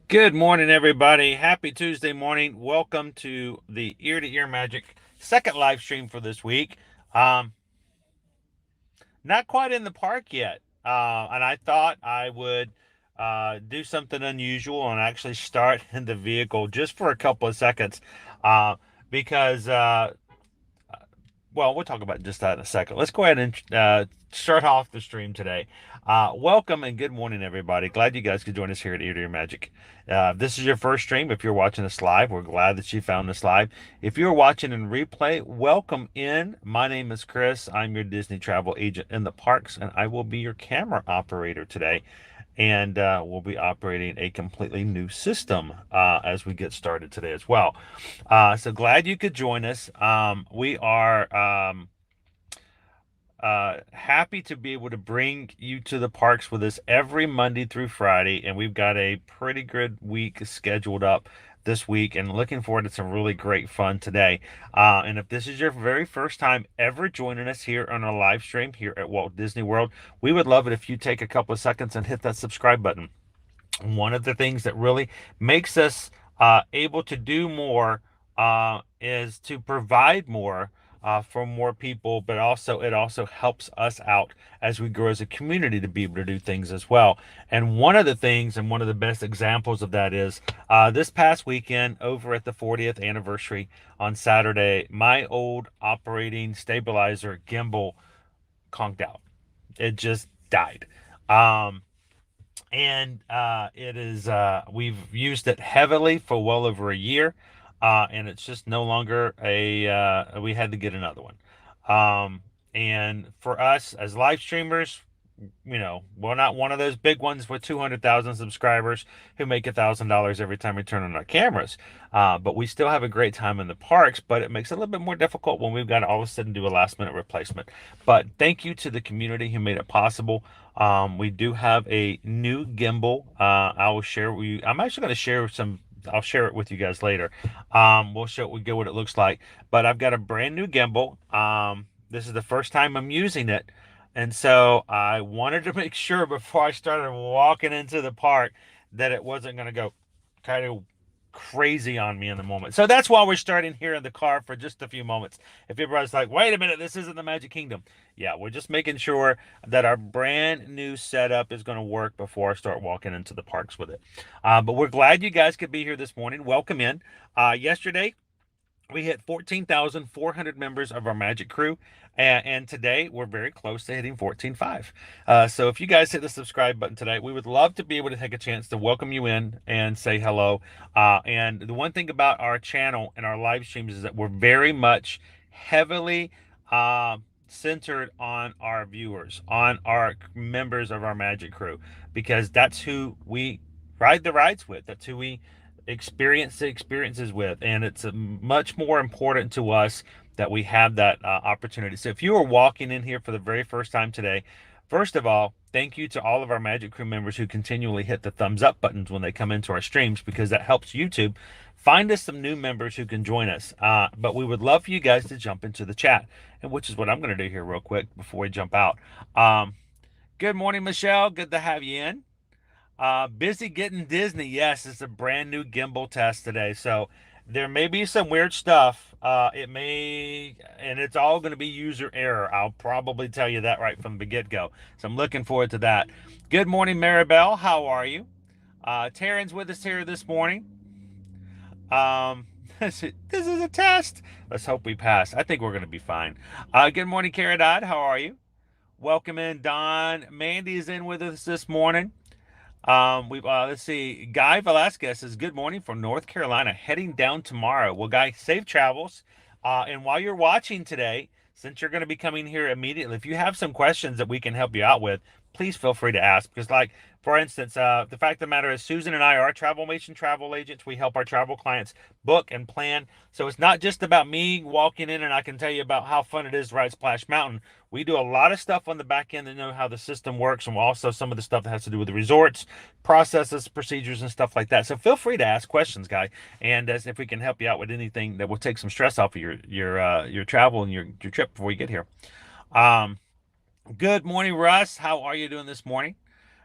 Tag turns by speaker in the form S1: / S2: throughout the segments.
S1: Good morning, everybody. Happy Tuesday morning. Welcome to the Ear to Ear Magic second live stream for this week. Um, Not quite in the park yet. And I thought I would do something unusual and actually start in the vehicle just for a couple of seconds uh, because well, we'll talk about just that in a second. Let's go ahead and start off the stream today. Welcome and good morning, everybody. Glad you guys could join us here at Ear to Ear Magic. This is your first stream. If you're watching us live, we're glad that you found us live. If you're watching in replay, welcome in. My name is Chris. I'm your Disney travel agent in the parks, and I will be your camera operator today. And we'll be operating a completely new system as we get started today as well. So glad you could join us. We are happy to be able to bring you to the parks with us every Monday through Friday, and we've got a pretty good week scheduled up this week, and looking forward to some really great fun today. And if this is your very first time ever joining us here on a live stream here at Walt Disney World, we would love it if you take a couple of seconds and hit that subscribe button. One of the things that really makes us able to do more is to provide more for more people, but also it also helps us out as we grow as a community to be able to do things as well. And one of the things, and one of the best examples of that is this past weekend over at the 40th anniversary on Saturday, my old operating stabilizer gimbal conked out. It just died. Um, and it is we've used it heavily for well over a year, and it's just no longer a we had to get another one. And for us as live streamers, we're not one of those big ones with 200,000 subscribers who make $1,000 every time we turn on our cameras. But we still have a great time in the parks, but it makes it a little bit more difficult when we've got to all of a sudden do a last minute replacement. But thank you to the community who made it possible. We do have a new gimbal. I will share with you. I'm actually going to share some. I'll share it with you guys later. We get what it looks like. But I've got a brand new gimbal. This is the first time I'm using it. And so I wanted to make sure before I started walking into the park that it wasn't going to go kind of crazy on me in the moment. So that's why we're starting here in the car for just a few moments. If everybody's like, wait a minute, this isn't the Magic Kingdom. Yeah, we're just making sure that our brand new setup is going to work before I start walking into the parks with it. But we're glad you guys could be here this morning. Welcome in. Yesterday, we hit 14,400 members of our Magic crew, and today we're very close to hitting 14.5. So if you guys hit the subscribe button today, we would love to be able to take a chance to welcome you in and say hello. And the one thing about our channel and our live streams is that we're very much heavily centered on our viewers, on our members of our Magic crew, because that's who we ride the rides with. That's who we experience the experiences with, and it's much more important to us that we have that opportunity. So if you are walking in here for the very first time today, first of all, thank you to all of our Magic crew members who continually hit the thumbs up buttons when they come into our streams, because that helps YouTube find us some new members who can join us. But we would love for you guys to jump into the chat, and which is what I'm going to do here real quick before we jump out. Good morning, Michelle. Good to have you in. Busy getting Disney. Yes, it's a brand new gimbal test today. So there may be some weird stuff. And it's all going to be user error. I'll probably tell you that right from the get-go. So I'm looking forward to that. Good morning, Maribel. How are you? Taryn's with us here this morning. This is a test. Let's hope we pass. I think we're going to be fine. Good morning, Caradad. How are you? Welcome in, Don. Mandy is in with us this morning. We Let's see. Guy Velasquez says, "Good morning from North Carolina, heading down tomorrow." Well, Guy, safe travels. And while you're watching today, since you're going to be coming here immediately, if you have some questions that we can help you out with, please feel free to ask. Because, like, for instance, the fact of the matter is, Susan and I are Travelmation travel agents. We help our travel clients book and plan. So it's not just about me walking in and I can tell you about how fun it is to ride Splash Mountain. We do a lot of stuff on the back end to know how the system works, and also some of the stuff that has to do with the resorts, processes, procedures, and stuff like that. So feel free to ask questions, Guy, and as if we can help you out with anything that will take some stress off of your travel and your trip before you get here. Good morning, Russ. How are you doing this morning?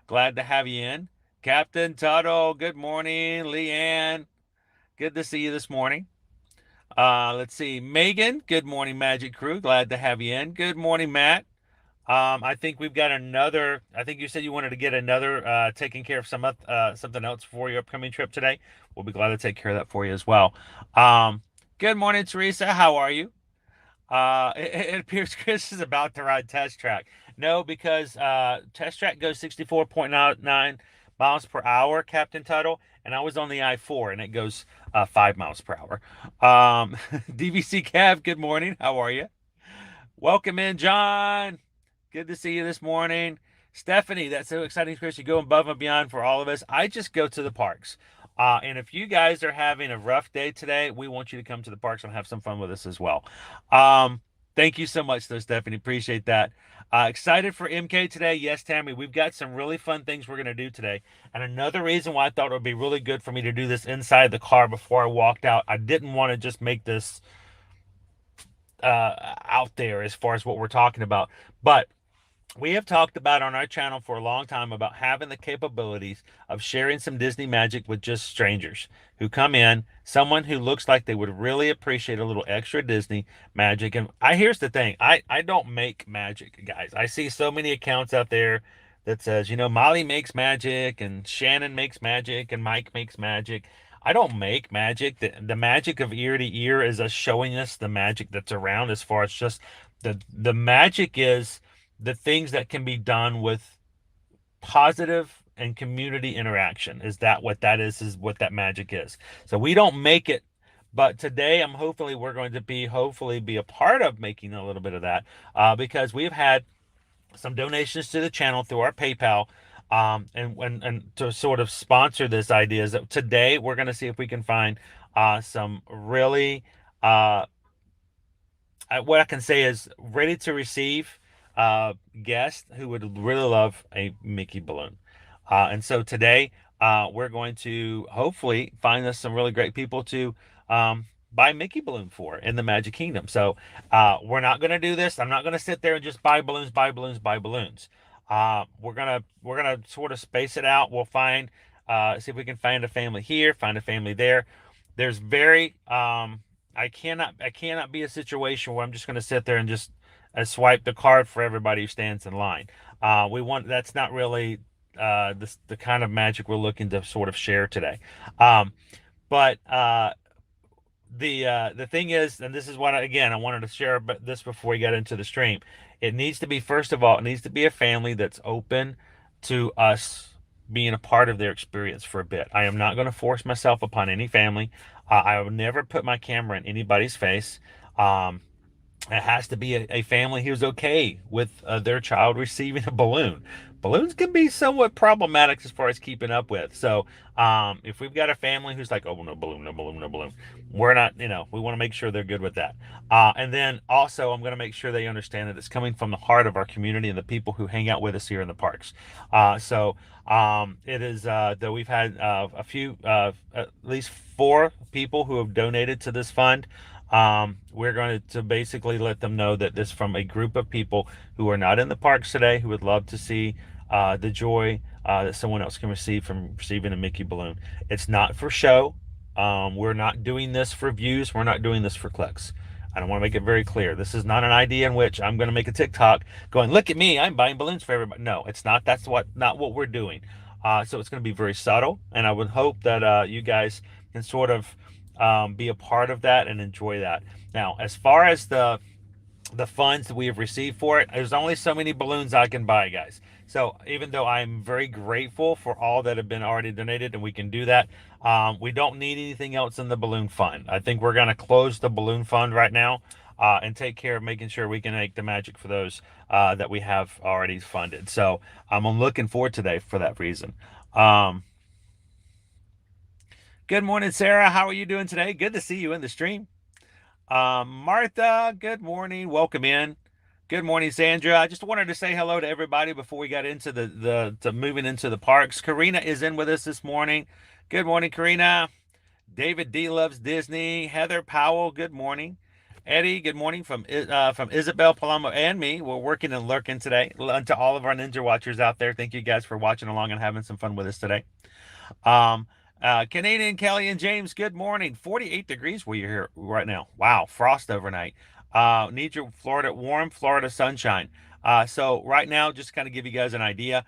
S1: Glad to have you in. Captain Tuttle, good morning. Leanne, good to see you this morning. Let's see. Megan, good morning, Magic Crew. Glad to have you in. Good morning, Matt. I think we've got another. I think you said you wanted to get another taking care of something else for your upcoming trip today. We'll be glad to take care of that for you as well. Um, Good morning, Teresa. How are you? It appears Chris is about to ride Test Track. No, because Test Track goes 64.9 miles per hour, Captain Tuttle, and I was on the I-4 and it goes 5 miles per hour. DVC Cav, good morning. How are you? Welcome in, John. Good to see you this morning. Stephanie, that's so exciting, Chris. You go above and beyond for all of us. I just go to the parks. And if you guys are having a rough day today, we want you to come to the parks and have some fun with us as well. Um, Thank you so much, though, Stephanie. Appreciate that. Excited for MK today. Yes, Tammy, we've got some really fun things we're going to do today. And another reason why I thought it would be really good for me to do this inside the car before I walked out, I didn't want to just make this out there as far as what we're talking about. But we have talked about on our channel for a long time about having the capabilities of sharing some Disney magic with just strangers who come in, someone who looks like they would really appreciate a little extra Disney magic. And here's the thing, I don't make magic, guys. I see so many accounts out there that says, Molly makes magic and Shannon makes magic and Mike makes magic. I don't make magic. The magic of ear to ear is us showing us the magic that's around, as far as just the magic is the things that can be done with positive and community interaction. Is that what that is what that magic is? So we don't make it, but today we're going to hopefully be a part of making a little bit of that, because we've had some donations to the channel through our PayPal, and to sort of sponsor this idea is that today we're going to see if we can find some really uh, what I can say is ready to receive guests who would really love a Mickey balloon. And so today we're going to hopefully find us some really great people to buy Mickey balloon for in the Magic Kingdom. So we're not going to do this. I'm not going to sit there and just buy balloons, buy balloons, buy balloons. We're gonna sort of space it out. We'll find see if we can find a family here, find a family there. There's very I cannot be a situation where I'm just going to sit there and just swipe the card for everybody who stands in line. That's not really the kind of magic we're looking to sort of share today. But the thing is, and this is what I wanted to share but this before we get into the stream. It needs to be, first of all, it needs to be a family that's open to us being a part of their experience for a bit. I am not going to force myself upon any family. I will never put my camera in anybody's face. It has to be a family who's okay with their child receiving a balloon. Balloons can be somewhat problematic as far as keeping up with. So if we've got a family who's like, oh, no balloon, no balloon, no balloon, we're not, we want to make sure they're good with that. And then also, I'm going to make sure they understand that it's coming from the heart of our community and the people who hang out with us here in the parks. It is that we've had a few, at least 4 people who have donated to this fund. We're going to basically let them know that this from a group of people who are not in the parks today, who would love to see the joy that someone else can receive from receiving a Mickey balloon. It's not for show. We're not doing this for views. We're not doing this for clicks. I don't want to make it very clear. This is not an idea in which I'm going to make a TikTok going, look at me, I'm buying balloons for everybody. No, it's not. That's not what we're doing. So it's going to be very subtle, and I would hope that you guys can sort of be a part of that and enjoy that. Now, as far as the funds that we have received for it, there's only so many balloons I can buy, guys. So even though I'm very grateful for all that have been already donated and we can do that, we don't need anything else in the balloon fund. I think we're going to close the balloon fund right now and take care of making sure we can make the magic for those that we have already funded. So I'm looking forward today for that reason. Good morning, Sarah. How are you doing today? Good to see you in the stream. Martha, good morning. Welcome in. Good morning, Sandra. I just wanted to say hello to everybody before we got into to moving into the parks. Karina is in with us this morning. Good morning, Karina. David D loves Disney. Heather Powell, good morning. Eddie, good morning from Isabel, Paloma, and me. We're working and lurking today. To all of our Ninja Watchers out there, thank you guys for watching along and having some fun with us today. Um, Canadian Kelly and James, good morning. 48 degrees where you're here right now. Wow, frost overnight. Need your Florida warm, Florida sunshine. So right now, just kind of give you guys an idea.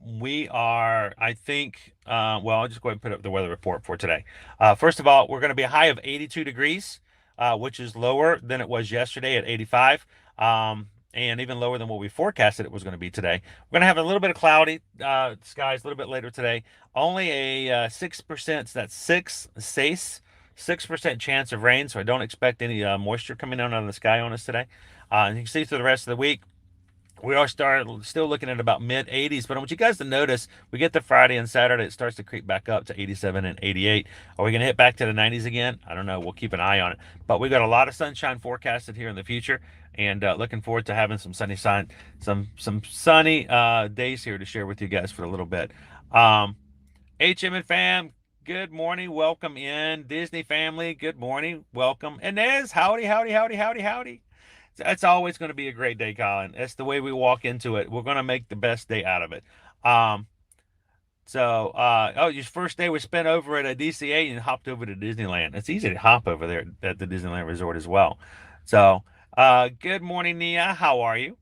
S1: We are, I think, well, I'll just go ahead and put up the weather report for today. First of all, we're going to be a high of 82 degrees, which is lower than it was yesterday at 85. And even lower than what we forecasted it was going to be today. We're going to have a little bit of cloudy skies a little bit later today. Only a 6%, that's 6% chance of rain, so I don't expect any moisture coming out of the sky on us today. And you can see through the rest of the week, we are still looking at about mid 80s, but I want you guys to notice we get to Friday and Saturday, it starts to creep back up to 87 and 88. Are we going to hit back to the 90s again? I don't know. We'll keep an eye on it. But we've got a lot of sunshine forecasted here in the future, and looking forward to having some sunny days here to share with you guys for a little bit. HM and fam, good morning. Welcome in. Disney family, good morning. Welcome. Inez, howdy, howdy, howdy, howdy, howdy. That's always going to be a great day, Colin. That's the way we walk into it. We're going to make the best day out of it. Um, your first day was spent over at a DCA and hopped over to Disneyland. It's easy to hop over there at the Disneyland Resort as well. So, good morning, Nia. How are you?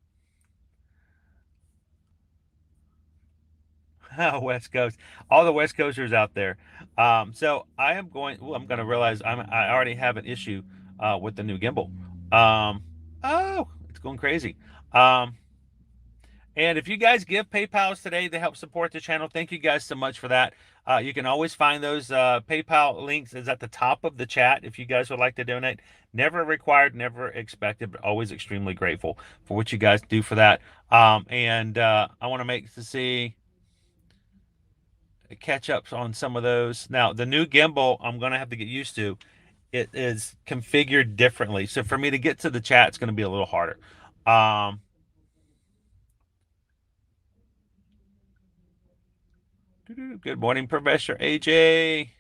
S1: West Coast, all the West Coasters out there. So I am going. Ooh, I'm going to realize I already have an issue with the new gimbal. Um, oh, it's going crazy. Um, and if you guys give PayPals today to help support the channel, thank you guys so much for that. You can always find those PayPal links is at the top of the chat if you guys would like to donate. Never required, never expected, but always extremely grateful for what you guys do for that. And I want to make to see catch up on some of those. Now, the new gimbal, I'm going to have to get used to. It is configured differently. So for me to get to the chat, it's going to be a little harder. Good morning, Professor AJ.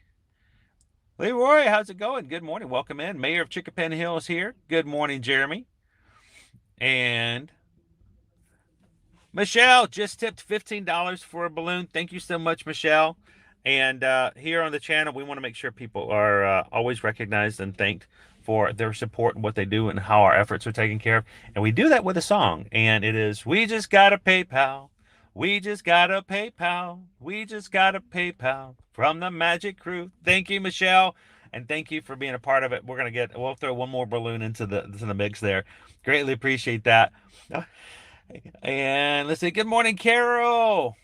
S1: Leroy, how's it going? Good morning. Welcome in. Mayor of Chickapin Hills here. Good morning, Jeremy. And Michelle just tipped $15 for a balloon. Thank you so much, Michelle. And here on the channel, we want to make sure people are always recognized and thanked for their support and what they do and how our efforts are taken care of. And we do that with a song. And it is, we just got a PayPal. We just got a PayPal. We just got a PayPal from the Magic Crew. Thank you, Michelle. And thank you for being a part of it. We'll throw one more balloon into the mix there. Greatly appreciate that. And let's see. Good morning, Carol.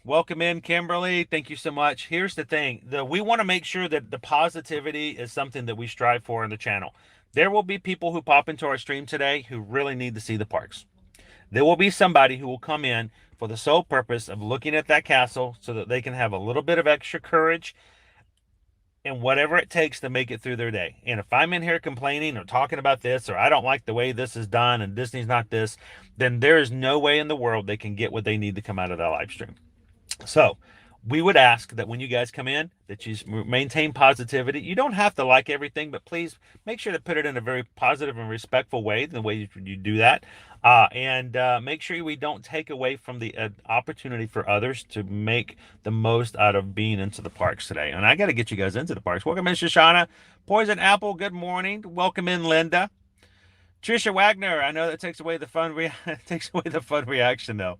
S1: Welcome in, Kimberly. Thank you so much. Here's the thing. We want to make sure that the positivity is something that we strive for in the channel. There will be people who pop into our stream today who really need to see the parks. There will be somebody who will come in for the sole purpose of looking at that castle so that they can have a little bit of extra courage and whatever it takes to make it through their day. And if I'm in here complaining or talking about this, or I don't like the way this is done and Disney's not this, then there is no way in the world they can get what they need to come out of that live stream. So we would ask that when you guys come in, that you maintain positivity. You don't have to like everything, but please make sure to put it in a very positive and respectful way, the way you do that. And make sure we don't take away from the opportunity for others to make the most out of being into the parks today. And I got to get you guys into the parks. Welcome in, Shoshana. Poison Apple, good morning. Welcome in, Linda. Trisha Wagner, I know that takes away the fun takes away the fun reaction though.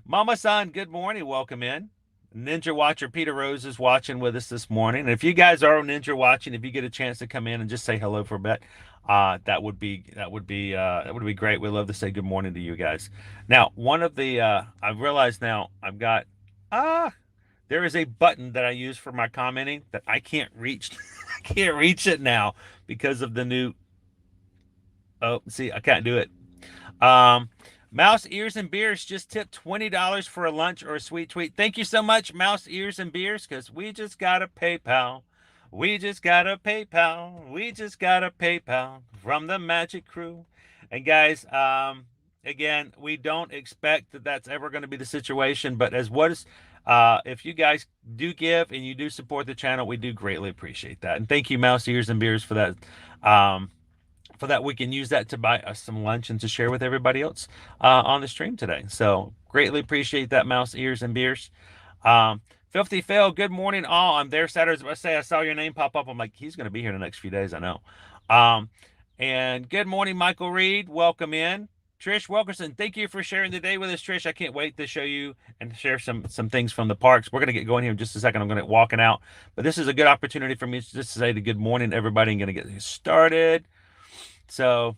S1: Mama San, good morning. Welcome in. Ninja Watcher Peter Rose is watching with us this morning. And if you guys are Ninja watching, if you get a chance to come in and just say hello for a bit, that would be great. We'd love to say good morning to you guys. Now, one of the I realize now I've got there is a button that I use for my commenting that I can't reach. I can't reach it now because of the new. Oh, see, I can't do it. Mouse Ears and Beers just tipped $20 for a lunch or a sweet tweet. Thank you so much, Mouse Ears and Beers, because we just got a PayPal. We just got a PayPal. We just got a PayPal from the Magic Crew. And guys, again, we don't expect that that's ever going to be the situation, but if you guys do give and you do support the channel, we do greatly appreciate that. And thank you, Mouse Ears and Beers, for that. We can use that to buy us some lunch and to share with everybody else on the stream today. So greatly appreciate that, Mouse Ears and Beers. Filthy Phil, good morning, all. I'm there Saturday. I saw your name pop up. I'm like, he's going to be here in the next few days. I know. And good morning, Michael Reed. Welcome in. Trish Wilkerson, thank you for sharing the day with us, Trish. I can't wait to show you and share some things from the parks. We're going to get going here in just a second. I'm going to walking out, but this is a good opportunity for me just to say the good morning, everybody. I'm going to get started. So,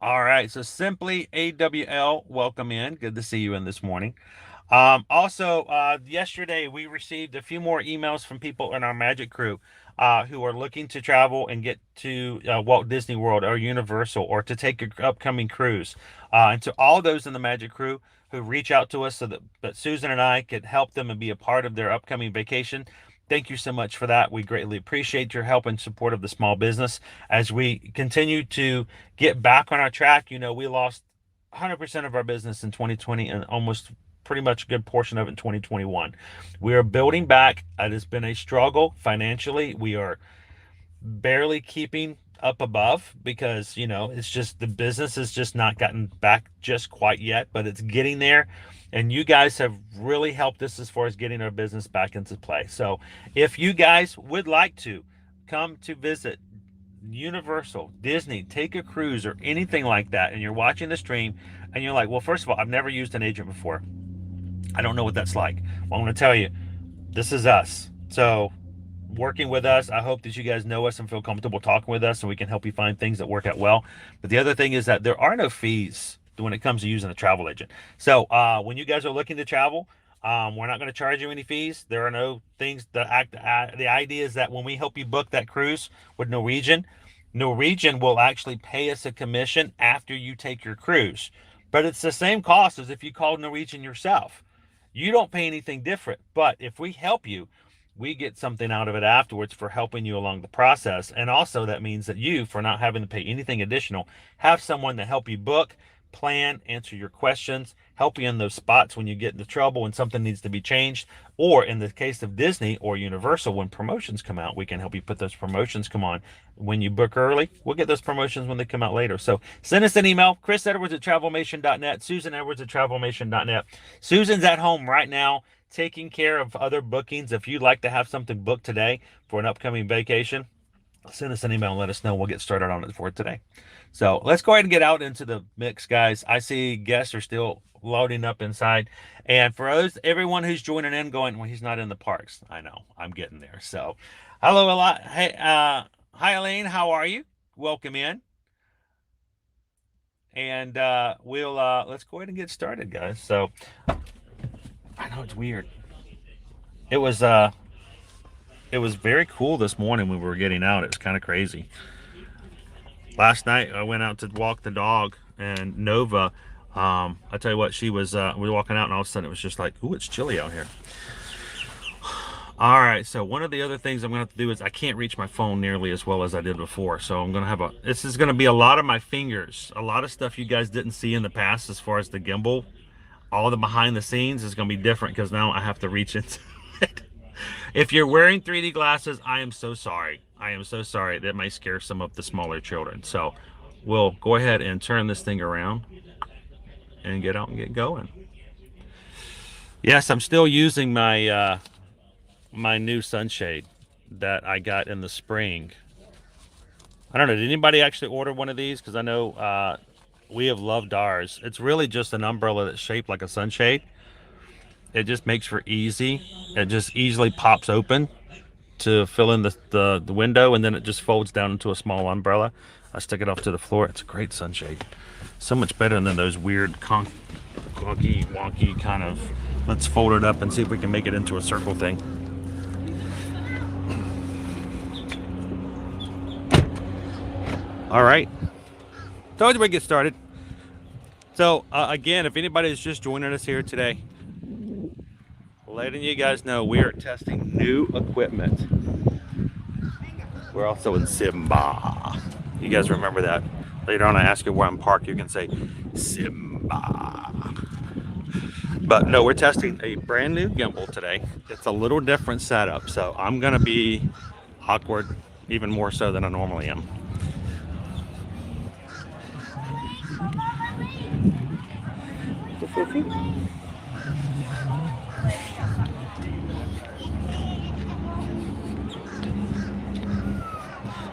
S1: all right. So Simply AWL, welcome in. Good to see you in this morning. Yesterday we received a few more emails from people in our Magic crew who are looking to travel and get to Walt Disney World or Universal or to take an upcoming cruise. And to all those in the Magic crew who reach out to us so that Susan and I could help them and be a part of their upcoming vacation. Thank you so much for that. We greatly appreciate your help and support of the small business as we continue to get back on our track. You know, we lost 100% of our business in 2020 and almost pretty much a good portion of it in 2021. We are building back. It has been a struggle financially. We are barely keeping up above because, you know, it's just the business has just not gotten back just quite yet, but it's getting there. And you guys have really helped us as far as getting our business back into play. So if you guys would like to come to visit Universal, Disney, take a cruise or anything like that, and you're watching the stream and you're like, well, first of all, I've never used an agent before. I don't know what that's like. Well, I'm going to tell you, this is us. So working with us, I hope that you guys know us and feel comfortable talking with us and we can help you find things that work out well. But the other thing is that there are no fees when it comes to using a travel agent. So when you guys are looking to travel, we're not going to charge you any fees. There are no things that the idea is that when we help you book that cruise with Norwegian will actually pay us a commission after you take your cruise. But it's the same cost as if you called Norwegian yourself. You don't pay anything different, but if we help you, we get something out of it afterwards for helping you along the process. And also that means that you, for not having to pay anything additional, have someone to help you book, plan, answer your questions, help you in those spots when you get into trouble when something needs to be changed. Or in the case of Disney or Universal, when promotions come out, we can help you put those promotions come on. When you book early, we'll get those promotions when they come out later. So send us an email, chrisedwards@travelmation.net, susanedwards@travelmation.net. Susan's at home right now taking care of other bookings. If you'd like to have something booked today for an upcoming vacation, send us an email and let us know. We'll get started on it for today. So let's go ahead and get out into the mix, guys. I see guests are still loading up inside. And for everyone who's joining in going, well, he's not in the parks. I know, I'm getting there. So hello a lot. Hey, hi, Elaine. How are you? Welcome in. And let's go ahead and get started, guys. So I know it's weird. It was very cool this morning when we were getting out. It was kind of crazy. Last night I went out to walk the dog, and Nova, I tell you what, we were walking out and all of a sudden it was just like, ooh, it's chilly out here. All right, so one of the other things I'm gonna have to do is I can't reach my phone nearly as well as I did before. So I'm gonna have this is gonna be a lot of my fingers, a lot of stuff you guys didn't see in the past as far as the gimbal. All the behind the scenes is gonna be different because now I have to reach into it. If you're wearing 3D glasses, I am so sorry. I am so sorry. That may scare some of the smaller children. So we'll go ahead and turn this thing around and get out and get going. Yes, I'm still using my my new sunshade that I got in the spring. I don't know, did anybody actually order one of these? Because I know we have loved ours. It's really just an umbrella that's shaped like a sunshade. It just makes for easy. It just easily pops open to fill in the window, and then it just folds down into a small umbrella. I stick it off to the floor. It's a great sunshade. So much better than those weird clunky, wonky kind of, let's fold it up and see if we can make it into a circle thing. All right. Told you we'd get started. So again, if anybody is just joining us here today, letting you guys know we are testing new equipment. We're also in Simba. You guys remember that? Later on I ask you where I'm parked, you can say Simba. But no, we're testing a brand new gimbal today. It's a little different setup, so I'm gonna be awkward even more so than I normally am.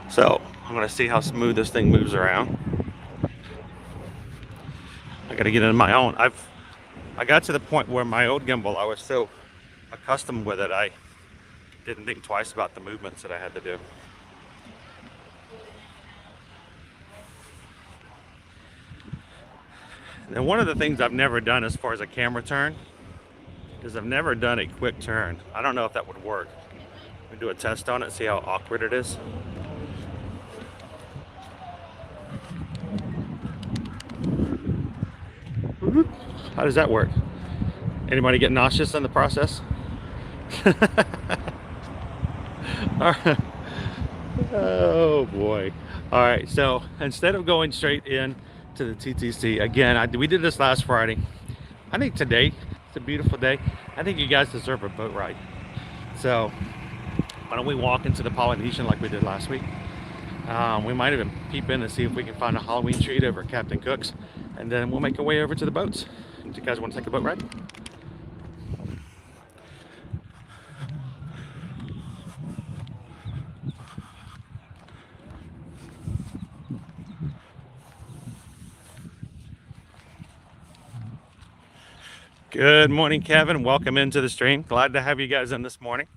S1: So I'm gonna see how smooth this thing moves around. I gotta get into my own. I got to the point where my old gimbal, I was so accustomed with it, I didn't think twice about the movements that I had to do. And one of the things I've never done as far as a camera turn is I've never done a quick turn. I don't know if that would work. We do a test on it, see how awkward it is. How does that work? Anybody get nauseous in the process? Oh boy. All right, so instead of going straight in to the TTC, again, we did this last Friday. I think today, it's a beautiful day. I think you guys deserve a boat ride. So why don't we walk into the Polynesian like we did last week? We might even peep in and see if we can find a Halloween treat over at Captain Cook's, and then we'll make our way over to the boats. Do you guys want to take a boat ride? Good morning, Kevin. Welcome into the stream. Glad to have you guys in this morning.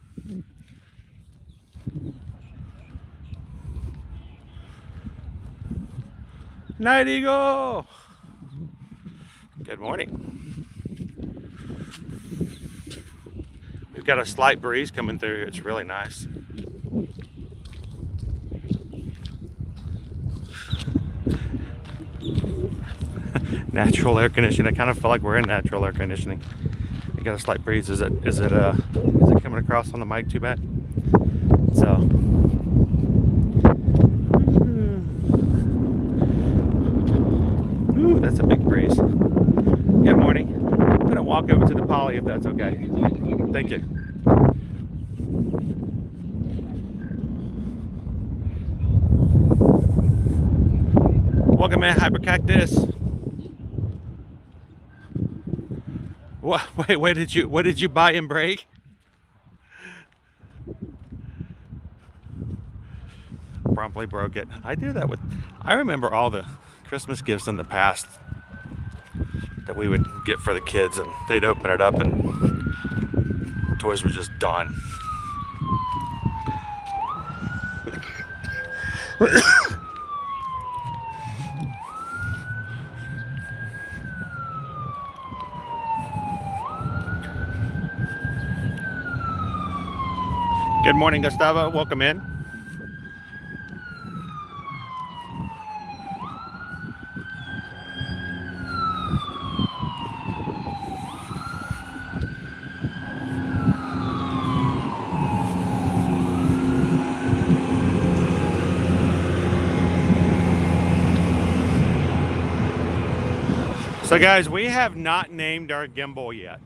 S1: Night Eagle. Good morning. We've got a slight breeze coming through. It's really nice. Natural air conditioning. I kind of feel like we're in natural air conditioning. We got a slight breeze. Is it coming across on the mic too bad? So ooh, that's a big breeze. Good morning. I'm gonna walk over to the poly if that's okay. Thank you. Welcome in, Hypercactus. Wait, what did you buy and break? Promptly broke it. I remember all the Christmas gifts in the past that we would get for the kids, and they'd open it up and toys were just done. Good morning, Gustavo. Welcome in. So guys, we have not named our gimbal yet,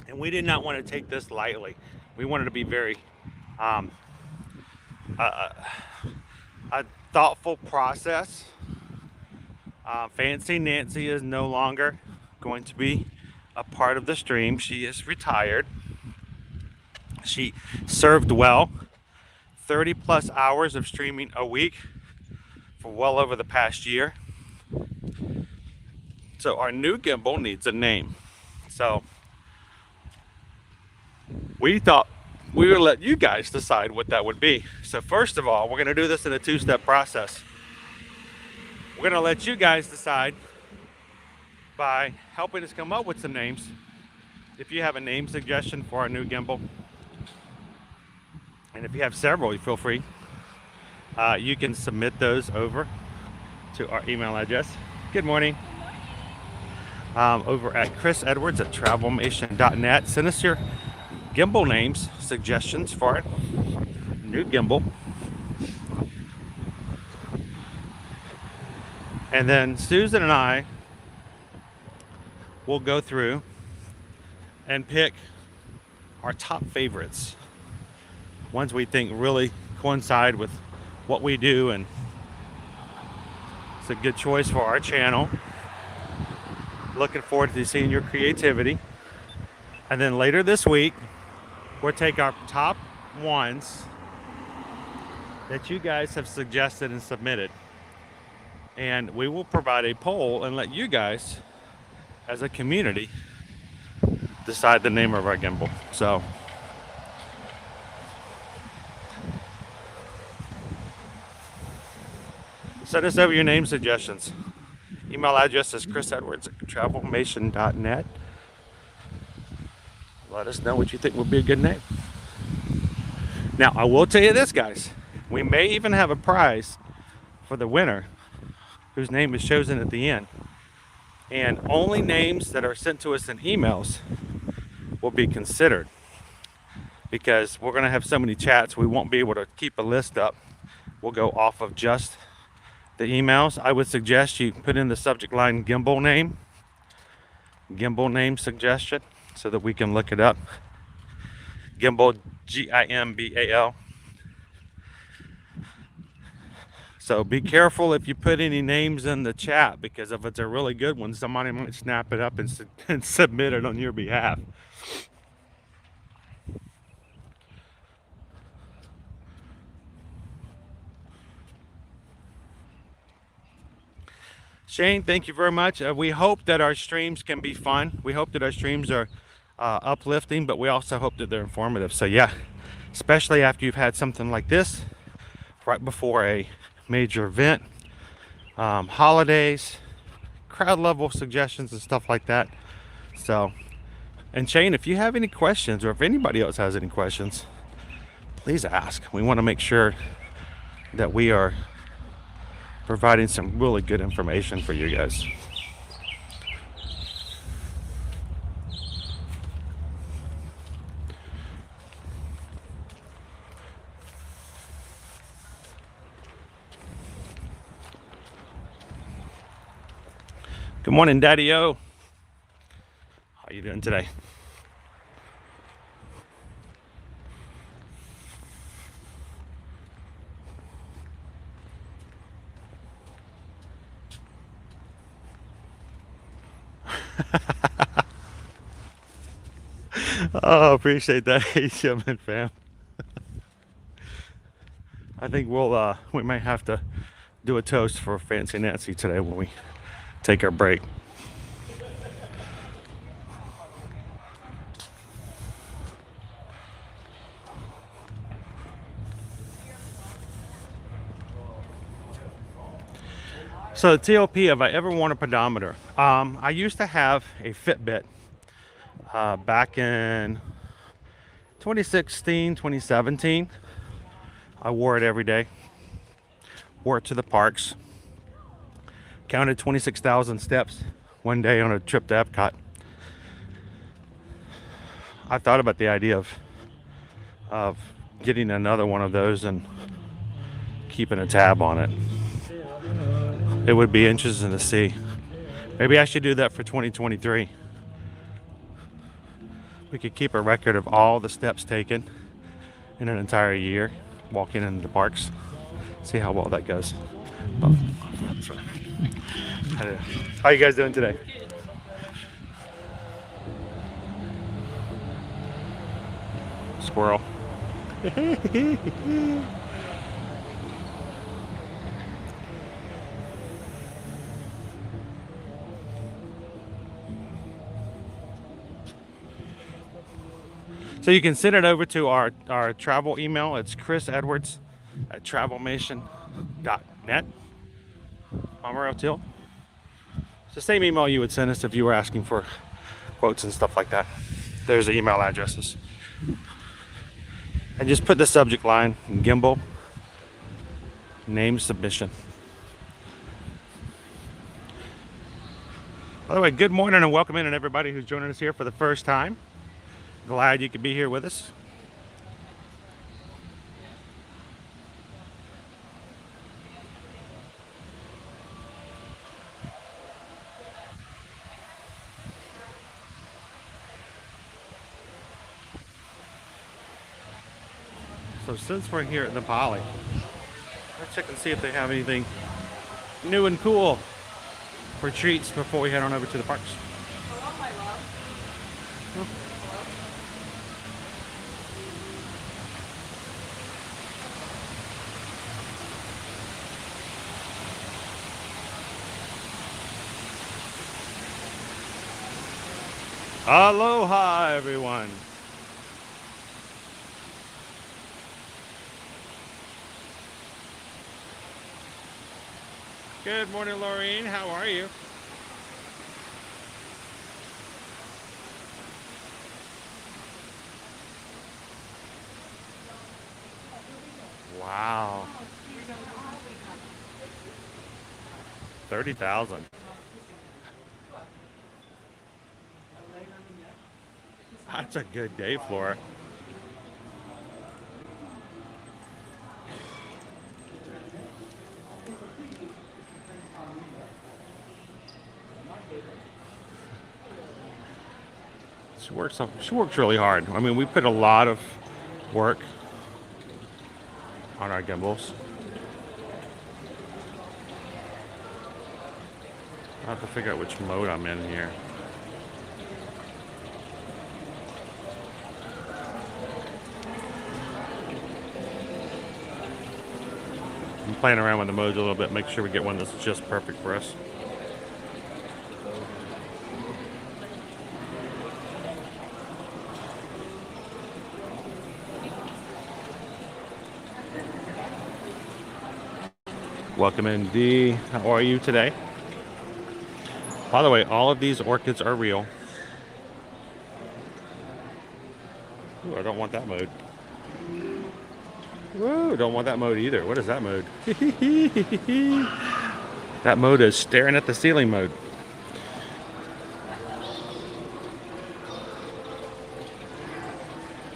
S1: and we did not want to take this lightly. We wanted to be very a thoughtful process. Fancy Nancy is no longer going to be a part of the stream. She is retired. She served well, 30 plus hours of streaming a week for well over the past year. So our new gimbal needs a name. So we thought we would let you guys decide what that would be. So first of all, we're gonna do this in a two-step process. We're gonna let you guys decide by helping us come up with some names. If you have a name suggestion for our new gimbal, and if you have several, you feel free. You can submit those over to our email address. Good morning. Over at chrisedwards@travelmation.net. Send us your gimbal names, suggestions for it. New gimbal. And then Susan and I will go through and pick our top favorites, ones we think really coincide with what we do, and it's a good choice for our channel. Looking forward to seeing your creativity. And then later this week, we'll take our top ones that you guys have suggested and submitted, and we will provide a poll and let you guys as a community decide the name of our gimbal. So send us over your name suggestions. Email address is chrisedwards@travelmation.net. Let us know what you think would be a good name. Now, I will tell you this, guys. We may even have a prize for the winner, whose name is chosen at the end. And only names that are sent to us in emails will be considered, because we're going to have so many chats, we won't be able to keep a list up. We'll go off of just the emails. I would suggest you put in the subject line gimbal name suggestion, so that we can look it up. Gimbal, Gimbal. So be careful if you put any names in the chat, because if it's a really good one, somebody might snap it up and submit it on your behalf. Shane, thank you very much. We hope that our streams can be fun. We hope that our streams are uplifting, but we also hope that they're informative. So yeah, especially after you've had something like this right before a major event, holidays, crowd level suggestions and stuff like that. So, and Shane, if you have any questions, or if anybody else has any questions, please ask. We want to make sure that we are providing some really good information for you guys. Good morning, Daddy-O. How you doing today? Oh, appreciate that, HM fam. I think we might have to do a toast for Fancy Nancy today when we take our break. So the TOP, have I ever worn a pedometer? I used to have a Fitbit back in 2016, 2017. I wore it every day. Wore it to the parks. Counted 26,000 steps one day on a trip to Epcot. I thought about the idea of getting another one of those and keeping a tab on it. It would be interesting to see. Maybe I should do that for 2023. We could keep a record of all the steps taken in an entire year walking into the parks. See how well that goes. Well, how you guys doing today? Squirrel. So you can send it over to our travel email. It's chrisedwards@travelmation.net. Mama Till. It's the same email you would send us if you were asking for quotes and stuff like that. There's the email addresses. And just put the subject line, gimbal, name submission. By the way, good morning and welcome in, and everybody who's joining us here for the first time. Glad you could be here with us.
S2: So since we're here at the Poly, let's check and see if they have anything new and cool for treats before we head on over to the parks. Aloha, everyone. Good morning, Laureen. How are you? Wow. 30,000. That's a good day, Flora. She works really hard. I mean, we put a lot of work on our gimbals. I have to figure out which mode I'm in here. I'm playing around with the modes a little bit, make sure we get one that's just perfect for us. Welcome in, D. How are you today? By the way, all of these orchids are real. Ooh, I don't want that mode. Whoa, don't want that mode either. What is that mode? That mode is staring at the ceiling mode.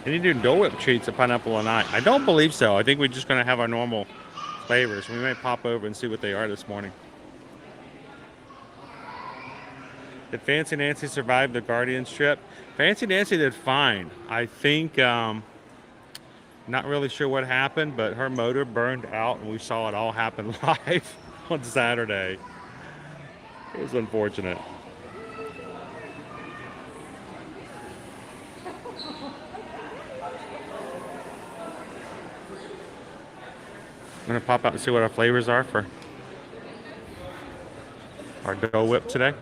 S2: Can you do Dole Whip treats at Pineapple and I don't believe so. I think we're just going to have our normal flavors. We may pop over and see what they are this morning. Did Fancy Nancy survive the Guardians trip? Fancy Nancy did fine. I think, not really sure what happened, but her motor burned out and we saw it all happen live on Saturday. It was unfortunate. I'm gonna pop out and see what our flavors are for our Dole Whip today.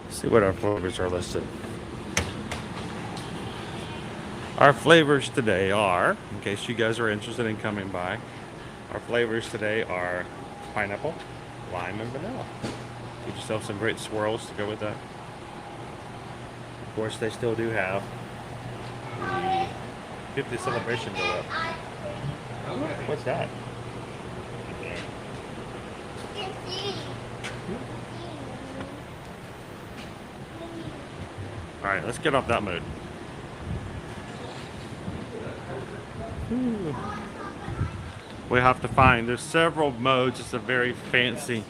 S2: See what our flavors are listed. Our flavors today are, in case you guys are interested in coming by, our flavors today are pineapple, lime, and vanilla. Get yourself some great swirls to go with that. Of course, they still do have the 50th celebration go up. What's that? All right, let's get off that mode. We have to find, there's several modes. It's a very fancy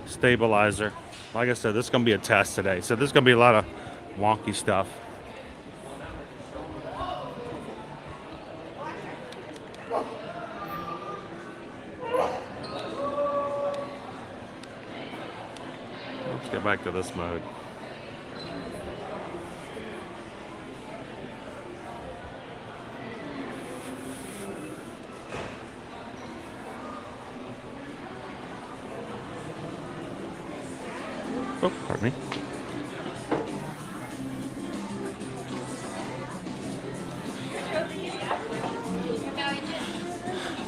S2: stabilizer. Like I said, this is going to be a test today. So there's going to be a lot of wonky stuff. Let's get back to this mode. Oh, pardon me.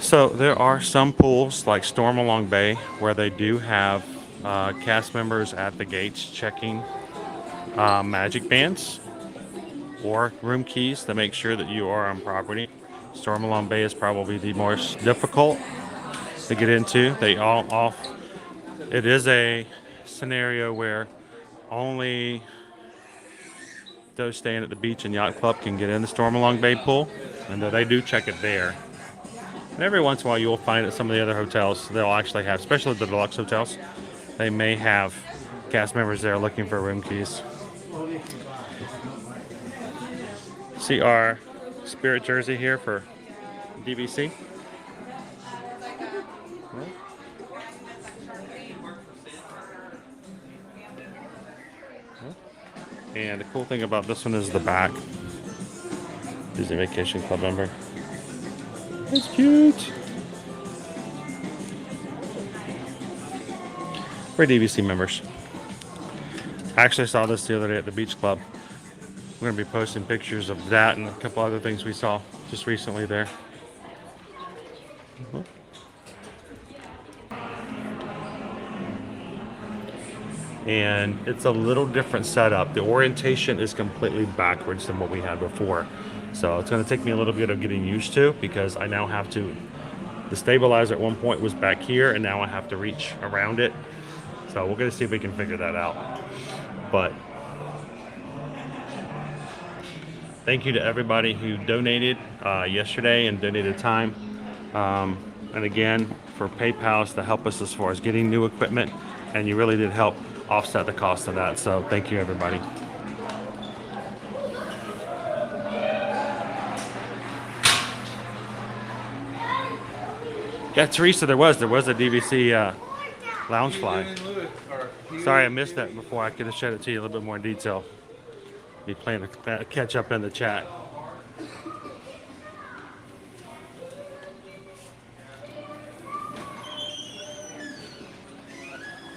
S2: So there are some pools like Stormalong Bay where they do have cast members at the gates checking magic bands or room keys to make sure that you are on property. Stormalong Bay is probably the most difficult to get into. It is a scenario where only those staying at the beach and yacht club can get in the Stormalong Bay pool, and they do check it there. And every once in a while, you'll find at some of the other hotels they'll actually have, especially the deluxe hotels, they may have cast members there looking for room keys. See our Spirit jersey here for DVC. And the cool thing about this one is the back. Disney Vacation Club member. That's cute. For DVC members. I actually saw this the other day at the beach club. We're going to be posting pictures of that and a couple other things we saw just recently there. And it's a little different setup. The orientation is completely backwards than what we had before. So it's going to take me a little bit of getting used to, because I now have to, the stabilizer at one point was back here and now I have to reach around it. So we're going to see if we can figure that out. But thank you to everybody who donated yesterday and donated time. And again, for PayPals to help us as far as getting new equipment. And you really did help offset the cost of that. So thank you, everybody. Yeah, Teresa, there was a DVC Loungefly. Sorry, I missed that before. I could have shared it to you a little bit more in detail. Be playing to catch up in the chat.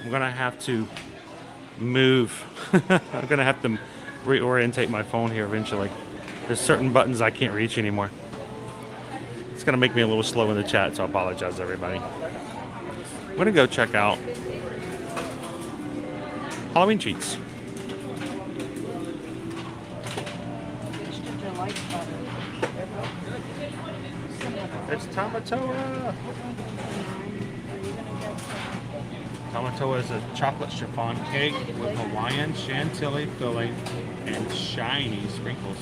S2: I'm gonna have to move. I'm gonna have to reorientate my phone here eventually. There's certain buttons I can't reach anymore. It's gonna make me a little slow in the chat, so I apologize, everybody. I'm gonna go check out Halloween treats. It's Tamatoa. Tamatoa is a chocolate chiffon cake with Hawaiian chantilly filling and shiny sprinkles.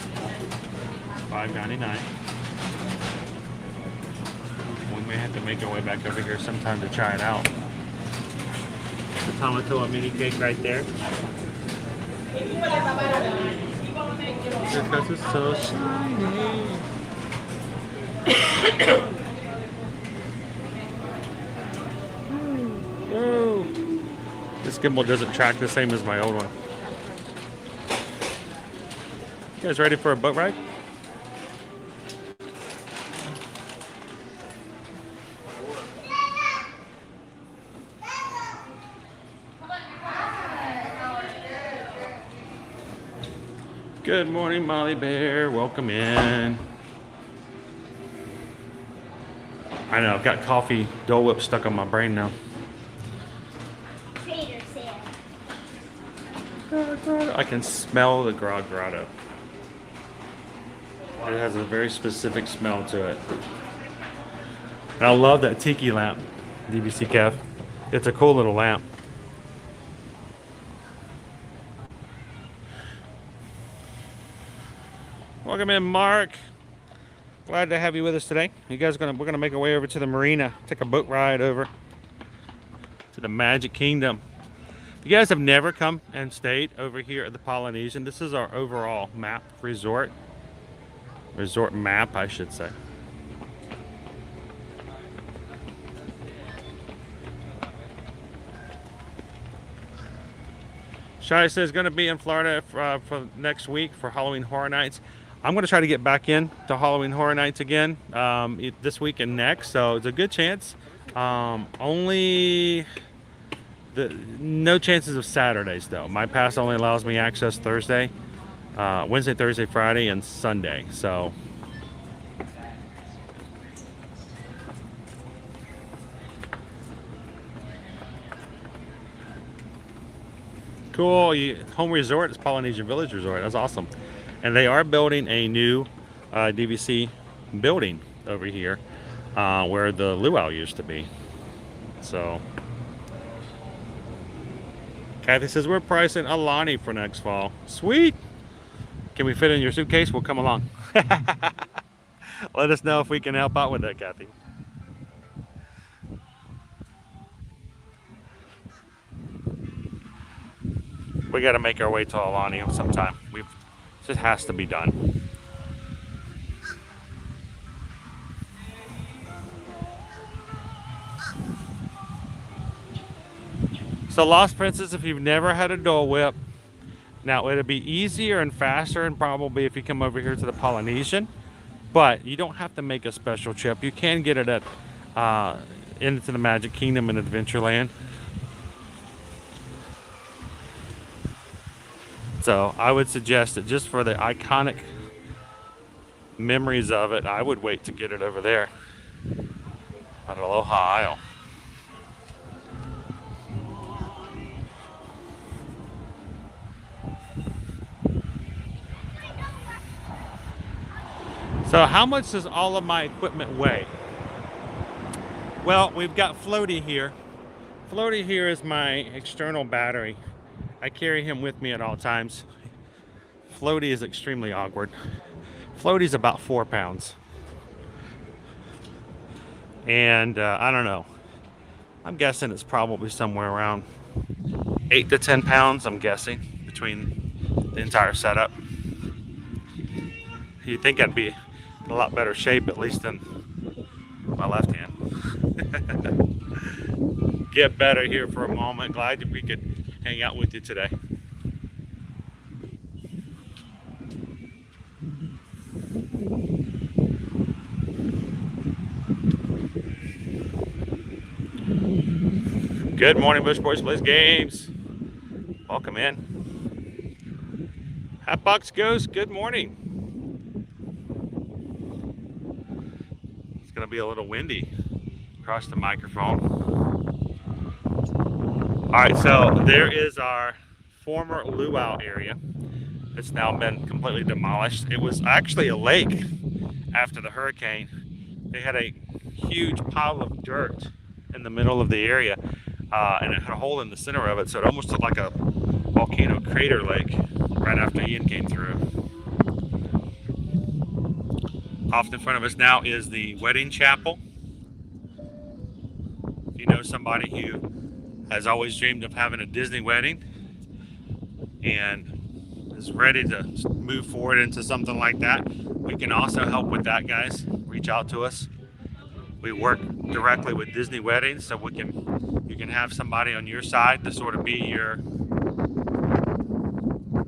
S2: $5.99. We may have to make our way back over here sometime to try it out. The Tamatoa mini cake right there. Because it's so shiny. Whoa. This gimbal doesn't track the same as my old one. You guys ready for a boat ride? Good morning, Molly Bear. Welcome in. I know, I've got coffee Dole Whip stuck on my brain now. I can smell the Grog Grotto. It has a very specific smell to it. And I love that tiki lamp, DVC Kev. It's a cool little lamp. Welcome in, Mark. Glad to have you with us today. You guys we're gonna make our way over to the marina, take a boat ride over to the Magic Kingdom. If you guys have never come and stayed over here at the Polynesian, this is our overall map resort map, I should say. Shai says going to be in Florida for next week for Halloween Horror Nights. I'm going to try to get back in to Halloween Horror Nights again this week and next, so it's a good chance. No chances of Saturdays though. My pass only allows me access Thursday, Wednesday, Thursday, Friday, and Sunday. So cool. Home resort is Polynesian Village Resort. That's awesome. And they are building a new DVC building over here where the luau used to be. So Kathy says we're pricing Alani for next fall. Sweet. Can we fit in your suitcase? We'll come along. Let us know if we can help out with that, Kathy. we got to make our way to Alani sometime. It just has to be done. So Lost Princess, if you've never had a Dole Whip, now it'll be easier and faster, and probably if you come over here to the Polynesian, but you don't have to make a special trip. You can get it at into the Magic Kingdom and Adventureland. So I would suggest that just for the iconic memories of it, I would wait to get it over there at Aloha Isle. So how much does all of my equipment weigh? Well, we've got Floaty here. Floaty here is my external battery. I carry him with me at all times. Floaty is extremely awkward. Floaty's about 4 pounds. And I don't know. I'm guessing it's probably somewhere around 8 to 10 pounds, I'm guessing, between the entire setup. You'd think I'd be in a lot better shape, at least than my left hand. Get better here for a moment. Glad that we could hang out with you today. Good morning, Bush Boys Plays Games. Welcome in. Hatbox Ghost, good morning. It's going to be a little windy across the microphone. All right, so there is our former luau area. It's now been completely demolished. It was actually a lake after the hurricane. They had a huge pile of dirt in the middle of the area, and it had a hole in the center of it, so it almost looked like a volcano crater lake right after Ian came through. Off in front of us now is the wedding chapel. If you know somebody who has always dreamed of having a Disney wedding and is ready to move forward into something like that, we can also help with that, guys. Reach out to us. We work directly with Disney weddings, so you can have somebody on your side to sort of be your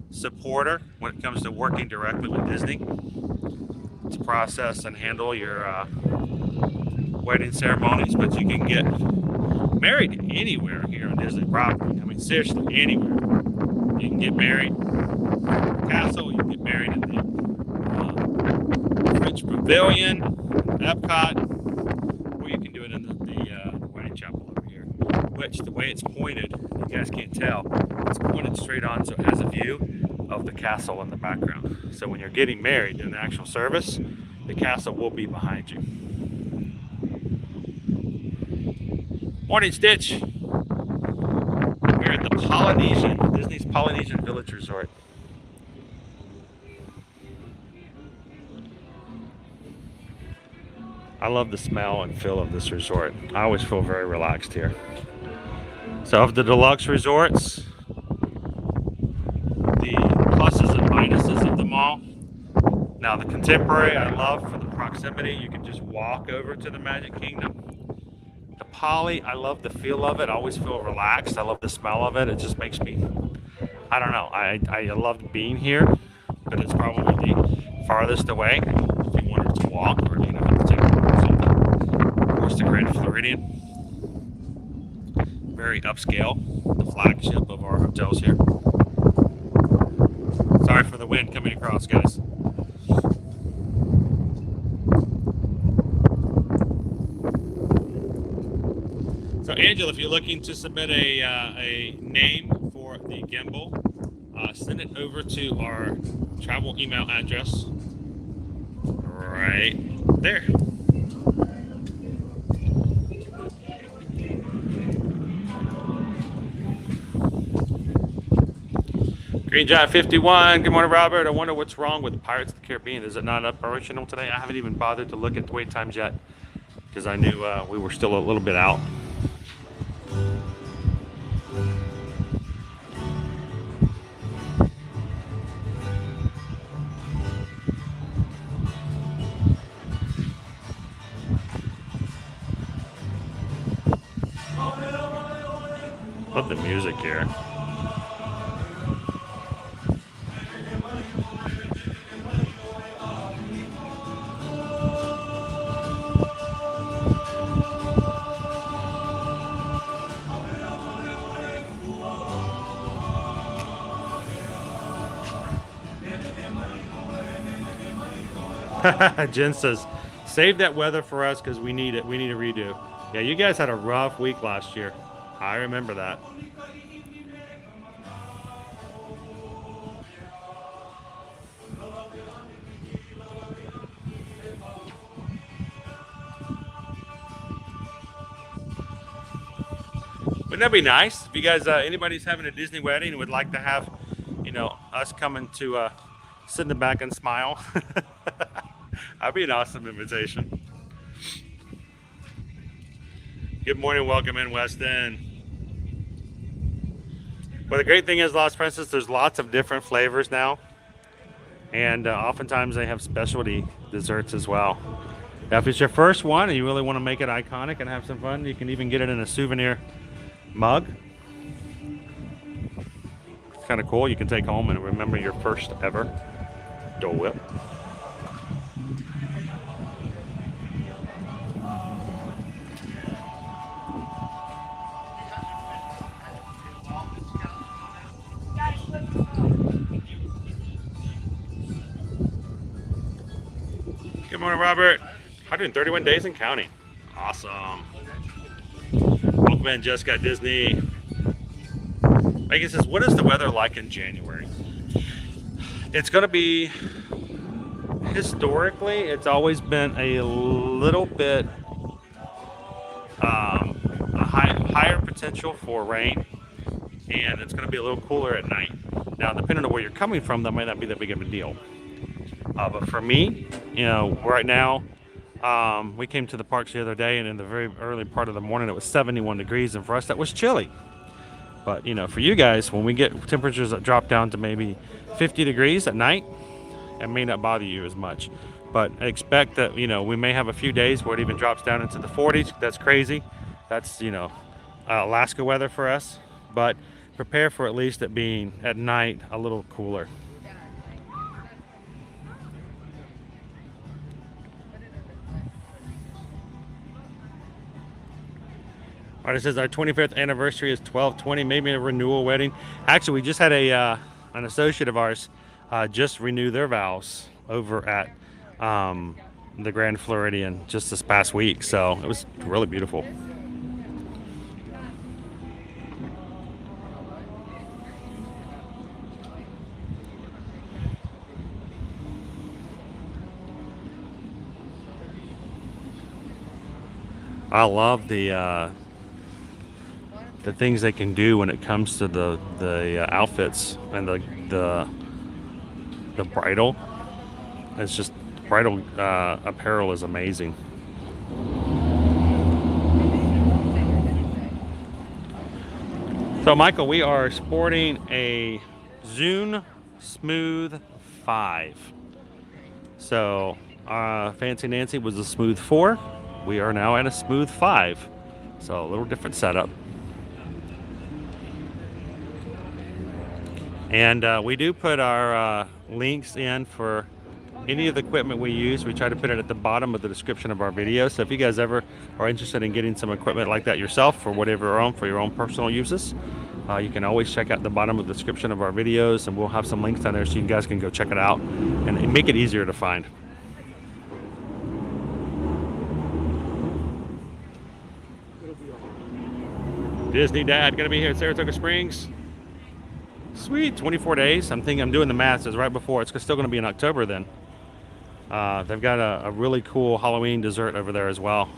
S2: supporter when it comes to working directly with Disney to process and handle your wedding ceremonies. But you can get married anywhere here on Disney property. I mean, seriously, anywhere. You can get married in the castle, you can get married in the French Pavilion, Epcot, or you can do it in the wedding chapel over here, which the way it's pointed, you guys can't tell, it's pointed straight on, so it has a view of the castle in the background. So when you're getting married in the actual service, the castle will be behind you. Morning, Stitch. We're at the Polynesian, Disney's Polynesian Village Resort. I love the smell and feel of this resort. I always feel very relaxed here. So of the deluxe resorts, the pluses and minuses of them all. Now the Contemporary I love for the proximity. You can just walk over to the Magic Kingdom. The Poly, I love the feel of it. I always feel relaxed. I love the smell of it. It just makes me, I don't know. I love being here, but it's probably the farthest away if you wanted to walk or if to take a walk or something. Of course, the Grand Floridian, very upscale, the flagship of our hotels here. Sorry for the wind coming across, guys. So Angela, if you're looking to submit a name for the gimbal, send it over to our travel email address right there. Green Giant 51, good morning, Robert. I wonder what's wrong with Pirates of the Caribbean. Is it not operational today? I haven't even bothered to look at the wait times yet because I knew we were still a little bit out. Love the music here. Jen says, save that weather for us because we need it. We need a redo. Yeah, you guys had a rough week last year. I remember that. Wouldn't that be nice? If you guys, anybody's having a Disney wedding and would like to have, you know, us coming to sit in the back and smile. That'd be an awesome invitation. Good morning, welcome in Weston. Well, the great thing is, Lost Princess, there's lots of different flavors now, and oftentimes they have specialty desserts as well. Now, if it's your first one and you really want to make it iconic and have some fun, you can even get it in a souvenir mug. It's kind of cool. You can take home and remember your first ever Dole Whip. Good morning, Robert. 131 days and counting. Awesome. Welcome in, Jessica at Disney. Megan says, what is the weather like in January? It's going to be, historically, it's always been a little bit higher potential for rain, and it's going to be a little cooler at night. Now, depending on where you're coming from, that might not be that big of a deal. But for me, you know, right now, we came to the parks the other day, and in the very early part of the morning, it was 71 degrees, and for us, that was chilly. But, you know, for you guys, when we get temperatures that drop down to maybe 50 degrees at night, it may not bother you as much. But expect that, you know, we may have a few days where it even drops down into the 40s. That's crazy. That's, you know, Alaska weather for us. But prepare for at least it being at night a little cooler. All right, it says our 25th anniversary is 12/20, maybe a renewal wedding. Actually, we just had an associate of ours just renew their vows over at the Grand Floridian just this past week, so it was really beautiful. I love the things they can do when it comes to the outfits and the bridal. It's just bridal apparel is amazing. So Michael, we are sporting a Zune Smooth 5. So Fancy Nancy was a Smooth 4. We are now at a Smooth 5. So a little different setup. And we do put our links in for any of the equipment we use. We try to put it at the bottom of the description of our video. So if you guys ever are interested in getting some equipment like that yourself for whatever for your own personal uses, you can always check out the bottom of the description of our videos, and we'll have some links down there so you guys can go check it out and make it easier to find. Disney Dad gonna be here at Saratoga Springs. Sweet, 24 days. I'm doing the math. It's right before. It's still going to be in October then. They've got a really cool Halloween dessert over there as well.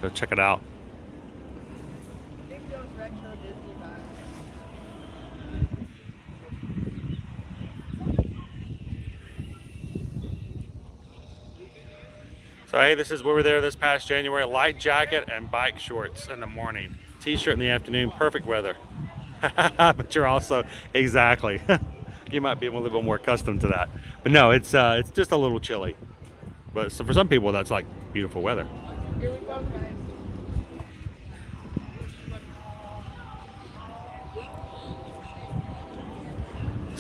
S2: Go check it out. So hey, this is where we were there this past January. Light jacket and bike shorts in the morning. T-shirt in the afternoon. Perfect weather. But you're also, exactly. You might be a little bit more accustomed to that. But no, it's just a little chilly. But so for some people, that's like beautiful weather.
S3: Here we go, guys.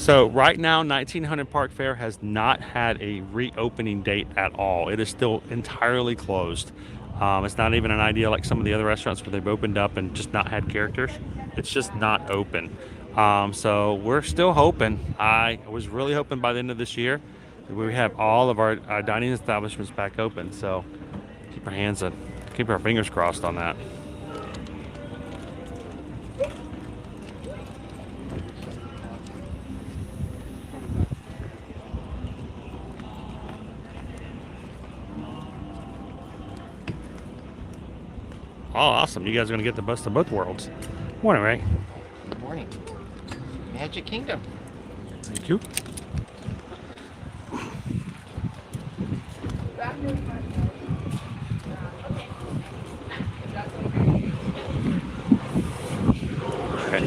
S2: So right now, 1900 Park Fair has not had a reopening date at all. It is still entirely closed. It's not even an idea like some of the other restaurants where they've opened up and just not had characters. It's just not open. So we're still hoping. I was really hoping by the end of this year we have all of our dining establishments back open. So keep our fingers crossed on that. Oh, awesome. You guys are going to get the best of both worlds. Morning, Ray.
S3: Good morning. Magic Kingdom.
S2: Thank you. Okay.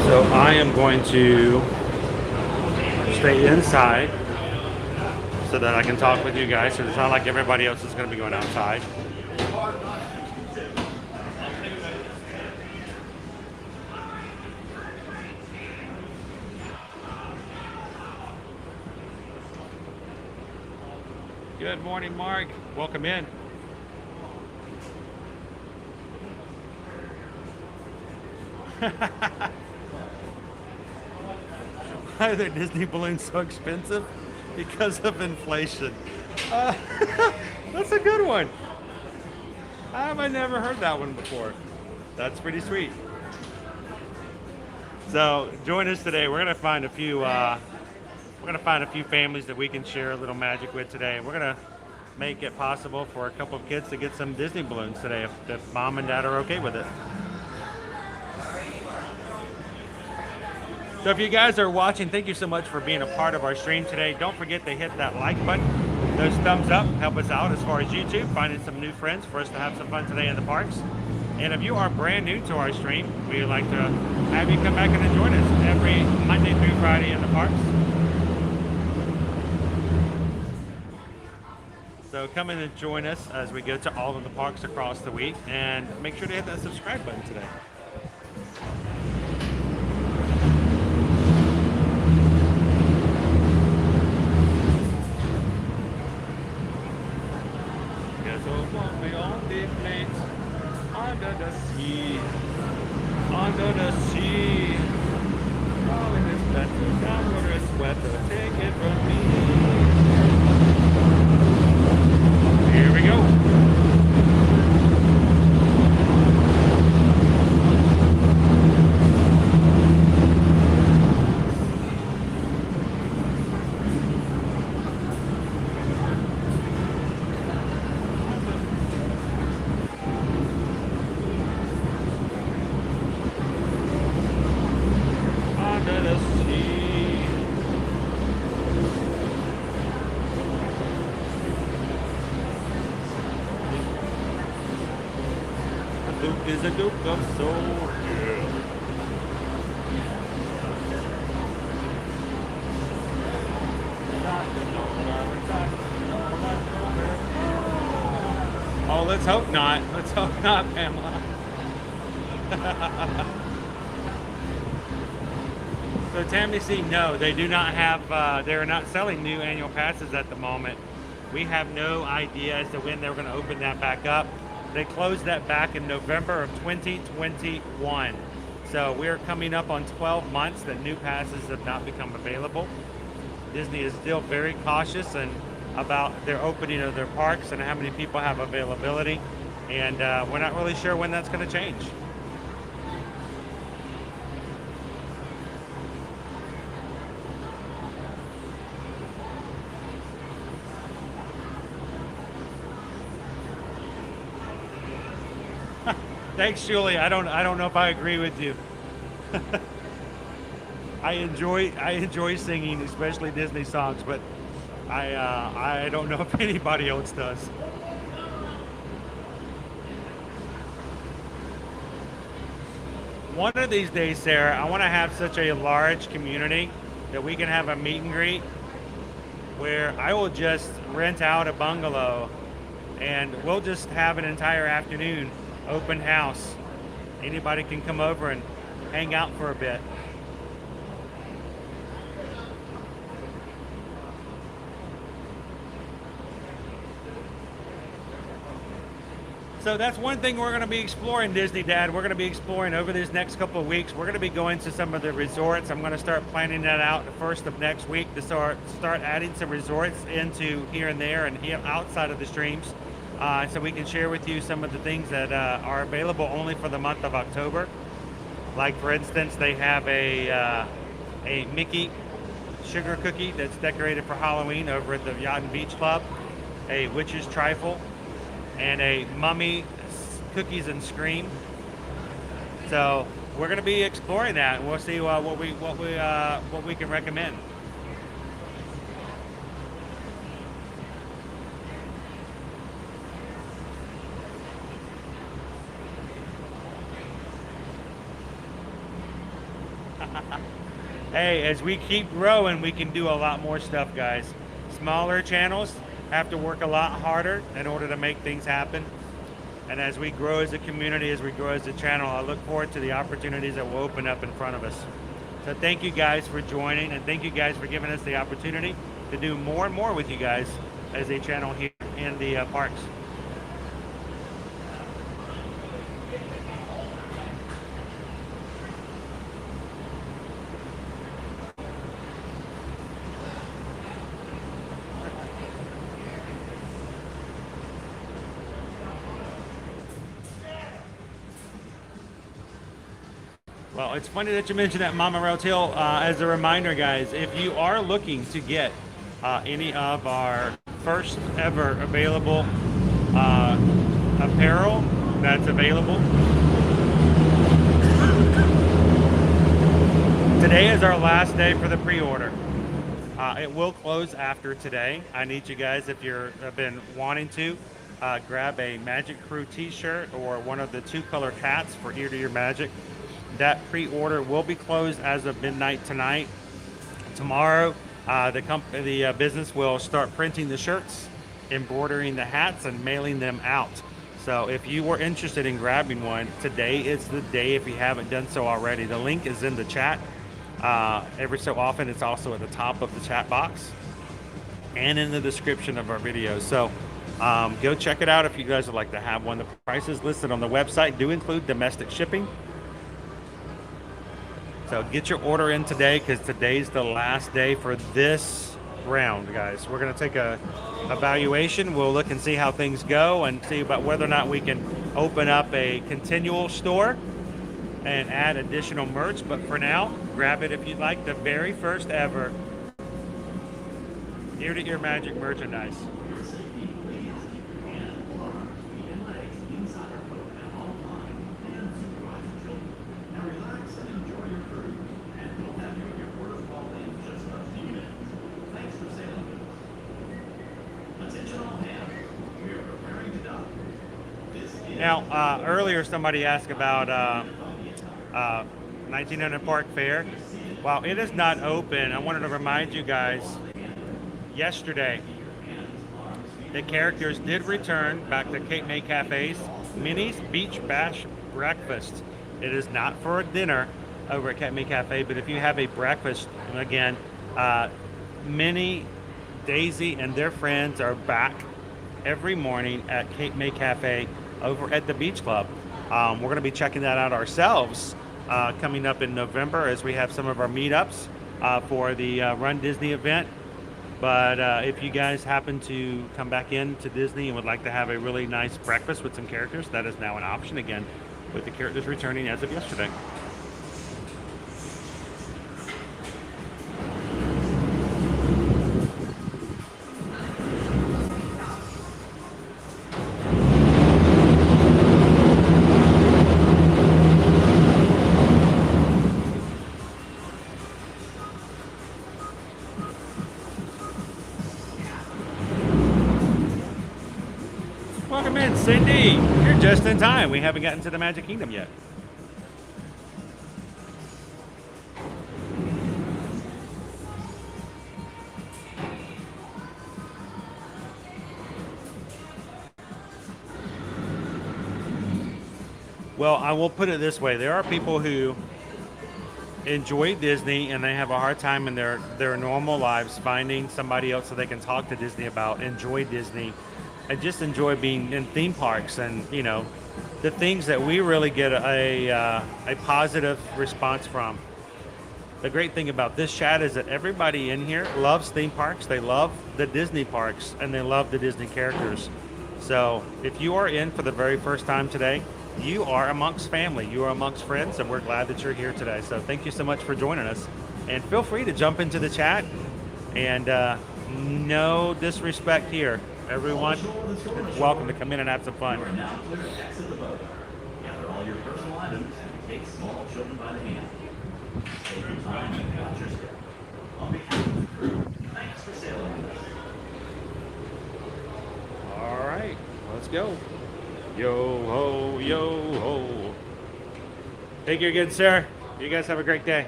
S2: So I am going to stay inside so that I can talk with you guys. So it's not like everybody else is going to be going outside. Good morning, Mark. Welcome in. Why are their Disney balloons so expensive? Because of inflation. That's a good one. I never heard that one before. That's pretty sweet. So join us today. We're gonna find a few families that we can share a little magic with today. We're gonna make it possible for a couple of kids to get some Disney balloons today if mom and dad are okay with it. So if you guys are watching, thank you so much for being a part of our stream today. Don't forget to hit that like button. Those thumbs up help us out as far as YouTube, finding some new friends for us to have some fun today in the parks. And if you are brand new to our stream, we'd like to have you come back and join us every Monday through Friday in the parks. So come in and join us as we go to all of the parks across the week, and make sure to hit that subscribe button today. Under the sea, under the sea. Oh, it is better, downward is weather, take it from me. Here we go. Is a duke of soul. Yeah. Oh, let's hope not. Let's hope not, Pamela. So Tammy C, no, they do not have, they're not selling new annual passes at the moment. We have no idea as to when they're going to open that back up. They closed that back in November of 2021. So we're coming up on 12 months that new passes have not become available. Disney is still very cautious and about their opening of their parks and how many people have availability. And we're not really sure when that's going to change. Thanks, Julie. I don't know if I agree with you. I enjoy singing, especially Disney songs, but I don't know if anybody else does. One of these days, Sarah, I want to have such a large community that we can have a meet and greet where I will just rent out a bungalow and we'll just have an entire afternoon
S1: open house. Anybody can come over and hang out for a bit. So that's one thing we're going to be exploring, Disney Dad. We're going to be exploring over these next couple of weeks. We're going to be going to some of the resorts. I'm going to start planning that out the first of next week to start adding some resorts into here and there and outside of the streams. So we can share with you some of the things that are available only for the month of October. Like, for instance, they have a Mickey sugar cookie that's decorated for Halloween over at the Yacht and Beach Club, a witch's trifle, and a mummy cookies and scream. So we're going to be exploring that, and we'll see what we can recommend. Hey, as we keep growing, we can do a lot more stuff, guys. Smaller channels have to work a lot harder in order to make things happen. And as we grow as a community, as we grow as a channel, I look forward to the opportunities that will open up in front of us. So thank you guys for joining, and thank you guys for giving us the opportunity to do more and more with you guys as a channel here in the parks. Well, it's funny that you mentioned that Mama Rail Hill. As a reminder, guys, if you are looking to get any of our first ever available apparel that's available, today is our last day for the pre-order. It will close after today. I need you guys, if you've been wanting to, grab a Magic Crew t-shirt or one of the 2-color hats for Ear to Your Magic. That pre-order will be closed as of midnight tonight. Tomorrow, the business will start printing the shirts, embroidering the hats, and mailing them out. So if you were interested in grabbing one, today is the day if you haven't done so already. The link is in the chat. Every so often, it's also at the top of the chat box and in the description of our video. So go check it out if you guys would like to have one. The prices listed on the website do include domestic shipping. So get your order in today, because today's the last day for this round, guys. We're going to take a evaluation. We'll look and see how things go and see about whether or not we can open up a continual store and add additional merch. But for now, grab it if you'd like, the very first ever Ear to Ear Magic merchandise. Now, earlier somebody asked about 1900 Park Fair. While it is not open, I wanted to remind you guys, yesterday, the characters did return back to Cape May Cafe's Minnie's Beach Bash Breakfast. It is not for a dinner over at Cape May Cafe, but if you have a breakfast, again, Minnie, Daisy, and their friends are back every morning at Cape May Cafe over at the Beach Club. We're going to be checking that out ourselves coming up in November as we have some of our meetups for the Run Disney event. But if you guys happen to come back into Disney and would like to have a really nice breakfast with some characters, that is now an option again, with the characters returning as of yesterday. Welcome in, Cindy. You're just in time. We haven't gotten to the Magic Kingdom yet.
S2: Well, I will put it this way. There are people who enjoy Disney and they have a hard time in their normal lives finding somebody else that they can talk to Disney about, enjoy Disney, and just enjoy being in theme parks and, you know, the things that we really get a positive response from. The great thing about this chat is that everybody in here loves theme parks, they love the Disney parks, and they love the Disney characters. So if you are in for the very first time today, you are amongst family, you are amongst friends, and we're glad that you're here today. So thank you so much for joining us. And feel free to jump into the chat, and no disrespect here. Everyone, welcome to come in and have some fun.
S4: Gather all your personal items and take small children by the hand. Take your time and watch your step. On behalf of the crew, thanks for sailing with us.
S2: All right, let's go. Yo ho, yo ho. Take care, good sir. You guys have a great day.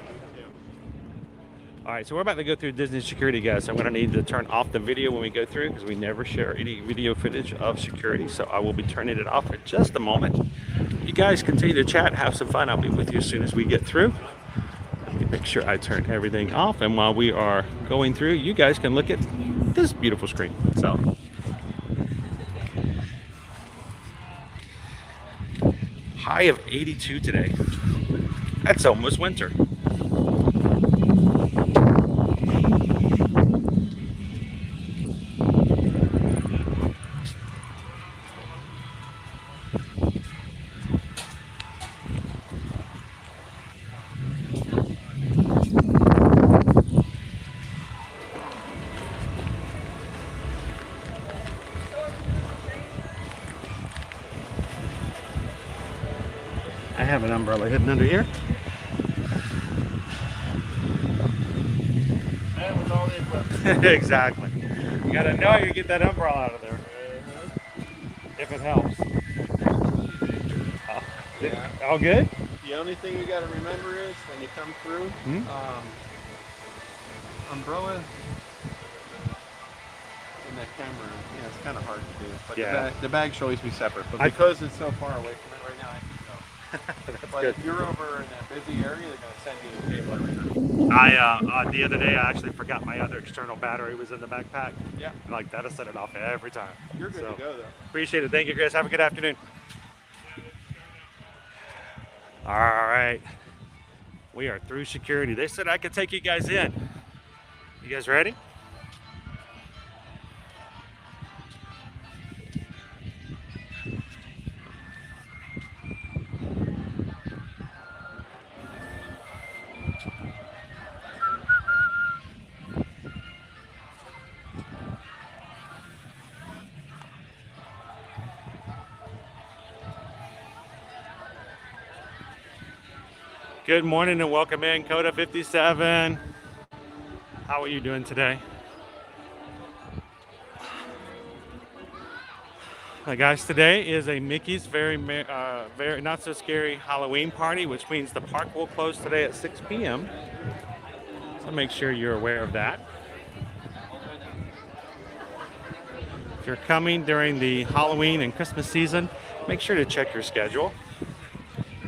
S2: All right, so we're about to go through Disney security, guys. I'm going to need to turn off the video when we go through because we never share any video footage of security. So I will be turning it off in just a moment. You guys continue to chat, have some fun. I'll be with you as soon as we get through. Let me make sure I turn everything off. And while we are going through, you guys can look at this beautiful screen. So, high of 82 today. That's almost winter. I have an umbrella hidden under here.
S5: And with all the equipment.
S2: Exactly. You gotta know you get that umbrella out of there. If it helps.
S5: Yeah.
S2: All good?
S5: The only thing you got to remember is when you come through, umbrella in that camera, yeah, it's kind of hard to do. But
S2: Yeah.
S5: the bag should always be separate. But
S2: I-
S5: because it's so far away from it right now, I think so. But
S2: good.
S5: if you're over in that busy area, they're going to send you the cable every time.
S2: The other day I actually forgot my other external battery was in the backpack.
S5: Yeah.
S2: And like that, I set it off every time.
S5: You're good
S2: So,
S5: to go, though.
S2: appreciate it. Thank you, Chris. Have a good afternoon. All right. We are through security. They said I could take you guys in. You guys ready? Good morning and welcome in, Coda 57. How are you doing today? Guys, today is a Mickey's very not so scary Halloween party, which means the park will close today at 6 p.m. So make sure you're aware of that. If you're coming during the Halloween and Christmas season, make sure to check your schedule.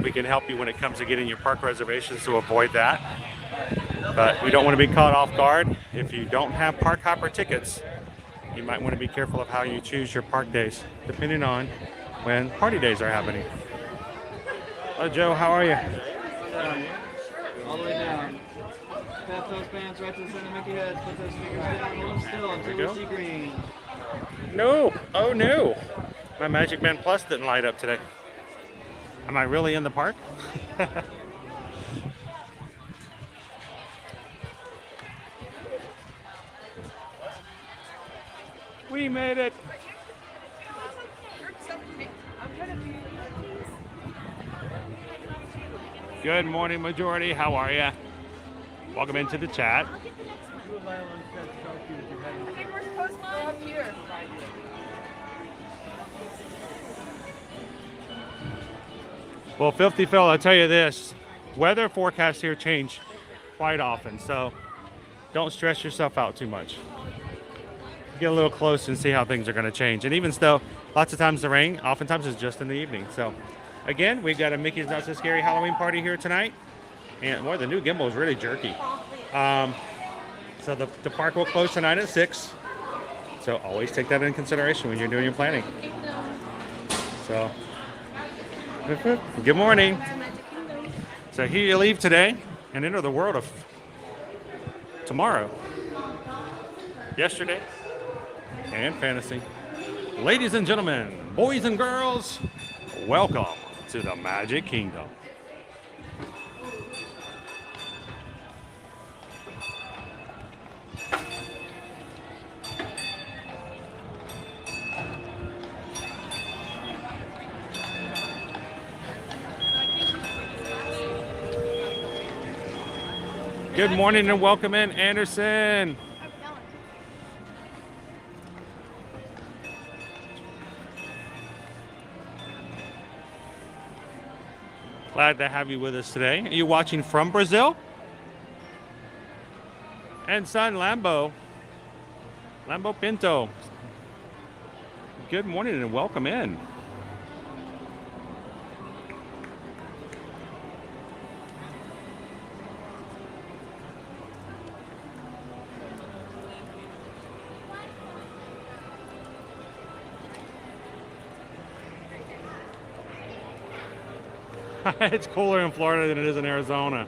S2: We can help you when it comes to getting your park reservations to avoid that. But we don't want to be caught off guard. If you don't have park hopper tickets, you might want to be careful of how you choose your park days, depending on when party days are happening. Hello, Joe, how are you?
S6: All the way down. Tap those bands right to the center, Mickey heads. Put those fingers down, hold them still until
S2: go.
S6: we see green.
S2: No, oh no. My Magic Band Plus didn't light up today. Am I really in the park? We made it. Good morning, Majority. How are you? Welcome into the chat.
S7: Okay, where's Post Mom? Up here.
S2: Well, Filthy Phil, I'll tell you this. Weather forecasts here change quite often, so don't stress yourself out too much. Get a little close and see how things are going to change. And even though lots of times the rain, oftentimes is just in the evening. So Again, we've got a Mickey's Not So Scary Halloween party here tonight. And boy, the new gimbal is really jerky. So the park will close tonight at 6. So always take that into consideration when you're doing your planning. So, good morning. So here you leave today and enter the world of tomorrow, yesterday, and fantasy. Ladies and gentlemen, boys and girls, welcome to the Magic Kingdom. Good morning and welcome in, Anderson. Glad to have you with us today. Are you watching from Brazil? And son Lambo Pinto. Good morning and welcome in. It's cooler in Florida than it is in Arizona.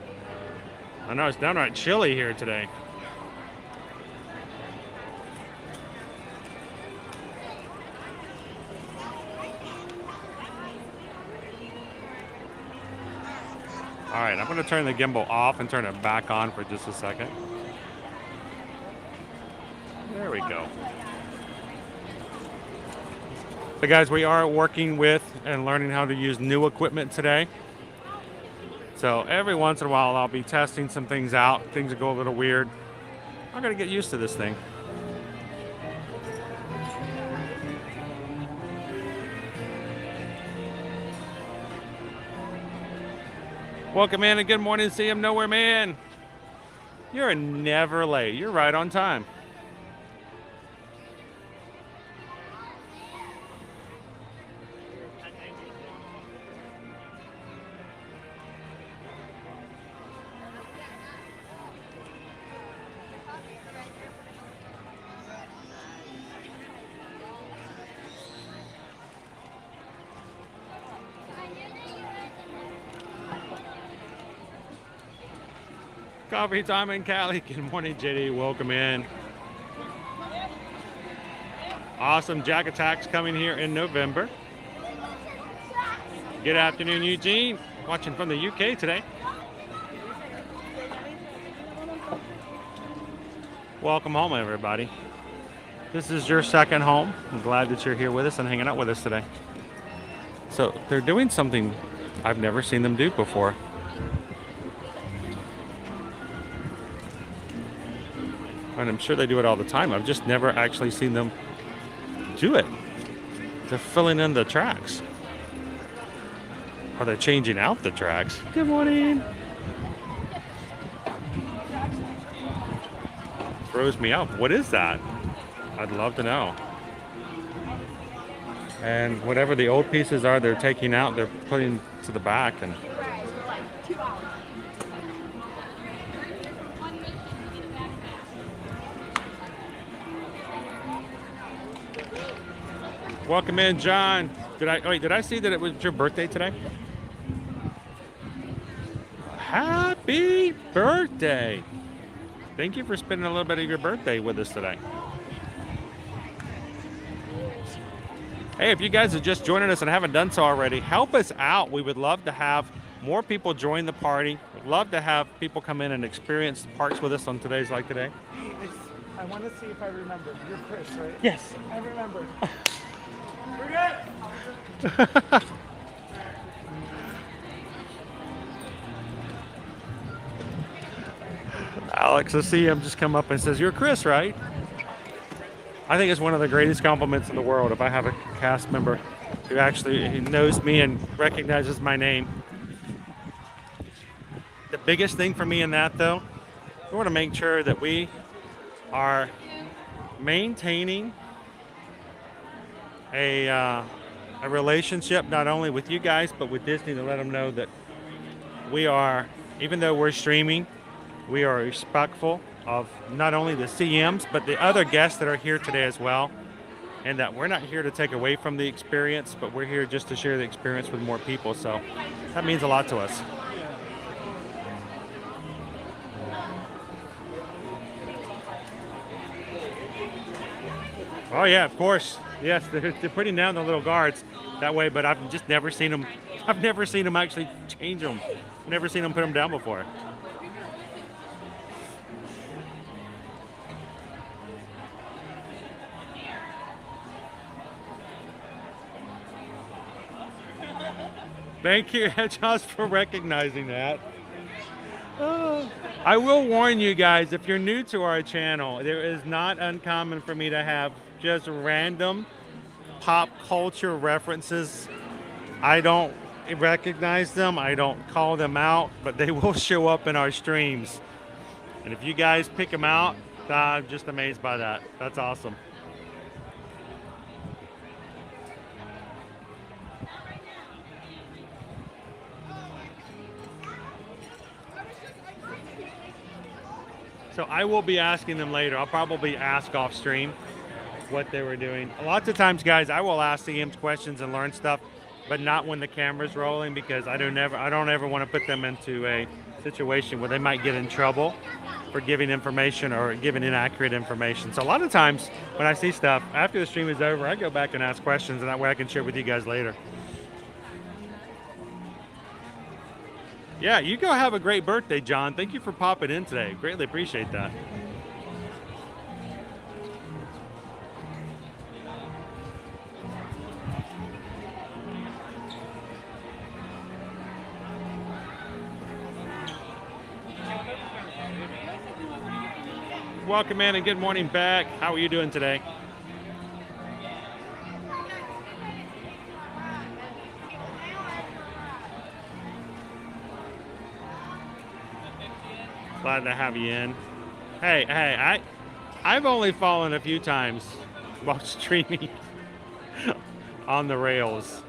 S2: I know it's downright chilly here today. All right, I'm going to turn the gimbal off and turn it back on for just a second. There we go. So guys, we are working with and learning how to use new equipment today. So every once in a while I'll be testing some things out. Things will go a little weird. I'm gonna get used to this thing. Welcome in and good morning, see him nowhere man. You're never late. You're right on time. Coffee time in Cali. Good morning, JD. Welcome in. Awesome Jack Attacks coming here in November. Good afternoon, Eugene. Watching from the UK today. Welcome home, everybody. This is your second home. I'm glad that you're here with us and hanging out with us today. So they're doing something I've never seen them do before. And I'm sure they do it all the time. I've just never actually seen them do it. They're filling in the tracks. Are they changing out the tracks? Good morning. Throws me up. What is that? I'd love to know. And whatever the old pieces are they're taking out, they're putting to the back. And welcome in, John. Did I see that it was your birthday today? Happy birthday. Thank you for spending a little bit of your birthday with us today. Hey, if you guys are just joining us and haven't done so already, help us out. We would love to have more people join the party. We'd love to have people come in and experience the parks with us on today's like today.
S5: I want to see if I remember. You're Chris, right?
S2: Yes.
S5: I remember. We're good.
S2: Alex, I see him just come up and says, "You're Chris, right?" I think it's one of the greatest compliments in the world if I have a cast member who actually knows me and recognizes my name. The biggest thing for me in that, though, we want to make sure that we are maintaining a a relationship not only with you guys but with Disney, to let them know that we are, even though we're streaming, we are respectful of not only the CMs but the other guests that are here today as well, and that we're not here to take away from the experience, but we're here just to share the experience with more people. So that means a lot to us. Oh yeah, of course. Yes, they're putting down the little guards that way, but I've just never seen them. I've never seen them actually change them. I've never seen them put them down before. Thank you, Hedgehouse, for recognizing that. I will warn you guys, if you're new to our channel, there is not uncommon for me to have just random pop culture references. I don't recognize them, I don't call them out, but they will show up in our streams. And if you guys pick them out, I'm just amazed by that. That's awesome. So I will be asking them later. I'll probably ask off stream what they were doing. Lots of times, guys, I will ask CMs questions and learn stuff, but not when the camera's rolling, because I don't ever want to put them into a situation where they might get in trouble for giving information or giving inaccurate information. So a lot of times when I see stuff after the stream is over, I go back and ask questions, and that way I can share with you guys later. Yeah, you go have a great birthday, John. Thank you for popping in today. Greatly appreciate that. Welcome in and good morning back. How are you doing today? Glad to have you in. Hey, I've only fallen a few times while streaming on the rails.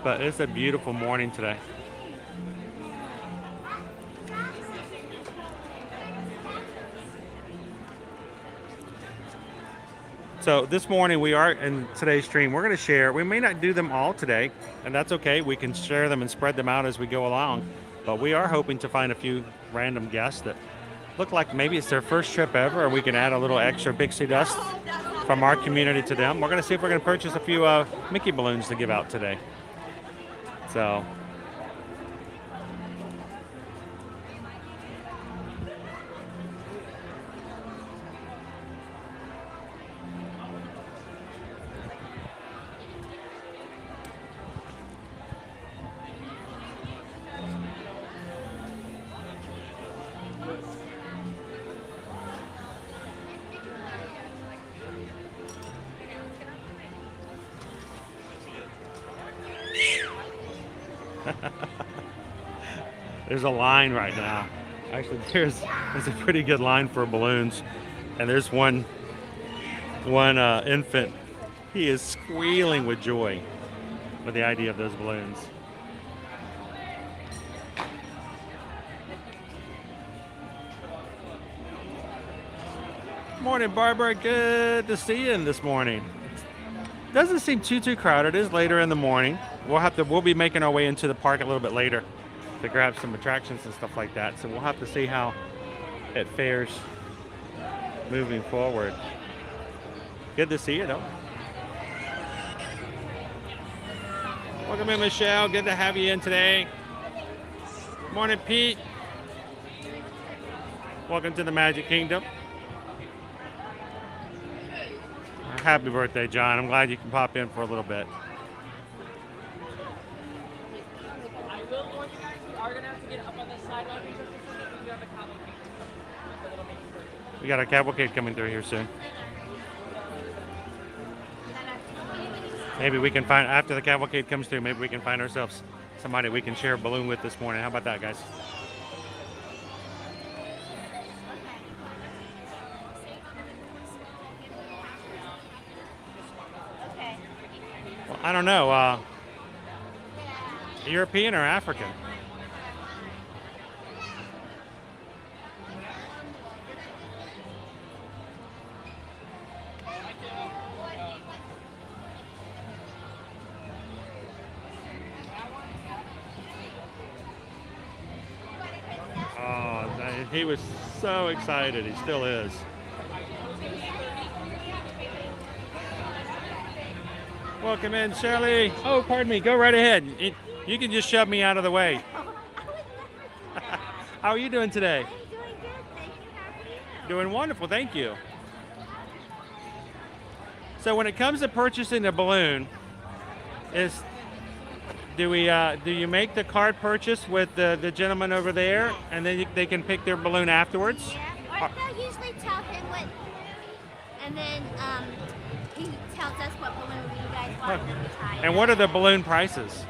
S2: But it's a beautiful morning today. So this morning we are in today's stream. We're going to share. We may not do them all today, and that's okay. We can share them and spread them out as we go along. But we are hoping to find a few random guests that look like maybe it's their first trip ever, and we can add a little extra pixie dust from our community to them. We're going to see if we're going to purchase a few Mickey balloons to give out today. So there's a line right now. Actually, there's a pretty good line for balloons, and there's one infant. He is squealing with joy with the idea of those balloons. Morning, Barbara. Good to see you this morning. Doesn't seem too crowded. It is later in the morning. We'll be making our way into the park a little bit later to grab some attractions and stuff like that. So we'll have to see how it fares moving forward. Good to see you, though. Welcome in, Michelle. Good to have you in today. Morning, Pete. Welcome to the Magic Kingdom. Happy birthday, John. I'm glad you can pop in for a little bit.
S8: I will warn you guys, we are going to have to get up on the sidewalk because we have a cavalcade.
S2: We got a cavalcade coming through here soon. Maybe we can find, after the cavalcade comes through, maybe we can find ourselves somebody we can share a balloon with this morning. How about that, guys? I don't know, European or African. Oh, he was so excited. He still is. Welcome in, Shelley. Oh, pardon me. Go right ahead. You can just shove me out of the way. How are you doing today?
S7: I'm doing good, thank you. How are you?
S2: Doing wonderful. Thank you. So when it comes to purchasing a balloon, do you make the card purchase with the gentleman over there, and then they can pick their balloon afterwards?
S7: Yeah, or they'll usually tell him what, and then he tells us what balloon you guys want and then we tie it.
S2: And what are the balloon prices?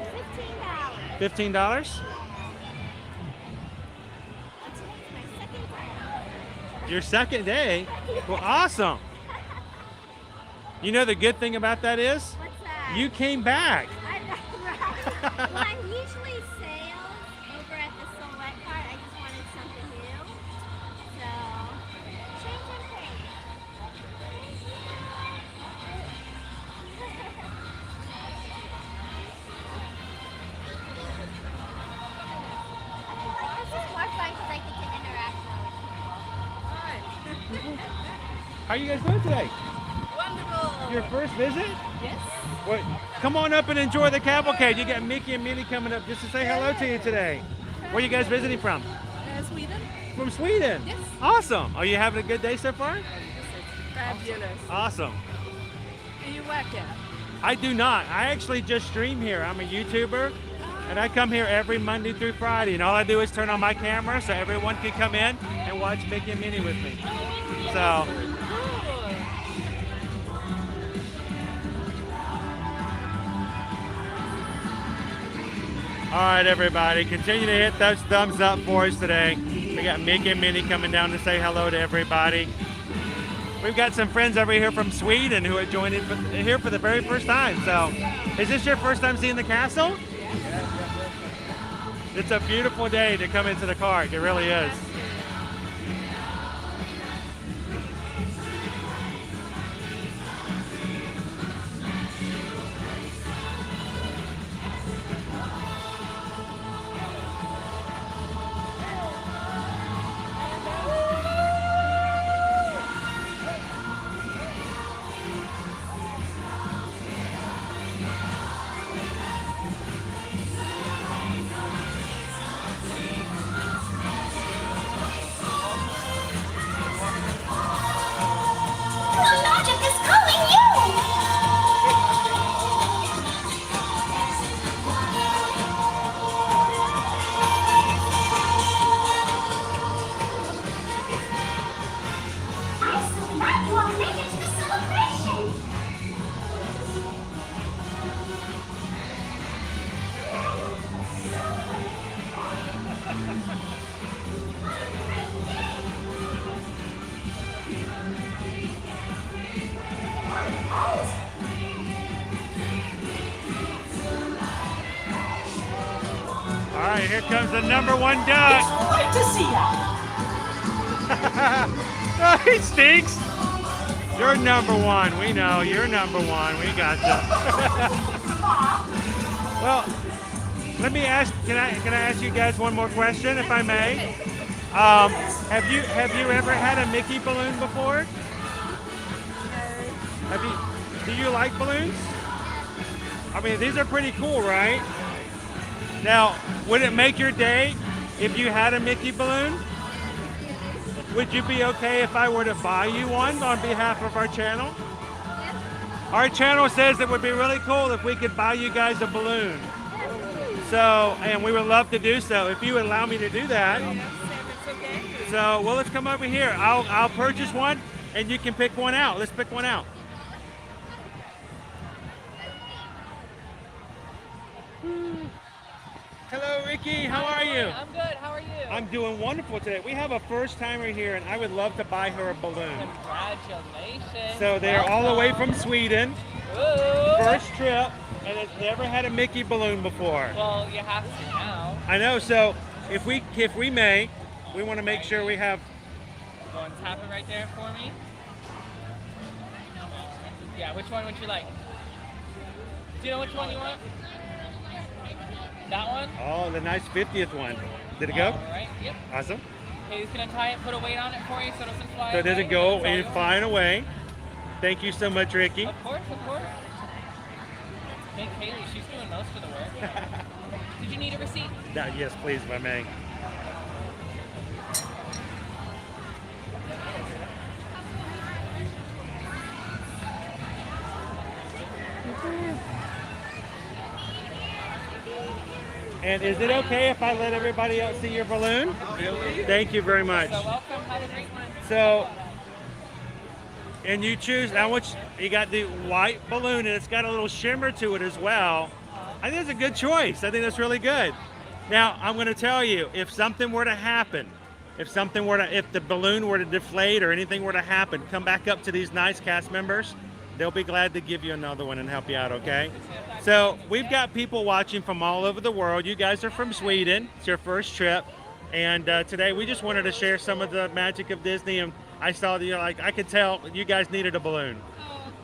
S7: $15.
S2: $15?
S7: Today's my second time.
S2: Your second day? Well, awesome. You know the good thing about that is
S7: What's that?
S2: you came back.
S7: Right. Well, I'm usually sales over at the Silhouette Cart. I just wanted something new. So, change and paint. This is more fun because I get to interact more.
S2: How are you guys doing today?
S8: Wonderful.
S2: Your first visit?
S8: Yes.
S2: Well, come on up and enjoy the cavalcade. You got Mickey and Minnie coming up just to say hello to you today. Where are you guys visiting from?
S8: Sweden.
S2: From Sweden?
S8: Yes.
S2: Awesome. Are you having a good day so far?
S8: Fabulous.
S2: Awesome.
S8: Do you work here?
S2: I do not. I actually just stream here. I'm a YouTuber, and I come here every Monday through Friday, and all I do is turn on my camera so everyone can come in and watch Mickey and Minnie with me. So, all right, everybody, continue to hit those thumbs up for us today. We got Mickey and Minnie coming down to say hello to everybody. We've got some friends over here from Sweden who are joining here for the very first time. So, is this your first time seeing the castle? It's a beautiful day to come into the park. It really is.
S7: Magic is calling you! I'm so glad you all made it to the celebration!
S2: All right, here comes the number one duck.
S4: Great to see ya.
S2: Oh, he stinks. You're number one. We know you're number one. We got you. Well, let me ask. Can I ask you guys one more question, if I may? Have you ever had a Mickey balloon before? Do you like balloons? I mean, these are pretty cool, right? Now, would it make your day if you had a Mickey balloon? Would you be okay if I were to buy you one on behalf of our channel? Our channel says it would be really cool if we could buy you guys a balloon. So, and we would love to do so if you would allow me to do that. So, well, let's come over here. I'll purchase one, and you can pick one out. Let's pick one out. Hello, Ricky. How are you?
S8: I'm good. How are you?
S2: I'm doing wonderful today. We have a first timer here, and I would love to buy her a balloon.
S8: Congratulations.
S2: So they're all the way from Sweden.
S8: Ooh.
S2: First trip. and it's never had a Mickey balloon before.
S8: Well, you have to now.
S2: I know. So if we may, we want to make sure we have.
S8: Go and tap it right there for me. Yeah, which one would you like? Do you know which one you want? That one?
S2: Oh, the nice 50th one. Did it go?
S8: All right. Yep.
S2: Awesome.
S8: Okay, he's gonna tie it, put a weight on it for you, so it doesn't fly
S2: So
S8: away.
S2: does it go
S8: That's all
S2: and
S8: yours.
S2: flying away? Thank you so much, Ricky.
S8: Of course, of course. Thank Haley, she's doing most of the work. Did you need a receipt?
S2: Yes, please, if I may. And is it okay if I let everybody else see your balloon? Thank you very much.
S8: So welcome, have a great one.
S2: So, and you choose, I want you got the white balloon and it's got a little shimmer to it as well. I think it's a good choice. I think that's really good. Now, I'm going to tell you, if something were to happen, if the balloon were to deflate or anything were to happen, come back up to these nice cast members. They'll be glad to give you another one and help you out, okay? So we've got people watching from all over the world. You guys are from Sweden. It's your first trip. And today we just wanted to share some of the magic of Disney. And I saw that I could tell you guys needed a balloon.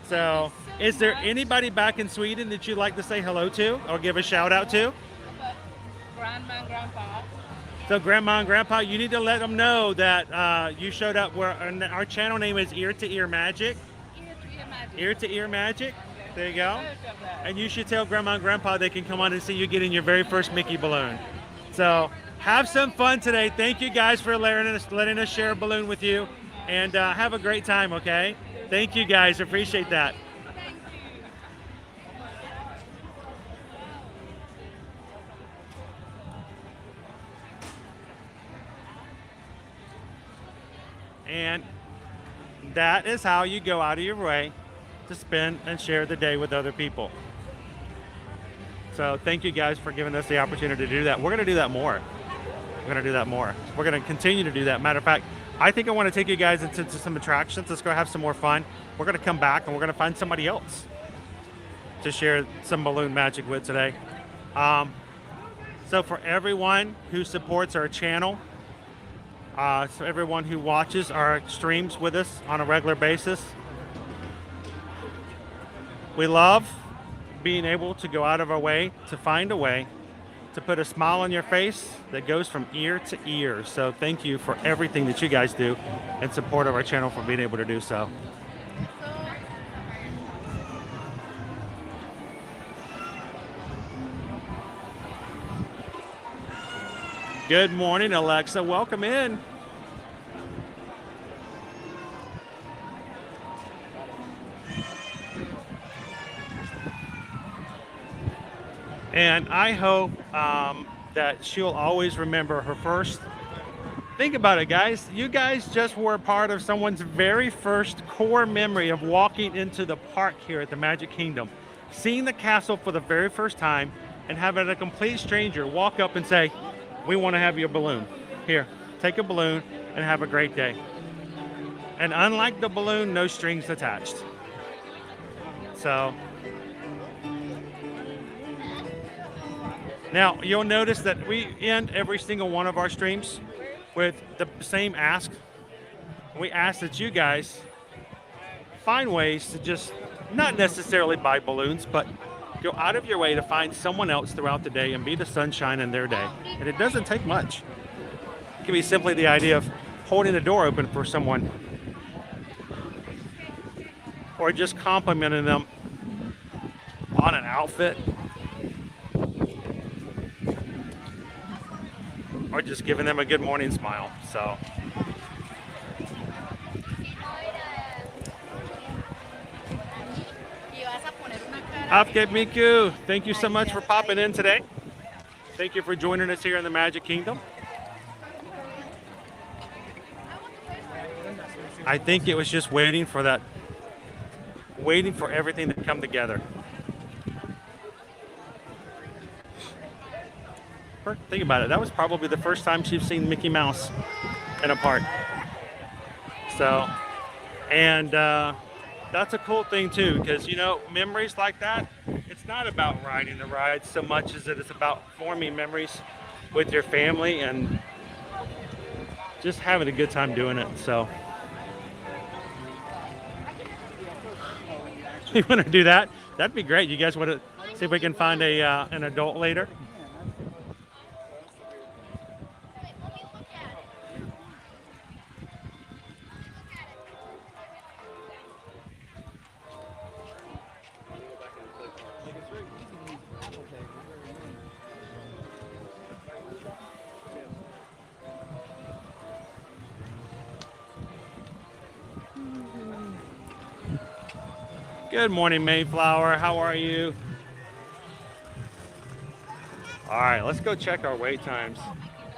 S2: So is there anybody back in Sweden that you'd like to say hello to or give a shout out to?
S8: Grandma and Grandpa.
S2: So Grandma and Grandpa, you need to let them know that you showed up. Our channel name is Ear to Ear Magic. Ear to Ear Magic. There you go. And you should tell Grandma and Grandpa they can come on and see you getting your very first Mickey balloon. So have some fun today. Thank you guys for letting us share a balloon with you. And have a great time, okay? Thank you guys. Appreciate that. And that is how you go out of your way to spend and share the day with other people. So thank you guys for giving us the opportunity to do that. We're going to do that more. We're going to do that more. We're going to continue to do that. Matter of fact, I think I want to take you guys into some attractions. Let's go have some more fun. We're going to come back and we're going to find somebody else to share some balloon magic with today. So for everyone who supports our channel, so everyone who watches our streams with us on a regular basis, we love being able to go out of our way to find a way to put a smile on your face that goes from ear to ear. So thank you for everything that you guys do in support of our channel for being able to do so. Good morning, Alexa. Welcome in. And I hope that she'll always remember her first. Think about it, guys. You guys just were a part of someone's very first core memory of walking into the park here at the Magic Kingdom, seeing the castle for the very first time, and having a complete stranger walk up and say, "We want to have your balloon. Here, take a balloon and have a great day." And unlike the balloon, no strings attached. So now you'll notice that we end every single one of our streams with the same ask. We ask that you guys find ways to just not necessarily buy balloons, but go out of your way to find someone else throughout the day and be the sunshine in their day. And it doesn't take much. It can be simply the idea of holding the door open for someone, or just complimenting them on an outfit, or just giving them a good morning smile. So Afke Miku, thank you so much for popping in today. Thank you for joining us here in the Magic Kingdom. I think it was just waiting for everything to come together. Think about it. That was probably the first time she's seen Mickey Mouse in a park. So, and that's a cool thing too, because you know, memories like that, it's not about riding the ride so much as it is about forming memories with your family and just having a good time doing it. So you want to do that? That'd be great. You guys want to see if we can find a an adult later? Good morning, Mayflower. How are you? All right, let's go check our wait times.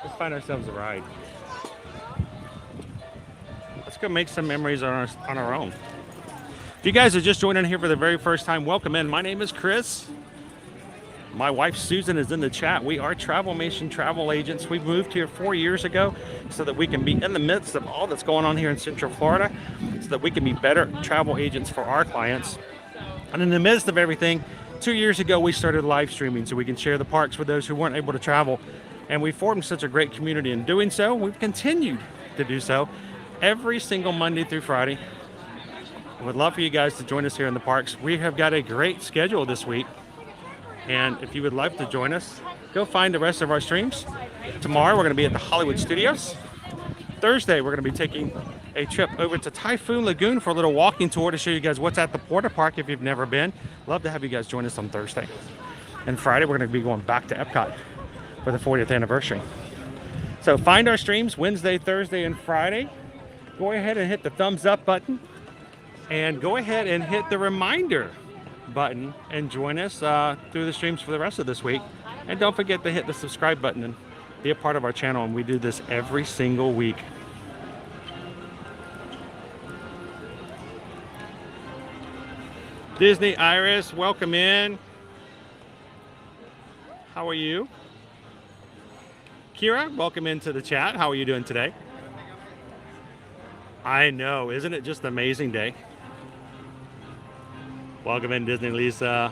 S2: Let's find ourselves a ride. Let's go make some memories on our own. If you guys are just joining here for the very first time, welcome in. My name is Chris. My wife Susan is in the chat. We are Travelmation travel agents. We moved here 4 years ago so that we can be in the midst of all that's going on here in Central Florida, so that we can be better travel agents for our clients. And in the midst of everything, 2 years ago we started live streaming so we can share the parks with those who weren't able to travel. And we formed such a great community in doing so. We've continued to do so every single Monday through Friday. I would love for you guys to join us here in the parks. We have got a great schedule this week. And if you would like to join us, go find the rest of our streams. Tomorrow we're going to be at the Hollywood Studios. Thursday we're going to be taking a trip over to Typhoon Lagoon for a little walking tour to show you guys what's at the Porta Park if you've never been. Love to have you guys join us on Thursday. And Friday we're going to be going back to Epcot for the 40th anniversary. So find our streams Wednesday, Thursday, and Friday. Go ahead and hit the thumbs up button. And go ahead and hit the reminder button and join us through the streams for the rest of this week. And don't forget to hit the subscribe button and be a part of our channel. And we do this every single week. Disney Iris, welcome in. How are you? Kira, welcome into the chat. How are you doing today? I know, isn't it just an amazing day? Welcome in, Disney Lisa.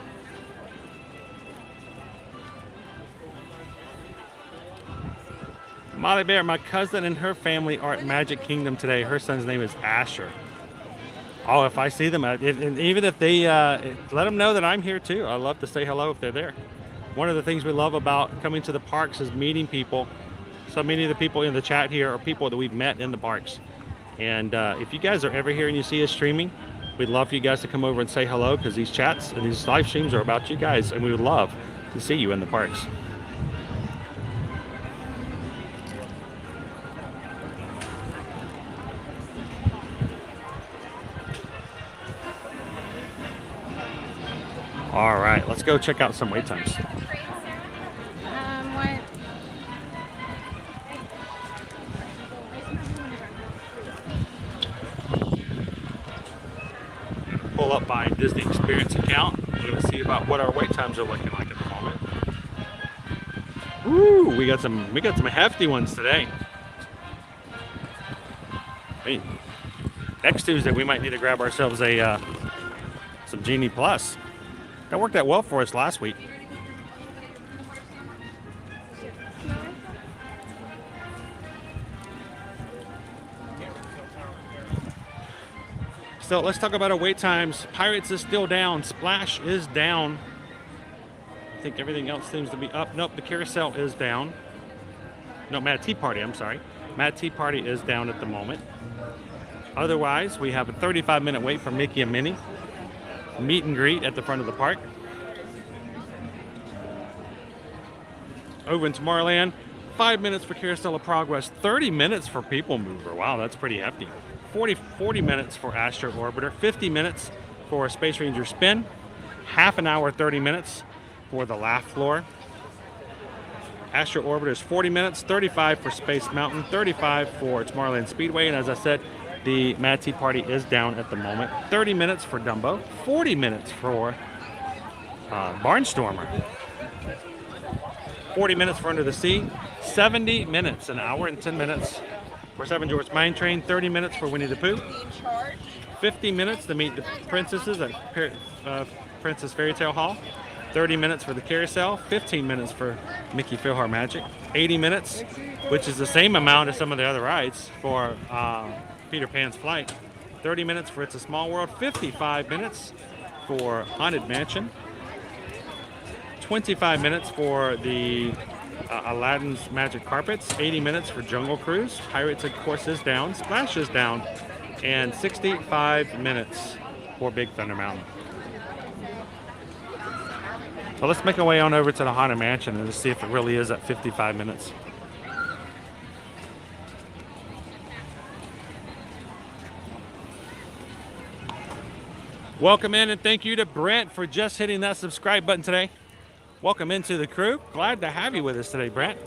S2: Molly Bear, my cousin and her family are at Magic Kingdom today. Her son's name is Asher. Oh, if I see them, even if they, let them know that I'm here too. I love to say hello if they're there. One of the things we love about coming to the parks is meeting people. So many of the people in the chat here are people that we've met in the parks. And if you guys are ever here and you see us streaming, we'd love for you guys to come over and say hello, because these chats and these live streams are about you guys, and we would love to see you in the parks. All right, let's go check out some wait times.
S7: What?
S2: Pull up my Disney Experience account. We're going to see about what our wait times are looking like at the moment. Woo, we got some hefty ones today. Hey, next Tuesday we might need to grab ourselves a some Genie Plus. That worked out well for us last week. So let's talk about our wait times. Pirates is still down. Splash is down. I think everything else seems to be up. Nope, the carousel is down. No, Mad Tea Party, I'm sorry. Mad Tea Party is down at the moment. Otherwise, we have a 35-minute wait for Mickey and Minnie. Meet and greet at the front of the park. Over in Tomorrowland, 5 minutes for Carousel of Progress, 30 minutes for People Mover. Wow, that's pretty hefty. 40 minutes for Astro Orbiter, 50 minutes for Space Ranger Spin, half an hour, 30 minutes for the Laugh Floor. Astro Orbiter is 40 minutes, 35 for Space Mountain, 35 for Tomorrowland Speedway, and as I said, the Mad Tea Party is down at the moment. 30 minutes for Dumbo, 40 minutes for Barnstormer, 40 minutes for Under the Sea, 70 minutes, an hour and 10 minutes for Seven Dwarfs Mine Train, 30 minutes for Winnie the Pooh, 50 minutes to meet the princesses at Princess Fairy Tale Hall, 30 minutes for the carousel, 15 minutes for Mickey Philhar Magic, 80 minutes, which is the same amount as some of the other rides for Peter Pan's Flight, 30 minutes for It's a Small World, 55 minutes for Haunted Mansion, 25 minutes for the Aladdin's Magic Carpets, 80 minutes for Jungle Cruise, Pirates of Course is down, Splash is down, and 65 minutes for Big Thunder Mountain. So let's make our way on over to the Haunted Mansion and see if it really is at 55 minutes. Welcome in, and thank you to Brent for just hitting that subscribe button today. Welcome into the crew. Glad to have you with us today, Brent.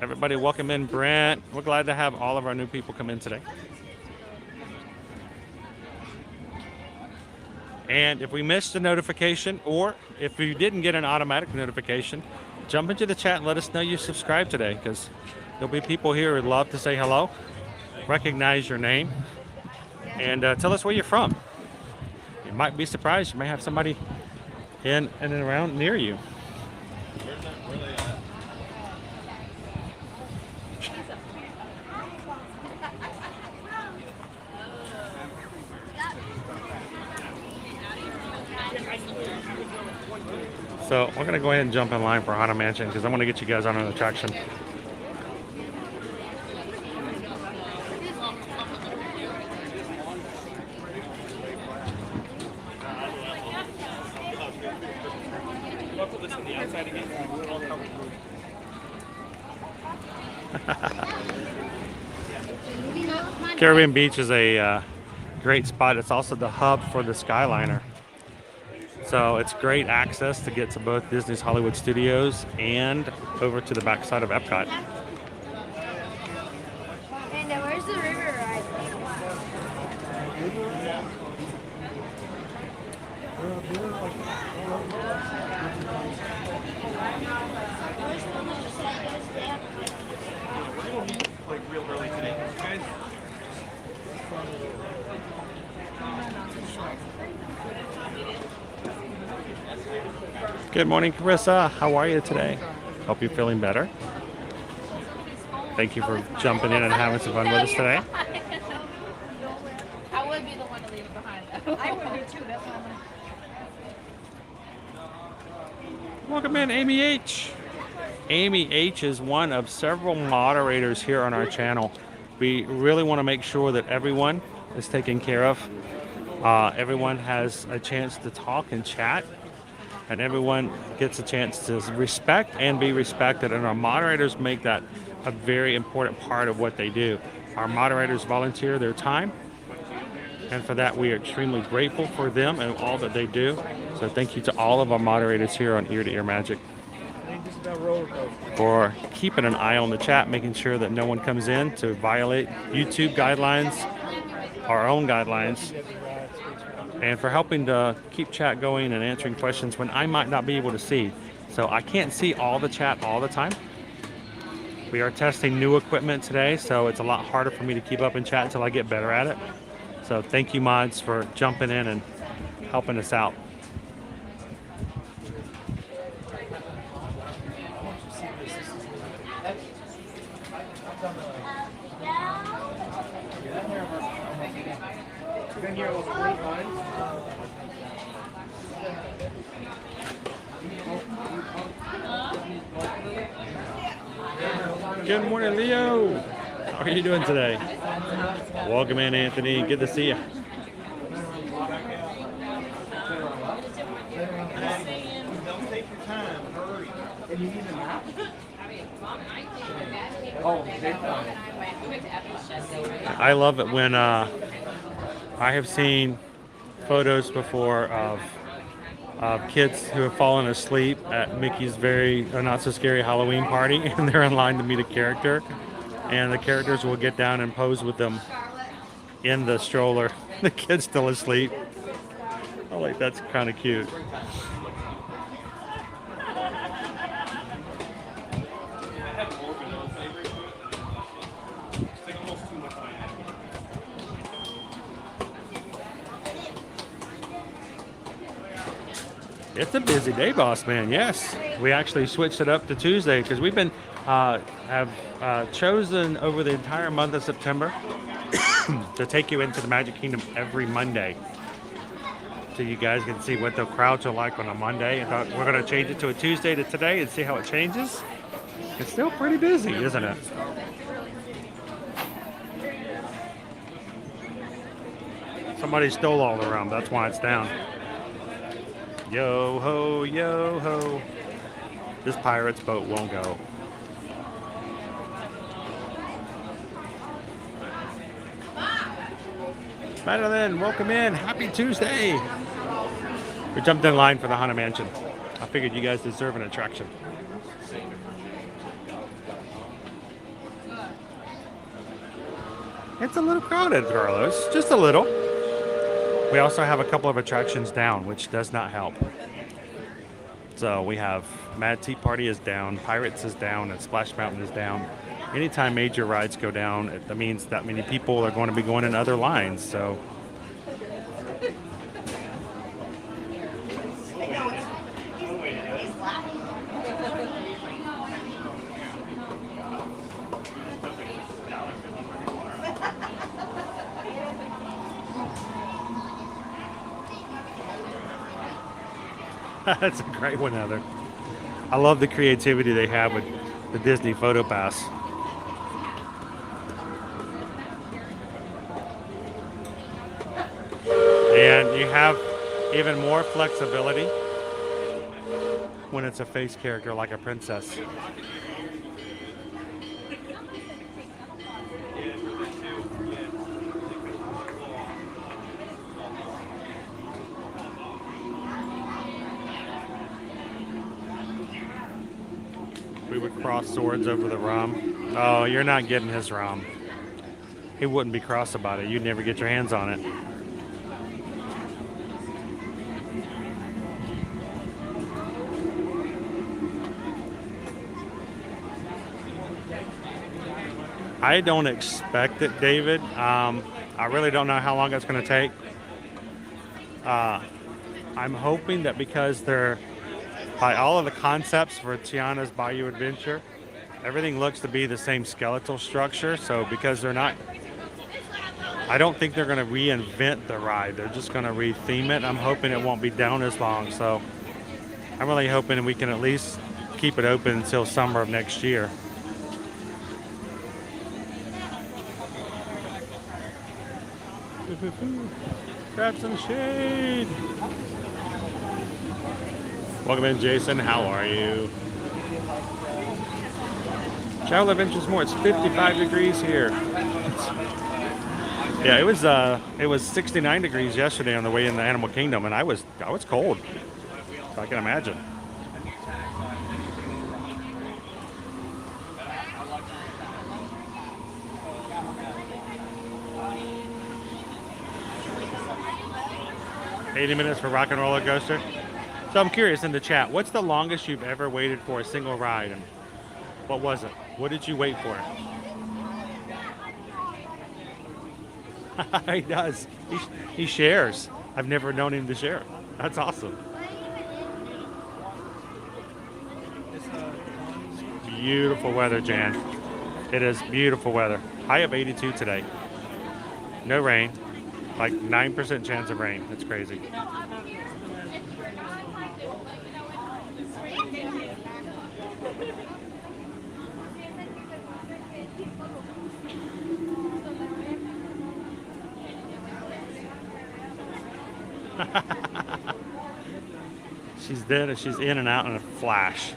S2: Everybody welcome in Brent. We're glad to have all of our new people come in today. And if we missed a notification, or if you didn't get an automatic notification, jump into the chat and let us know you subscribed today, because there'll be people here who'd love to say hello, recognize your name, and tell us where you're from. You might be surprised. You may have somebody in and around near you. So we're going to go ahead and jump in line for Haunted Mansion because I want to get you guys on an attraction. Caribbean Beach is a great spot. It's also the hub for the Skyliner. So it's great access to get to both Disney's Hollywood Studios and over to the backside of Epcot.
S7: And where's the river ride?
S5: Like real early today. Guys.
S2: Good morning, Carissa. How are you today? Hope you're feeling better. Thank you for jumping in and having some fun with us today.
S8: I would be the one to leave it behind though. I would be too, that's why I'm
S2: Welcome in, Amy H. Amy H is one of several moderators here on our channel. We really want to make sure that everyone is taken care of. Everyone has a chance to talk and chat, and everyone gets a chance to respect and be respected. And our moderators make that a very important part of what they do. Our moderators volunteer their time, and for that we are extremely grateful for them and all that they do. So thank you to all of our moderators here on Ear to Ear Magic for keeping an eye on the chat, making sure that no one comes in to violate YouTube guidelines, our own guidelines, and for helping to keep chat going and answering questions when I might not be able to see. So I can't see all the chat all the time. We are testing new equipment today, so it's a lot harder for me to keep up in chat until I get better at it. So thank you, mods, for jumping in and helping us out. Good morning, Leo. How are you doing today? Welcome in, Anthony. Good to see you.
S5: Don't take your time. Hurry. And you need a map?
S2: I love it when I have seen photos before of kids who have fallen asleep at Mickey's very not so scary Halloween party, and they're in line to meet a character, and the characters will get down and pose with them in the stroller. The kid's still asleep. Oh, like that's kind of cute. It's a busy day, boss man. Yes, we actually switched it up to Tuesday because we've been have chosen over the entire month of September to take you into the Magic Kingdom every Monday, so you guys can see what the crowds are like on a Monday. And thought we're going to change it to a Tuesday to today and see how it changes. It's still pretty busy, isn't it? Somebody stole all the rum. That's why it's down. Yo ho, yo ho. This pirate's boat won't go. Madeline, welcome in. Happy Tuesday. We jumped in line for the Haunted Mansion. I figured you guys deserve an attraction. It's a little crowded, Carlos. Just a little. We also have a couple of attractions down, which does not help. So we have Mad Tea Party is down, Pirates is down, and Splash Mountain is down. Anytime major rides go down, that means that many people are going to be going in other lines. So that's a great one, Heather. I love the creativity they have with the Disney Photo Pass. And you have even more flexibility when it's a face character like a princess. We would cross swords over the rum. Oh, you're not getting his rum. He wouldn't be cross about it. You'd never get your hands on it. I don't expect it, David. I really don't know how long it's going to take. I'm hoping that because they're by all of the concepts for Tiana's Bayou Adventure, everything looks to be the same skeletal structure. So because they're not, I don't think they're going to reinvent the ride. They're just going to retheme it. I'm hoping it won't be down as long. So I'm really hoping we can at least keep it open until summer of next year. Grab some shade. Welcome in, Jason. How are you? Travel Adventures more. It's 55 degrees here. Yeah, it was 69 degrees yesterday on the way in the Animal Kingdom, and I was cold. So I can imagine. $80 minutes for Rock and Roller Coaster. So I'm curious in the chat, what's the longest you've ever waited for a single ride, and what was it? What did you wait for? He does. He shares. I've never known him to share. That's awesome. Beautiful weather, Jan. It is beautiful weather. High of 82 today. No rain. Like 9% chance of rain. That's crazy. She's dead. She's in and out in a flash.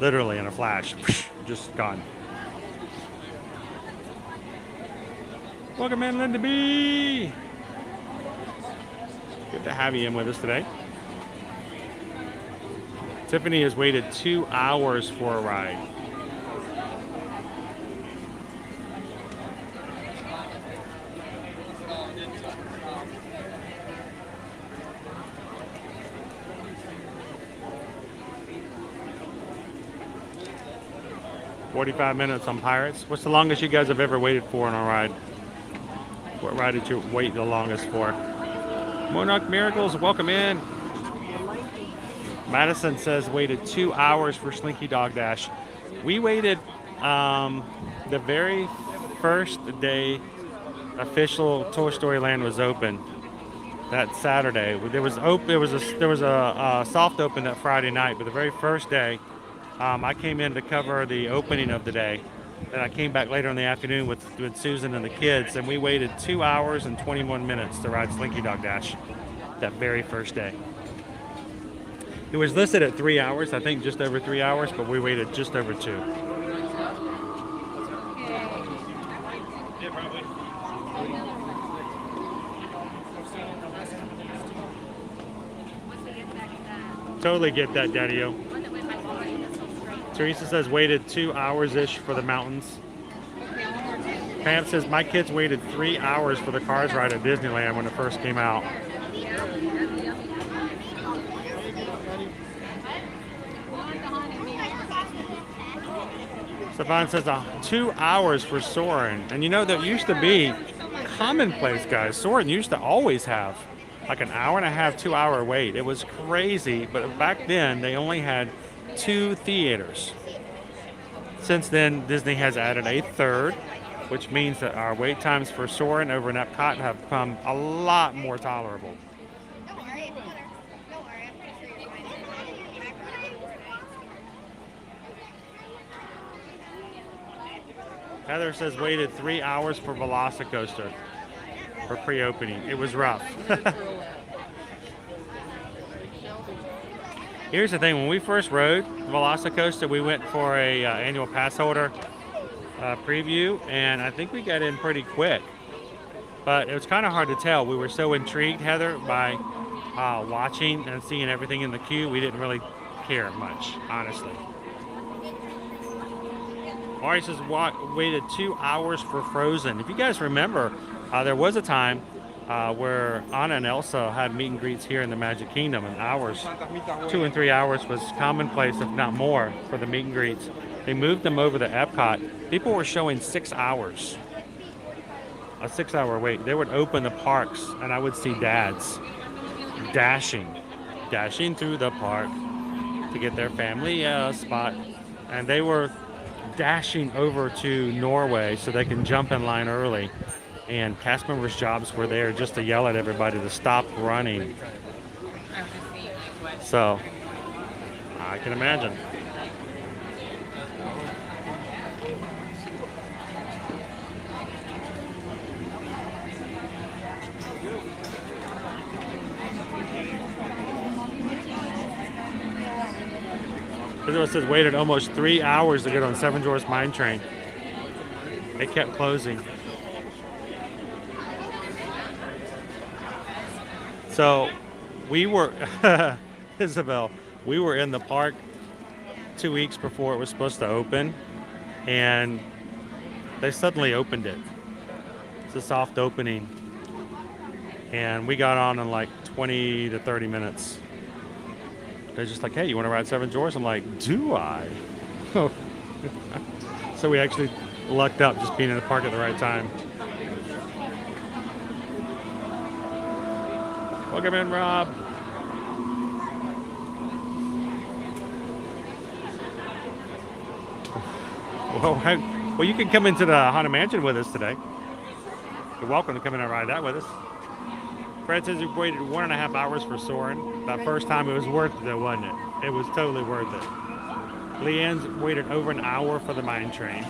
S2: Literally in a flash. Just gone. Welcome in, Linda B. Good to have you in with us today. Tiffany has waited 2 hours for a ride. $45 minutes on Pirates. What's the longest you guys have ever waited for on a ride? What ride did you wait the longest for? Monarch Miracles, welcome in. Madison says waited 2 hours for Slinky Dog Dash. We waited the very first day official Toy Story Land was open. That Saturday, there was a soft open that Friday night, but the very first day, I came in to cover the opening of the day. Then I came back later in the afternoon with Susan and the kids, and we waited 2 hours and 21 minutes to ride Slinky Dog Dash that very first day. It was listed at 3 hours, I think just over 3 hours, but we waited just over 2. Totally get that, Daddy-O. Teresa says waited 2 hours-ish for the mountains. Pam says my kids waited 3 hours for the Cars ride at Disneyland when it first came out. Stefan says 2 hours for Soarin'. And you know, that used to be commonplace, guys. Soarin' used to always have like an hour and a half, 2 hour wait. It was crazy, but back then they only had 2 theaters. Since then, Disney has added a third, which means that our wait times for Soarin' over in Epcot have become a lot more tolerable. Heather says waited 3 hours for Velocicoaster for pre-opening. It was rough. Here's the thing, when we first rode Velocicoaster, we went for a annual pass holder preview, and I think we got in pretty quick. But it was kind of hard to tell. We were so intrigued, Heather, by watching and seeing everything in the queue, we didn't really care much, honestly. Mari says waited 2 hours for Frozen. If you guys remember, there was a time where Anna and Elsa had meet and greets here in the Magic Kingdom, and hours, 2 and 3 hours was commonplace, if not more, for the meet and greets. They moved them over to Epcot. People were showing 6 hours, a 6 hour wait. They would open the parks, and I would see dads dashing through the park to get their family spot, and they were dashing over to Norway so they can jump in line early. And cast members' jobs were there just to yell at everybody to stop running. So, I can imagine. It says waited almost 3 hours to get on Seven Dwarfs Mine Train. They kept closing. So we were, Isabel, we were in the park 2 weeks before it was supposed to open, and they suddenly opened it. It's a soft opening, and we got on in like 20 to 30 minutes. They're just like, hey, you want to ride Seven Dwarfs? I'm like, do I? So we actually lucked up just being in the park at the right time. Welcome in, Rob. Well, you can come into the Haunted Mansion with us today. You're welcome to come in and ride that with us. Fred says we waited 1.5 hours for Soarin'. That first time it was worth it, though, wasn't it? It was totally worth it. Leanne's waited over an hour for the mine train.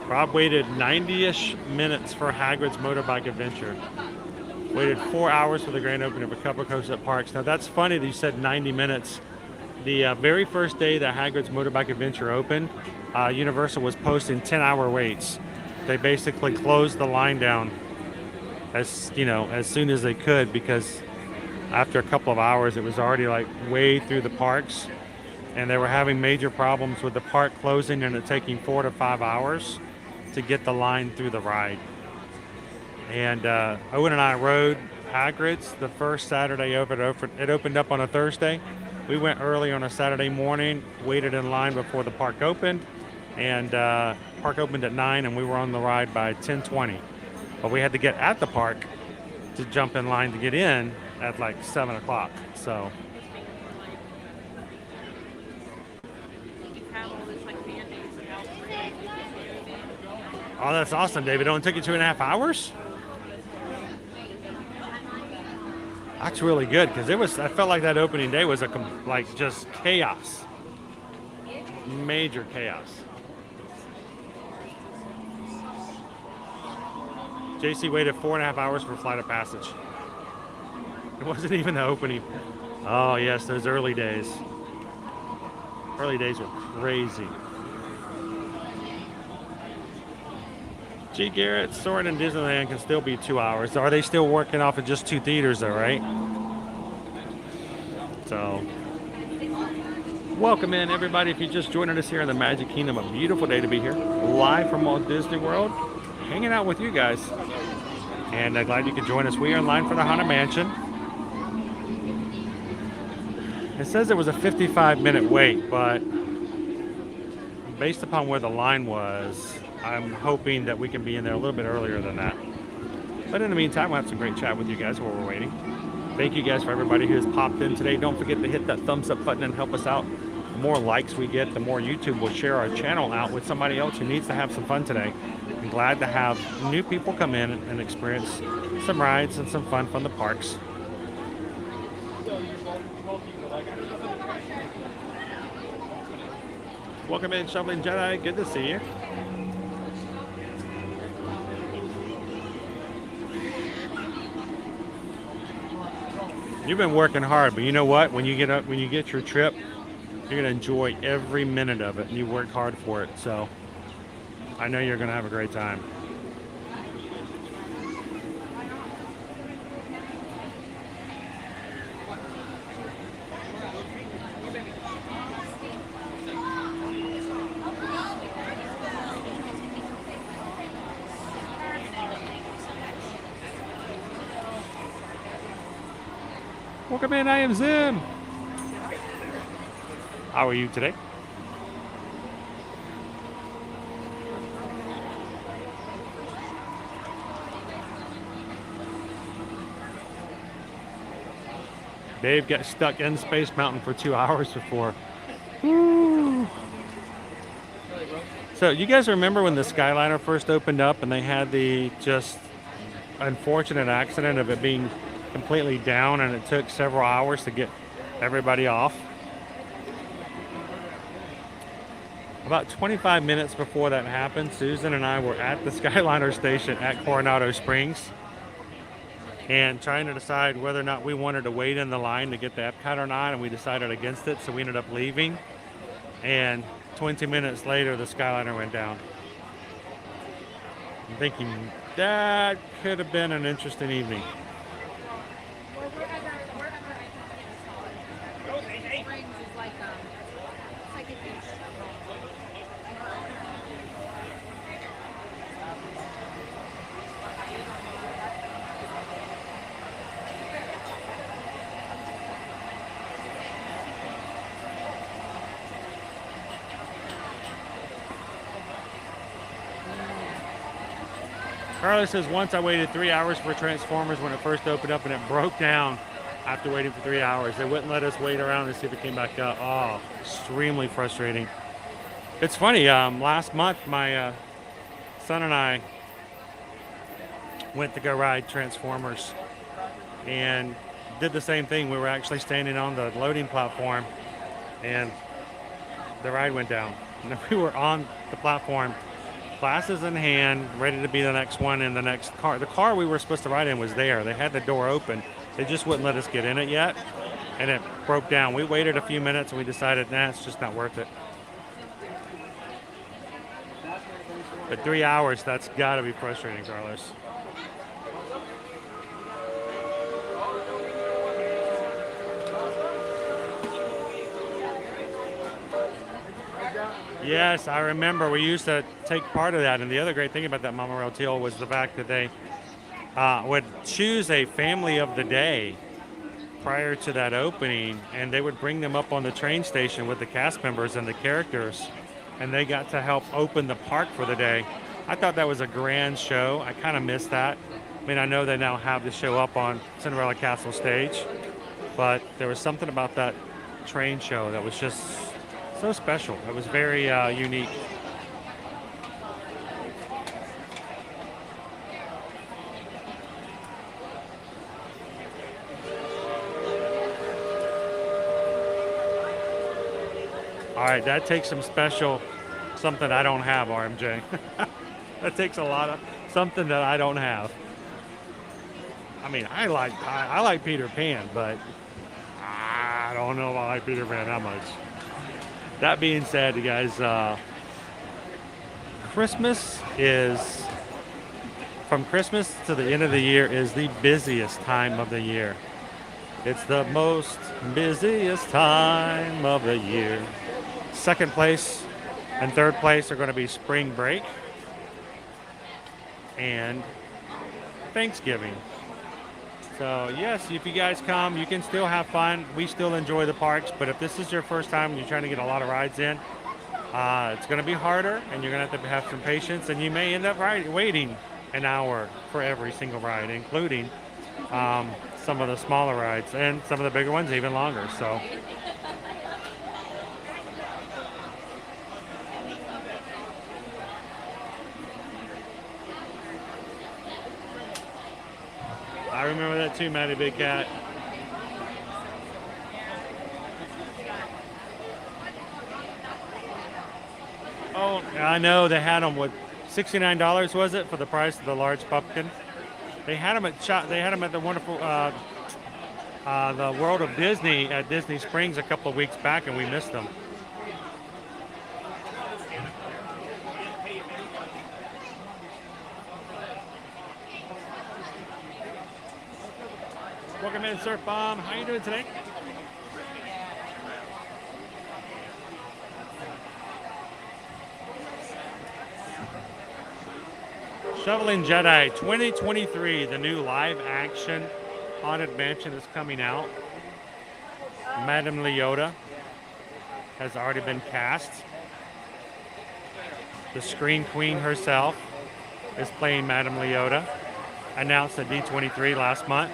S2: Rob waited 90-ish minutes for Hagrid's Motorbike Adventure. Waited 4 hours for the grand opening of a couple of coasts at parks. Now that's funny that you said 90 minutes. The very first day that Hagrid's Motorbike Adventure opened, Universal was posting 10-hour waits. They basically closed the line down as soon as they could, because after a couple of hours it was already like way through the parks, and they were having major problems with the park closing and it taking 4 to 5 hours to get the line through the ride. And Owen and I rode Hagrid's the first Saturday it opened up on a Thursday. We went early on a Saturday morning, waited in line before the park opened, and park opened at 9, and we were on the ride by 10:20. But we had to get at the park to jump in line to get in at like 7 o'clock. So oh, that's awesome, David. It only took you 2.5 hours? That's really good, because I felt like that opening day was like just chaos. Major chaos. JC waited 4.5 hours for Flight of Passage. It wasn't even the opening. Oh yes, those early days. Early days were crazy. G. Garrett, Soarin' in Disneyland can still be 2 hours. Are they still working off of just 2 theaters though, right? So, welcome in everybody. If you're just joining us here in the Magic Kingdom, a beautiful day to be here. Live from Walt Disney World, hanging out with you guys. And I'm glad you could join us. We are in line for the Haunted Mansion. It says it was a 55-minute wait, but based upon where the line was, I'm hoping that we can be in there a little bit earlier than that. But in the meantime, we'll have some great chat with you guys while we're waiting. Thank you guys for everybody who has popped in today. Don't forget to hit that thumbs up button and help us out. The more likes we get, the more YouTube will share our channel out with somebody else who needs to have some fun today. I'm glad to have new people come in and experience some rides and some fun from the parks. Welcome in, Shoveling Jedi. Good to see you. You've been working hard, but you know what? When you get your trip, you're gonna enjoy every minute of it, and you worked hard for it. So I know you're gonna have a great time. Welcome in, I am Zim. How are you today? Dave got stuck in Space Mountain for 2 hours before. Woo. So you guys remember when the Skyliner first opened up and they had the just unfortunate accident of it being completely down, and it took several hours to get everybody off? About 25 minutes before that happened, Susan and I were at the Skyliner station at Coronado Springs and trying to decide whether or not we wanted to wait in the line to get the Epcot or not, and we decided against it, so we ended up leaving. And 20 minutes later, the Skyliner went down. I'm thinking that could have been an interesting evening. Carlos says, once I waited 3 hours for Transformers when it first opened up, and it broke down after waiting for 3 hours. They wouldn't let us wait around to see if it came back up. Oh, extremely frustrating. It's funny, last month my son and I went to go ride Transformers and did the same thing. We were actually standing on the loading platform and the ride went down. And we were on the platform, glasses in hand, ready to be the next one in the next car. The car we were supposed to ride in was there. They had the door open. They just wouldn't let us get in it yet, and it broke down. We waited a few minutes and we decided, nah, it's just not worth it. But 3 hours, that's got to be frustrating, Carlos. Yes, I remember we used to take part of that, and the other great thing about that monorail teal was the fact that they would choose a family of the day prior to that opening, and they would bring them up on the train station with the cast members and the characters, and they got to help open the park for the day. I thought that was a grand show. I kind of missed that. I mean, I know they now have the show up on Cinderella Castle stage, but there was something about that train show that was just so special. It was very unique. All right, that takes some special, something I don't have, RMJ. That takes a lot of something that I don't have. I mean, I like Peter Pan, but I don't know if I like Peter Pan that much. That being said, you guys, Christmas is, from Christmas to the end of the year, is the busiest time of the year. It's the most busiest time of the year. Second place and third place are going to be spring break and Thanksgiving. So yes, if you guys come, you can still have fun. We still enjoy the parks, but if this is your first time and you're trying to get a lot of rides in, it's going to be harder, and you're going to have some patience, and you may end up waiting an hour for every single ride, including some of the smaller rides, and some of the bigger ones even longer. So I remember that too, Matty Big Cat. Oh, I know they had them with $69, was it, for the price of the large pumpkin? They had them at the wonderful the World of Disney at Disney Springs a couple of weeks back, and we missed them. Welcome in, Surf Bomb. How you doing today? Shoveling Jedi 2023, the new live-action Haunted Mansion is coming out. Madame Leota has already been cast. The Screen Queen herself is playing Madame Leota, announced at D23 last month.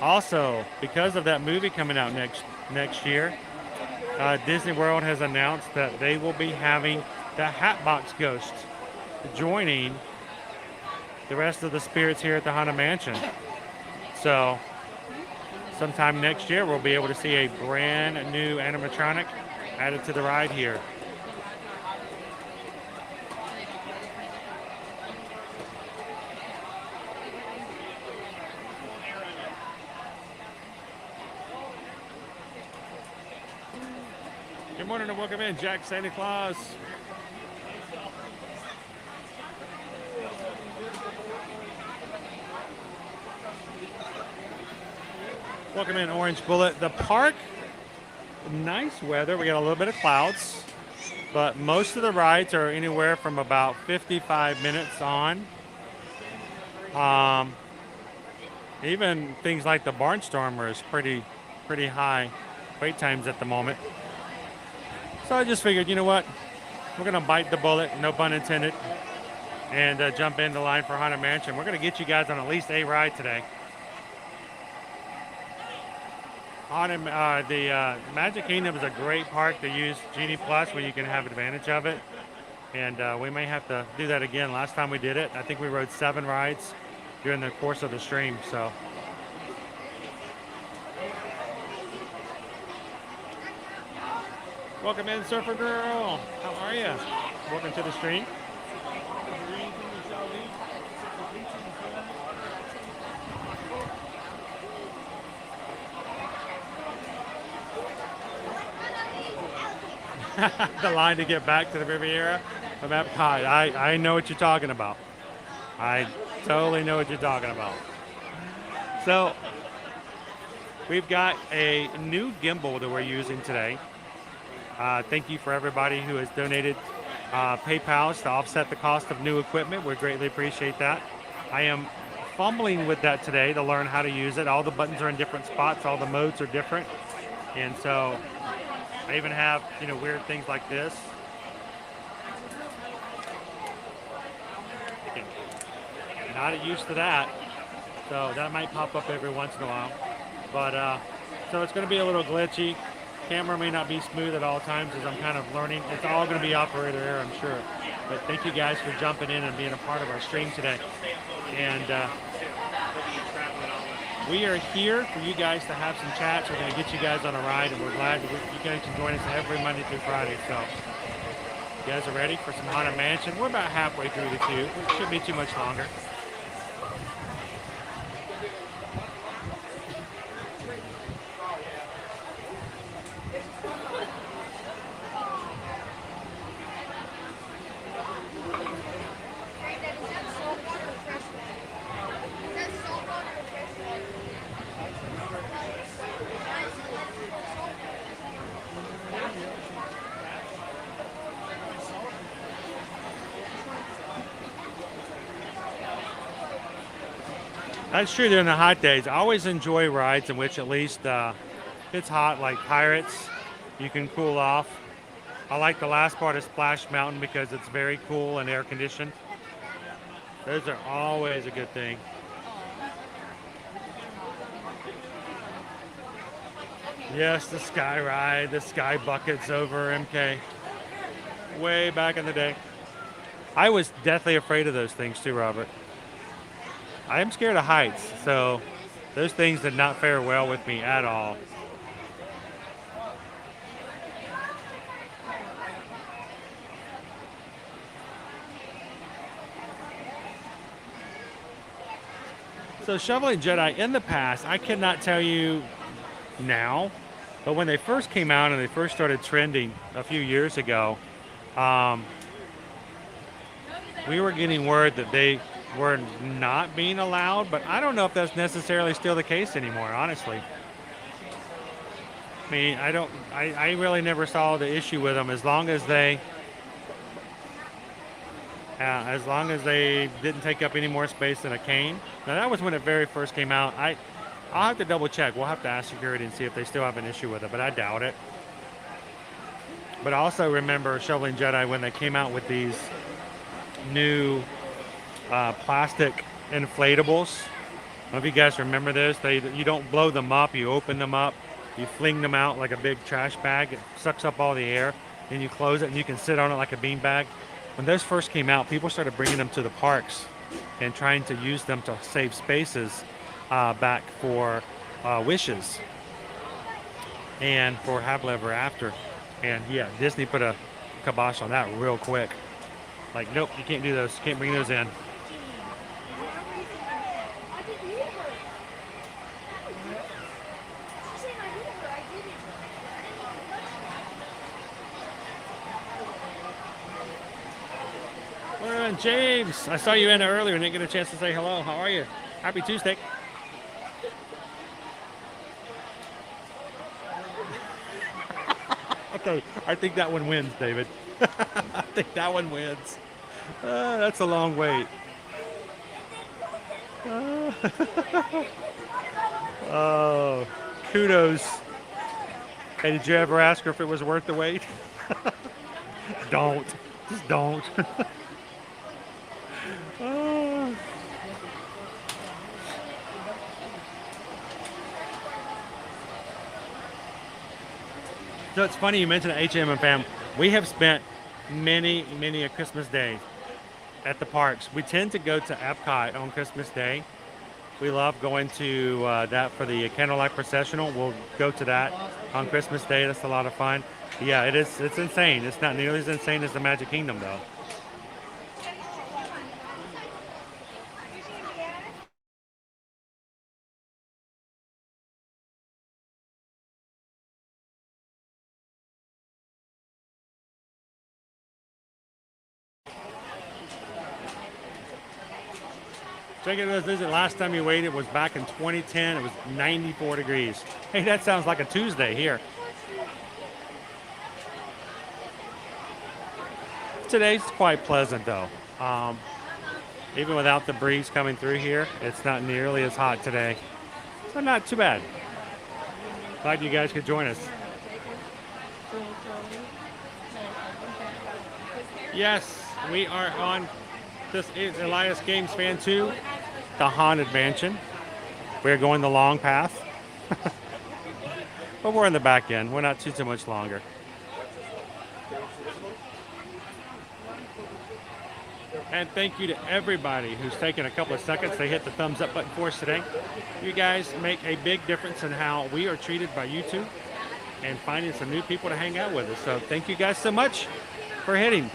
S2: Also, because of that movie coming out next year, Disney World has announced that they will be having the Hatbox Ghost joining the rest of the spirits here at the Haunted Mansion. So, sometime next year, we'll be able to see a brand new animatronic added to the ride here. Good morning and welcome in, Jack Santa Claus. Welcome in, Orange Bullet. The park, nice weather. We got a little bit of clouds, but most of the rides are anywhere from about 55 minutes on. Even things like the Barnstormer is pretty high wait times at the moment. So I just figured, you know what? We're going to bite the bullet, no pun intended, and jump into line for Haunted Mansion. We're going to get you guys on at least a ride today. The Magic Kingdom is a great park to use Genie Plus where you can have advantage of it. And we may have to do that again. Last time we did it, I think we rode 7 rides during the course of the stream. So. Welcome in, Surfer Girl. How are you? Welcome to the stream. The line to get back to the Riviera from Epcot. I know what you're talking about. I totally know what you're talking about. So we've got a new gimbal that we're using today. Thank you for everybody who has donated PayPals to offset the cost of new equipment. We greatly appreciate that. I am fumbling with that today to learn how to use it. All the buttons are in different spots. All the modes are different. And so I even have, weird things like this. Not used to that. So that might pop up every once in a while. But so it's going to be a little glitchy. Camera may not be smooth at all times as I'm kind of learning. It's all going to be operator error, I'm sure. But thank you guys for jumping in and being a part of our stream today. And we are here for you guys to have some chats. We're going to get you guys on a ride, and we're glad that you guys can join us every Monday through Friday. So you guys are ready for some Haunted Mansion? We're about halfway through the queue. It shouldn't be too much longer. That's true during the hot days. I always enjoy rides in which at least if it's hot, like Pirates, you can cool off. I like the last part of Splash Mountain because it's very cool and air conditioned. Those are always a good thing. Yes, the Sky Ride, the Sky Buckets over MK. Way back in the day. I was deathly afraid of those things too, Robert. I am scared of heights, so those things did not fare well with me at all. So Shoveling Jedi in the past, I cannot tell you now, but when they first came out and they first started trending a few years ago, we were getting word that they were not being allowed, but I don't know if that's necessarily still the case anymore, honestly. I mean, I really never saw the issue with them as long as they didn't take up any more space than a cane. Now that was when it very first came out. I'll have to double check. We'll have to ask security and see if they still have an issue with it, but I doubt it. But I also remember Shoveling Jedi when they came out with these new plastic inflatables. I don't know if you guys remember this. You don't blow them up, you open them up, you fling them out like a big trash bag. It sucks up all the air, then you close it and you can sit on it like a beanbag. When those first came out, people started bringing them to the parks and trying to use them to save spaces back for wishes and for Happily Ever After. And yeah, Disney put a kibosh on that real quick. Like, nope, you can't do those. You can't bring those in. James, I saw you in earlier and didn't get a chance to say hello. How are you? Happy Tuesday. Okay, I think that one wins, David. I think that one wins. That's a long wait. Oh, kudos. Hey, did you ever ask her if it was worth the wait? Don't. Just don't. So it's funny you mentioned HM and fam. We have spent many a Christmas day at the parks. We tend to go to Epcot on Christmas Day. We love going to that for the candlelight processional. We'll go to that on Christmas Day. That's a lot of fun. Yeah, it is. It's insane. It's not nearly as insane as the Magic Kingdom, though. Check it out, visit. Last time you waited was back in 2010. It was 94 degrees. Hey, that sounds like a Tuesday here. Today's quite pleasant though. Even without the breeze coming through here, it's not nearly as hot today. So not too bad. Glad you guys could join us. Yes, we are on. This is Elias Games Fan 2, the Haunted Mansion. We're going the long path. But we're in the back end. We're not too much longer. And thank you to everybody who's taken a couple of seconds to hit the thumbs up button for us today. You guys make a big difference in how we are treated by YouTube and finding some new people to hang out with us. So thank you guys so much for hitting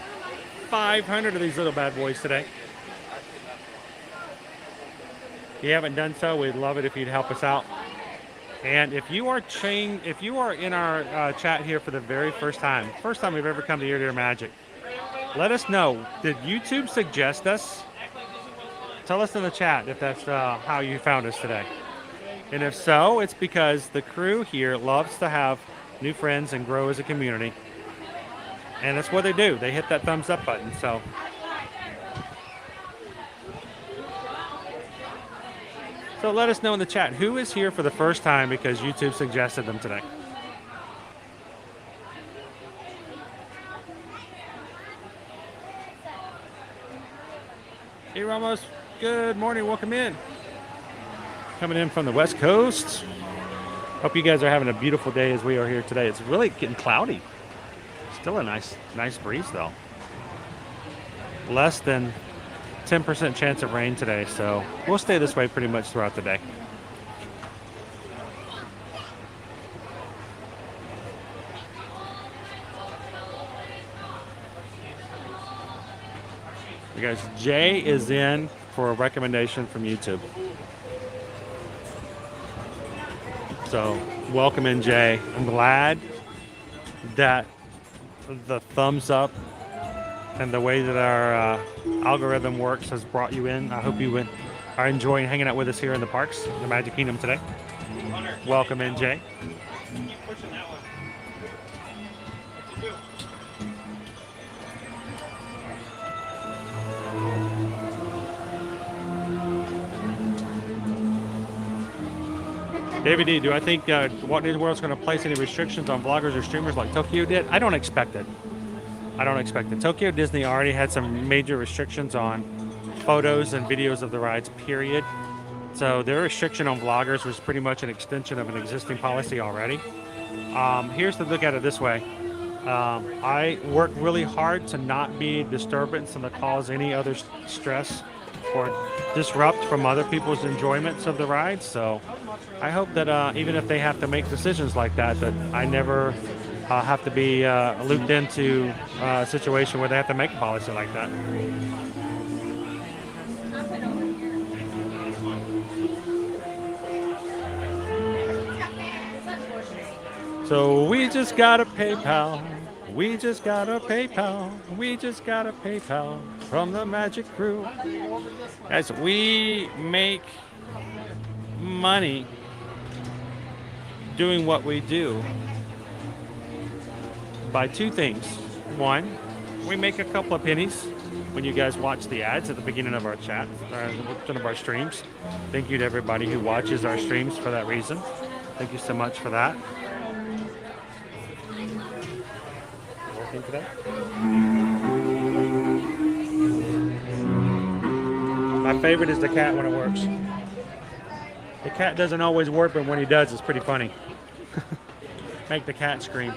S2: 500 of these little bad boys today. If you haven't done so, we'd love it if you'd help us out. And if you are in our chat here for the very first time we've ever come to Ear to Ear Magic, let us know. Did YouTube suggest us? Tell us in the chat if that's how you found us today. And if so, it's because the crew here loves to have new friends and grow as a community. And that's what they do. They hit that thumbs up button. So let us know in the chat who is here for the first time because YouTube suggested them today. Hey Ramos, good morning, welcome in. Coming in from the West Coast. Hope you guys are having a beautiful day as we are here today. It's really getting cloudy. Still a nice breeze though. Less than 10% chance of rain today, so we'll stay this way pretty much throughout the day. You guys, Jay is in for a recommendation from YouTube. So welcome in, Jay. I'm glad that the thumbs up and the way that our algorithm works has brought you in. I hope you are enjoying hanging out with us here in the parks, the Magic Kingdom today. Welcome in, Jay.
S5: Keep pushing that one. What you do?
S2: David D, do I think Walt Disney World is going to place any restrictions on vloggers or streamers like Tokyo did? I don't expect it. Tokyo Disney already had some major restrictions on photos and videos of the rides, period. So their restriction on vloggers was pretty much an extension of an existing policy already. Here's to look at it this way. I work really hard to not be a disturbance and to cause any other stress or disrupt from other people's enjoyments of the rides. So I hope that even if they have to make decisions like that, that I never have to be looped into a situation where they have to make a policy like that. So we just got a PayPal. We just got a PayPal. We just got a PayPal from the Magic Crew. Guys, we make money doing what we do by two things. One, we make a couple of pennies when you guys watch the ads at the beginning of our chat, one of our streams. Thank you to everybody who watches our streams for that reason. Thank you so much for that. Working today? My favorite is the cat when it works. The cat doesn't always work, but when he does, it's pretty funny. Make the cat scream.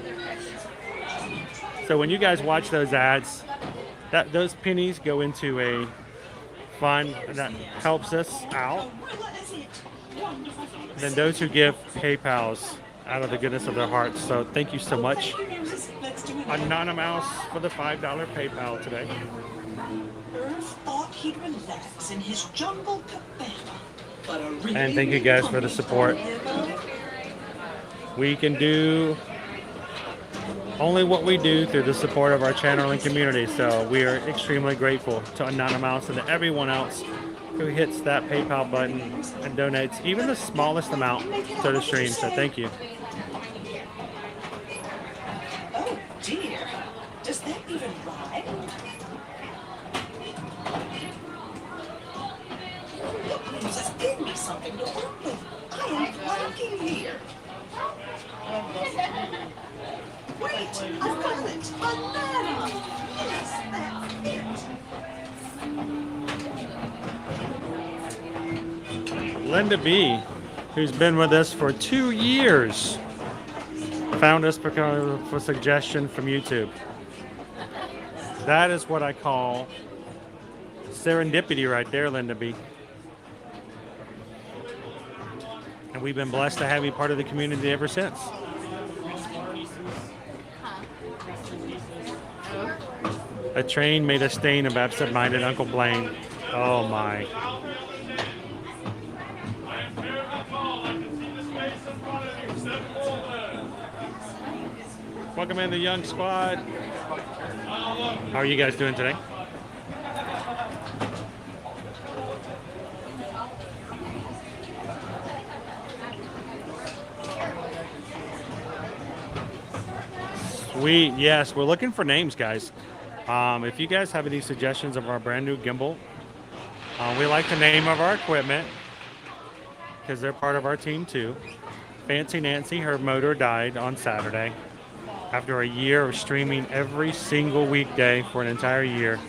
S2: So when you guys watch those ads, those pennies go into a fund that helps us out. Then those who give PayPals out of the goodness of their hearts. So thank you so much, Anonymous, for the $5 PayPal today.
S9: Earth thought he'd relax in his jungle cabana, but a really
S2: And thank you guys for the support. We can do only what we do through the support of our channel and community. So we are extremely grateful to Anonymous and to everyone else who hits that PayPal button and donates even the smallest amount to the stream. So thank you.
S9: Oh dear, does that even rhyme? Just give me something to work with. I am working here. Wait, I've got it. A ladder. Yes, that's it.
S2: Linda B, who's been with us for 2 years, found us because of a suggestion from YouTube. That is what I call serendipity right there, Linda B. And we've been blessed to have you part of the community ever since. A train made a stain of absent-minded Uncle Blaine. Oh my. Welcome in the young squad. How are you guys doing today? Sweet. Yes, we're looking for names, guys. If you guys have any suggestions of our brand new gimbal, we like the name of our equipment because they're part of our team too. Fancy Nancy, her motor died on Saturday after a year of streaming every single weekday for an entire year.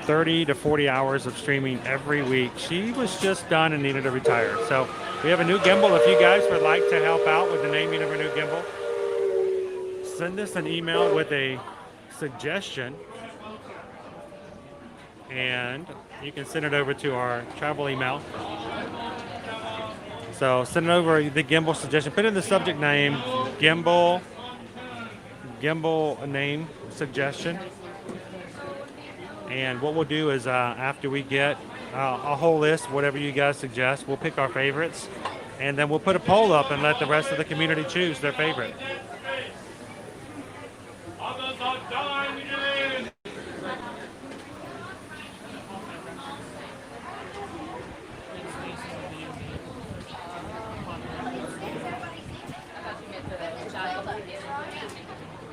S2: 30 to 40 hours of streaming every week. She was just done and needed to retire. So we have a new gimbal. If you guys would like to help out with the naming of a new gimbal, send us an email with a suggestion, and you can send it over to our travel email. So send it over the gimbal suggestion. Put in the subject name gimbal name suggestion. And what we'll do is after we get a whole list, whatever you guys suggest, we'll pick our favorites, and then we'll put a poll up and let the rest of the community choose their favorite.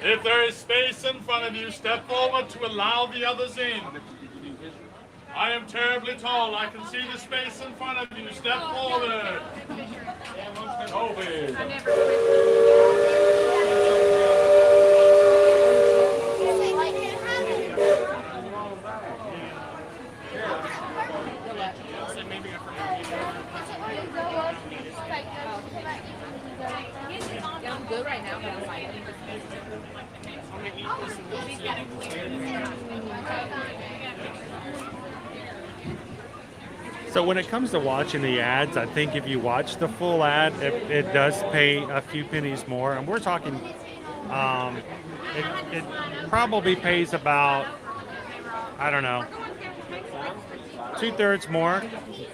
S10: If there is space in front of you, step forward to allow the others in. I am terribly tall. I can see the space in front of you. Step forward.
S8: I'm good right now, but I'm like,
S2: So when it comes to watching the ads, I think if you watch the full ad, it does pay a few pennies more. And we're talking, it probably pays about, I don't know, 2/3 more,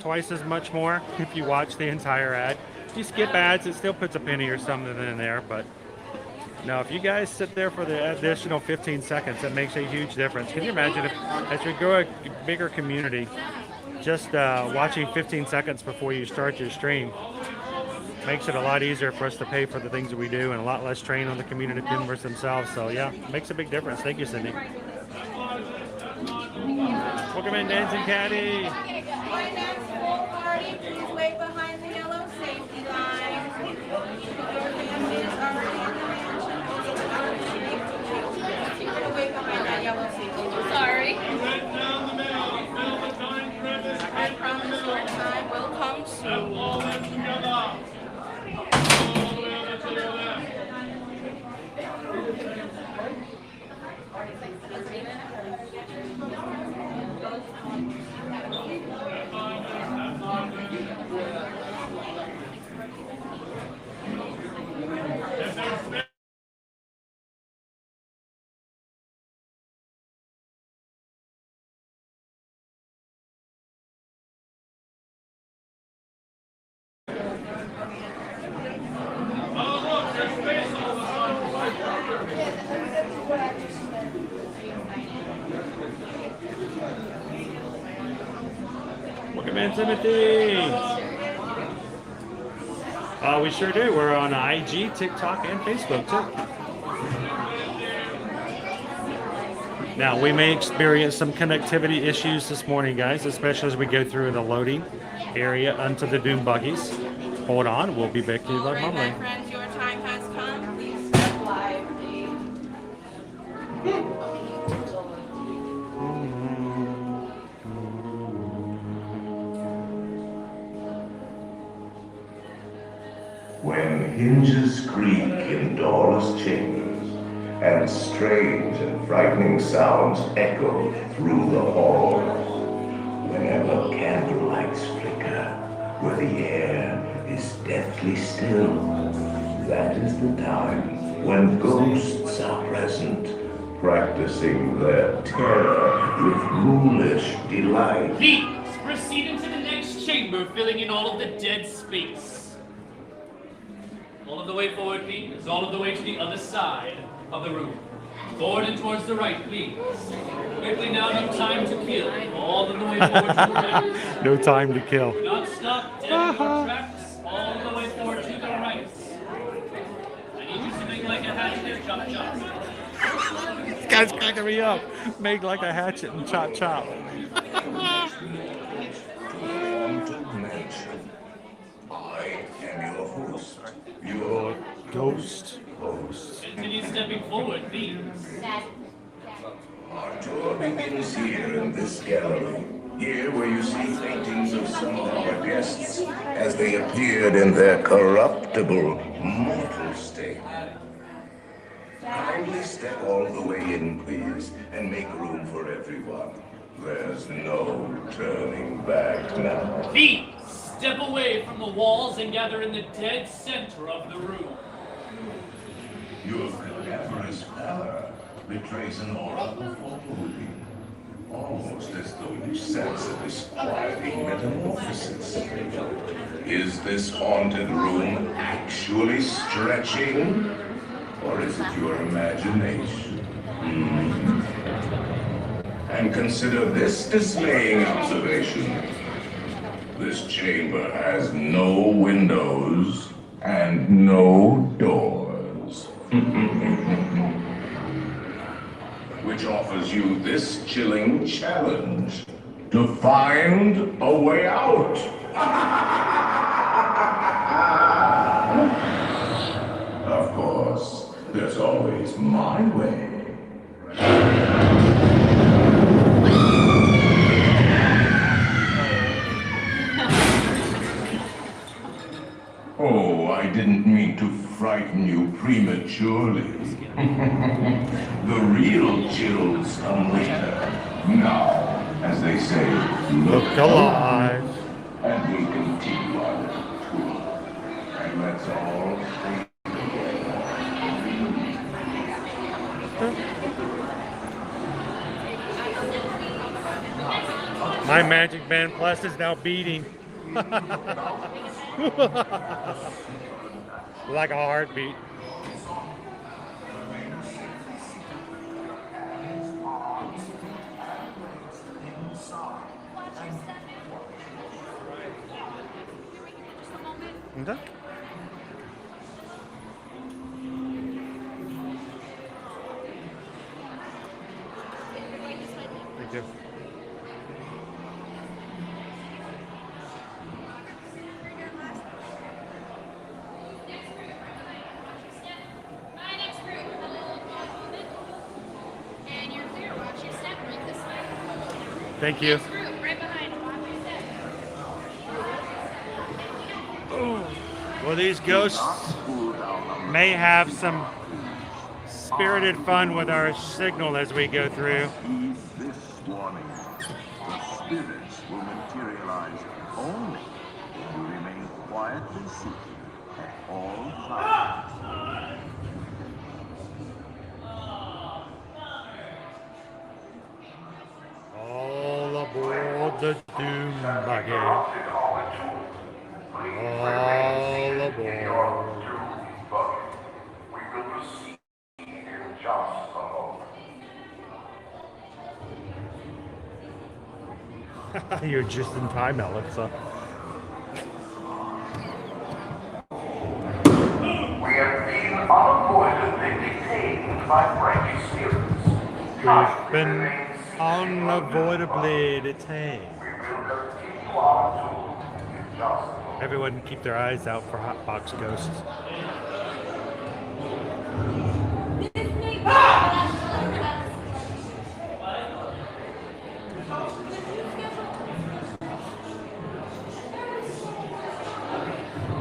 S2: twice as much more if you watch the entire ad. If you skip ads, it still puts a penny or something in there, but no, if you guys sit there for the additional 15 seconds, it makes a huge difference. Can you imagine if, as we grow a bigger community, just watching 15 seconds before you start your stream makes it a lot easier for us to pay for the things that we do and a lot less strain on the community members themselves. So yeah, it makes a big difference. Thank you, Cindy. Welcome in, Dancing Caddy.
S11: Please wait behind the yellow safety line. Your family is already in the mansion. You're gonna wait behind that yellow safety line.
S8: sorry.
S11: I promise your time will come soon.
S2: Welcome in, Timothy. We sure do. We're on IG, TikTok, and Facebook too. Now, we may experience some connectivity issues this morning, guys, especially as we go through the loading area onto the dune buggies. Hold on, we'll be back to you
S11: All
S2: like
S11: right, my
S2: normally.
S11: friends, your time has come. Please step lively.
S12: When hinges creak in doorless chambers, and strange and frightening sounds echo through the halls, whenever candlelights flicker, where the air is deathly still, that is the time when ghosts are present, practicing their terror with ghoulish delight.
S8: Please proceed into the next chamber, filling in all of the dead space. All of the way forward, please. All of the way to the other side of the room. Forward and towards the right, please. Quickly now, no time to kill. All of the way forward to the right.
S2: No time to kill.
S8: Do not stop dead in your tracks. All the way forward to the right. I need you to make like a hatchet, chop chop.
S2: This guy's cracking me up. Make like a hatchet and chop chop.
S12: I am your host, your
S2: ghost
S12: host.
S8: Continue stepping forward, please.
S12: Our tour begins here in this gallery. Here where you see paintings of some of our guests as they appeared in their corruptible, mortal state. Kindly step all the way in, please, and make room for everyone. There's no turning back now.
S8: Please step away from the walls and gather in the dead center of the room.
S12: Your cadaverous pallor betrays an aura of foreboding, almost as though you sense a disquieting metamorphosis. Is this haunted room actually stretching, or is it your imagination? And consider this dismaying observation. This chamber has no windows and no doors. Which offers you this chilling challenge to find a way out. Of course, there's always my way. Oh, I didn't mean to frighten you prematurely. The real chills come later. Now, as they say, look
S2: alive.
S12: And we continue our tour. And let's all stay.
S2: My Magic Band Plus is now beating. Like a heartbeat. Okay. Thank you. Thank you. Well, these ghosts may have some spirited fun with our signal as we go through.
S12: Heed this warning. The spirits will materialize only if you remain quietly seated at all times.
S2: All aboard the doom buggy. All aboard. You're just in time, Alexa.
S12: We have been unavoidably detained by brandy spirits.
S2: We've been unavoidably detained. Everyone keep their eyes out for hotbox ghosts.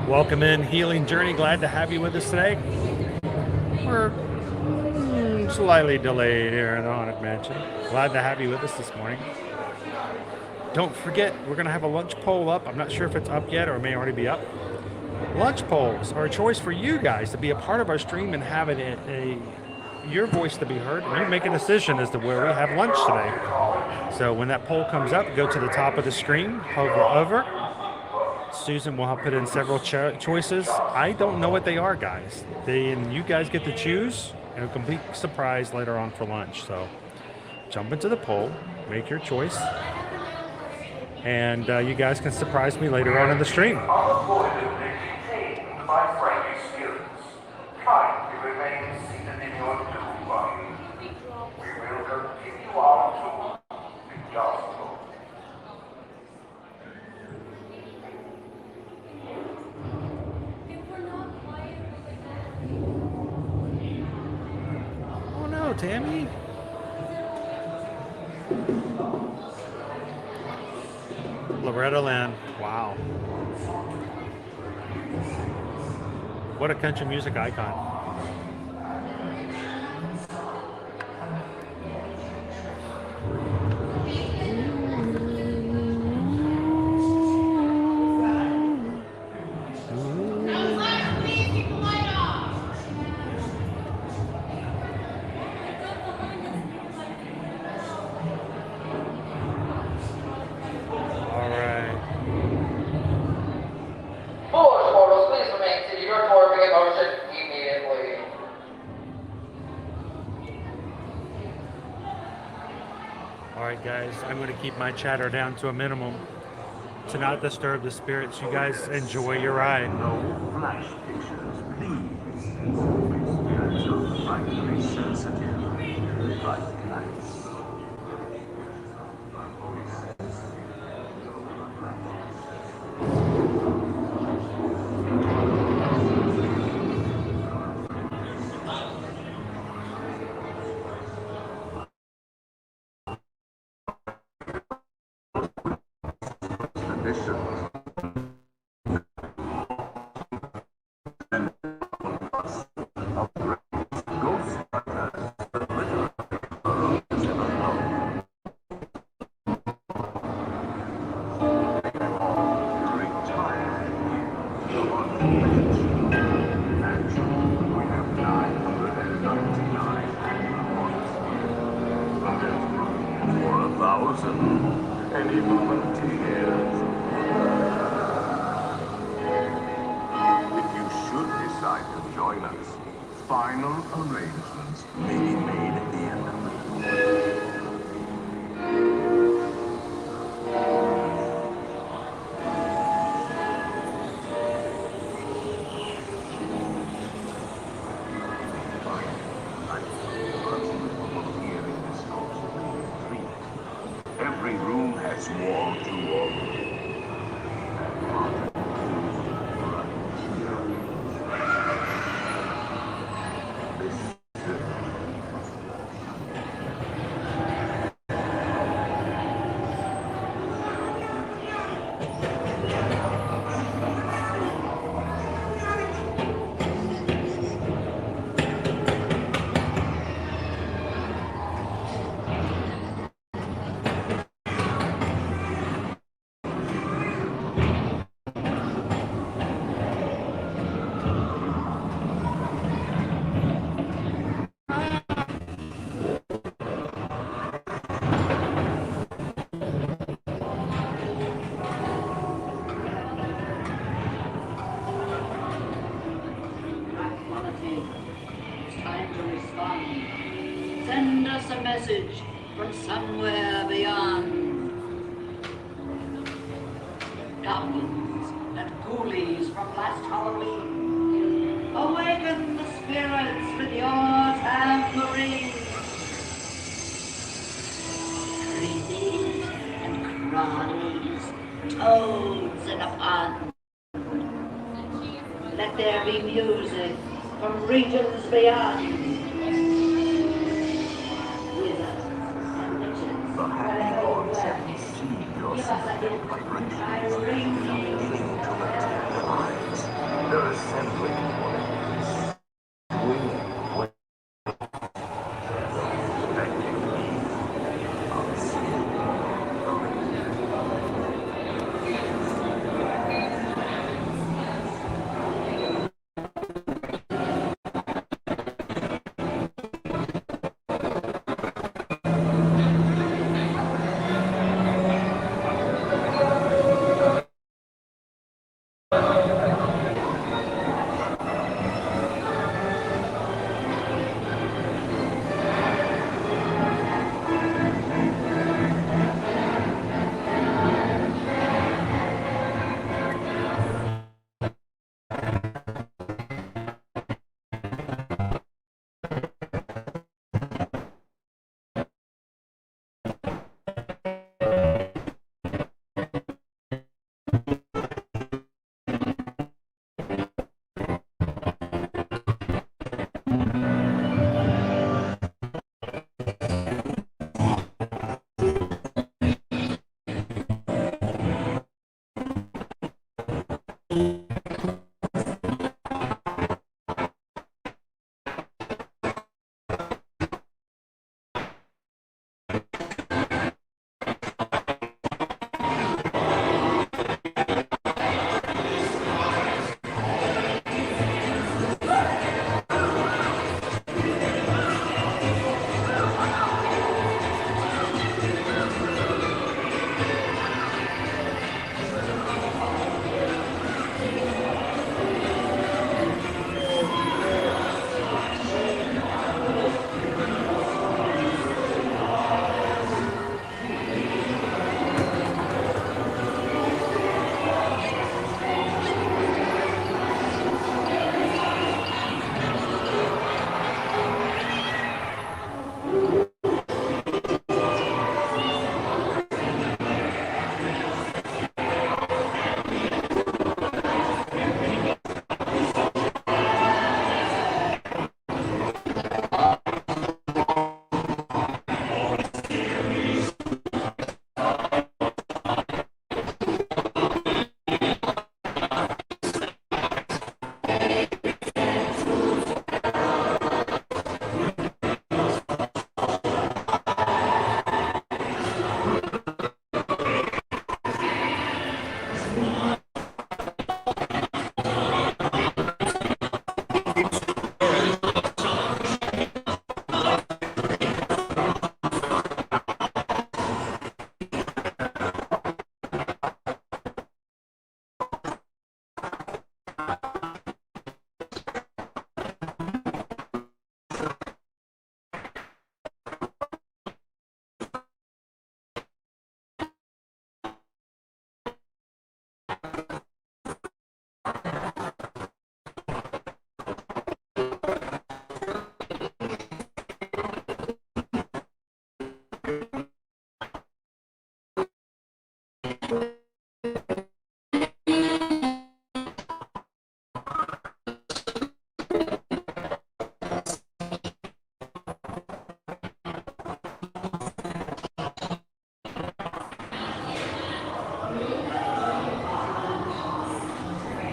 S2: Welcome in, Healing Journey. Glad to have you with us today. We're slightly delayed here in the Haunted Mansion. Glad to have you with us this morning. Don't forget, we're going to have a lunch poll up. I'm not sure if it's up yet or it may already be up. Lunch polls are a choice for you guys to be a part of our stream and have your voice to be heard. And you make a decision as to where we have lunch today. So when that poll comes up, go to the top of the screen, hover over. Susan will put in several choices. I don't know what they are, guys. And you guys get to choose, and a complete surprise later on for lunch. So jump into the poll, make your choice, and you guys can surprise me later on in the stream. Oh no, Tammy. Loretta Lynn. Wow. What a country music icon. I'm going to keep my chatter down to a minimum to not disturb the spirits. You guys enjoy your ride.
S12: No flash pictures, please. Spirits are frightfully sensitive, like lights. Any volunteers? If you should decide to join us, final arrangements may be made at the end of the tour. Every room has wall to wall.
S13: Send us a message from somewhere beyond. Goblins and ghoulies from last Halloween, awaken the spirits with your tambourine. prawns, toads in a pond. Let there be music from regions beyond.
S12: The happy gods have deceived your senses, but refusing to materialize. They're assembling what is swinging with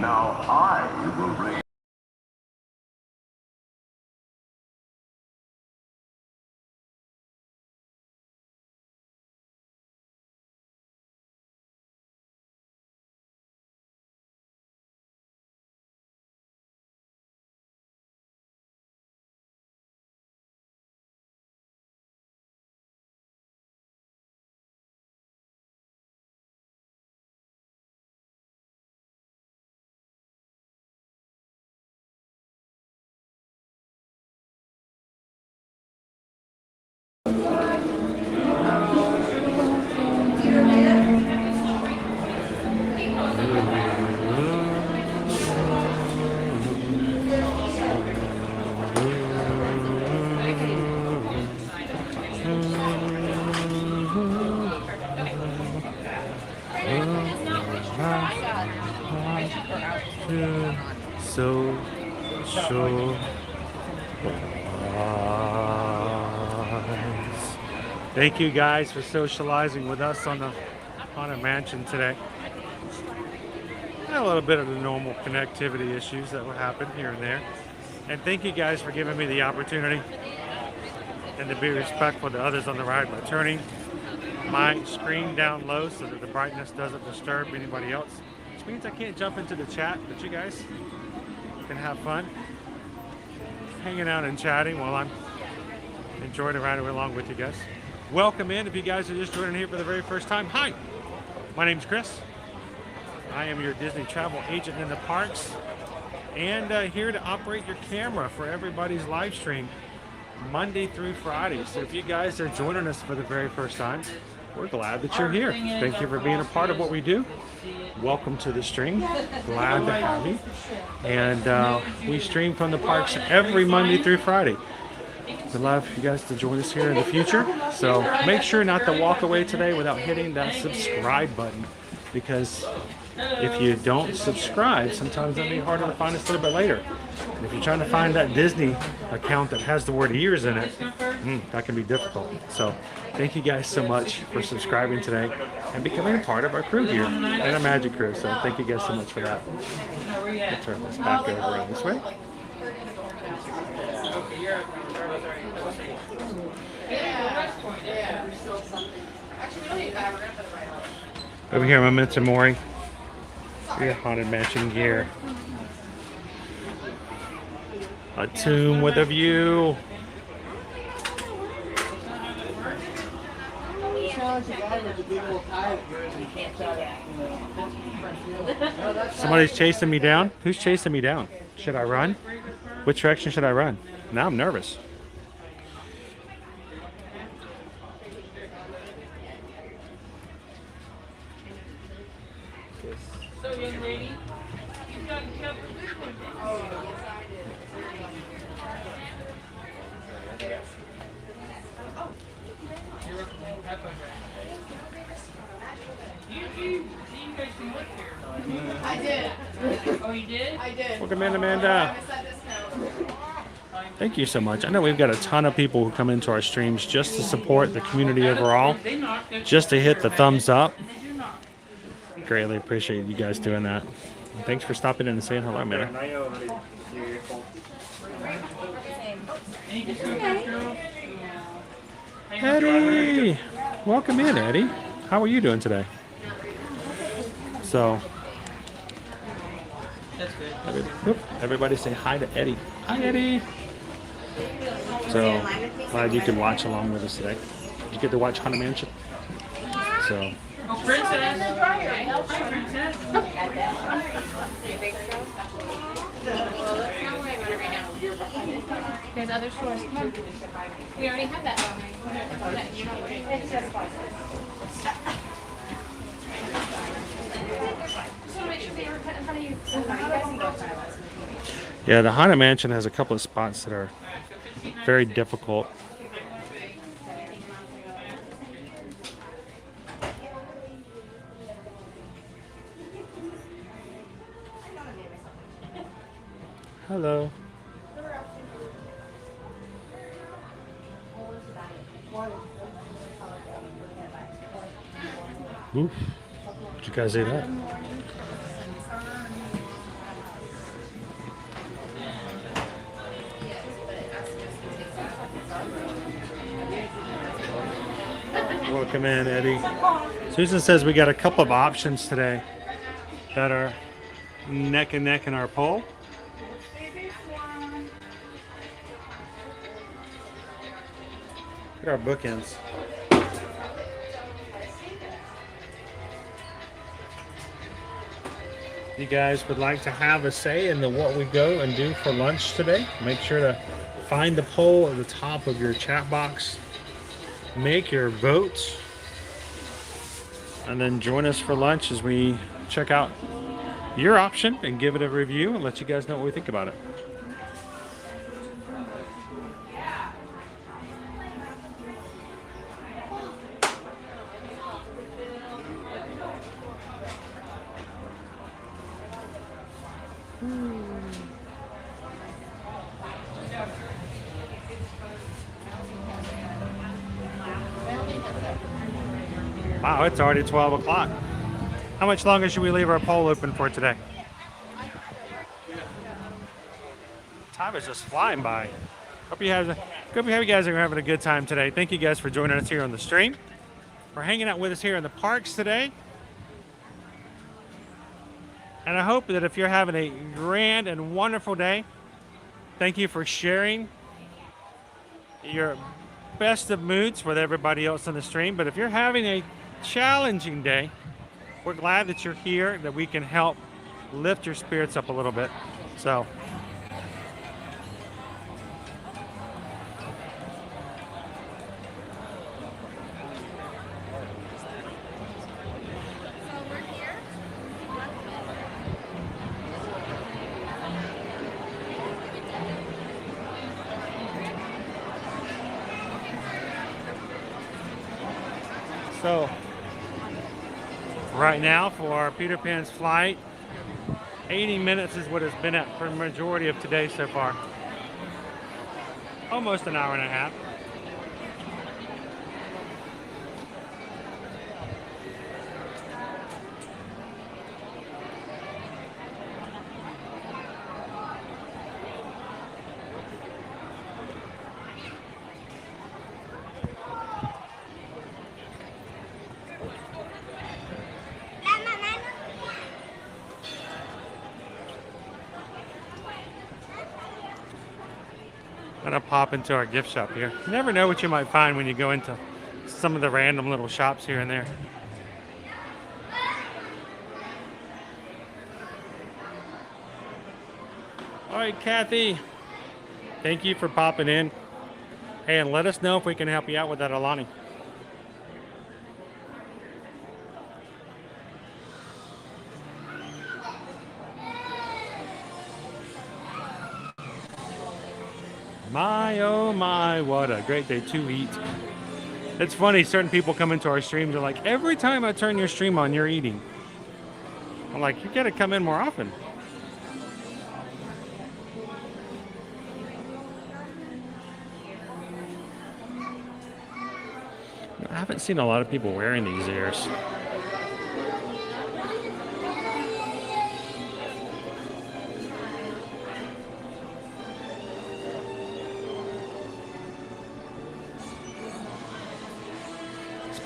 S12: Now I will bring...
S2: Social. Thank you guys for socializing with us on the Haunted Mansion today. And a little bit of the normal connectivity issues that will happen here and there. And thank you guys for giving me the opportunity and to be respectful to others on the ride by turning my screen down low so that the brightness doesn't disturb anybody else. Which means I can't jump into the chat, but you guys can have fun hanging out and chatting while I'm enjoying the ride along with you guys. Welcome in if you guys are just joining here for the very first time. Hi, my name's Chris. I am your Disney travel agent in the parks and here to operate your camera for everybody's live stream Monday through Friday. So if you guys are joining us for the very first time, we're glad that you're here. Thank you for being a part of what we do. Welcome to the stream. Glad to have you. And we stream from the parks every Monday through Friday. We'd love for you guys to join us here in the future. So make sure not to walk away today without hitting that subscribe button, because if you don't subscribe, sometimes it'll be harder to find us a little bit later. And if you're trying to find that Disney account that has the word ears in it, that can be difficult. So thank you guys so much for subscribing today and becoming a part of our crew here and our Magic crew. So thank you guys so much for that. I'll turn this back over around this way. Over here, Memento Mori. Your Haunted Mansion gear. A tomb with a view. Somebody's chasing me down. Who's chasing me down? Should I run? Which direction should I run? Now I'm nervous.
S11: So, young lady, you've gotten covered this one. You guys can look here.
S14: I did.
S11: Oh, you did?
S14: I did.
S2: Welcome in, Amanda. Thank you so much. I know we've got a ton of people who come into our streams just to support the community overall, just to hit the thumbs up. Greatly appreciate you guys doing that. And thanks for stopping in and saying hello, man. Eddie! Welcome in, Eddie. How are you doing today? So, everybody say hi to Eddie. Hi, Eddie. So, glad you can watch along with us today. Did you get to watch Haunted Mansion? So.
S11: Oh, princess. Hi, princess.
S14: There's other stores. Come on. We already have that.
S2: Yeah, the Haunted Mansion has a couple of spots that are very difficult. Hello. Oof. Did you guys see that? Welcome in, Eddie. Susan says we got a couple of options today that are neck and neck in our poll. Look at our bookends. You guys would like to have a say in what we go and do for lunch today, make sure to find the poll at the top of your chat box. Make your votes. And then join us for lunch as we check out your option and give it a review and let you guys know what we think about it. Wow, it's already 12 o'clock. How much longer should we leave our poll open for today? Time is just flying by. Hope you guys are having a good time today. Thank you guys for joining us here on the stream, for hanging out with us here in the parks today. And I hope that if you're having a grand and wonderful day, thank you for sharing your best of moods with everybody else on the stream. But if you're having a challenging day, we're glad that you're here, that we can help lift your spirits up a little bit. So right now for Peter Pan's flight, 80 minutes is what it's been at for the majority of today so far. Almost an hour and a half. Gonna pop into our gift shop here. You never know what you might find when you go into some of the random little shops here and there. All right, Kathy, thank you for popping in. Hey, and let us know if we can help you out with that, Alani. My, oh my, what a great day to eat. It's funny, certain people come into our streams, they're like, every time I turn your stream on, you're eating. I'm like, you gotta come in more often. I haven't seen a lot of people wearing these ears.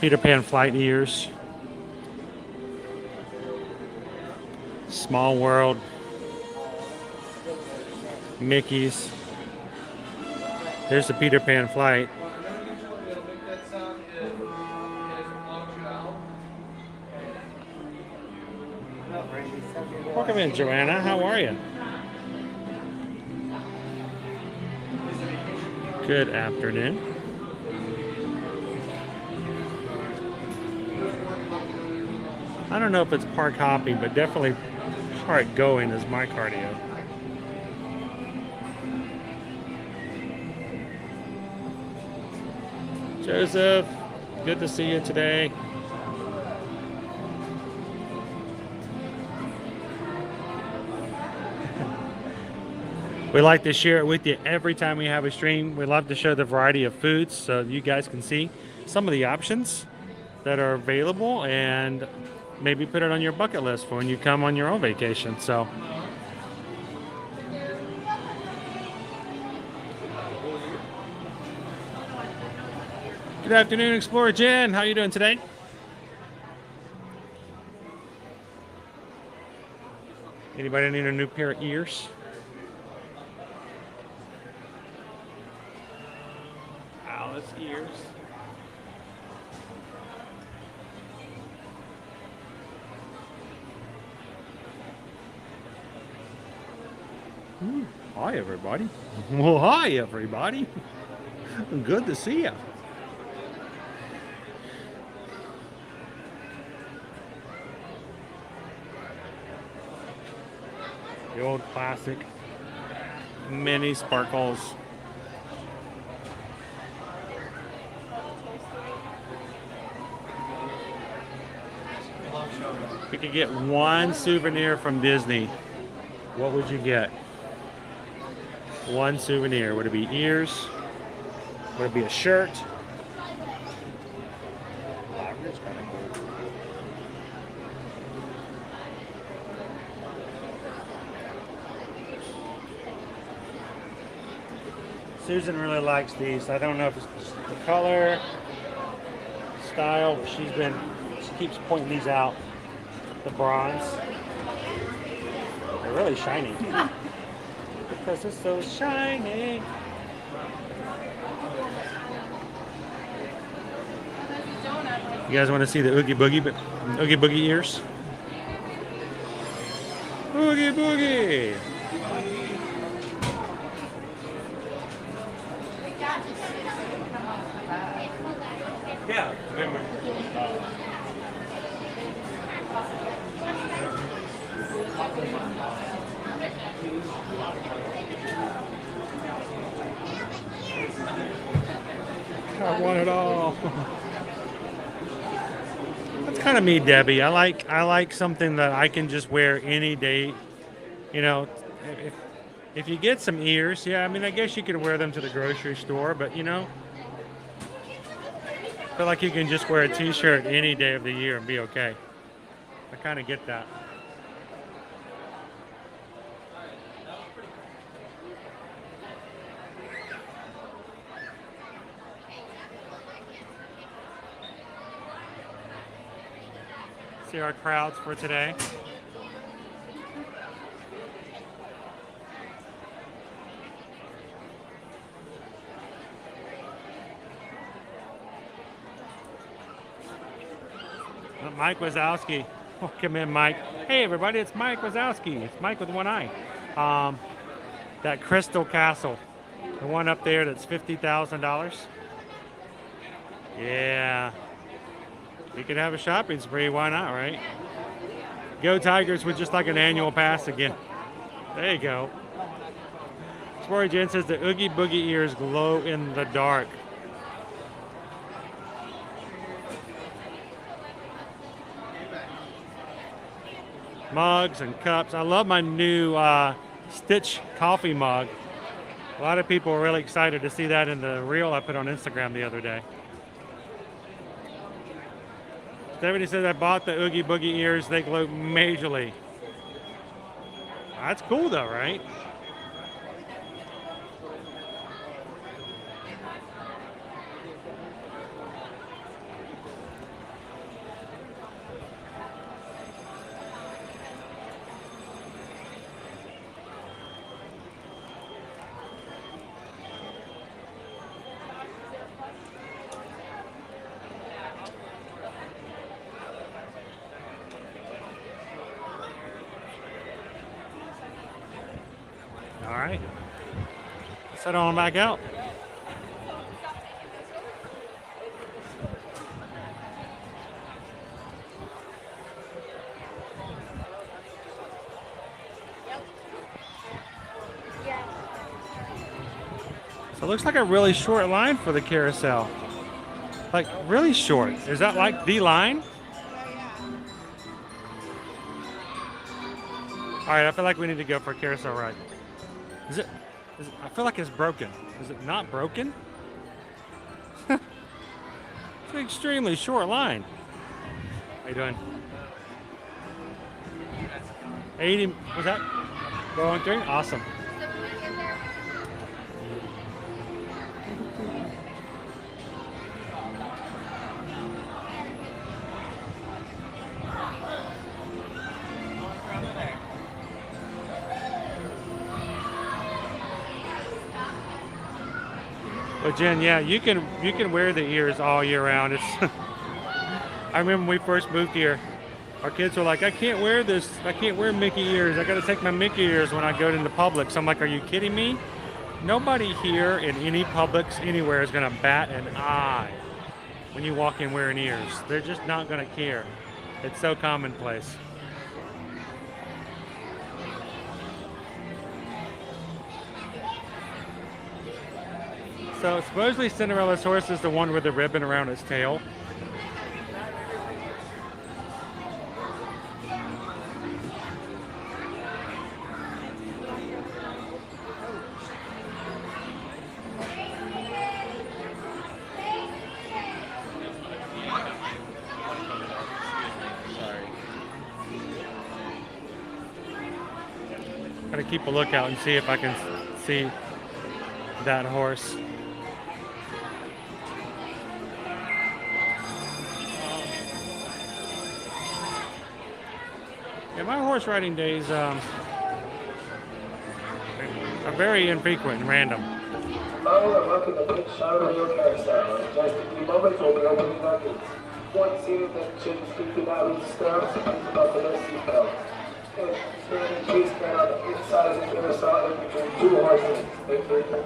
S2: Peter Pan flight ears. Small World. Mickey's. There's the Peter Pan flight. Welcome in, Joanna. How are you? Good afternoon. I don't know if it's park hopping, but definitely park going is my cardio. Joseph, good to see you today. We like to share it with you every time we have a stream. We love to show the variety of foods so you guys can see some of the options that are available and maybe put it on your bucket list for when you come on your own vacation. So good afternoon, Explorer Jen. How are you doing today? Anybody need a new pair of ears? Alice ears. Hi, everybody. Well, hi, everybody. Good to see you. The old classic mini sparkles. We could get one souvenir from Disney what would you get? One souvenir. Would it be ears? Would it be a shirt? Susan really likes these. I don't know if it's just the color, style. She keeps pointing these out. The bronze. They're really shiny. Because it's so shiny. You guys want to see the Oogie Boogie ears? Oogie Boogie! Yeah. I want it all. That's kind of me, Debbie. I like something that I can just wear any day. You know, if you get some ears, yeah, I mean, I guess you could wear them to the grocery store, but you know, I feel like you can just wear a t-shirt any day of the year and be okay. I kind of get that. See our crowds for today. Mike Wazowski. Welcome in, Mike. Hey, everybody, it's Mike Wazowski. It's Mike with one eye. That Crystal Castle. The one up there that's $50,000. Yeah. You could have a shopping spree. Why not, right? Go Tigers with just like an annual pass again. There you go. Sporty Jen says the Oogie Boogie ears glow in the dark. Mugs and cups. I love my new Stitch coffee mug. A lot of people were really excited to see that in the reel I put on Instagram the other day. Stephanie says I bought the Oogie Boogie ears. They glow majorly. That's cool though, right? All right, let's head on back out. So it looks like a really short line for the carousel. Like really short. Is that like the line? All right, I feel like we need to go for a carousel ride. Is it, I feel like it's broken. Is it not broken? It's an extremely short line. How you doing? 80, was that going through? Awesome. But Jen, yeah, you can wear the ears all year round. It's I remember when we first moved here, our kids were like, I can't wear this. I can't wear Mickey ears. I got to take my Mickey ears when I go into Publix. So I'm like, are you kidding me? Nobody here in any Publix anywhere is going to bat an eye when you walk in wearing ears. They're just not going to care. It's so commonplace. So supposedly Cinderella's horse is the one with the ribbon around its tail. Gotta keep a lookout and see if I can see that horse. Yeah, my horse riding days are very infrequent and random.
S15: Welcome to the Shoreside Way carousel. In just a few moments, we'll be opening our gates. Once here, then children speak to now with stirrups and about the seatbelt. And stand and chase down the inside of the carousel in between two horses. Thank you.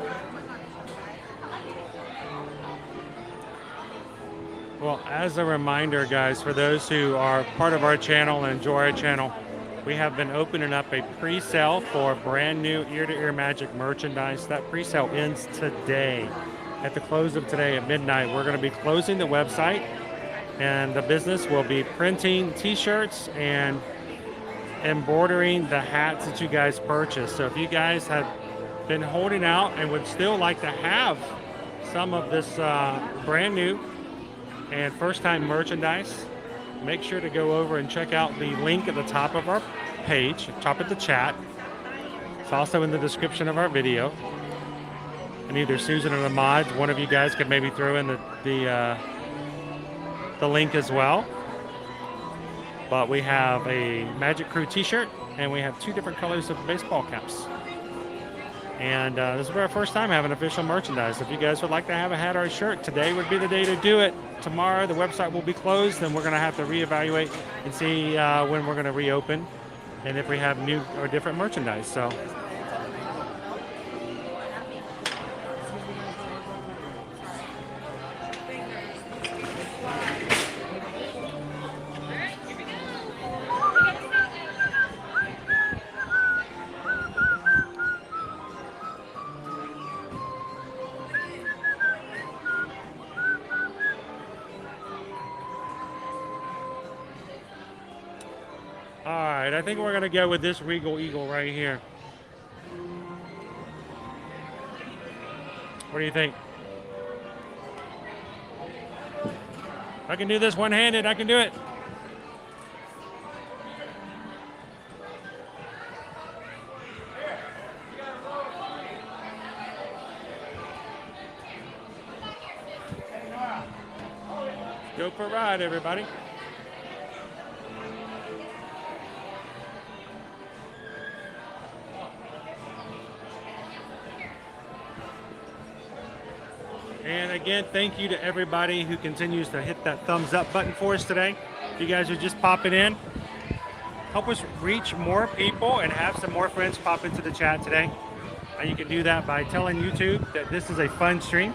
S2: Well, as a reminder, guys, for those who are part of our channel and enjoy our channel, we have been opening up a pre-sale for brand new ear-to-ear magic merchandise. That pre-sale ends today. At the close of today at midnight, we're going to be closing the website, and the business will be printing t-shirts and embroidering the hats that you guys purchased. So if you guys have been holding out and would still like to have some of this brand new and first-time merchandise, make sure to go over and check out the link at the top of our page, top of the chat. It's also in the description of our video. And either Susan or the mods, one of you guys could maybe throw in the link as well. But we have a Magic Crew t-shirt, and we have 2 different colors of baseball caps. And this is our first time having official merchandise. If you guys would like to have a hat or a shirt, today would be the day to do it. Tomorrow the website will be closed, and we're going to have to reevaluate and see when we're going to reopen and if we have new or different merchandise. So I think we're going to go with this Regal Eagle right here. What do you think? I can do this one-handed. I can do it. Go for a ride, everybody. And again, thank you to everybody who continues to hit that thumbs up button for us today. You guys are just popping in. Help us reach more people and have some more friends pop into the chat today. And you can do that by telling YouTube that this is a fun stream.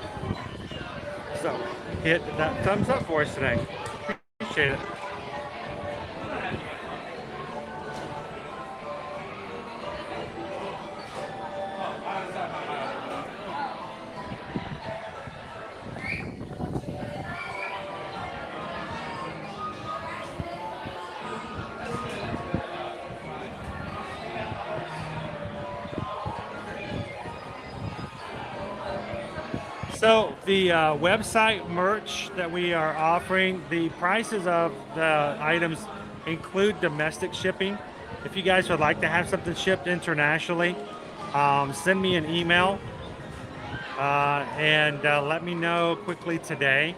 S2: So hit that thumbs up for us today. Appreciate it. So the website merch that we are offering, the prices of the items include domestic shipping. If you guys would like to have something shipped internationally, send me an email and let me know quickly today,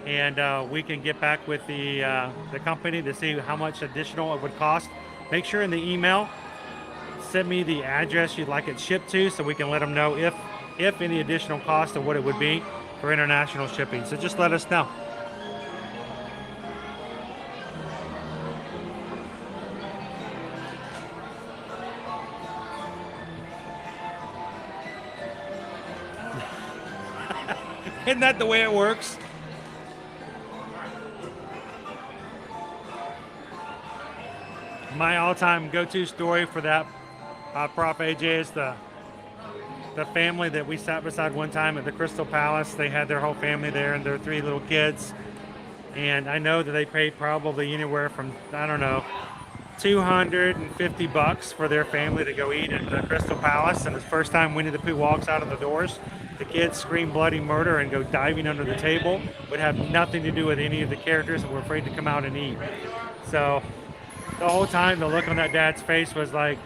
S2: and we can get back with the company to see how much additional it would cost. Make sure in the email, send me the address you'd like it shipped to, so we can let them know if any additional cost and what it would be for international shipping. So just let us know. Isn't that the way it works? My all-time go-to story for that Prop AJ is the family that we sat beside one time at the Crystal Palace. They had their whole family there and their 3 little kids. And I know that they paid probably anywhere from, I don't know, $250 for their family to go eat at the Crystal Palace. And the first time Winnie the Pooh walks out of the doors, the kids scream bloody murder and go diving under the table. Would have nothing to do with any of the characters and were afraid to come out and eat. So the whole time the look on that dad's face was like,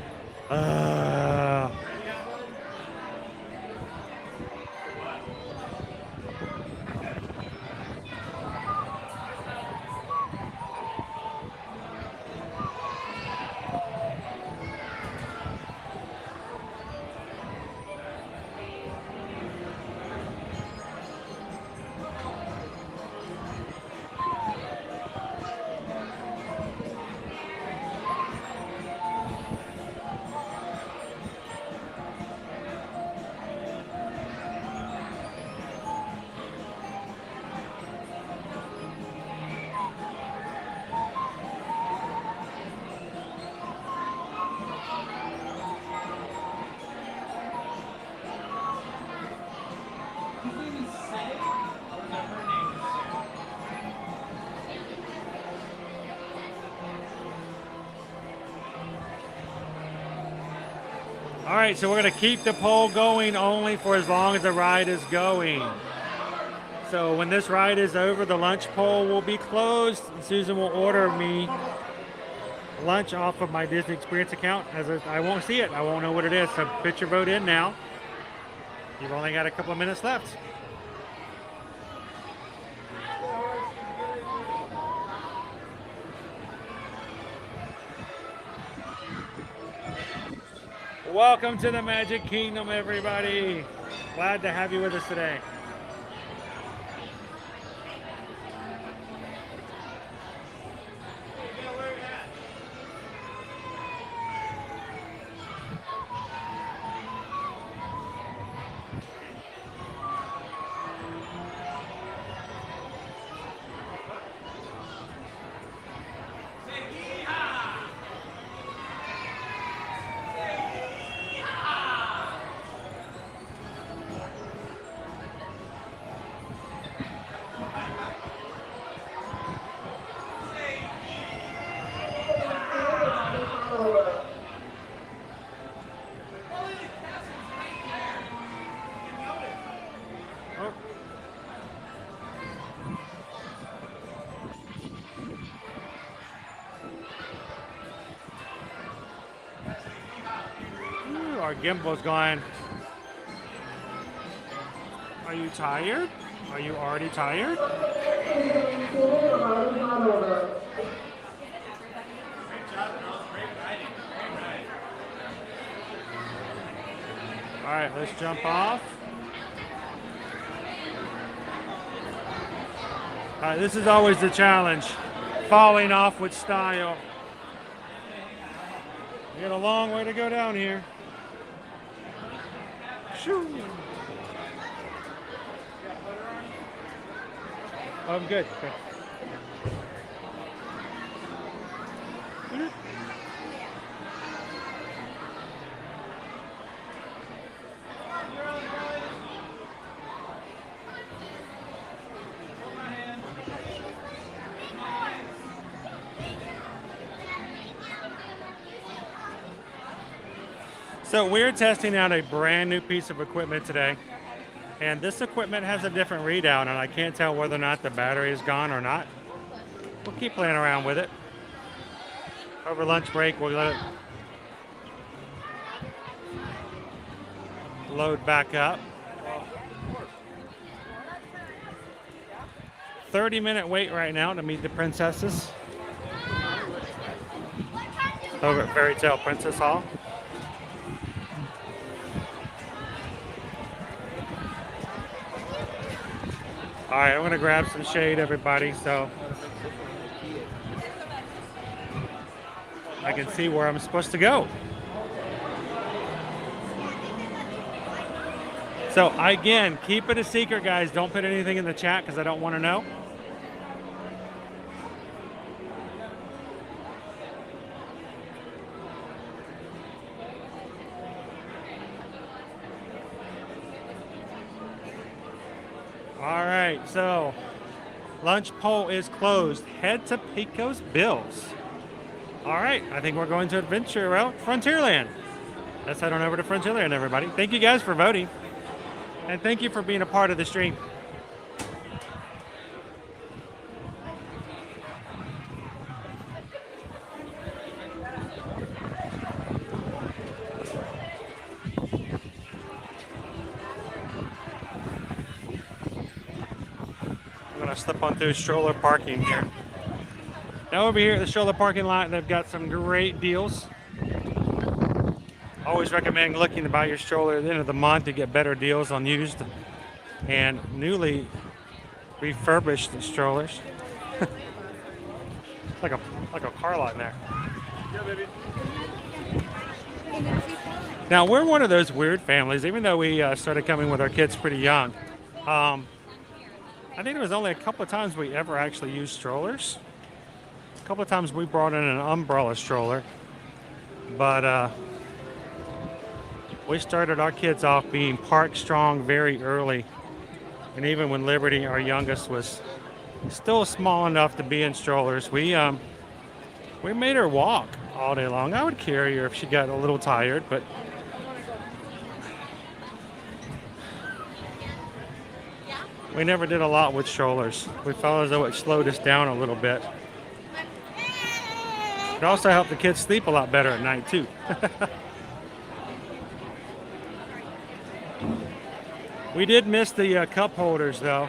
S2: All right, so we're going to keep the poll going only for as long as the ride is going. So when this ride is over, the lunch poll will be closed. Susan will order me lunch off of my Disney Experience account. I won't see it. I won't know what it is. So put your vote in now. You've only got a couple of minutes left. Welcome to the Magic Kingdom, everybody. Glad to have you with us today. Our gimbal's going. Are you tired? Are you already tired? All right, let's jump off. All right, this is always the challenge, falling off with style. We got a long way to go down here. Shoo. Oh, I'm good. Okay. So we're testing out a brand new piece of equipment today, and this equipment has a different readout, and I can't tell whether or not the battery is gone or not. We'll keep playing around with it. Over lunch break, we'll let it load back up. 30-minute wait right now to meet the princesses over at Fairy Tale Princess Hall. All right, I'm gonna grab some shade, everybody, so I can see where I'm supposed to go. So again, keep it a secret, guys. Don't put anything in the chat because I don't want to know. All right, so lunch poll is closed. Head to Pico's Bills. All right, I think we're going to Adventure Route Frontierland. Let's head on over to Frontierland, everybody. Thank you guys for voting, and thank you for being a part of the stream. Let's step on through stroller parking here. Now over here at the stroller parking lot, they've got some great deals. Always recommend looking to buy your stroller at the end of the month to get better deals on used and newly refurbished strollers. like a car lot in there.
S10: Yeah, baby.
S2: Now we're one of those weird families, even though we started coming with our kids pretty young. I think there was only a couple of times we ever actually used strollers. A couple of times we brought in an umbrella stroller, but we started our kids off being park strong very early. And even when Liberty, our youngest, was still small enough to be in strollers, we made her walk all day long. I would carry her if she got a little tired, but we never did a lot with strollers. We felt as though it slowed us down a little bit. It also helped the kids sleep a lot better at night too. We did miss the cup holders though,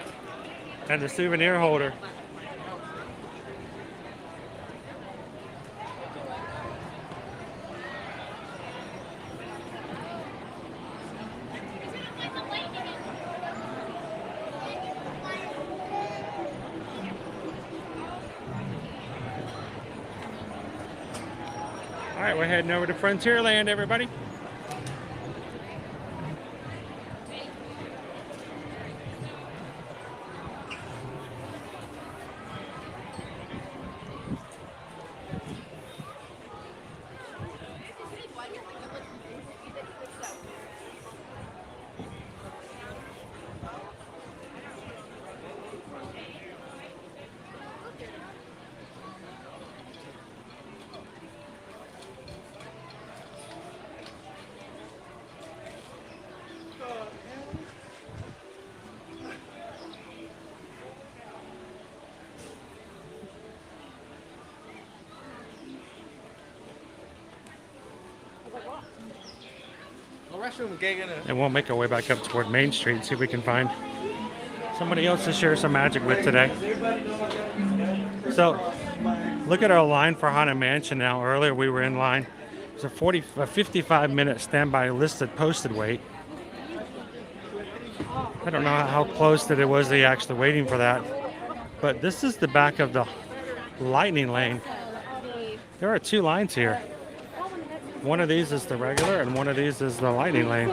S2: and the souvenir holder. All right, we're heading over to Frontierland, everybody. And we'll make our way back up toward Main Street, see if we can find somebody else to share some magic with today. So, look at our line for Haunted Mansion now. Earlier we were in line. It's a 55-minute standby listed posted wait. I don't know how close that it was they actually waiting for that. But this is the back of the Lightning Lane. There are two lines here. One of these is the regular and one of these is the Lightning Lane.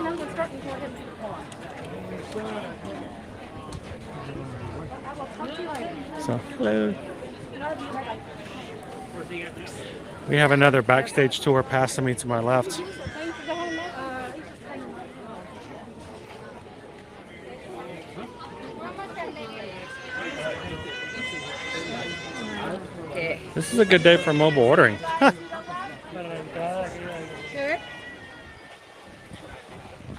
S2: So, hello. We have another backstage tour passing me to my left. This is a good day for mobile ordering.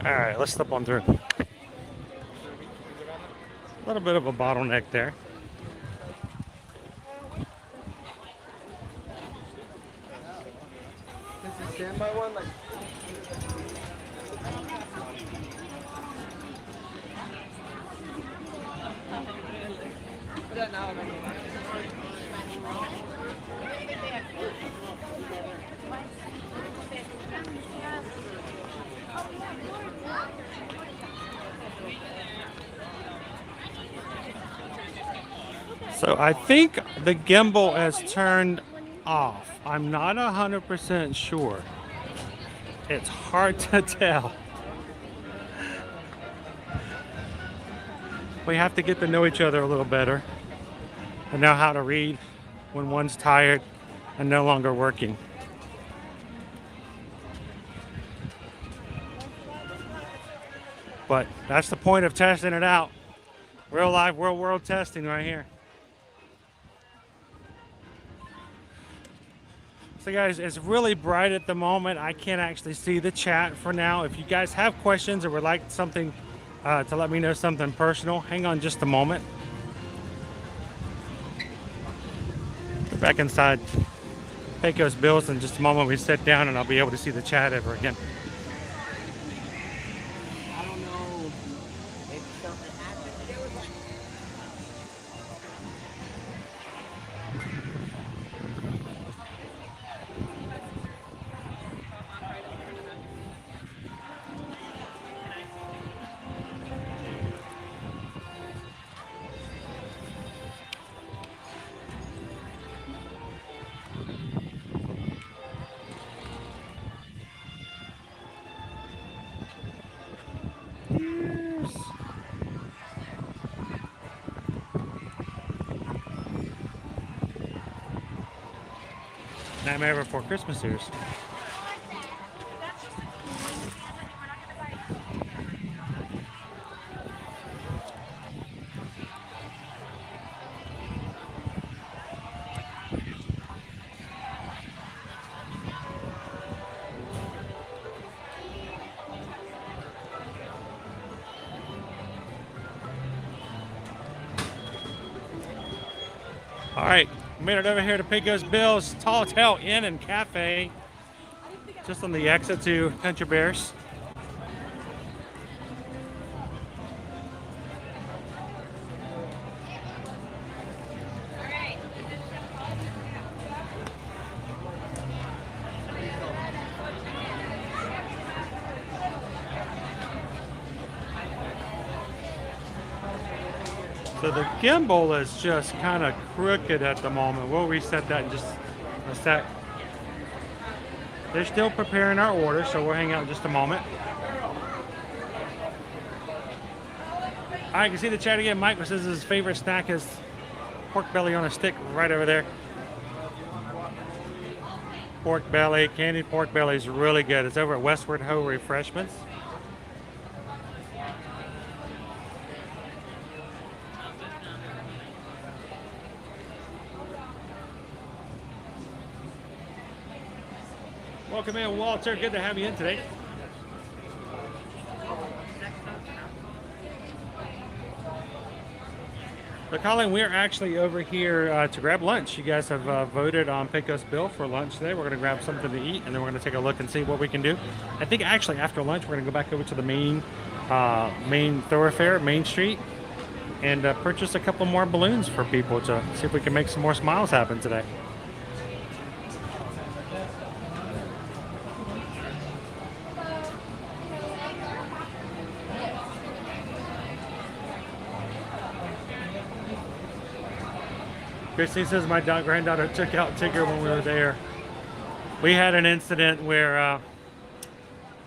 S2: All right, let's step on through. A little bit of a bottleneck there.
S6: This is standby one, like. Put that now.
S2: So I think the gimbal has turned off. I'm not 100% sure. It's hard to tell. We have to get to know each other a little better and know how to read when one's tired and no longer working. But that's the point of testing it out. Real life, real world testing right here. So guys, it's really bright at the moment. I can't actually see the chat for now. If you guys have questions or would like something to let me know something personal, hang on just a moment. Get back inside. Pay those bills in just a moment. We sit down and I'll be able to see the chat ever again.
S3: I don't know. Maybe something happened.
S2: Nightmare Before Christmas series. All right, made it over here to Pecos Bill's Tall Tale Inn and Cafe, just on the exit to Country Bears. So the gimbal is just kind of crooked at the moment. We'll reset that in just a sec. They're still preparing our order, so we'll hang out in just a moment. All right, you can see the chat again. Michael says his favorite snack is pork belly on a stick right over there. Pork belly, candied pork belly is really good. It's over at Westward Ho Refreshments. Welcome in, Walter. Good to have you in today. So, Colin, we're actually over here to grab lunch. You guys have voted on Pecos Bill for lunch today. We're going to grab something to eat, and then we're going to take a look and see what we can do. I think actually after lunch, we're going to go back over to the main thoroughfare, Main Street, and purchase a couple more balloons for people to see if we can make some more smiles happen today. Christine says my granddaughter took out Tigger when we were there. We had an incident where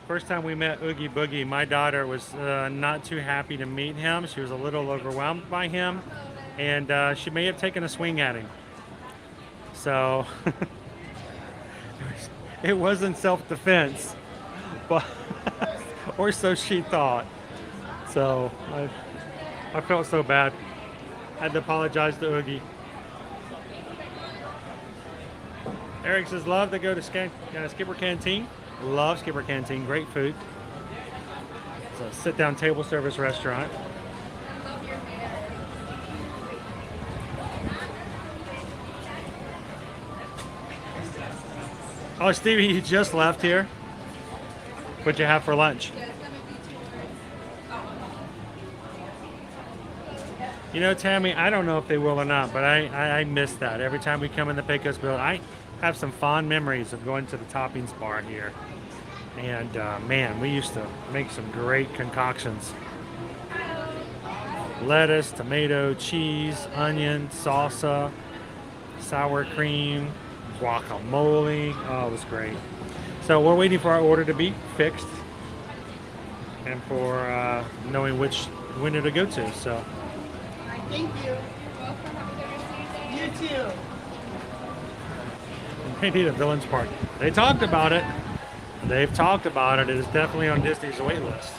S2: first time we met Oogie Boogie, my daughter was not too happy to meet him. She was a little overwhelmed by him, and she may have taken a swing at him. So it wasn't self-defense, but or so she thought. So I felt so bad. I had to apologize to Oogie. Eric says, love to go to Skipper Canteen. Love Skipper Canteen, great food. It's a sit-down table service restaurant. Oh, Stevie, you just left here? What'd you have for lunch? You know, Tammy, I don't know if they will or not, but I miss that. Every time we come in the Pecos Bill, I have some fond memories of going to the toppings bar here. And man, we used to make some great concoctions. Lettuce, tomato, cheese, onion, salsa, sour cream, guacamole. Oh, it was great. So we're waiting for our order to be fixed and for knowing which window to go to. So.
S11: Thank you. Welcome. Have a good rest of your day. You too.
S2: They need a Villains Park. They talked about it. They've talked about it. It is definitely on Disney's wait list.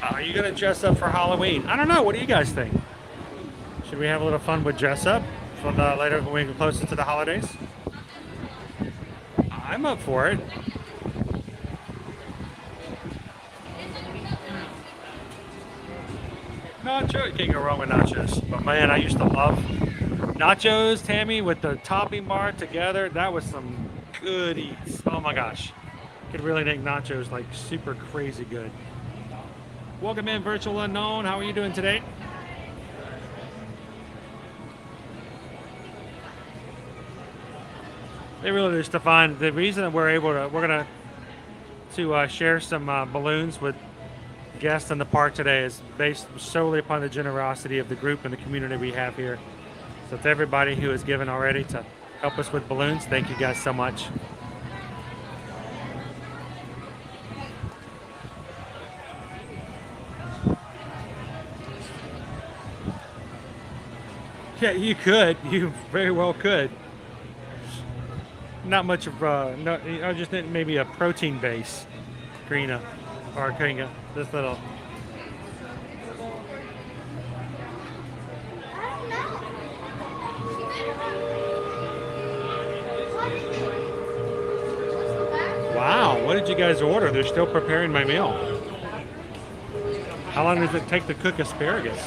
S2: Are you going to dress up for Halloween? I don't know. What do you guys think? Should we have a little fun with dress up for the later when we get closer to the holidays? I'm up for it. Nacho, you can't go wrong with nachos. But man, I used to love nachos, Tammy, with the topping bar together. That was some good eats. Oh my gosh. Could really make nachos like super crazy good. Welcome in, Virtual Unknown. How are you doing today? They really just define the reason that we're gonna share some balloons with guests in the park today is based solely upon the generosity of the group and the community we have here. So to everybody who has given already to help us with balloons, thank you guys so much. Yeah, you could. You very well could. not much of no. I just think maybe a protein base, Karina, or Karina. This little. Wow, what did you guys order? They're still preparing my meal. How long does it take to cook asparagus?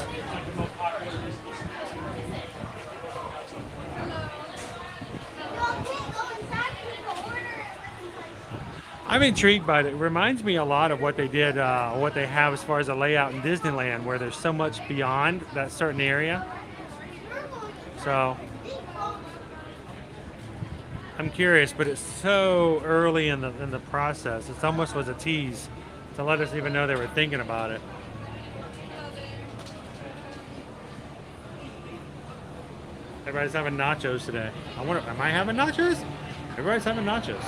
S2: I'm intrigued by it. It reminds me a lot of what they did, what they have as far as a layout in Disneyland, where there's so much beyond that certain area. So I'm curious, but it's so early in the process. It almost was a tease to let us even know they were thinking about it. Everybody's having nachos today. I wonder, am I having nachos? Everybody's having nachos.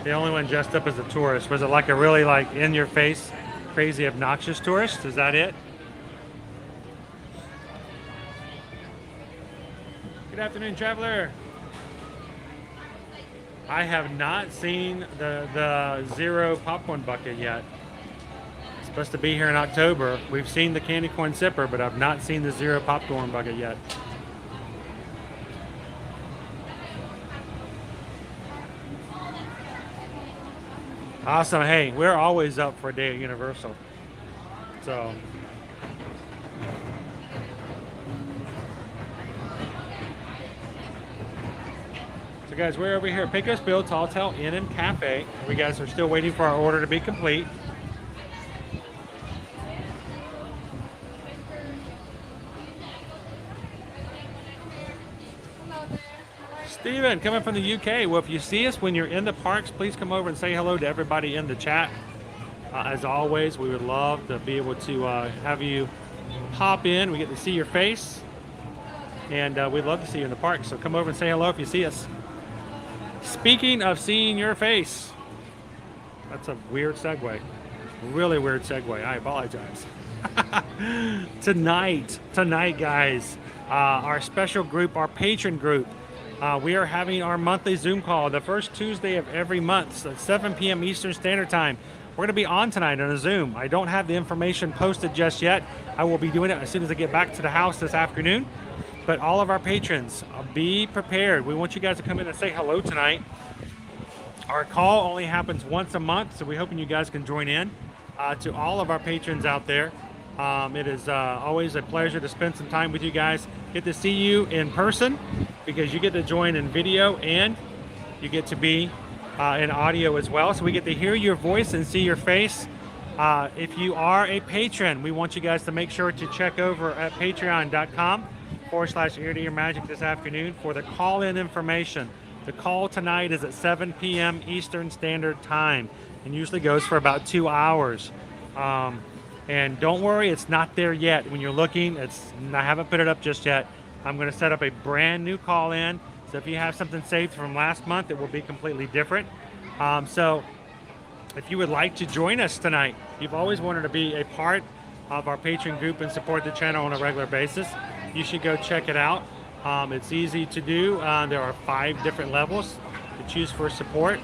S2: The only one dressed up as a tourist. Was it like a really like in-your-face, crazy, obnoxious tourist? Is that it? Good afternoon, traveler. I have not seen the Zero popcorn bucket yet. It's supposed to be here in October. We've seen the candy corn sipper, but I've not seen the Zero popcorn bucket yet. Awesome. Hey, we're always up for a day at Universal. So guys, we're over here at Pecos Bill Tall Tale Inn and Cafe. We guys are still waiting for our order to be complete. Steven, coming from the UK. Well, if you see us when you're in the parks, please come over and say hello to everybody in the chat. As always, we would love to be able to have you pop in. We get to see your face, and we'd love to see you in the park. So come over and say hello if you see us. Speaking of seeing your face, that's a weird segue. Really weird segue. I apologize. Tonight, guys, our special group, our patron group, we are having our monthly Zoom call the first Tuesday of every month at 7 p.m. Eastern Standard Time. We're going to be on tonight on a Zoom. I don't have the information posted just yet. I will be doing it as soon as I get back to the house this afternoon. But all of our patrons, be prepared. We want you guys to come in and say hello tonight. Our call only happens once a month, so we're hoping you guys can join in. To all of our patrons out there, it is always a pleasure to spend some time with you guys. Get to see you in person because you get to join in video and you get to be in audio as well. So we get to hear your voice and see your face. If you are a patron, we want you guys to make sure to check over at patreon.com/ear to ear magic this afternoon for the call-in information. The call tonight is at 7 p.m. Eastern Standard Time and usually goes for about 2 hours. And don't worry, it's not there yet. When you're looking, I haven't put it up just yet. I'm going to set up a brand new call-in. So if you have something saved from last month, it will be completely different. So if you would like to join us tonight, you've always wanted to be a part of our patron group and support the channel on a regular basis, you should go check it out. It's easy to do. There are 5 different levels to choose for support.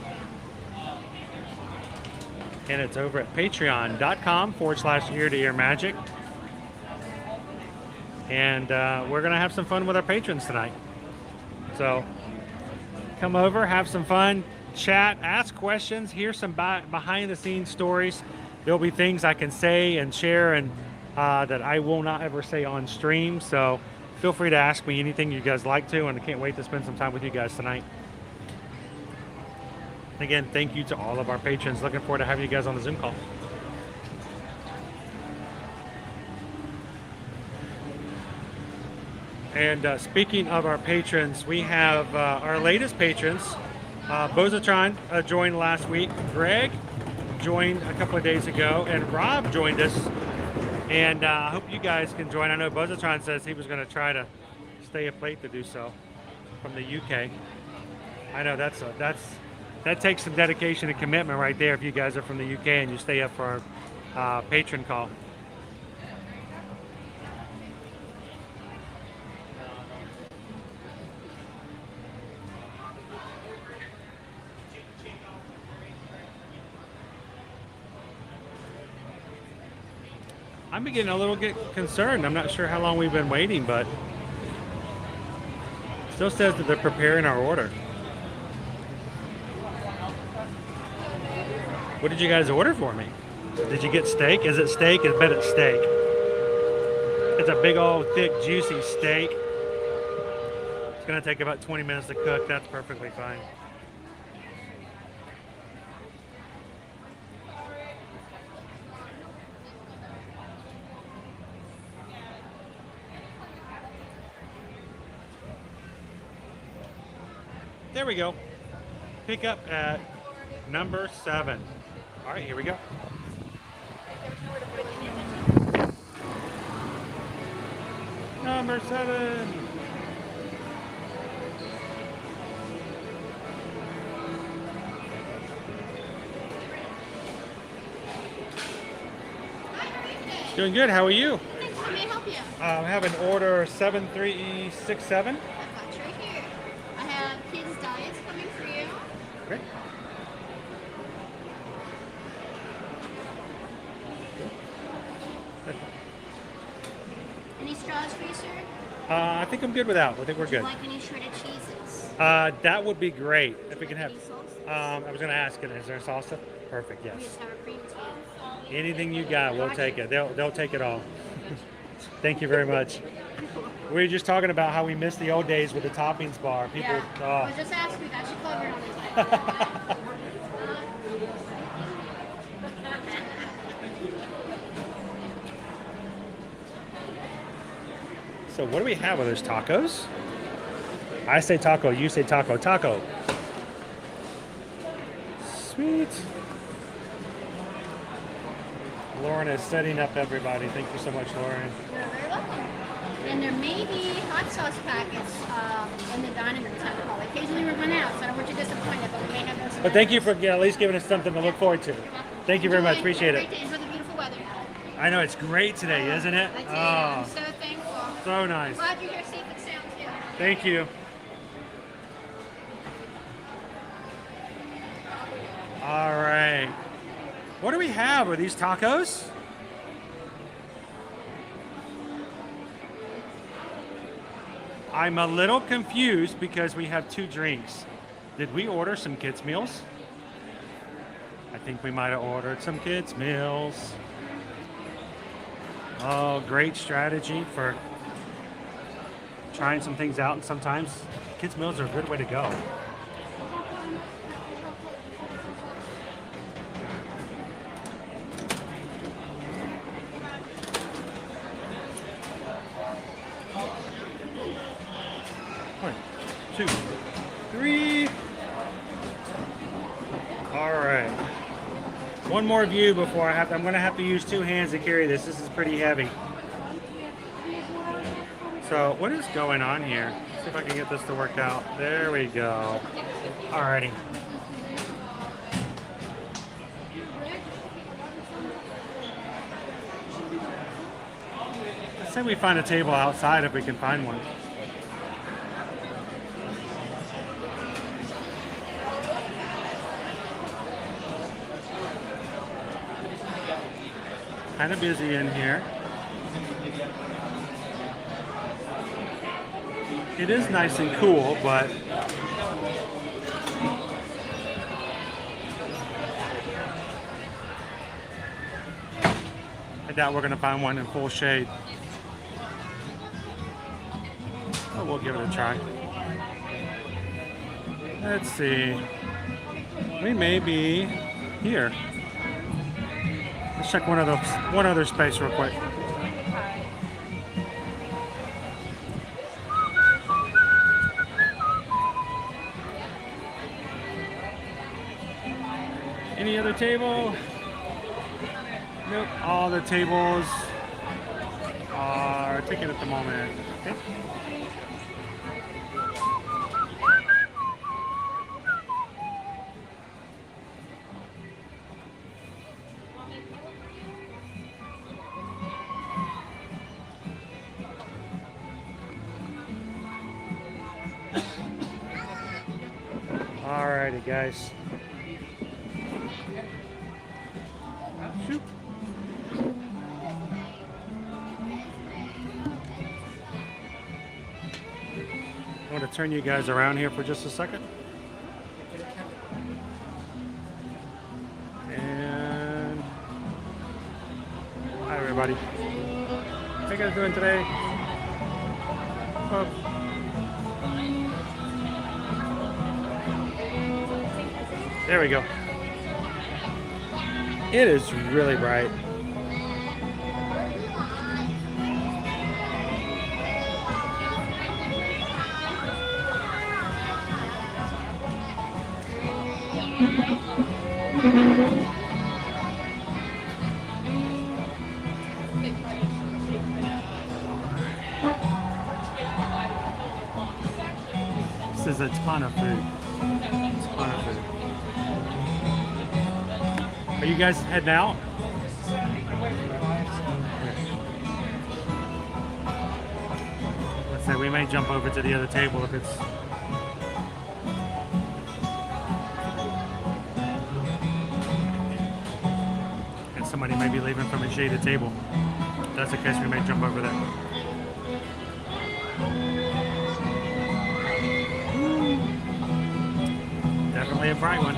S2: And it's over at patreon.com/ear to ear magic. And we're going to have some fun with our patrons tonight. So come over, have some fun, chat, ask questions, hear some behind the scenes stories. There'll be things I can say and share and that I will not ever say on stream. So feel free to ask me anything you guys like to, and I can't wait to spend some time with you guys tonight. Again, thank you to all of our patrons. Looking forward to having you guys on the Zoom call. And speaking of our patrons, we have our latest patrons. Bozatron joined last week. Greg joined a couple of days ago, and Rob joined us. And I hope you guys can join. I know Bozatron says he was going to try to stay up late to do so from the UK. I know that takes some dedication and commitment right there if you guys are from the UK and you stay up for patron call. I'm beginning a little get concerned. I'm not sure how long we've been waiting, but still says that they're preparing our order. What did you guys order for me? Did you get steak? Is it steak? I bet it's steak. It's a big old thick juicy steak. It's gonna take about 20 minutes to cook. That's perfectly fine. There we go. Pick up at number 7. All right, here we go. Number 7. Doing good. How are you?
S7: How may I help you?
S2: I have an order 7367.
S7: I've got you right here. I have kids' diets coming for you.
S2: Great.
S7: Any straws for you, sir?
S2: I think I'm good without. I think we're
S7: Would you
S2: good.
S7: like any shredded cheeses?
S2: That would be great if we can have.
S7: Any salsas?
S2: I was going to ask it. Is there salsa? Perfect.
S7: We
S2: Yes.
S7: just have a cream tea.
S2: Anything you got, we'll take it. They'll take it all. Thank you very much. We were just talking about how we miss the old days with the toppings bar. People.
S7: Yeah. I
S2: Oh.
S7: was just asking, we got you covered on this.
S2: So what do we have with those tacos? I say taco, you say taco, taco. Sweet. Lauren is setting up everybody. Thank you so much, Lauren.
S7: You're very welcome. And there may be hot sauce packets in the dining room time hall. Occasionally we run out, so I don't want you disappointed, but we may have those.
S2: But thank you for at least giving us something to look forward to. Thank you very much. Appreciate it.
S7: Enjoy the beautiful weather.
S2: I know it's great today, isn't it?
S7: I tell you,
S2: Oh,
S7: I'm so thankful.
S2: so nice.
S7: Glad you're here safe and sound too.
S2: Thank you. All right. What do we have? Are these tacos? I'm a little confused because we have 2 drinks. Did we order some kids' meals? I think we might have ordered some kids' meals. Oh, great strategy for trying some things out, and sometimes kids' meals are a good way to go. One, 2, 3. All right. One more view before I'm going to have to use 2 hands to carry this. This is pretty heavy. So what is going on here? Let's see if I can get this to work out. There we go. Alrighty. Let's say we find a table outside if we can find one. Kind of busy in here. It is nice and cool, but I doubt we're going to find one in full shade. But we'll give it a try. Let's see. We may be here. Let's check one other space real quick. Any other table? Nope. All the tables are taken at the moment. Okay. Alrighty, guys. Shoot. I want to turn you guys around here for just a second. And hi, everybody. How you guys doing today? Oh. There we go. It is really bright. This is a ton of food. It's a ton of food. Are you guys heading out? Let's say we may jump over to the other table if it's. And somebody may be leaving from a shaded table. If that's the case, we may jump over there. Definitely a bright one.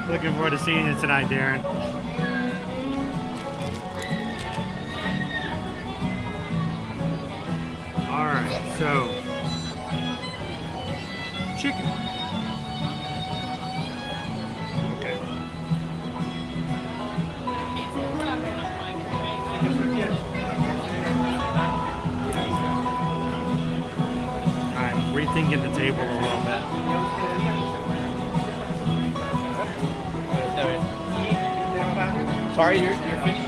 S2: Looking forward to seeing you tonight, Darren. All right, so chicken. Okay. All right, rethinking the table a little bit.
S3: Sorry, you're finished?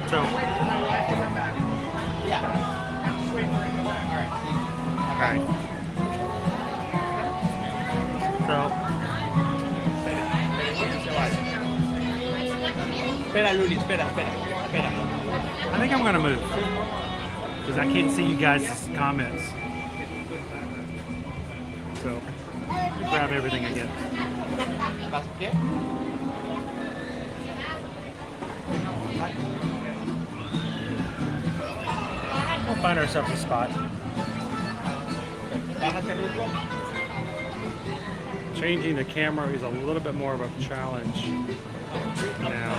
S2: So,
S3: yeah.
S2: All right. So,
S3: Espera, Luli, espera.
S2: I think I'm gonna move because I can't see you guys' comments. So, grab everything again. We'll find ourselves a spot. Changing the camera is a little bit more of a challenge now.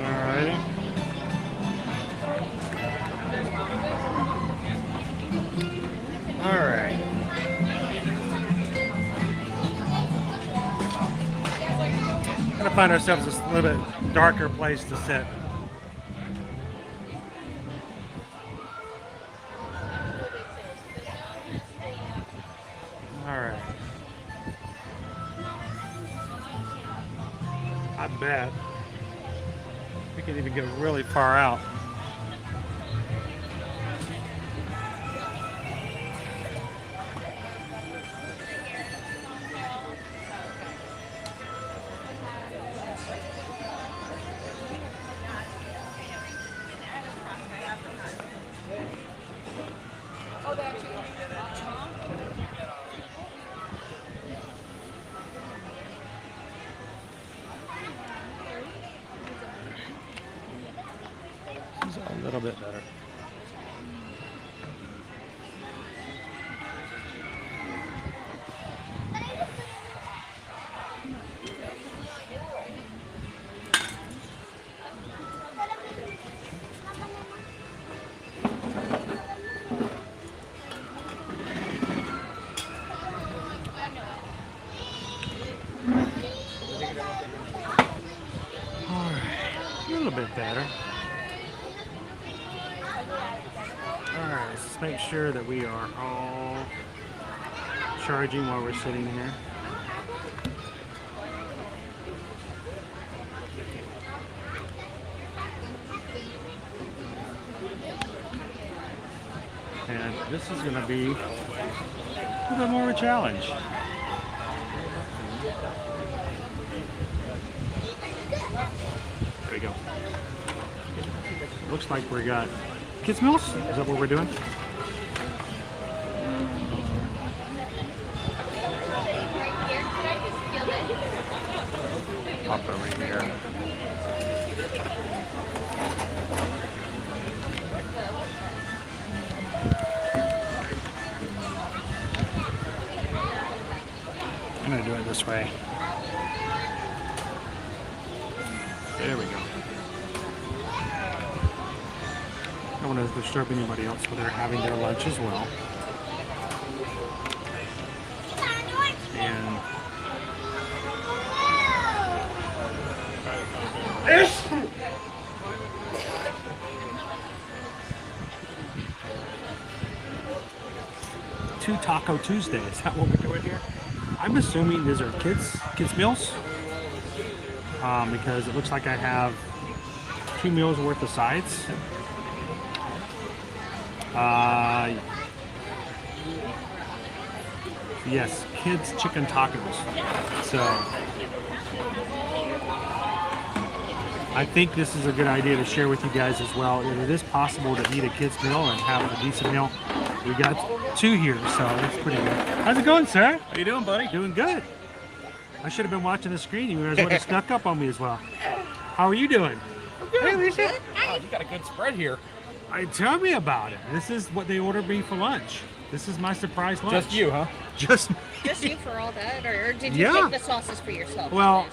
S2: Alrighty. Alright. Gotta find ourselves a little bit darker place to sit. Alright. I bet we can even get really far out. A little bit better. All right, a little bit better. Alright, let's make sure that we are all charging while we're sitting here. this is going to be a little more of a challenge. There we go. Looks like we got kids meals. Is that what we're doing? Pop over here. I'm going to do it this way. There we go. I don't want to disturb anybody else while they're having their lunch as well. And Two Taco Tuesday, is that what we're doing here? I'm assuming these are kids meals, because it looks like I have 2 meals worth of sides. Yes, kids chicken tacos. So I think this is a good idea to share with you guys as well. It is possible to eat a kid's meal and have a decent meal. We got 2 here, so that's pretty good. How's it going, sir?
S5: How you doing, buddy?
S2: Doing good. I should have been watching the screen. You guys would have snuck up on me as well. How are you doing?
S5: Hey, Lisa. Oh, you got a good spread here.
S2: Tell me about it. This is what they ordered me for lunch. This is my surprise lunch.
S5: Just you, huh?
S2: Just
S14: you for all that, or did you
S2: Yeah.
S14: take the sauces for yourself?
S2: Well,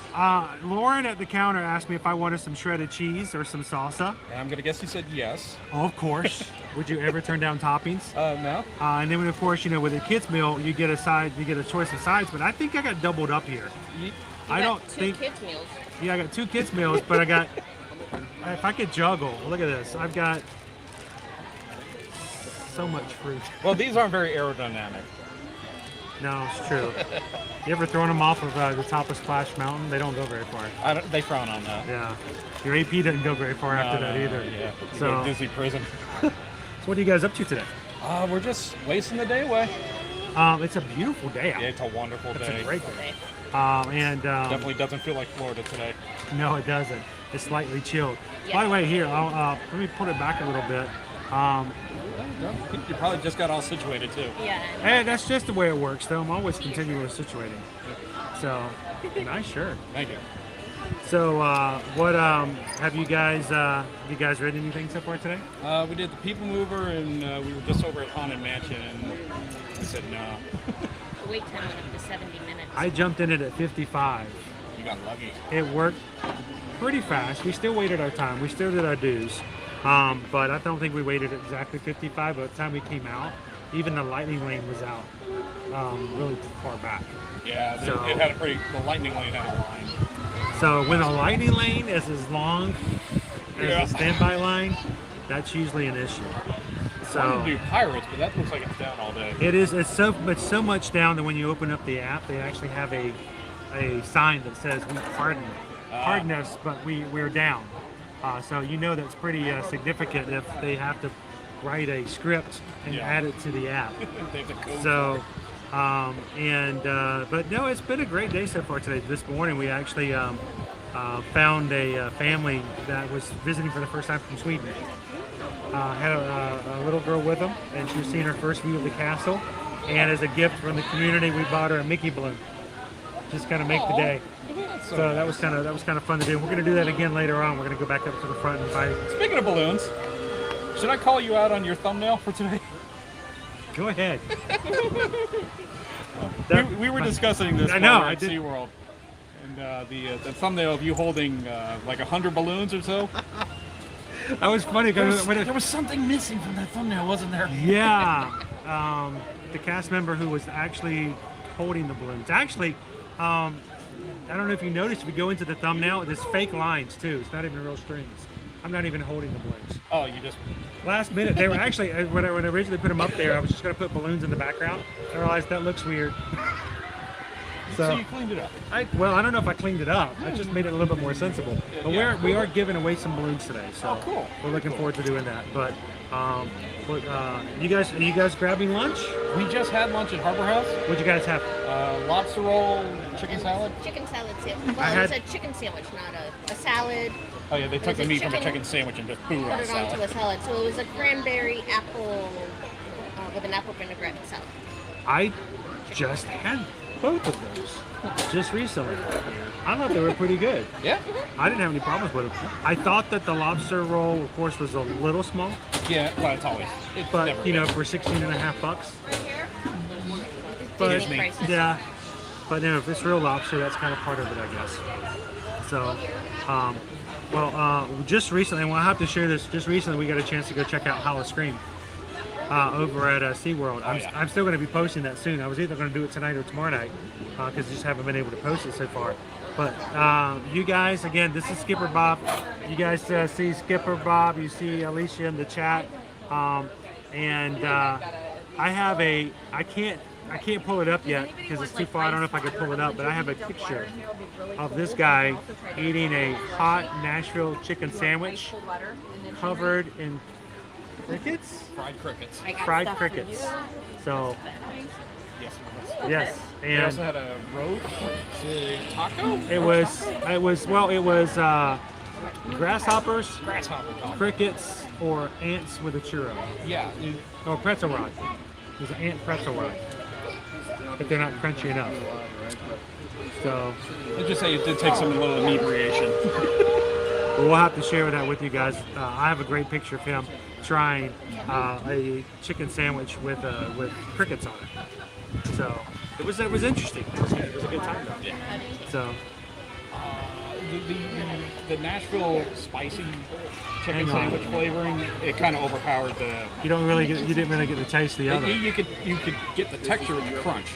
S2: Lauren at the counter asked me if I wanted some shredded cheese or some salsa.
S5: And I'm gonna guess you said yes.
S2: Oh, of course. Would you ever turn down toppings?
S5: No.
S2: And then, of course, you know, with a kids meal, you get a choice of sides. But I think I got doubled up here. I don't think.
S14: 2 kids meals.
S2: Yeah, I got 2 kids meals, but I got. If I could juggle, look at this. I've got so much fruit.
S5: Well, these aren't very aerodynamic.
S2: No, it's true. You ever thrown them off of the top of Splash Mountain? They don't go very far.
S5: They frown on that.
S2: Yeah. Your AP didn't go very far after that either.
S5: Yeah. You
S2: So,
S5: go to Disney prison.
S2: so what are you guys up to today?
S5: We're just wasting the day away.
S2: It's a beautiful day out.
S5: Yeah, it's a wonderful day.
S2: It's a great day.
S5: Definitely doesn't feel like Florida today.
S2: No, it doesn't. It's slightly chilled. By the way, here, let me put it back a little bit.
S5: You probably just got all situated too.
S14: Yeah.
S2: Hey, that's just the way it works, though. I'm always continually situating. So, nice shirt.
S5: Thank you.
S2: So, what have you guys read anything so far today?
S5: We did the People Mover, and we were just over at Haunted Mansion, and I said no.
S14: The wait time went up to 70 minutes.
S2: I jumped in it at 55.
S5: You got lucky.
S2: It worked pretty fast. We still waited our time. We still did our dues. But I don't think we waited exactly 55. By the time we came out, even the lightning lane was out really far back.
S5: Yeah,
S2: So-
S5: it had the lightning lane had a line.
S2: So when a lightning lane is as long as
S5: Yeah.
S2: a standby line, that's usually an issue.
S5: I
S2: So
S5: wanted to do Pirates, but that looks like it's down all day.
S2: it is. It's so much down that when you open up the app, they actually have a sign that says we pardon us, but we're down. So you know that's pretty significant if they have to write a script and add it to the app.
S5: They have to code
S2: So, but no, it's been a great day so far today. This morning we actually found a family that was visiting for the first time from Sweden. Had a little girl with them, and she was seeing her first view of the castle. And as a gift from the community, we bought her a Mickey balloon. Just kind of make the day. So that was kind of fun to do. We're going to do that again later on. We're going to go back up to the front and buy.
S5: Speaking of balloons, should I call you out on your thumbnail for today?
S2: Go ahead.
S5: We were discussing this
S2: I know,
S5: while we were
S2: I
S5: at
S2: did.
S5: SeaWorld. And the thumbnail of you holding like 100 balloons or so.
S2: That was funny because
S5: There was something missing from that thumbnail, wasn't there?
S2: yeah, the cast member who was actually holding the balloons. Actually, I don't know if you noticed, if you go into the thumbnail, there's fake lines too. It's not even real strings. I'm not even holding the balloons.
S5: Oh, you just...
S2: Last minute, they were actually, when I originally put them up there, I was just going to put balloons in the background. I realized that looks weird.
S5: So you cleaned it up.
S16: Well, I don't know if I cleaned it up. I just made it a little bit more sensible. But we are giving away some balloons today, so
S5: cool.
S16: We're looking forward to doing that. But you guys grabbing lunch?
S5: We just had lunch at Harbor House.
S16: What'd you guys have?
S5: Lobster roll, chicken salad.
S14: Chicken salad sandwich. Well, it's a chicken sandwich, not a salad.
S5: Oh yeah, they took the meat from a chicken sandwich and just put
S14: Put it onto a salad. So it was a cranberry apple with an apple vinaigrette salad.
S16: I just had both of those just recently. I thought they were pretty good.
S5: Yeah.
S16: I didn't have any problems with them. I thought that the lobster roll, of course, was a little small.
S5: Yeah, well, it's always.
S16: But you know, for $16.50. But yeah, but if it's real lobster, that's kind of part of it, I guess. So, just recently, and we'll have to share this. Just recently, we got a chance to go check out Hollow Scream over at SeaWorld. I'm still going to be posting that soon. I was either going to do it tonight or tomorrow night because just haven't been able to post it so far. But you guys, again, this is Skipper Bob. You guys see Skipper Bob. You see Alicia in the chat, and I have I can't pull it up yet because it's too far. I don't know if I could pull it up, but I have a picture of this guy eating a hot Nashville chicken sandwich covered in crickets?
S5: Fried crickets.
S16: Fried crickets. So, yes.
S5: And they also had a roast taco?
S16: It was grasshoppers, crickets, or ants with a churro.
S5: Yeah.
S16: Or pretzel rod. There's an ant pretzel rod. But they're not crunchy enough. So
S5: I'd just say it did take some little inebriation.
S16: We'll have to share that with you guys. I have a great picture of him trying a chicken sandwich with crickets on it. So it was interesting. It was a good time though.
S5: Yeah.
S16: So
S5: the Nashville spicy chicken sandwich flavoring, it kind of overpowered the.
S16: You didn't really get the taste of the other.
S5: You could get the texture of the crunch,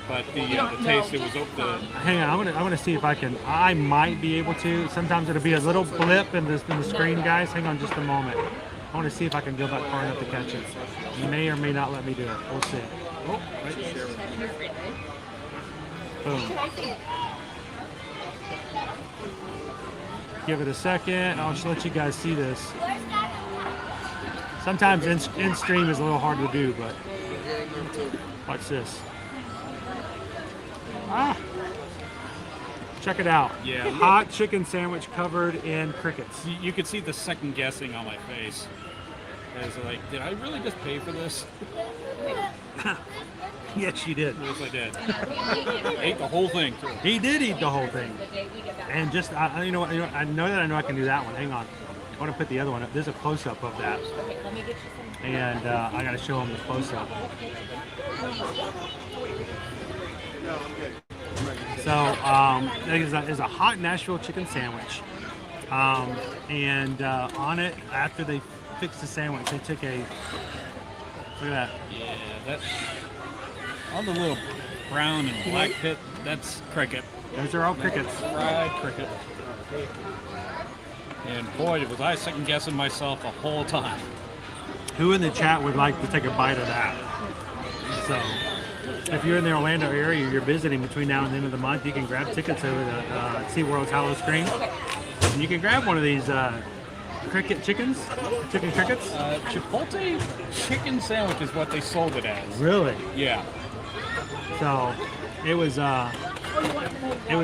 S5: but the taste, it was the.
S16: Hang on, I'm gonna see if I might be able to. Sometimes it'll be a little blip in the screen, guys. Hang on just a moment. I want to see if I can go back far enough to catch it. You may or may not let me do it. We'll see. Oh, right there. Boom. Give it a second. I'll just let you guys see this. Sometimes in stream is a little hard to do, but watch this. Check it out.
S5: Yeah.
S16: Hot chicken sandwich covered in crickets.
S5: You could see the second guessing on my face. I was like, did I really just pay for this?
S16: Yes, you did.
S5: Yes, I did. Ate the whole thing too.
S16: He did eat the whole thing. And just, I know that I can do that one. Hang on. I want to put the other one up. There's a close-up of that. And I got to show him the close-up. So there's a hot Nashville chicken sandwich. And on it, after they fixed the sandwich, they took a, look at that.
S5: Yeah, that's, all the little brown and black pit, that's cricket.
S16: Those are all crickets.
S5: Fried cricket. And boy, was I second guessing myself the whole time.
S16: Who in the chat would like to take a bite of that? So, if you're in the Orlando area, you're visiting between now and the end of the month, you can grab tickets over to SeaWorld's Hollow Scream. And you can grab one of these cricket chicken crickets.
S5: Chipotle chicken sandwich is what they sold it as.
S16: Really?
S5: Yeah.
S16: So, it was fun. It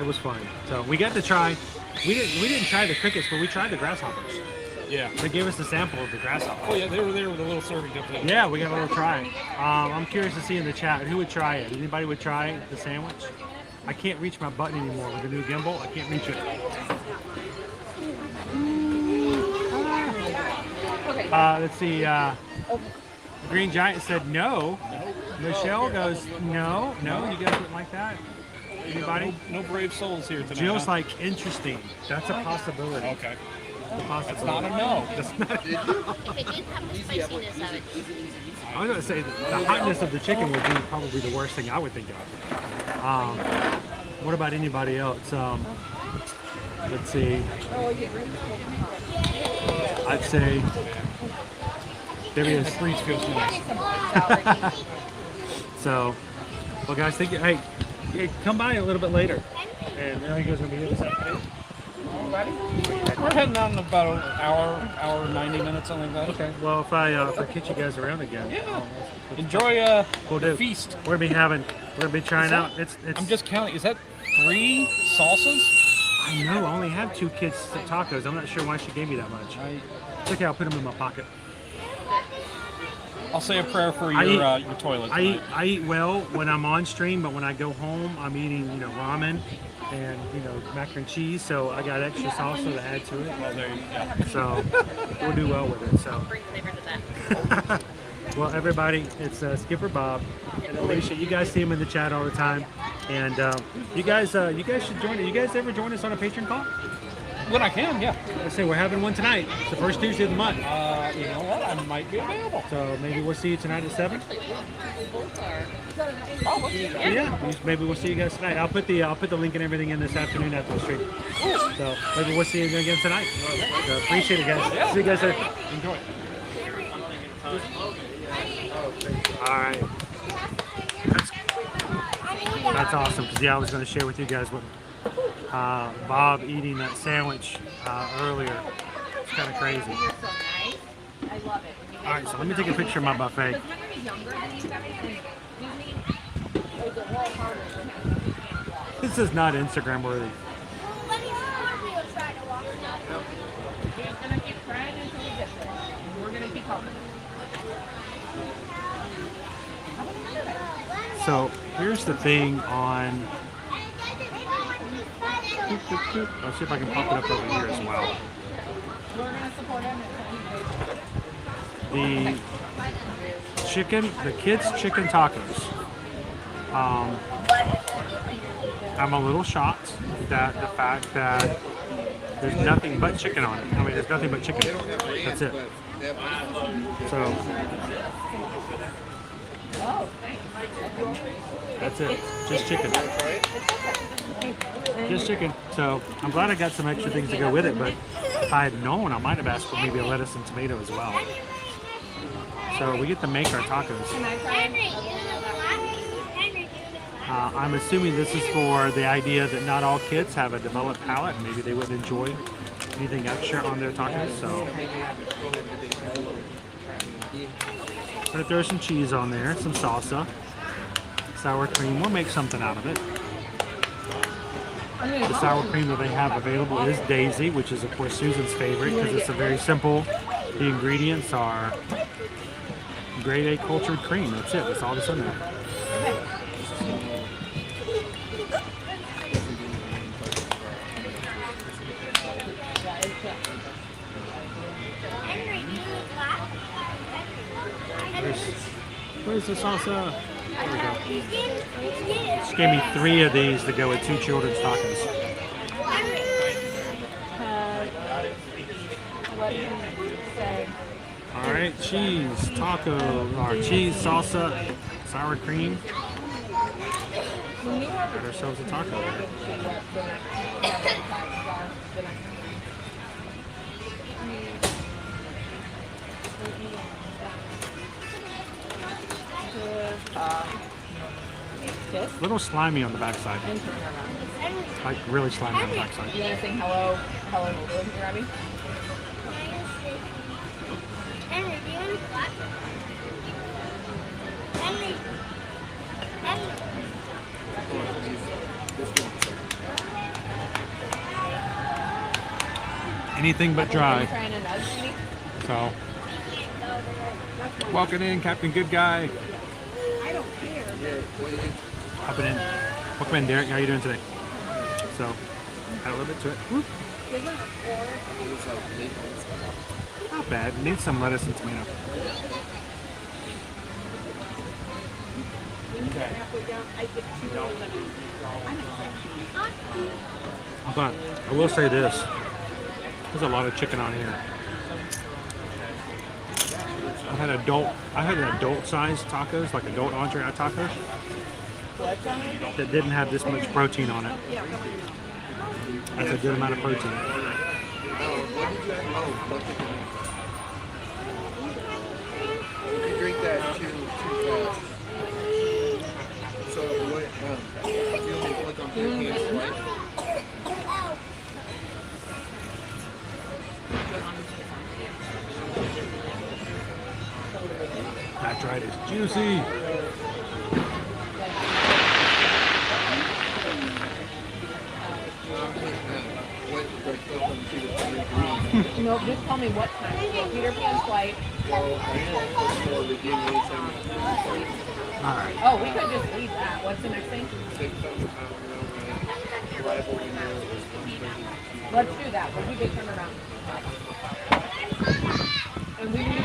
S16: was fun. So we got to try. We didn't try the crickets, but we tried the grasshoppers.
S5: Yeah.
S16: They gave us a sample of the grasshoppers.
S5: Oh yeah, they were there with a little serving cup.
S16: Yeah, we got a little try. I'm curious to see in the chat who would try it. Anybody would try the sandwich? I can't reach my button anymore with the new gimbal. I can't reach it. Let's see. Green Giant said no. Michelle goes no. You guys wouldn't like that? Anybody?
S5: No brave souls here tonight.
S16: Jill's like interesting. That's a possibility.
S5: Okay.
S16: That's
S5: not a no.
S16: That's not a no.
S14: If it didn't have the spiciness of it.
S16: I was going to say the hotness of the chicken would be probably the worst thing I would think of. What about anybody else? Let's see. I'd say there is.
S5: Freeze feels nice.
S16: So, Well, guys, thank you. Hey, come by a little bit later. And now you guys are going to be here this afternoon?
S5: We're heading out in about an hour, 90 minutes, something like that.
S16: Okay. Well, if I catch you guys around again,
S5: yeah. Enjoy the feast.
S16: We're gonna be trying out.
S5: I'm just counting. Is that 3 salsas?
S16: I know. I only have 2 kids tacos. I'm not sure why she gave me that much. It's okay. I'll put them in my pocket.
S5: I'll say a prayer for your toilet.
S16: I eat well when I'm on stream, but when I go home, I'm eating ramen and mac and cheese. So I got extra salsa to add to it.
S5: Well, there you go.
S16: So we'll do well with it. So. Well, everybody, it's Skipper Bob and Alicia. You guys see him in the chat all the time, and you guys should join it. You guys ever join us on a Patreon call?
S5: When I can, yeah.
S16: I say we're having one tonight. It's the first Tuesday of the month.
S5: You know what? I might be available.
S16: So maybe we'll see you tonight at 7. Yeah, maybe we'll see you guys tonight. I'll put the link and everything in this afternoon after the stream. So maybe we'll see you again tonight. So appreciate it, guys.
S5: Yeah.
S16: See you guys later.
S5: Enjoy.
S16: All right. That's awesome. Because I was going to share with you guys what Bob eating that sandwich earlier. It's kind of crazy.
S11: You're so nice. I love it.
S16: All right, so let me take a picture of my buffet.
S11: Because we're going to be younger than you guys, and usually it's a lot harder.
S16: This is not Instagram worthy.
S11: He's going to keep trying until we get there. We're going to keep helping.
S16: So here's the thing on. I'll see if I can pop it up over here as well.
S11: We're going to support him.
S16: The kids' chicken tacos. I'm a little shocked that the fact that there's nothing but chicken on it. I mean, there's nothing but chicken. That's it. So that's it. Just chicken. Just chicken. So I'm glad I got some extra things to go with it, but if I had known, I might have asked for maybe a lettuce and tomato as well. So we get to make our tacos. I'm assuming this is for the idea that not all kids have a developed palate, and maybe they wouldn't enjoy anything extra on their tacos. So I'm gonna throw some cheese on there, some salsa, sour cream. We'll make something out of it. The sour cream that they have available is Daisy, which is of course Susan's favorite because it's a very simple. The ingredients are grade A cultured cream. That's it. That's all that's in there. Where's the salsa? There we go. She gave me 3 of these to go with 2 children's tacos. All right, cheese, taco, or cheese, salsa, sour cream. Got ourselves a taco. A little slimy on the backside. Like really slimy on the backside.
S11: You want to sing hello, hello, Robbie?
S7: Henry, do you want to clap? Henry.
S16: Anything but dry.
S11: Trying to nudge me?
S16: So, walking in, Captain Good Guy.
S11: I don't care.
S16: Hopping in. Welcome in, Derek. How you doing today? So, add a little bit to it. Whoop. Not bad. Need some lettuce and tomato. But I will say this. There's a lot of chicken on here. I had adult sized tacos, like adult entree tacos, that didn't have this much protein on it. That's a good amount of protein.
S6: You drink that too fast. So
S16: Juicy.
S11: No, just tell me what time. Peter Pan's flight.
S16: Alright.
S11: Oh, we could just leave that. What's the next thing? Let's do that. We'll do big turnaround. And we need to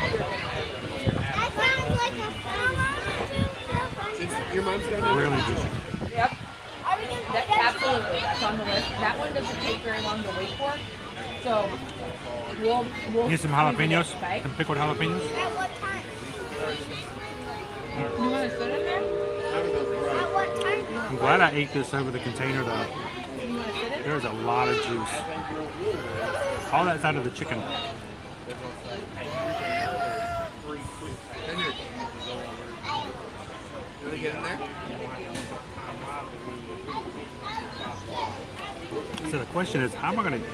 S6: Your mom's got
S16: Really juicy.
S11: Yep. Absolutely. That's on the list. That one doesn't take very long to wait for. So we'll
S16: Get some jalapenos, some pickled jalapenos.
S11: You want to sit in there?
S16: I'm glad I ate this over the container though. There's a lot of juice. All that's out of the chicken.
S6: Did they get in there?
S16: So the question is, how am I going to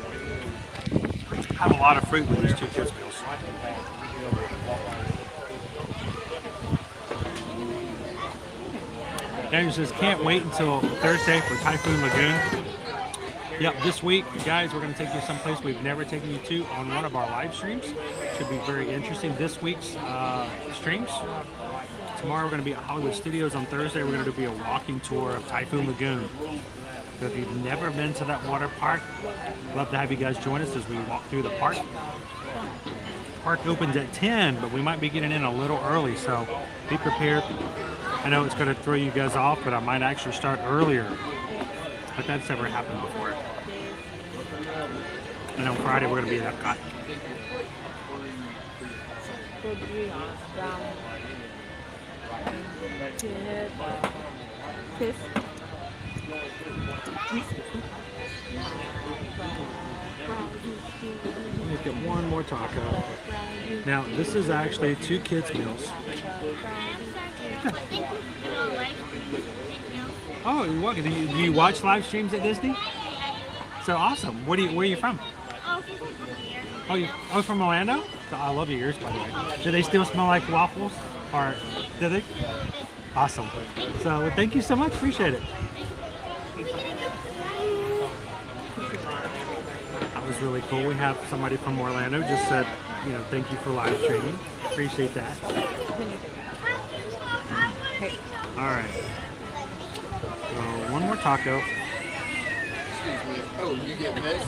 S16: have a lot of fruit with these 2 kids meals? Daniel says, can't wait until Thursday for Typhoon Lagoon. Yep, this week, guys, we're going to take you someplace we've never taken you to on one of our live streams. Should be very interesting. This week's streams. Tomorrow we're going to be at Hollywood Studios. On Thursday, we're going to be a walking tour of Typhoon Lagoon. So if you've never been to that water park, I'd love to have you guys join us as we walk through the park. Park opens at 10, but we might be getting in a little early, so be prepared. I know it's going to throw you guys off, but I might actually start earlier. But that's never happened before. And on Friday, we're going to be at Epcot. Let's get one more taco. Now, this is actually 2 kids' meals. Oh, what? Do you watch live streams at Disney? So awesome. Where are you from? Oh, from Orlando? I love your ears, by the way. Do they still smell like waffles? Or do they? Awesome. So well, thank you so much. Appreciate it. That was really cool. We have somebody from Orlando just said, thank you for live streaming. Appreciate that. All right. So one more taco.
S6: Excuse me. Oh, you get this?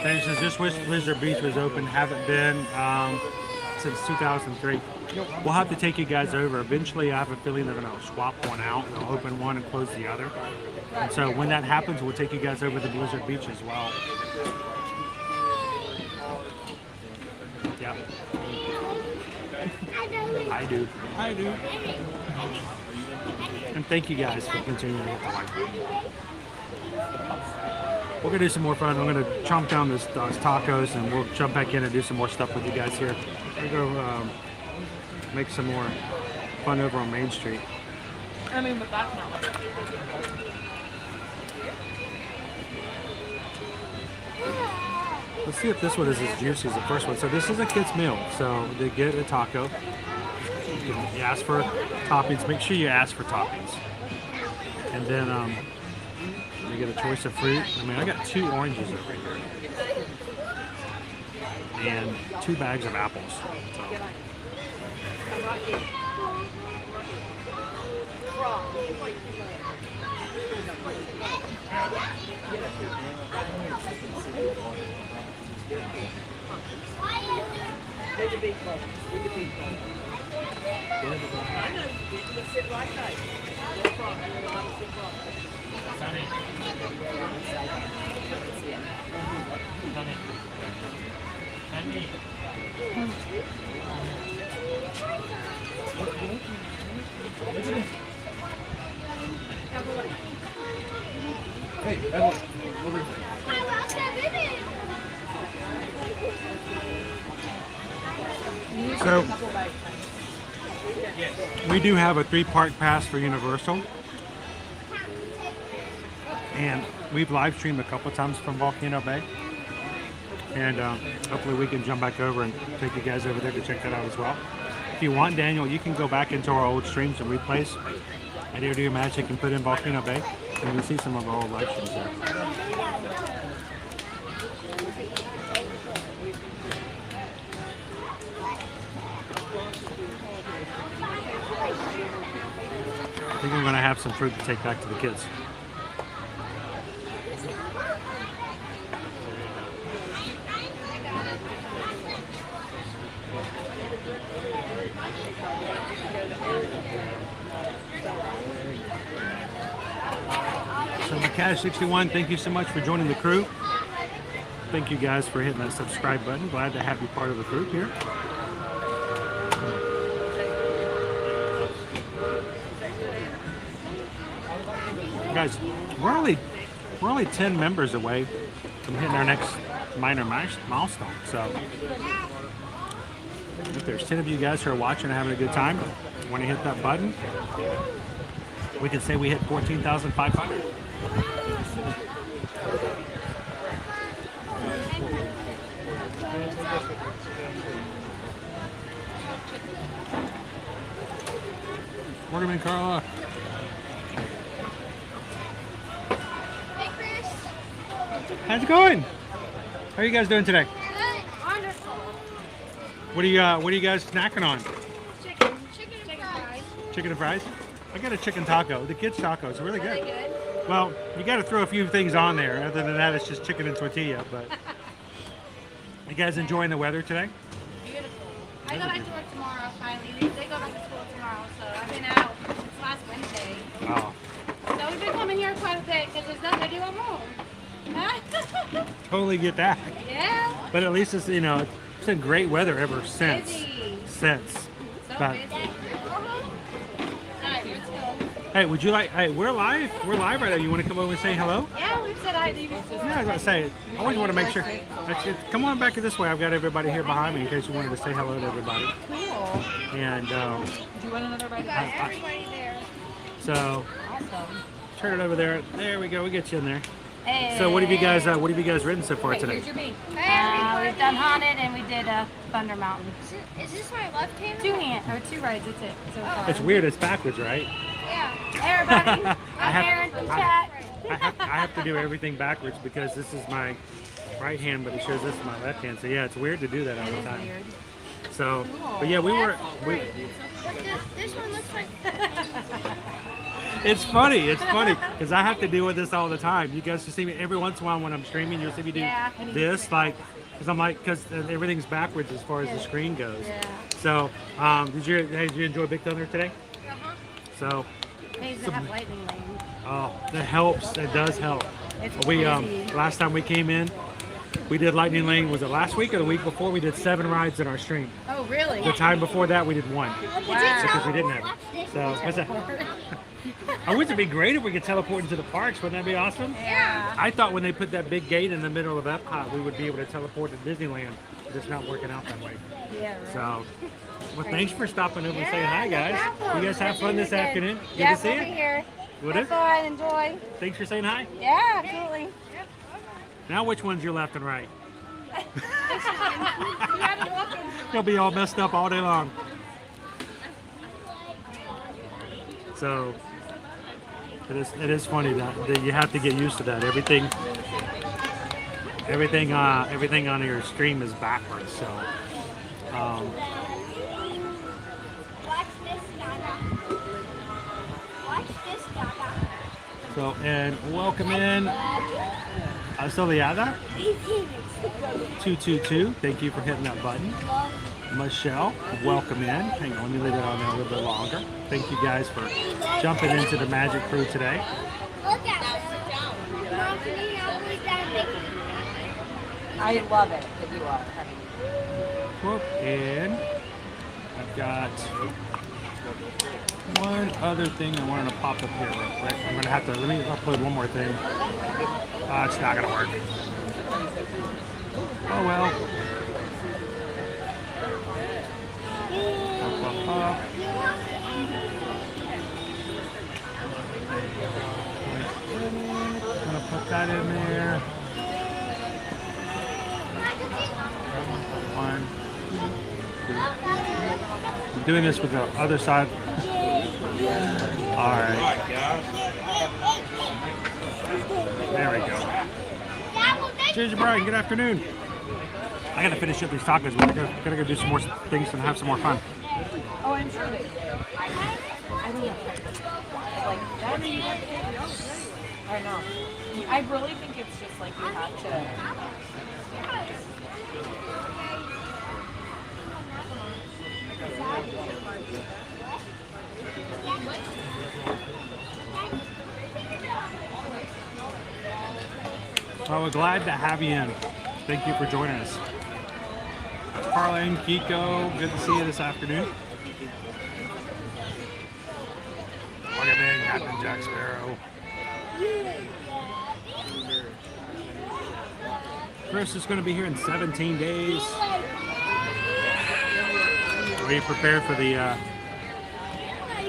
S16: Thanks. Just wish Blizzard Beach was open. Haven't been since 2003. We'll have to take you guys over. Eventually, I have a feeling they're going to swap one out. They'll open one and close the other. And so when that happens, we'll take you guys over to Blizzard Beach as well. Yeah. I do. And thank you guys for continuing with the live. We're going to do some more fun. I'm going to chomp down those tacos and we'll jump back in and do some more stuff with you guys here. We're going to make some more fun over on Main Street.
S11: I mean, but that's not what
S16: Let's see if this one is as juicy as the first one. So this is a kid's meal. So they get a taco. You ask for toppings. Make sure you ask for toppings. And then you get a choice of fruit. I mean, I got 2 oranges over here. And 2 bags of apples. So.
S5: Hey, Evelyn, over.
S16: So we do have a 3-park pass for Universal, and we've live streamed a couple times from Volcano Bay, and hopefully we can jump back over and take you guys over there to check that out as well. If you want, Daniel, you can go back into our old streams and replays at Air to Your Magic and put in Volcano Bay, and you'll see some of our old live streams there. I think I'm going to have some fruit to take back to the kids. So Cash61, thank you so much for joining the crew. Thank you guys for hitting that subscribe button. Glad to have you part of the group here. Guys, we're only 10 members away from hitting our next minor milestone. So if there's 10 of you guys who are watching and having a good time, want to hit that button, we can say we hit 14,500. Morgan, Carla.
S7: Hey, Chris.
S16: How's it going? How are you guys doing today?
S7: Wonderful.
S16: What are you guys snacking on?
S7: Chicken and fries.
S16: Chicken and fries? I got a chicken taco. The kids' taco is really good. Well, you got to throw a few things on there. Other than that, it's just chicken and tortilla. But you guys enjoying the weather today?
S11: Beautiful. I go back to work tomorrow, finally. They go back to school tomorrow, so I've been out since last Wednesday.
S16: Oh,
S11: So we've been coming here quite a bit because there's nothing to do at home.
S16: totally get that.
S11: Yeah.
S16: But at least it's, you know, it's been great weather ever since.
S11: Busy.
S16: Since.
S11: So
S16: But,
S11: busy. Alright, let's go.
S16: hey, would you like? Hey, we're live. We're live right now. You want to come over and say hello?
S11: Yeah, we've said hi to you.
S16: Yeah, I was going to say. I always want to make sure. Come on back this way. I've got everybody here behind me in case you wanted to say hello to everybody.
S11: Cool.
S16: And
S11: Do you want another bite?
S7: Everybody there.
S16: so
S11: Awesome.
S16: turn it over there. There we go. We get you in there.
S11: Hey.
S16: So what have you guys written so far
S11: Okay,
S16: today?
S11: here's your beat. We've done Haunted and we did Thunder Mountain.
S7: Is this my left hand?
S11: Two rides, that's it. So far.
S16: It's weird. It's backwards, right?
S7: Yeah.
S11: Everybody, I'm
S16: have-
S11: Aaron from chat.
S16: I have to do everything backwards because this is my right hand, but it shows this is my left hand. So yeah, it's weird to do that all the time.
S11: Weird.
S16: So, but yeah, we were.
S7: This one looks like.
S16: It's funny because I have to deal with this all the time. You guys can see me every once in a while when I'm streaming. You'll see me do this, like, because everything's backwards as far as the screen goes.
S11: Yeah.
S16: So, did you enjoy Big Thunder today? So,
S11: Needs to have lightning lane.
S16: oh, that helps. It does help.
S11: It's
S16: We
S11: crazy.
S16: last time we came in, we did Lightning Lane. Was it last week or the week before? We did 7 rides in our stream.
S11: Oh, really?
S16: The time before that, we did 1
S11: Wow.
S16: because we didn't have it. So, what's that? I wish it'd be great if we could teleport into the parks. Wouldn't that be awesome?
S11: Yeah.
S16: I thought when they put that big gate in the middle of Epcot, we would be able to teleport to Disneyland. But it's not working out that way.
S11: Yeah, right.
S16: So, well, thanks for stopping over and saying hi, guys. You guys have fun this afternoon? Good
S11: Yeah,
S16: to see
S11: we'll be
S16: you.
S11: here.
S16: Would
S11: Have
S16: it?
S11: fun, enjoy.
S16: Thanks for saying hi.
S11: Yeah, absolutely.
S16: Now, which one's your left and right?
S11: You have to look in.
S16: You'll be all messed up all day long. So it is funny that you have to get used to that. Everything on your stream is backwards. So
S7: Watch this, Gaga. Watch this, Gaga.
S16: so and welcome in Asoliada 222. Thank you for hitting that button. Michelle, welcome in. Hang on, let me leave it on there a little bit longer. Thank you guys for jumping into the Magic crew today.
S7: Look at it. Mom, can you help me down Mickey?
S11: I love it that you are.
S16: Whoop, and I've got one other thing I wanted to pop up here real quick. I'm gonna have to let me upload one more thing. It's not gonna work. Oh well. Gonna put that in there. One. I'm doing this with the other side. All right. There we go. Cheers, Brian. Good afternoon. I gotta finish up these tacos. We're gonna go do some more things and have some more fun.
S11: Oh, I'm sure they do. I don't know. Like, that I don't know. I really think it's just like you have to.
S16: Well, we're glad to have you in. Thank you for joining us. Carlin, Kiko, good to see you this afternoon. Look at me, Captain Jack Sparrow. Chris is going to be here in 17 days. Are you prepared for the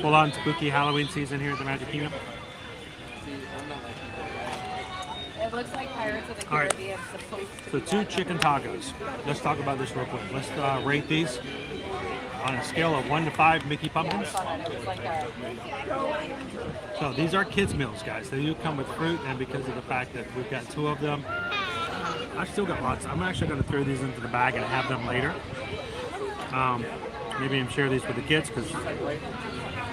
S16: full-on spooky Halloween season here at the Magic Kingdom?
S11: It looks like Pirates of the Caribbean is supposed to
S16: So
S11: be
S16: 2 chicken tacos. Let's talk about this real quick. Let's rate these on a scale of 1 to 5 Mickey pumpkins. So these are kids meals, guys. They do come with fruit, and because of the fact that we've got 2 of them, I've still got lots. I'm actually going to throw these into the bag and have them later. Maybe even share these with the kids because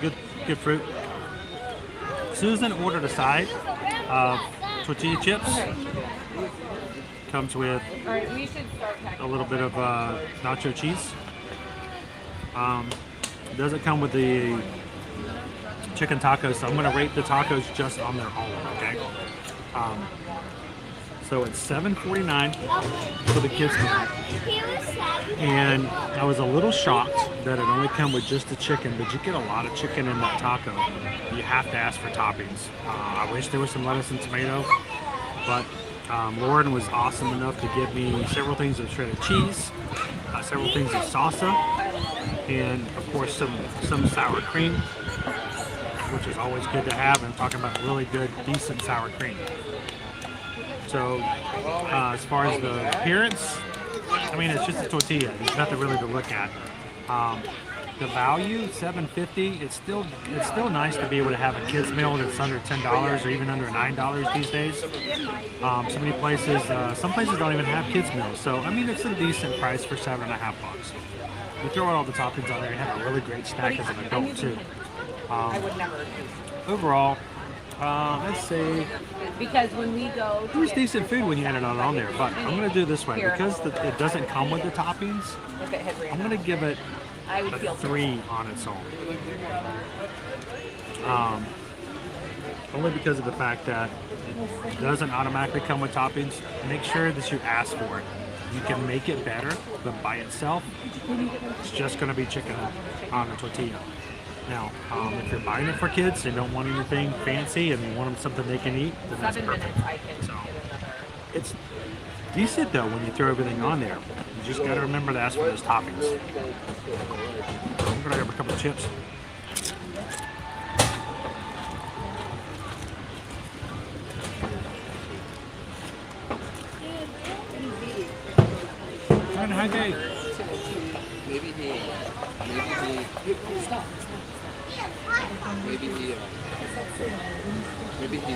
S16: good fruit. Susan ordered a side of tortilla chips. Comes with a little bit of nacho cheese. Doesn't come with the chicken tacos, so I'm going to rate the tacos just on their own, okay? So it's $7.49 for the kids meal. And I was a little shocked that it only come with just the chicken, but you get a lot of chicken in that taco. You have to ask for toppings. I wish there was some lettuce and tomato, but Lauren was awesome enough to give me several things of shredded cheese, several things of salsa, and of course some sour cream, which is always good to have. I'm talking about really good, decent sour cream. So as far as the appearance, I mean, it's just a tortilla. There's nothing really to look at. The value, $7.50. It's still nice to be able to have a kids meal that's under $10 or even under $9 these days. So many places, some places don't even have kids meals. So I mean, it's a decent price for $7.50. You throw all the toppings on there, you have a really great snack as an adult too.
S11: I would never.
S16: Overall, let's see.
S11: Because when we go,
S16: It was decent food when you had it on there, but I'm going to do it this way. Because it doesn't come with the toppings,
S11: if it had ran,
S16: I'm going to give it
S11: I would
S16: a
S11: feel
S16: 3 on its own. Only because of the fact that it doesn't automatically come with toppings. Make sure that you ask for it. You can make it better, but by itself, it's just going to be chicken on a tortilla. Now, if you're buying it for kids and don't want anything fancy and you want them something they can eat, then that's perfect. So, it's decent though when you throw everything on there. You just got to remember to ask for those toppings. I'm going to grab a couple of chips. Trying to hide that.
S17: Maybe he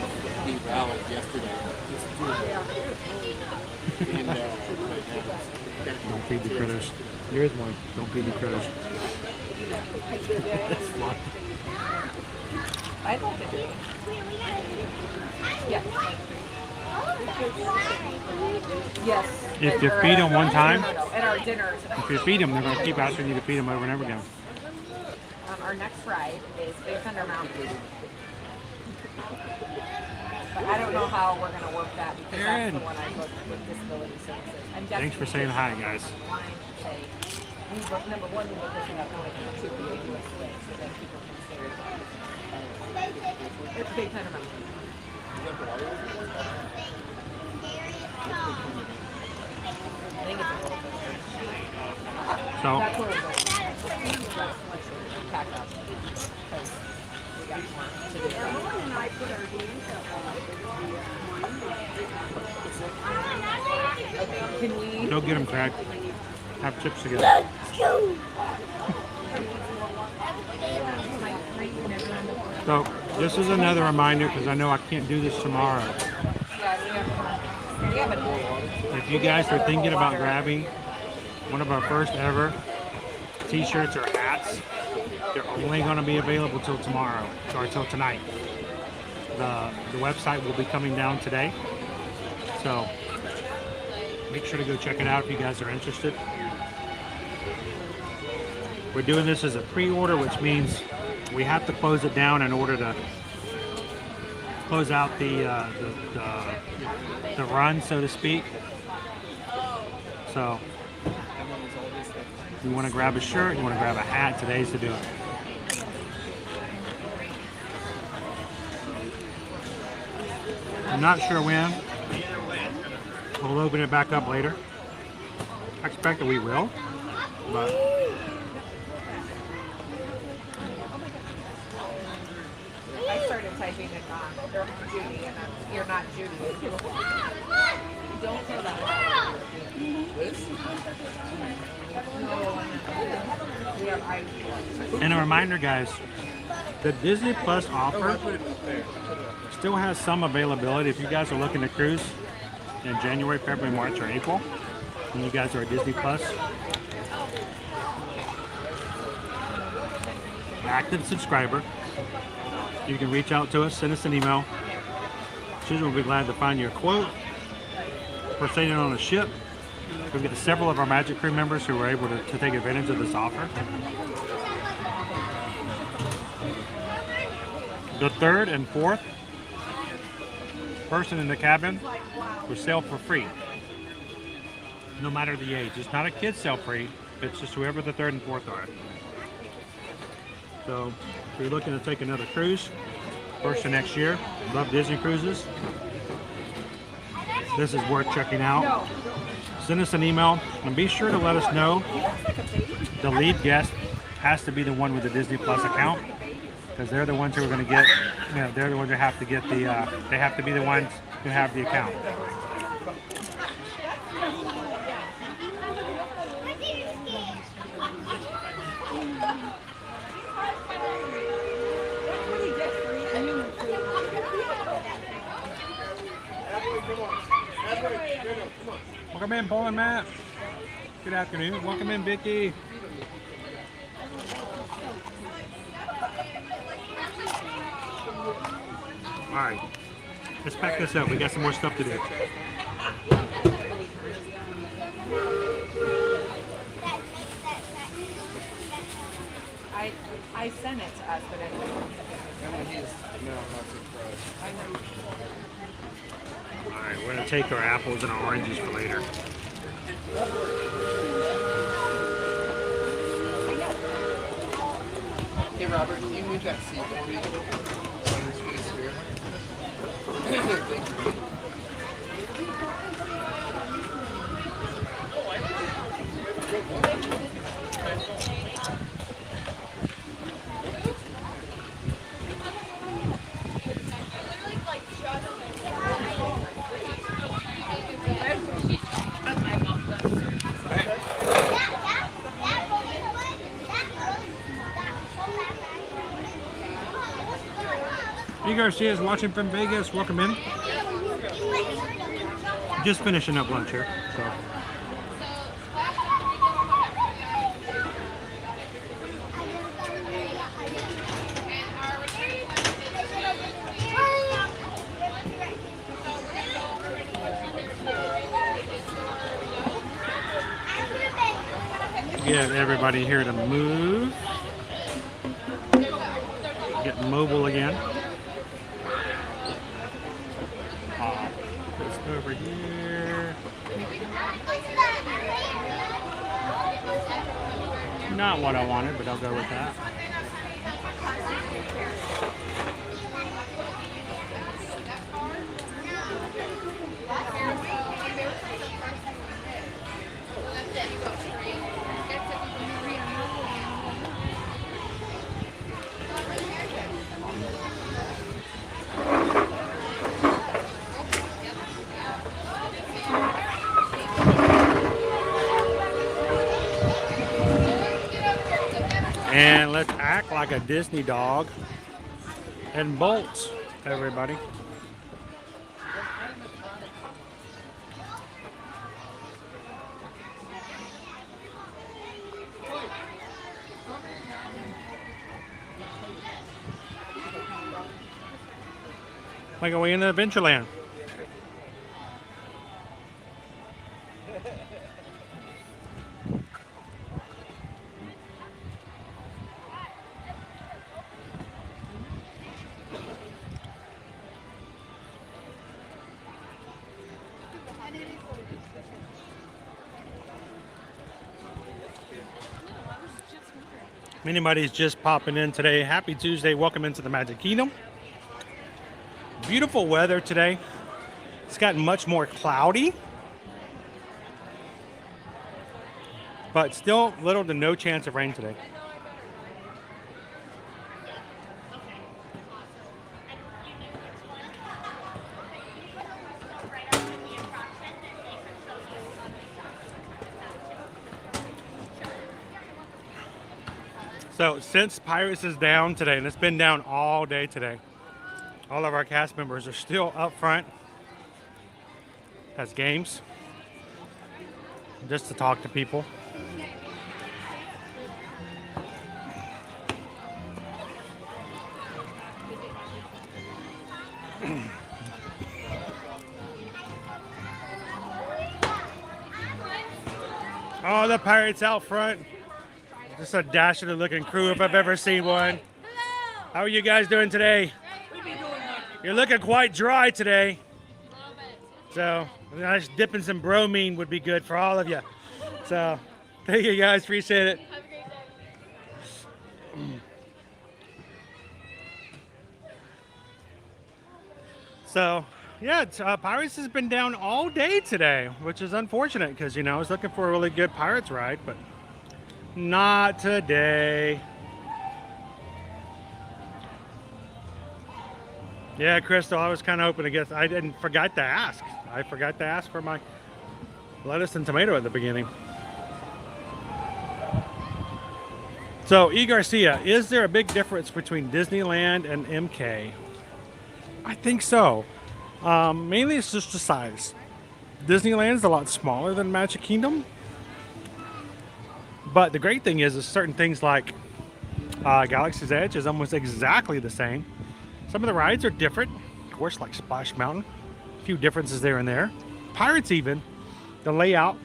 S17: rallied yesterday.
S16: Don't feed the critters. Here's one. Don't feed the critters.
S11: I like it. Yeah. Yes.
S16: If you feed them one time,
S11: at our dinner tonight.
S16: if you feed them, they're going to keep asking you to feed them over and over again.
S11: Our next ride is Big Thunder Mountain. But I don't know how we're going to work that because that's the one I booked with disability services. I'm
S16: Thanks for saying hi, guys.
S11: wanting to say number one, we were looking up going to the US way, so that people consider it's a big kind of mountain. I think it's a little bit.
S16: So,
S11: That's where we're going. Pack up. Because we got more to do. Okay, can we?
S16: go get them, Craig. Have chips together.
S7: Let's go.
S16: So, this is another reminder because I know I can't do this tomorrow. If you guys are thinking about grabbing one of our first ever t-shirts or hats, they're only going to be available till tomorrow or till tonight. The website will be coming down today, so make sure to go check it out if you guys are interested. We're doing this as a pre-order, which means we have to close it down in order to close out the run, so to speak. So, if you want to grab a shirt, you want to grab a hat, today's to do it. I'm not sure when. We'll open it back up later. I expect that we will, but
S11: I started typing it on. You're Judy, and you're not Judy. Don't throw that. This?
S16: and a reminder, guys, the Disney Plus offer still has some availability if you guys are looking to cruise in January, February, March, or April, and you guys are a Disney Plus active subscriber. You can reach out to us, send us an email. Susan will be glad to find you a quote. We're sailing on a ship. We've got several of our Magic crew members who were able to take advantage of this offer. The third and fourth person in the cabin will sail for free, no matter the age. It's not a kid sail free, it's just whoever the third and fourth are. So if you're looking to take another cruise, first of next year, love Disney cruises, this is worth checking out. Send us an email and be sure to let us know the lead guest has to be the one with the Disney Plus account, because they're the ones who are going to get, they're the ones who have to get the, they have to be the ones who have the account. Welcome in, Paul and Matt. Good afternoon. Welcome in, Vicky. All right, let's pack this up. We got some more stuff to do.
S11: I sent it to us, but I didn't. I know.
S16: All right, we're gonna take our apples and our oranges for later.
S17: Hey Robert, can you move that seat for me? Thank you.
S16: Hey Garcia's watching from Vegas. Welcome in. Just finishing up lunch here. So. Get everybody here to move. Get mobile again. This over here. Not what I wanted, but I'll go with that. And let's act like a Disney dog and bolt, everybody. Like, are we in Adventureland? If anybody's just popping in today, happy Tuesday. Welcome into the Magic Kingdom. Beautiful weather today. It's gotten much more cloudy, but still little to no chance of rain today. So since Pirates is down today, and it's been down all day today, all of our cast members are still up front as games, just to talk to people. Oh, the Pirates out front. Just a dashing looking crew if I've ever seen one. How are you guys doing today? You're looking quite dry today. So, a nice dip in some bromine would be good for all of you. So, thank you guys, appreciate it. So, yeah, Pirates has been down all day today, which is unfortunate because, you know, I was looking for a really good Pirates ride, but not today. Yeah, Crystal, I was kind of hoping to get, I forgot to ask. I forgot to ask for my lettuce and tomato at the beginning. So, E. Garcia, is there a big difference between Disneyland and MK? I think so. Mainly it's just the size. Disneyland's a lot smaller than Magic Kingdom. But the great thing is certain things like Galaxy's Edge is almost exactly the same. Some of the rides are different, of course, like Splash Mountain. A few differences there and there. Pirates even, the layout,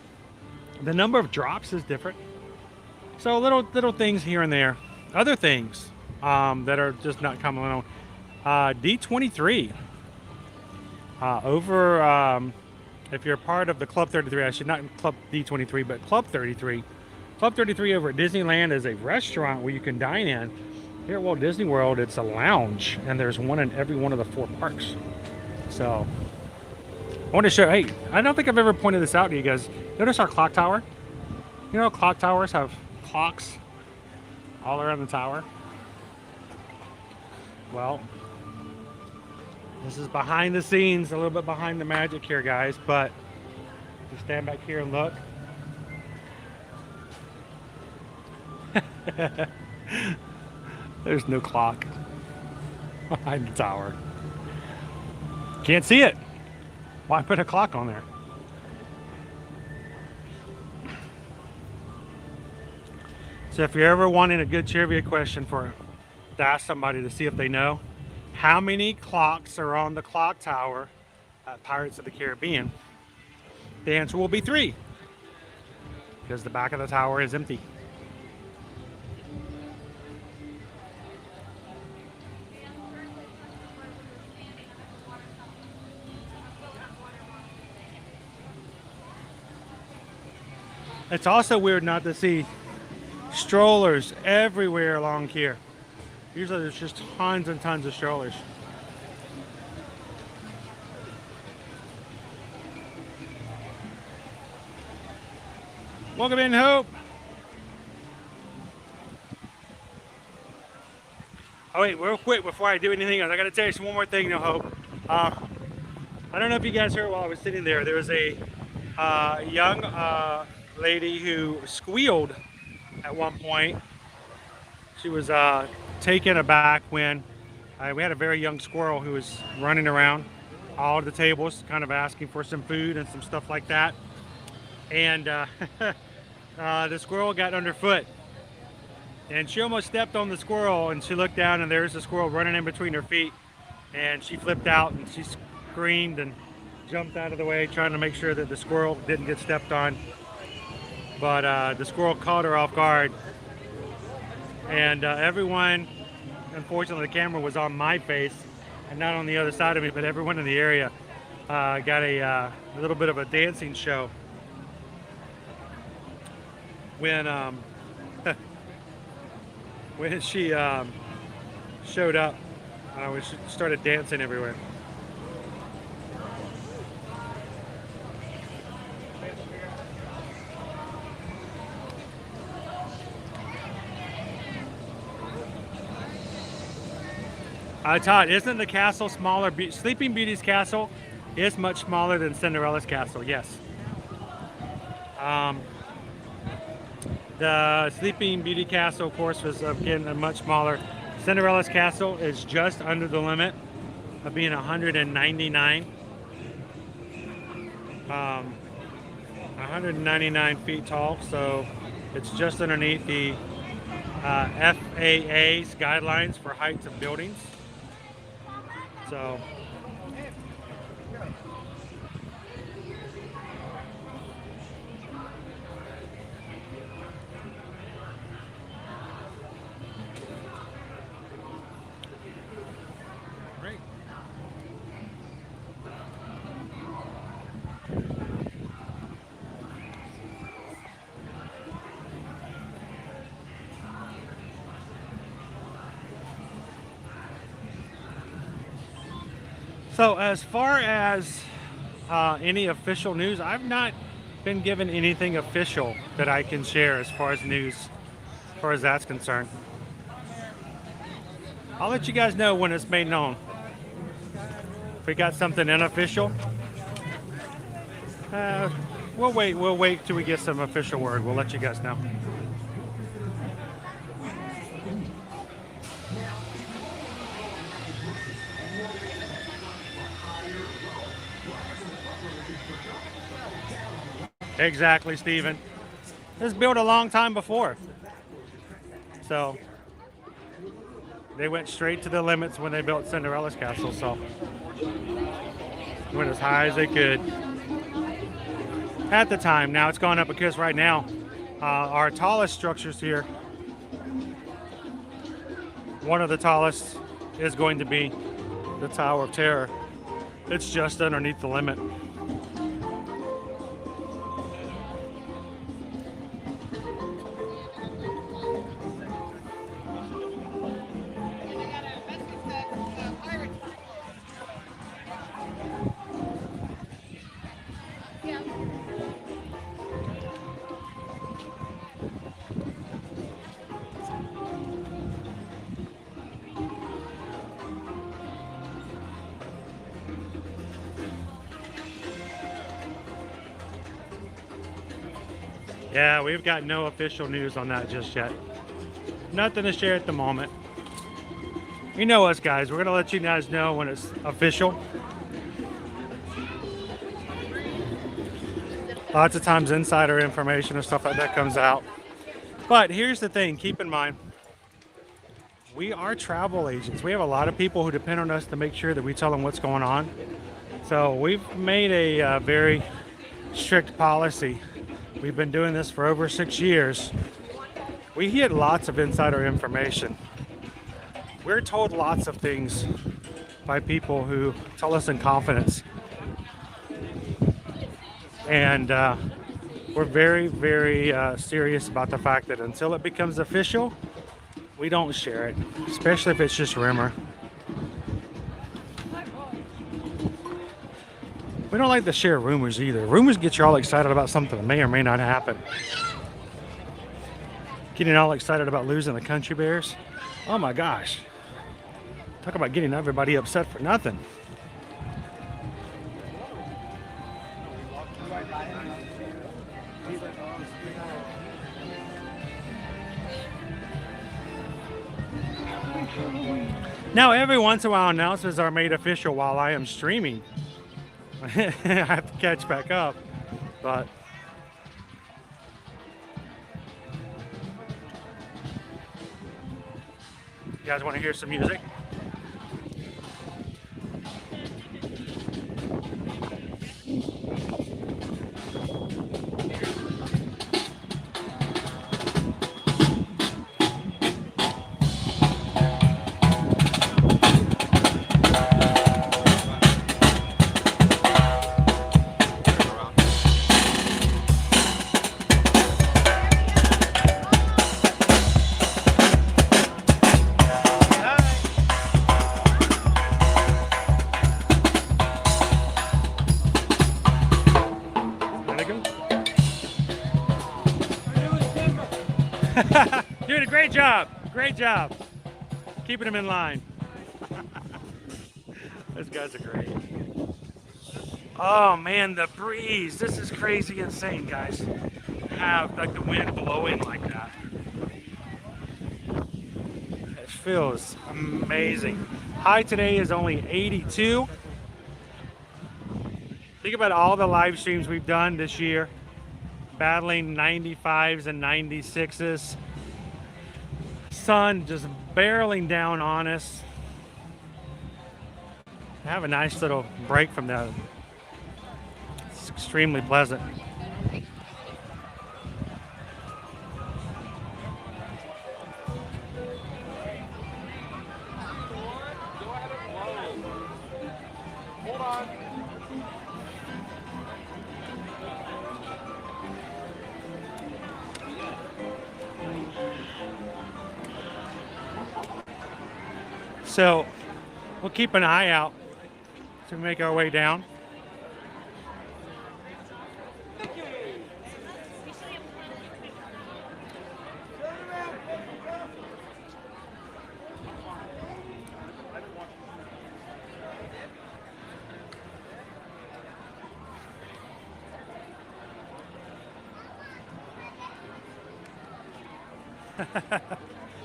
S16: the number of drops is different. So little things here and there. Other things that are just not common known. D23. If you're part of the Club 33, I should not Club D23, but Club 33. Club 33 over at Disneyland is a restaurant where you can dine in. Here at Walt Disney World, it's a lounge, and there's one in every one of the 4 parks. So, I want to show, hey, I don't think I've ever pointed this out to you guys. Notice our clock tower? You know, clock towers have clocks all around the tower. Well, this is behind the scenes, a little bit behind the magic here, guys, but just stand back here and look. There's no clock behind the tower. Can't see it. Why put a clock on there? So if you're ever wanting a good trivia question to ask somebody to see if they know, how many clocks are on the clock tower at Pirates of the Caribbean? The answer will be 3, because the back of the tower is empty. It's also weird not to see Strollers everywhere along here. Usually there's just tons and tons of strollers. Welcome in, Hope. Oh wait, real quick before I do anything else, I gotta tell you one more thing, no Hope. I don't know if you guys heard while I was sitting there, there was a young lady who squealed at one point. She was taken aback when we had a very young squirrel who was running around all of the tables, kind of asking for some food and some stuff like that. And the squirrel got underfoot. And she almost stepped on the squirrel, and she looked down, and there's the squirrel running in between her feet. And she flipped out, and she screamed and jumped out of the way, trying to make sure that the squirrel didn't get stepped on. But the squirrel caught her off guard. And everyone, unfortunately, the camera was on my face and not on the other side of me, but everyone in the area got a little bit of a dancing show when when she showed up. We started dancing everywhere. Todd, isn't the castle smaller? Sleeping Beauty's castle is much smaller than Cinderella's castle, yes. The Sleeping Beauty castle, of course, was again much smaller. Cinderella's castle is just under the limit of being 199. 199 feet tall, so it's just underneath the FAA's guidelines for heights of buildings. So great. So as far as any official news, I've not been given anything official that I can share as far as news, as far as that's concerned. I'll let you guys know when it's made known. If we got something unofficial, we'll wait till we get some official word. We'll let you guys know. Exactly, Stephen. This was built a long time before. So they went straight to the limits when they built Cinderella's castle, so went as high as they could at the time. Now it's gone up because right now our tallest structures here, one of the tallest is going to be the Tower of Terror. It's just underneath the limit. Yeah, we've got no official news on that just yet. Nothing to share at the moment. You know us, guys. We're going to let you guys know when it's official. Lots of times insider information and stuff like that comes out. But here's the thing. Keep in mind, we are travel agents. We have a lot of people who depend on us to make sure that we tell them what's going on. So we've made a very strict policy. We've been doing this for over 6 years. We get lots of insider information. We're told lots of things by people who tell us in confidence. And we're very, very serious about the fact that until it becomes official, we don't share it, especially if it's just rumor. We don't like to share rumors either. Rumors get you all excited about something that may or may not happen. Getting all excited about losing the Country Bears. Oh my gosh. Talk about getting everybody upset for nothing. Now, every once in a while, announcements are made official while I am streaming. I have to catch back up, but you guys want to hear some music? Doing a great job. Great job. Keeping them in line. Those guys are great. Oh man, the breeze. This is crazy insane, guys. Have like the wind blowing like that. It feels amazing. High today is only 82. Think about all the live streams we've done this year. Battling 95s and 96s. Sun just barreling down on us. Have a nice little break from that. It's extremely pleasant.
S10: Hold on.
S16: So we'll keep an eye out to make our way down.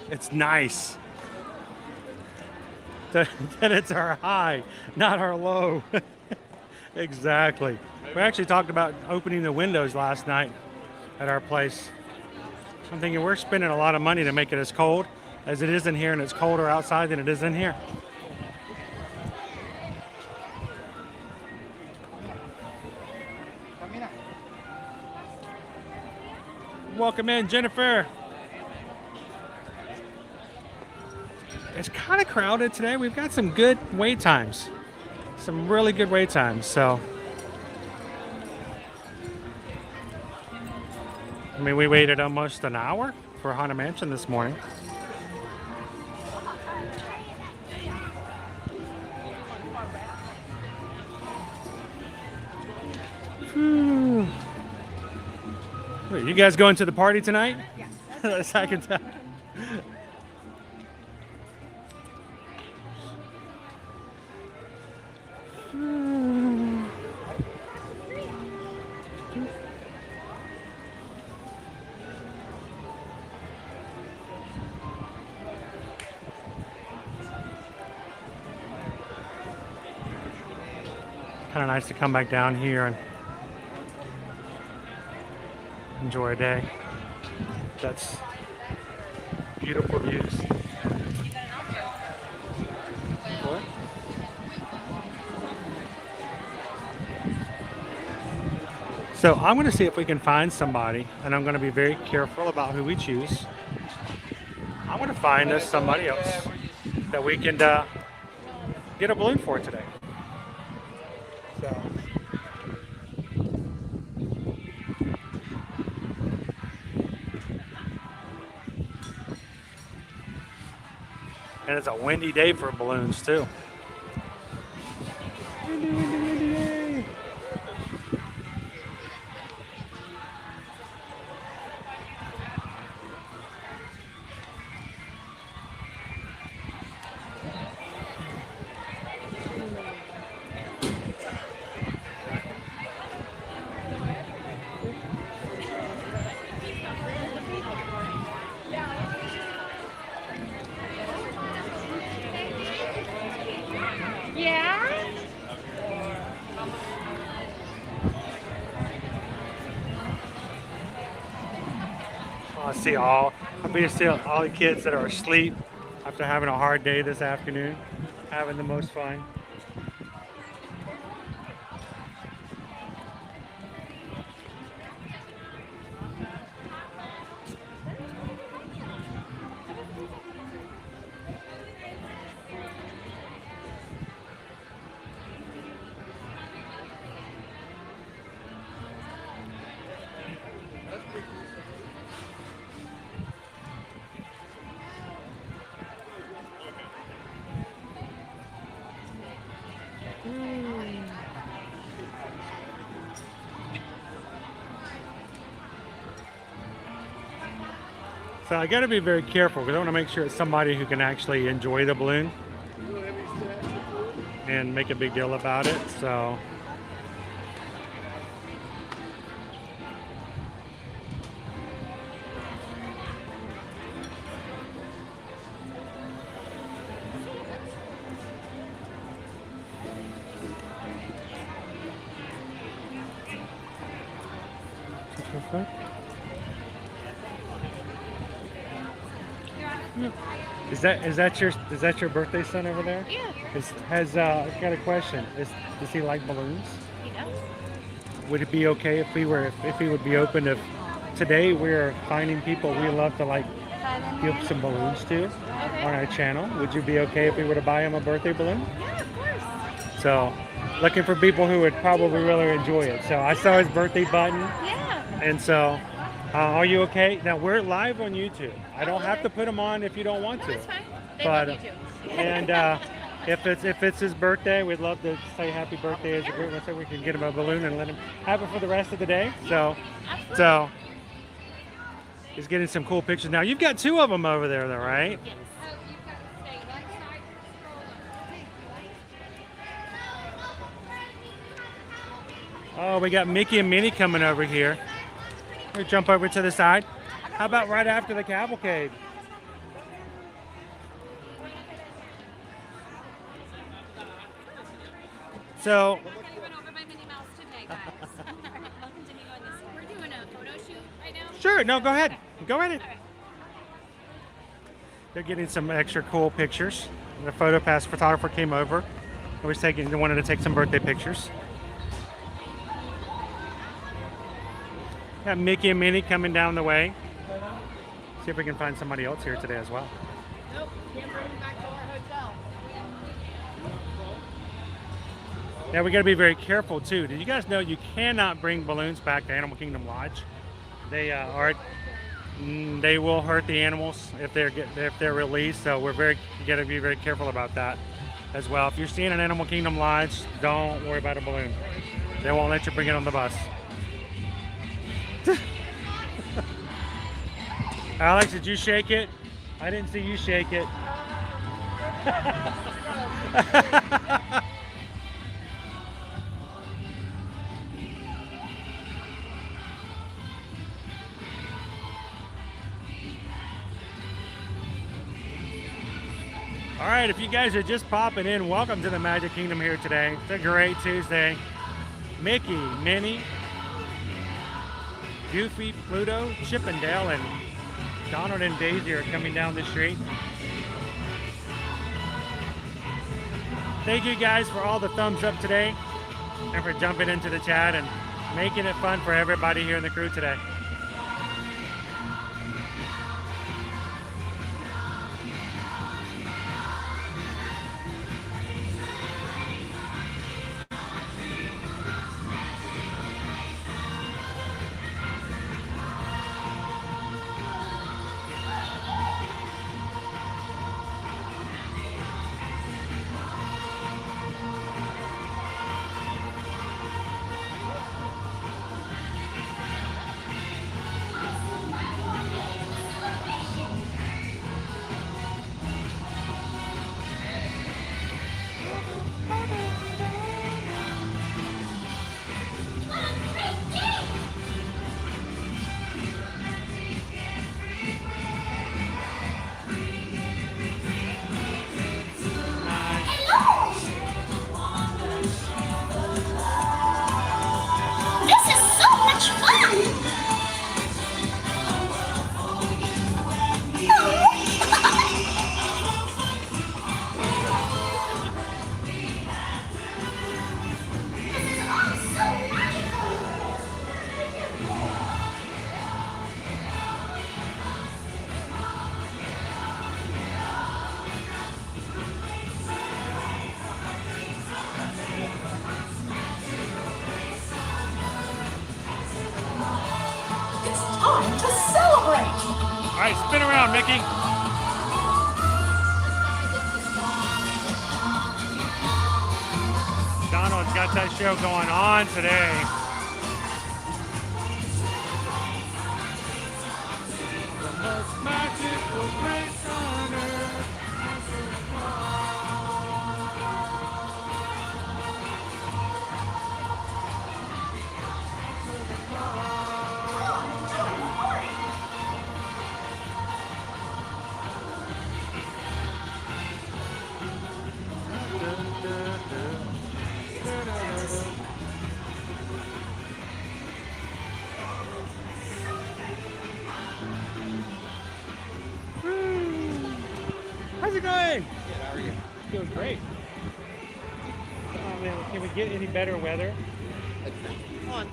S16: It's nice that it's our high, not our low. Exactly. We actually talked about opening the windows last night at our place. I'm thinking we're spending a lot of money to make it as cold as it is in here, and it's colder outside than it is in here. Welcome in, Jennifer. It's kind of crowded today. We've got some good wait times. Some really good wait times, so. I mean, we waited almost an hour for Haunted Mansion this morning. Wait, you guys going to the party tonight? Yes. I can tell. Kind of nice to come back down here and enjoy a day. That's beautiful views. What? So I'm going to see if we can find somebody, and I'm going to be very careful about who we choose. I'm going to find us somebody else that we can get a balloon for today. So And it's a windy day for balloons too. Windy, windy, windy day.
S11: Yeah?
S16: I see all the kids that are asleep after having a hard day this afternoon, having the most fun. So I got to be very careful because I want to make sure it's somebody who can actually enjoy the balloon and make a big deal about it. So Is that your birthday son over there?
S11: Yeah.
S16: I've got a question. Does he like balloons?
S11: He does.
S16: Would it be okay if he would be open if today we're finding people we love to give some balloons to on our channel? Would you be okay if we were to buy him a birthday balloon?
S11: Yeah, of course.
S16: So looking for people who would probably really enjoy it. So I saw his birthday button.
S11: Yeah.
S16: And so are you okay? Now we're live on YouTube. I don't have to put them on if you don't want to.
S11: That's fine. They
S16: But
S11: love you too.
S16: and if it's his birthday, we'd love to say happy birthday as a group, so we can get him a balloon and let him have it for the rest of the day. So he's getting some cool pictures. Now you've got two of them over there, though, right? Oh, we got Mickey and Minnie coming over here. We'll jump over to the side. How about right after the cavalcade? So,
S11: We're doing a photo shoot right now.
S16: sure, no, go ahead. Go ahead. They're getting some extra cool pictures. The photo pass photographer came over. They wanted to take some birthday pictures. Got Mickey and Minnie coming down the way. See if we can find somebody else here today as well.
S11: Nope, can't bring them back to our hotel.
S16: Now we got to be very careful too. Did you guys know you cannot bring balloons back to Animal Kingdom Lodge? They they will hurt the animals if they're released. So you got to be very careful about that as well. If you're seeing an Animal Kingdom Lodge, don't worry about a balloon. They won't let you bring it on the bus. Alex, did you shake it? I didn't see you shake it. All right, if you guys are just popping in, welcome to the Magic Kingdom here today. It's a great Tuesday. Mickey, Minnie, Goofy, Pluto, Chip and Dale, and Donald and Daisy are coming down the street. Thank you guys for all the thumbs up today and for jumping into the chat and making it fun for everybody here in the crew today.
S7: This is so much fun!
S9: It's time to celebrate!
S16: All right, spin around, Mickey. Donald's got that show going on today. How's it going?
S6: Good, how are you?
S16: Feels great. Oh man, can we get any better weather?
S6: Come on.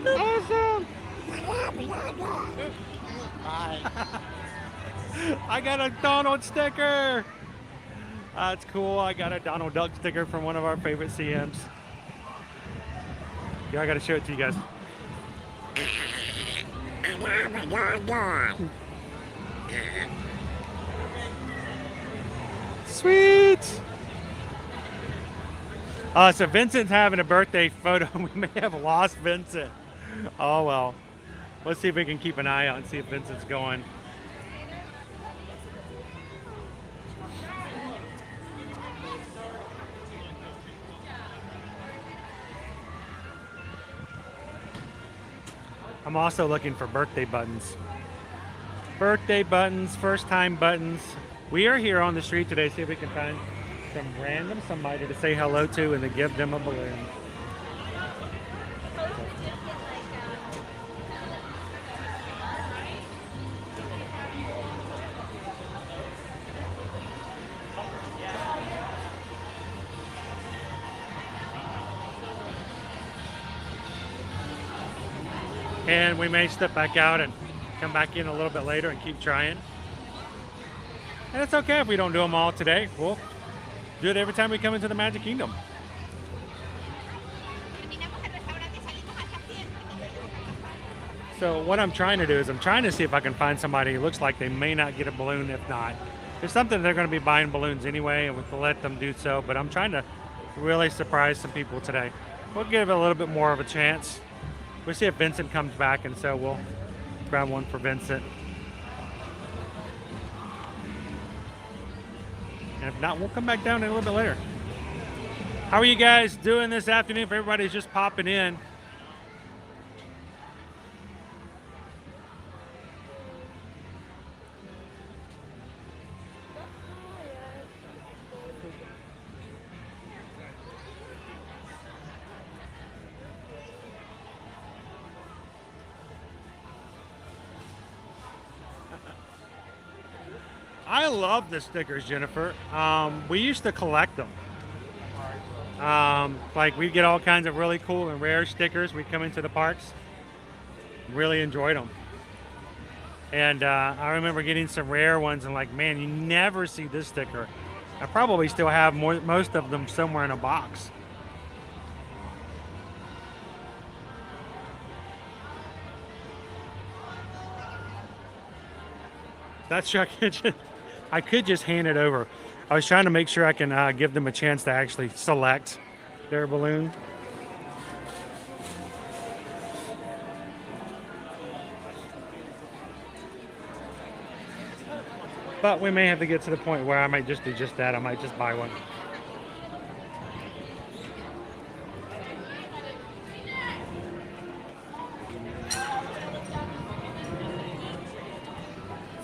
S16: Awesome!
S6: Bye.
S16: I got a Donald sticker! That's cool. I got a Donald Duck sticker from one of our favorite CMs. Yeah, I gotta show it to you guys. Sweet! So Vincent's having a birthday photo. We may have lost Vincent. Oh well. Let's see if we can keep an eye out and see if Vincent's going. I'm also looking for birthday buttons. Birthday buttons, first time buttons. We are here on the street today. See if we can find some random somebody to say hello to and to give them a balloon. And we may step back out and come back in a little bit later and keep trying. And it's okay if we don't do them all today. We'll do it every time we come into the Magic Kingdom. So what I'm trying to do is I'm trying to see if I can find somebody who looks like they may not get a balloon. If not, there's something they're going to be buying balloons anyway, and we'll let them do so. But I'm trying to really surprise some people today. We'll give it a little bit more of a chance. We'll see if Vincent comes back, and so we'll grab one for Vincent. And if not, we'll come back down in a little bit later. How are you guys doing this afternoon? If everybody's just popping in. I love the stickers, Jennifer. We used to collect them. Like we get all kinds of really cool and rare stickers. We come into the parks. Really enjoyed them. And I remember getting some rare ones and like, man, you never see this sticker. I probably still have most of them somewhere in a box. That's Chuck Kitchen. I could just hand it over. I was trying to make sure I can give them a chance to actually select their balloon. But we may have to get to the point where I might just do just that. I might just buy one.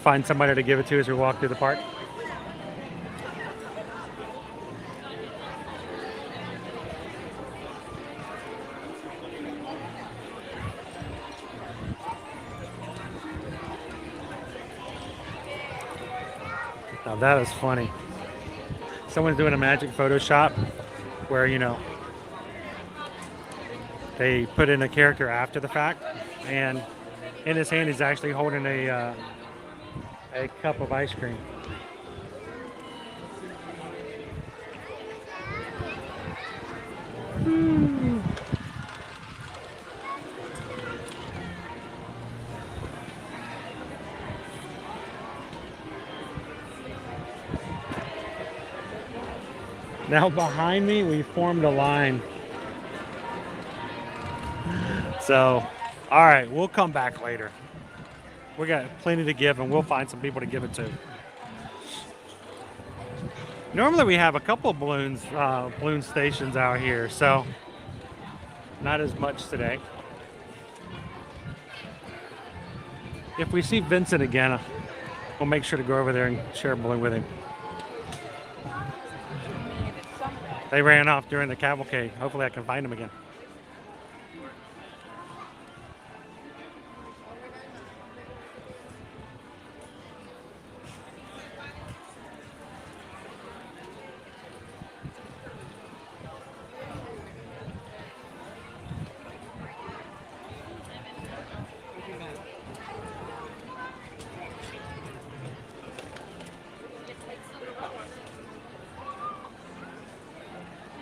S16: Find somebody to give it to as we walk through the park. Now that is funny. Someone's doing a magic Photoshop where, you know, they put in a character after the fact, and in his hand he's actually holding a cup of ice cream. Now behind me, we formed a line. So, all right, we'll come back later. We got plenty to give, and we'll find some people to give it to. Normally we have a couple of balloon stations out here, so not as much today. If we see Vincent again, we'll make sure to go over there and share a balloon with him. They ran off during the cavalcade. Hopefully I can find them again.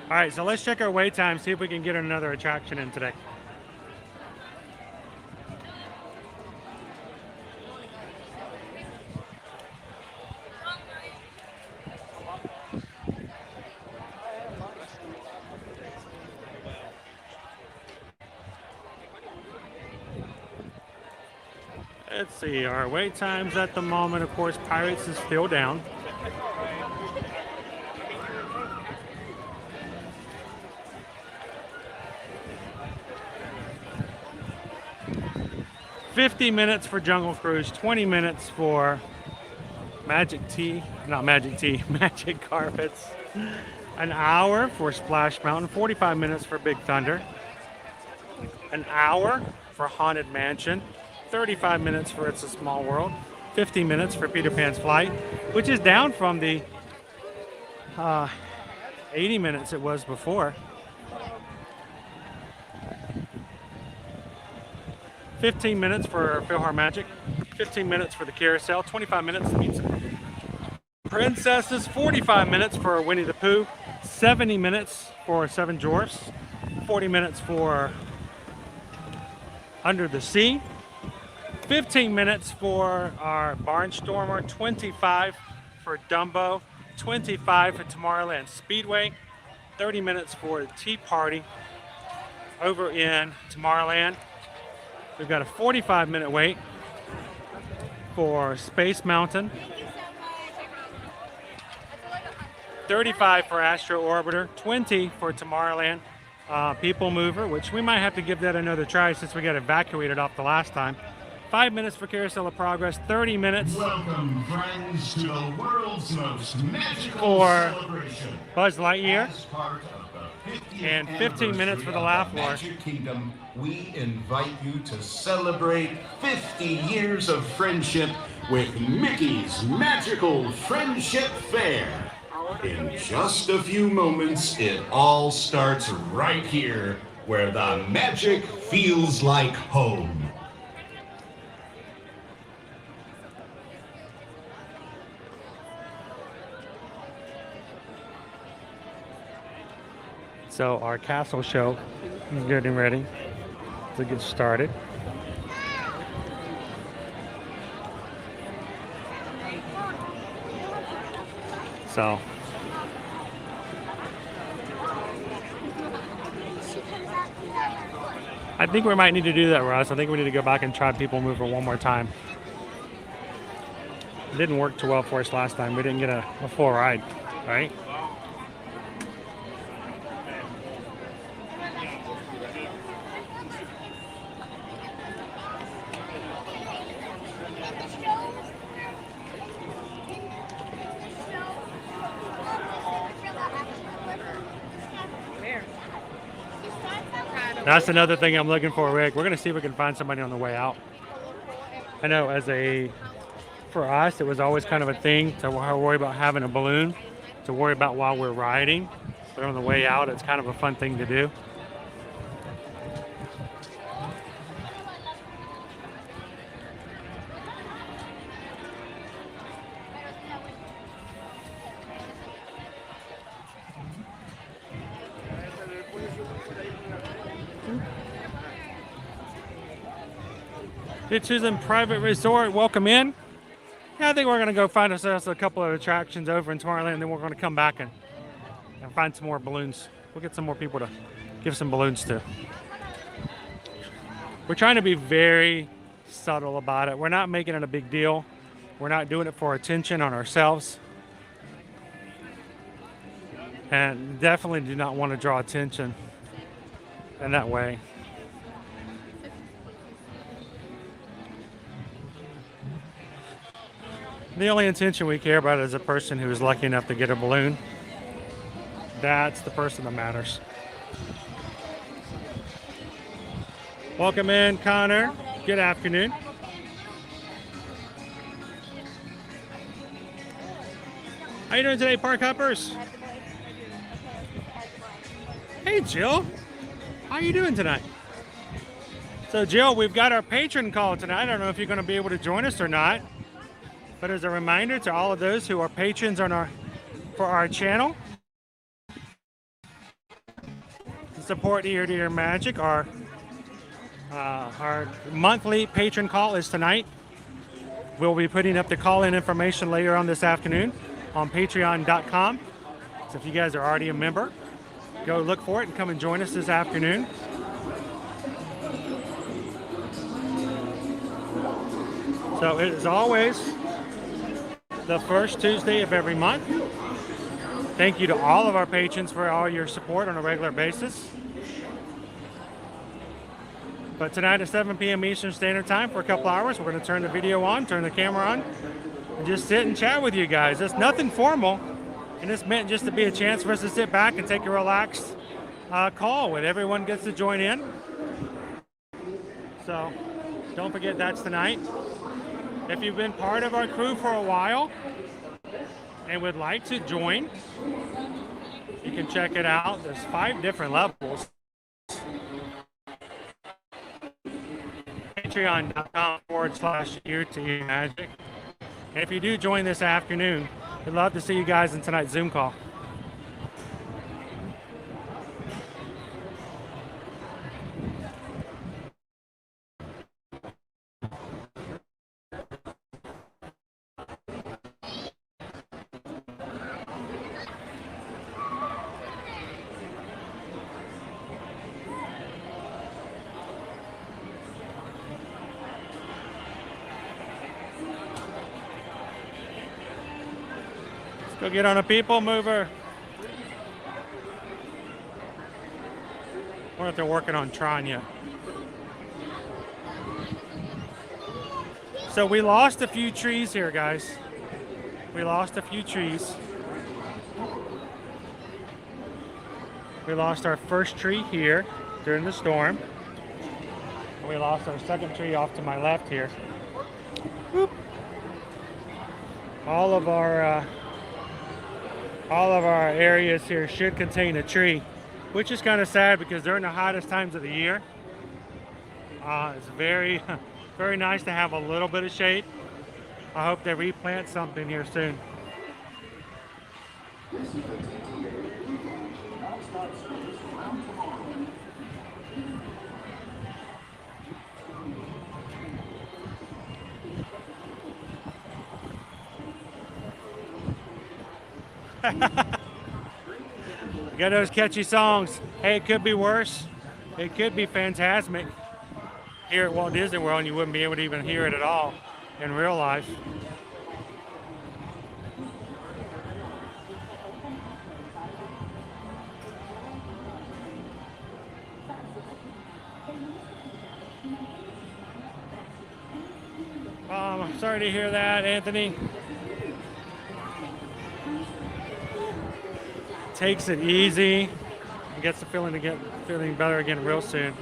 S16: All right, so let's check our wait time, see if we can get another attraction in today. Let's see, our wait times at the moment, of course, Pirates is still down. $50 minutes for Jungle Cruise, 20 minutes for Magic Carpets, an hour for Splash Mountain, 45 minutes for Big Thunder, an hour for Haunted Mansion, 35 minutes for It's a Small World, 50 minutes for Peter Pan's Flight, which is down from the 80 minutes it was before. 15 minutes for PhilharMagic, 15 minutes for the Carousel, 25 minutes to meet some princesses, 45 minutes for Winnie the Pooh, 70 minutes for Seven Dwarfs, 40 minutes for Under the Sea, 15 minutes for our Barnstormer, 25 for Dumbo, 25 for Tomorrowland Speedway, 30 minutes for Tea Party over in Tomorrowland. We've got a 45-minute wait for Space Mountain, 35 for Astro Orbiter, 20 for Tomorrowland People Mover, which we might have to give that another try since we got evacuated off the last time. 5 minutes for Carousel of Progress, 30 minutes.
S18: Welcome, friends, to the world's most magical
S16: for
S18: celebration.
S16: Buzz Lightyear.
S18: As part of the 50th
S16: And 15 minutes for the Laugh War.
S18: Magic Kingdom, we invite you to celebrate 50 years of friendship with Mickey's Magical Friendship Fair. In just a few moments, it all starts right here, where the magic feels like home.
S16: So our castle show is getting ready to get started. So I think we might need to do that, Russ. I think we need to go back and try People Mover one more time. It didn't work too well for us last time. We didn't get a full ride, right? That's another thing I'm looking for, Rick. We're going to see if we can find somebody on the way out. I know as a for us, it was always kind of a thing to worry about having a balloon, to worry about while we're riding. But on the way out, it's kind of a fun thing to do. It's Susan Private Resort. Welcome in. Yeah, I think we're going to go find ourselves a couple of attractions over in Tomorrowland, and then we're going to come back and find some more balloons. We'll get some more people to give some balloons to. We're trying to be very subtle about it. We're not making it a big deal. We're not doing it for attention on ourselves. And definitely do not want to draw attention in that way. The only intention we care about is a person who is lucky enough to get a balloon. That's the person that matters. Welcome in, Connor. Good afternoon. How you doing today, Park Hoppers? Hey, Jill. How you doing tonight? So, Jill, we've got our patron call tonight. I don't know if you're going to be able to join us or not. But as a reminder to all of those who are patrons on for our channel, to support Ear to Ear Magic, our monthly patron call is tonight. We'll be putting up the call-in information later on this afternoon on patreon.com. So if you guys are already a member, go look for it and come and join us this afternoon. So it is always the first Tuesday of every month. Thank you to all of our patrons for all your support on a regular basis. But tonight at 7 p.m. Eastern Standard Time for a couple hours, we're going to turn the video on, turn the camera on, and just sit and chat with you guys. It's nothing formal, and it's meant just to be a chance for us to sit back and take a relaxed call where everyone gets to join in. So don't forget that's tonight. If you've been part of our crew for a while and would like to join, you can check it out. There's 5 different levels. Patreon.com/ear-to-ear magic. And if you do join this afternoon, we'd love to see you guys in tonight's Zoom call. Go get on a people mover. I wonder if they're working on Tron yet. So we lost a few trees here, guys. We lost a few trees. We lost our first tree here during the storm. And we lost our second tree off to my left here. Whoop. All of our areas here should contain a tree, which is kind of sad because during the hottest times of the year, it's very, very nice to have a little bit of shade. I hope they replant something here soon. Got those catchy songs. Hey, it could be worse. It could be Phantasmic here at Walt Disney World, and you wouldn't be able to even hear it at all in real life. I'm sorry to hear that, Anthony. Takes it easy and gets the feeling better again real soon.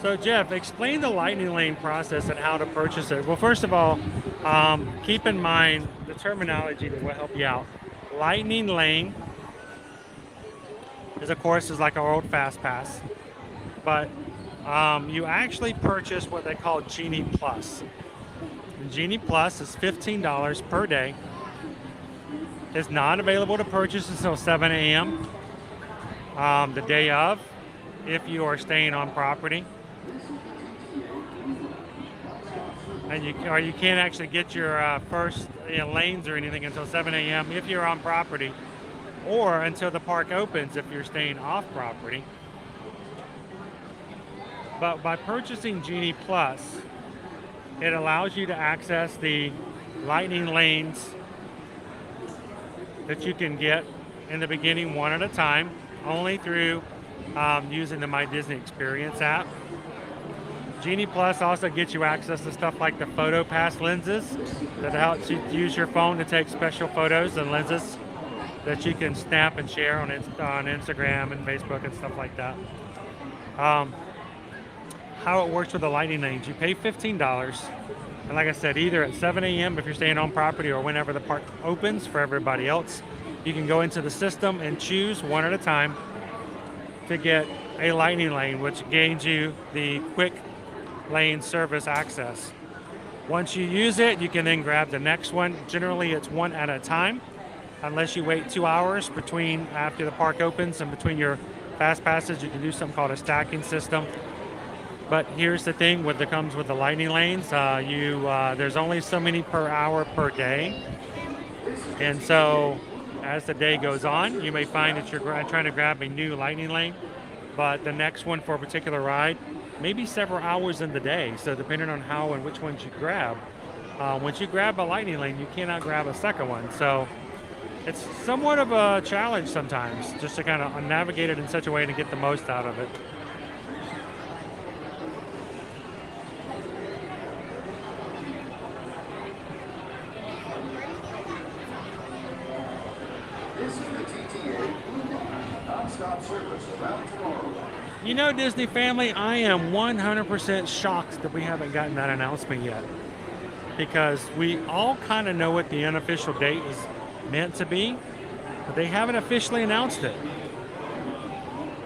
S16: So Jeff, explain the lightning lane process and how to purchase it. Well, first of all, keep in mind the terminology that will help you out. Lightning lane is, of course, is like our old Fast Pass, but you actually purchase what they call Genie Plus. And Genie Plus is $15 per day. It's not available to purchase until 7 a.m. The day of, if you are staying on property. And you can't actually get your first lanes or anything until 7 a.m. if you're on property, or until the park opens if you're staying off property. But by purchasing Genie Plus, it allows you to access the lightning lanes that you can get in the beginning one at a time, only through using the My Disney Experience app. Genie Plus also gets you access to stuff like the Photo Pass lenses that helps you use your phone to take special photos and lenses that you can snap and share on Instagram and Facebook and stuff like that. How it works with the lightning lanes, you pay $15, and like I said, either at 7 a.m. if you're staying on property or whenever the park opens for everybody else, you can go into the system and choose one at a time to get a lightning lane, which gains you the quick lane service access. Once you use it, you can then grab the next one. Generally, it's one at a time, unless you wait 2 hours between after the park opens and between your fast passes. You can do something called a stacking system. But here's the thing that comes with the lightning lanes. There's only so many per hour per day. And so as the day goes on, you may find that you're trying to grab a new lightning lane, but the next one for a particular ride may be several hours in the day. So depending on how and which ones you grab, once you grab a lightning lane, you cannot grab a second one. So it's somewhat of a challenge sometimes, just to kind of navigate it in such a way to get the most out of it. You know, Disney family, I am 100% shocked that we haven't gotten that announcement yet, because we all kind of know what the unofficial date is meant to be, but they haven't officially announced it.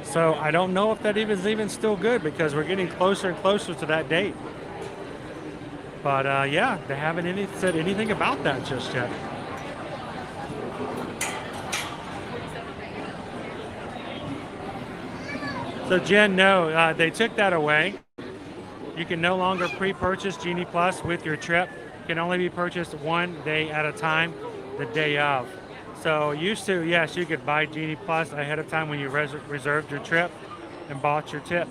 S16: So I don't know if that is even still good, because we're getting closer and closer to that date. But yeah, they haven't said anything about that just yet. So Jen, no, they took that away. You can no longer pre-purchase Genie Plus with your trip. It can only be purchased one day at a time, the day of. So used to, yes, you could buy Genie Plus ahead of time when you reserved your trip and bought your trip.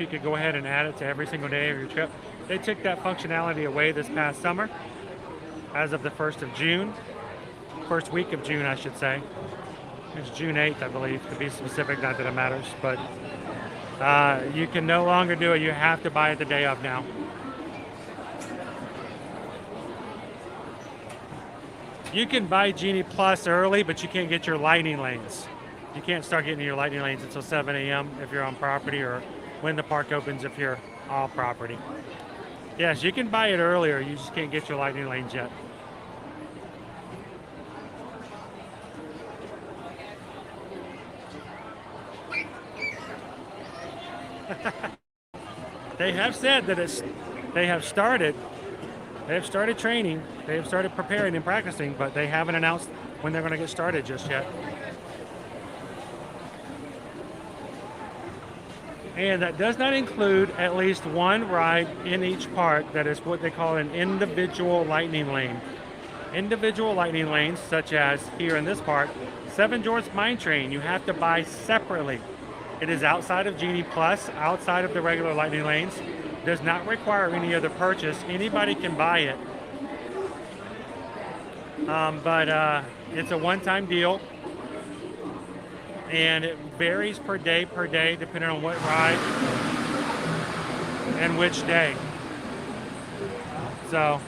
S16: You could go ahead and add it to every single day of your trip. They took that functionality away this past summer, as of the 1st of June. First week of June, I should say. It's June 8th, I believe, to be specific, not that it matters, but you can no longer do it. You have to buy it the day of now. You can buy Genie Plus early, but you can't get your lightning lanes. You can't start getting your lightning lanes until 7 a.m. if you're on property, or when the park opens if you're off property. Yes, you can buy it earlier. You just can't get your lightning lanes yet. They have said that they have started training, they have started preparing and practicing, but they haven't announced when they're going to get started just yet. And that does not include at least one ride in each park that is what they call an individual lightning lane. Individual lightning lanes, such as here in this park, Seven Dwarfs Mine Train, you have to buy separately. It is outside of Genie Plus, outside of the regular lightning lanes. Does not require any other purchase. Anybody can buy it. But it's a one-time deal. And it varies per day, depending on what ride and which day. So.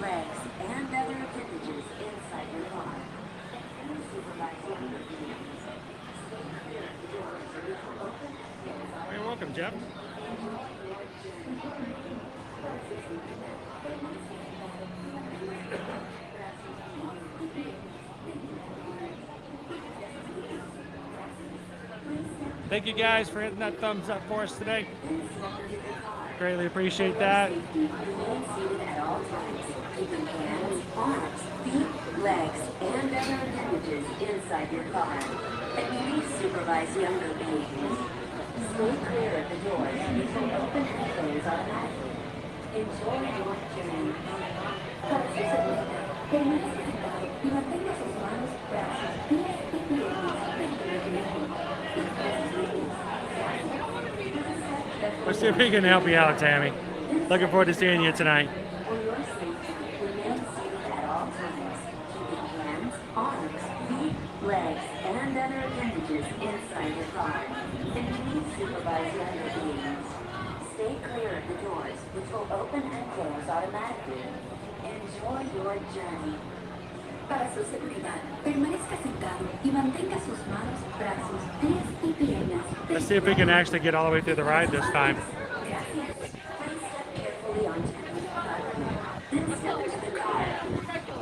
S19: Legs and other appendages inside your car.
S16: welcome, Jeff. Thank you guys for hitting that thumbs up for us today. Greatly appreciate that.
S19: Keeping hands, arms, feet, legs, and other appendages inside your car. And please supervise younger beings. Stay clear of the doors, which will open and close automatically. Enjoy your journey. Y mantenga sus manos, brazos, pies y piernas dentro del vehículo.
S16: Let's see if we can help you out, Tammy. Looking forward to seeing you tonight.
S19: For your safety, remain seated at all times, keeping hands, arms, feet, legs, and other appendages inside your car. And please supervise younger beings. Stay clear of the doors, which will open and close automatically. Enjoy your journey.
S20: Para su seguridad, permanezca sentado y mantenga sus manos, brazos, pies y piernas.
S16: Let's see if we can actually get all the way through the ride this time.
S19: Carefully onto the platform, then step into the car.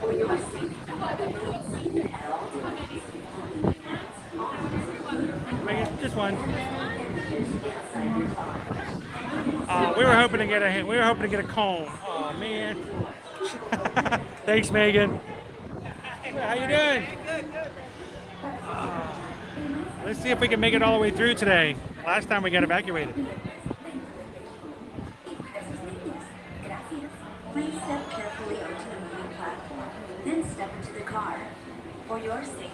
S19: For your safety, remain seated at all times, keeping hands, arms,
S16: Just one.
S19: appendages inside your car.
S16: We were hoping to get a comb. Oh man. Thanks, Megan. How you doing? Let's see if we can make it all the way through today. Last time we got evacuated.
S19: Please step carefully onto the moving platform, then step into the car. For your safety,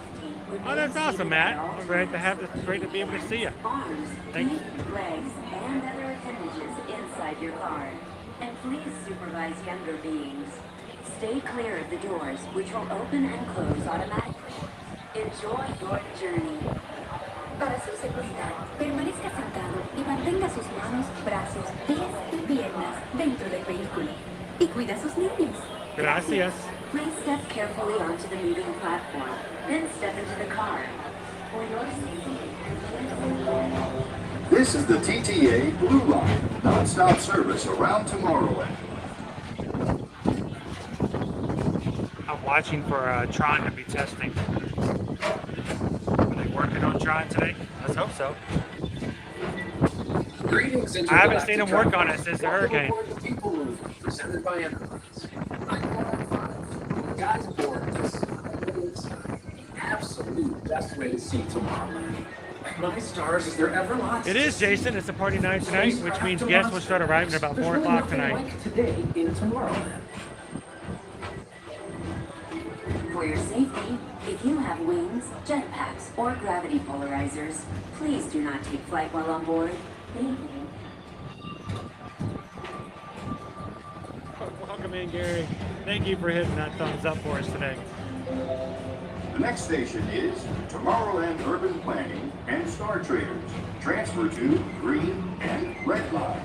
S16: Oh, that's awesome, Matt. Great to have. It's great to be able to see you.
S19: Arms,
S16: Thanks.
S19: feet, legs, and other appendages inside your car. And please supervise younger beings. Stay clear of the doors, which will open and close automatically. Enjoy your journey.
S20: Para su seguridad, permanezca sentado y mantenga sus manos, brazos, pies y piernas dentro del vehículo. Y cuida a sus niños.
S16: Gracias.
S19: Please step carefully onto the moving platform, then step into the car. For your safety.
S18: This is the TTA Blue Line, non-stop service around Tomorrowland.
S16: I'm watching for Tron to be testing. Are they working on Tron today? Let's hope so.
S21: Greetings,
S16: I haven't seen them work on it since the hurricane.
S21: People Movement, presented by Enterprise. Guys aboard this is the absolute best way to see Tomorrowland. My stars, is there ever lots?
S16: It is, Jason. It's a party night tonight, which means guests will start arriving at about 4 o'clock tonight.
S21: Like today in Tomorrowland.
S19: For your safety, if you have wings, jetpacks, or gravity polarizers, please do not take flight while on board. Thank you.
S16: Welcome in, Gary. Thank you for hitting that thumbs up for us today.
S18: The next station is Tomorrowland Urban Planning and Star Traders. Transfer to green and red line.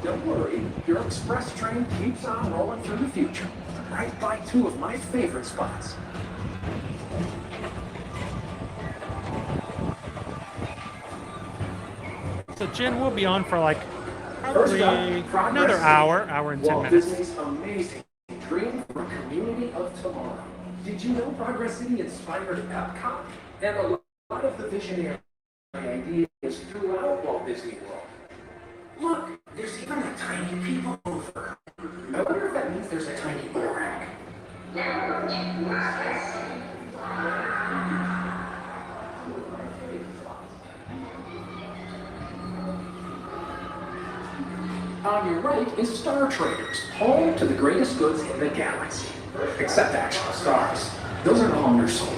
S21: Don't worry, your express train keeps on rolling through the future. Right by two of my favorite spots.
S16: So Jen will be on for like
S21: First
S16: probably
S21: up, progress
S16: another hour and 10
S21: Walt
S16: minutes.
S21: Disney's amazing dream for a community of tomorrow. Did you know Progress City inspired Epcot? And a lot of the visionary ideas throughout Walt Disney World. Look, there's even a tiny people mover. I wonder if that means there's a tiny Borak. On your right is Star Traders, home to the greatest goods in the galaxy. Except actual stars. Those are no longer sold.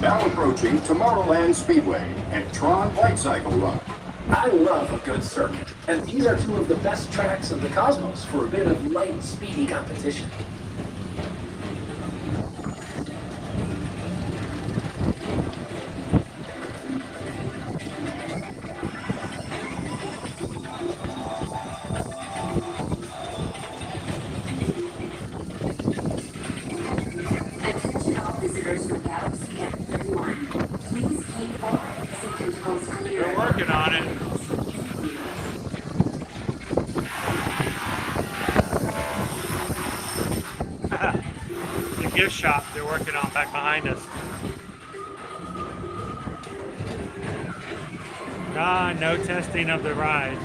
S18: Now approaching Tomorrowland Speedway and Tron Light Cycle Run.
S21: I love a good circuit, and these are two of the best tracks in the cosmos for a bit of light, speedy competition.
S16: gift shop they're working on back behind us. No testing of the ride.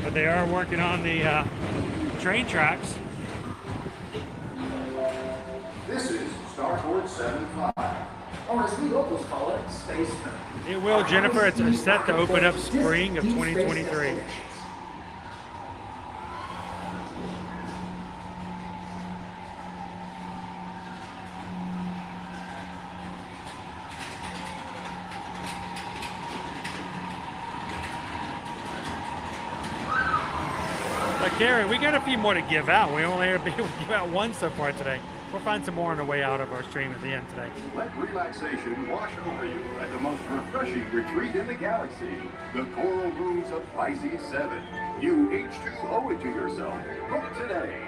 S16: But they are working on the train tracks.
S21: This is Starboard 75, or as we locals call it, Space.
S16: It will, Jennifer. It's set to open up spring of 2023. Gary, we got a few more to give out. We only have been able to give out one so far today. We'll find some more on the way out of our stream at the end today.
S1: Let relaxation wash over you at the most refreshing retreat in the galaxy, the Coral Rooms of Pisces 7. You H2 owe it to yourself. Book today.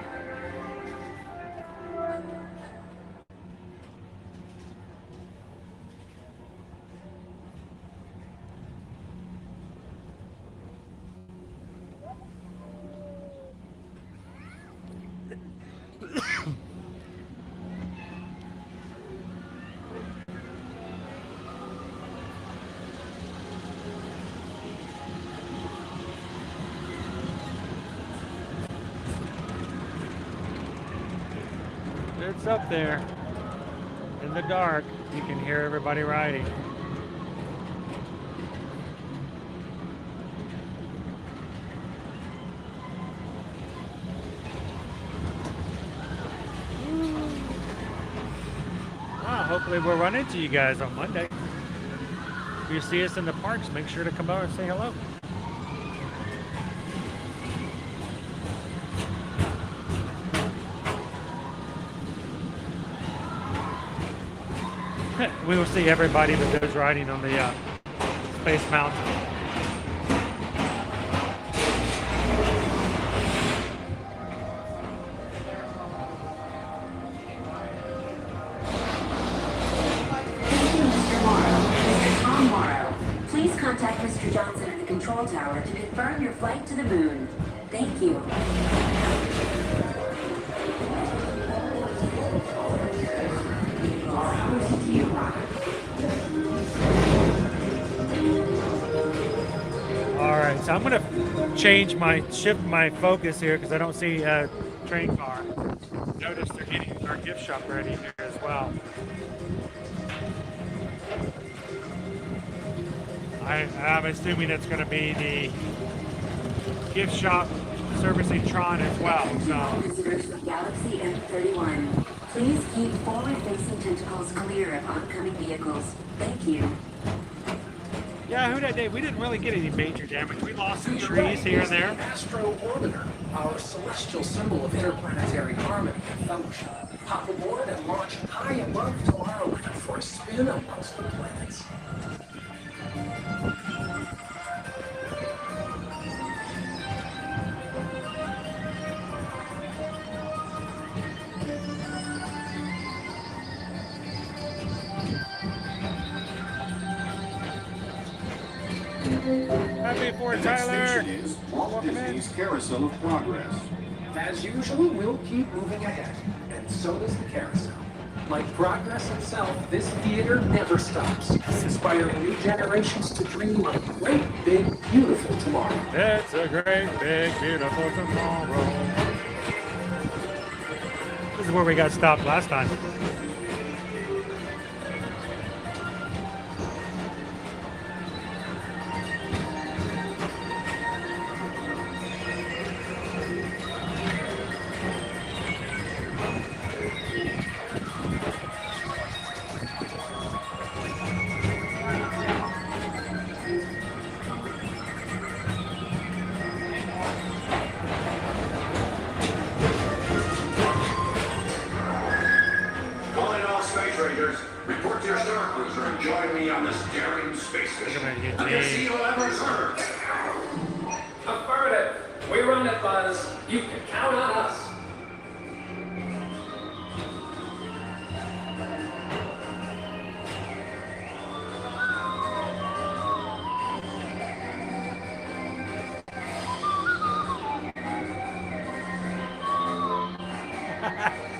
S16: It's up there in the dark. You can hear everybody riding. Hopefully we'll run into you guys on Monday. If you see us in the parks, make sure to come over and say hello. We will see everybody that goes riding on the Space Mountain.
S19: Please contact Mr. Johnson at the control tower to confirm your flight to the moon. Thank you.
S16: All right, so I'm going to shift my focus here because I don't see a train car. Notice they're getting our gift shop ready here as well. I'm assuming it's going to be the gift shop servicing Tron as well. So.
S19: Visitors to Galaxy M31. Please keep forward-facing tentacles clear of oncoming vehicles. Thank you.
S16: Yeah, who that day? We didn't really get any major damage. We lost some trees here and there.
S21: Astro Orbiter, our celestial symbol of interplanetary harmony and fellowship. Hop aboard and launch high above Tomorrowland for a spin amongst the planets.
S16: Happy for Tyler.
S1: Station is Walt Disney's Carousel of Progress.
S21: As usual, we'll keep moving ahead, and so does the carousel. Like progress itself, this theater never stops, inspiring new generations to dream of a great, big, beautiful tomorrow.
S16: It's a great, big, beautiful tomorrow. This is where we got stopped last time.
S1: Report to your star cruiser and join me on this daring space mission. I can see you'll ever serve.
S21: Affirmative. We run it, Buzz. You can count on us.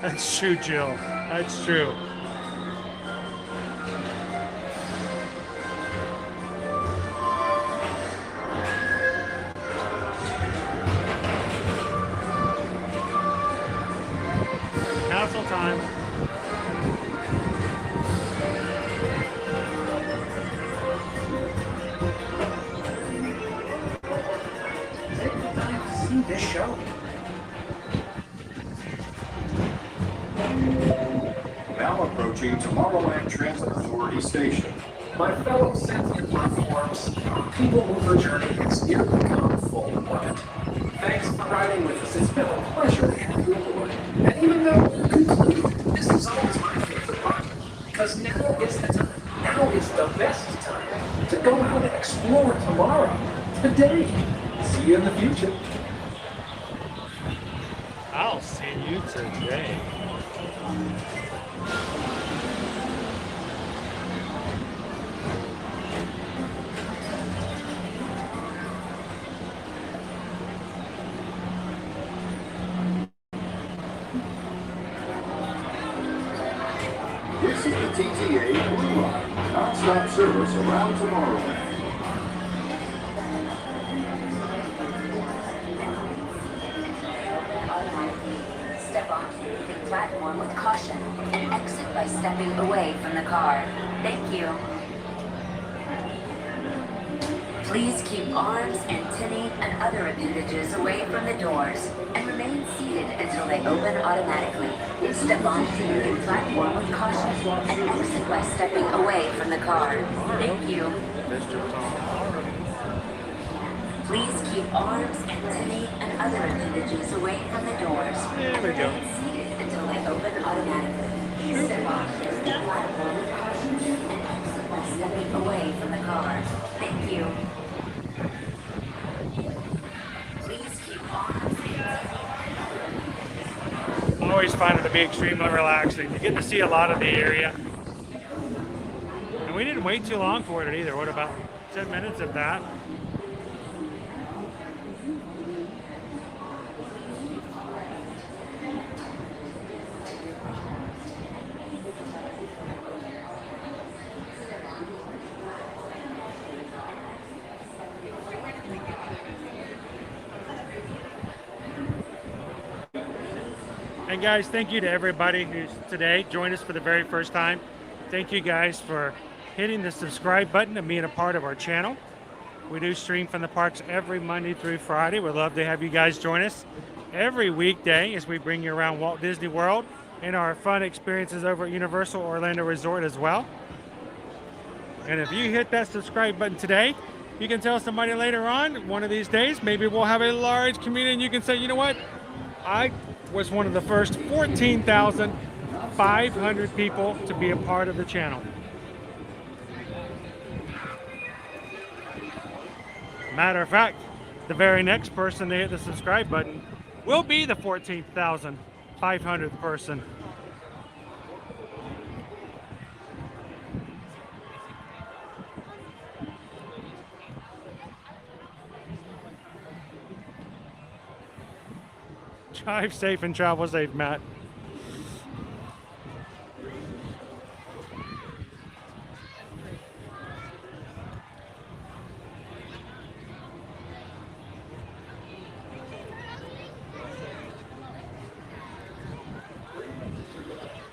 S16: That's true, Jill. That's true. Castle time.
S21: See this show.
S1: Now approaching Tomorrowland Transit Authority Station.
S21: My fellow sentient platforms, our people mover journey has nearly come full orbit. Thanks for riding with us. It's been a pleasure to have you aboard. And even though we're concluded, this is always my favorite part. Because now is the time. Now is the best time to go out and explore tomorrow. Today. See you in the future.
S16: I'll see you today.
S1: This is the TTA Blue Line, non-stop service around Tomorrowland.
S19: Step onto the platform with caution and exit by stepping away from the car. Thank you. Please keep arms, antennae, and other appendages away from the doors and remain seated until they open automatically. Step onto the platform with caution and exit by stepping away from the car. Thank you. Please keep arms, antennae, and other appendages away from the doors and remain seated until they open automatically. Step onto the platform with caution and exit by stepping away from the car. Thank you.
S16: I always find it to be extremely relaxing. You get to see a lot of the area. And we didn't wait too long for it either. What, about 10 minutes of that? And guys, thank you to everybody who's today joined us for the very first time. Thank you guys for hitting the subscribe button and being a part of our channel. We do stream from the parks every Monday through Friday. We'd love to have you guys join us every weekday as we bring you around Walt Disney World and our fun experiences over at Universal Orlando Resort as well. And if you hit that subscribe button today, you can tell somebody later on, one of these days, maybe we'll have a large community and you can say, you know what? I was one of the first 14,500 people to be a part of the channel. Matter of fact, the very next person to hit the subscribe button will be the 14,500th person. Drive safe and travel safe, Matt.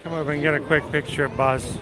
S16: Come over and get a quick picture of Buzz.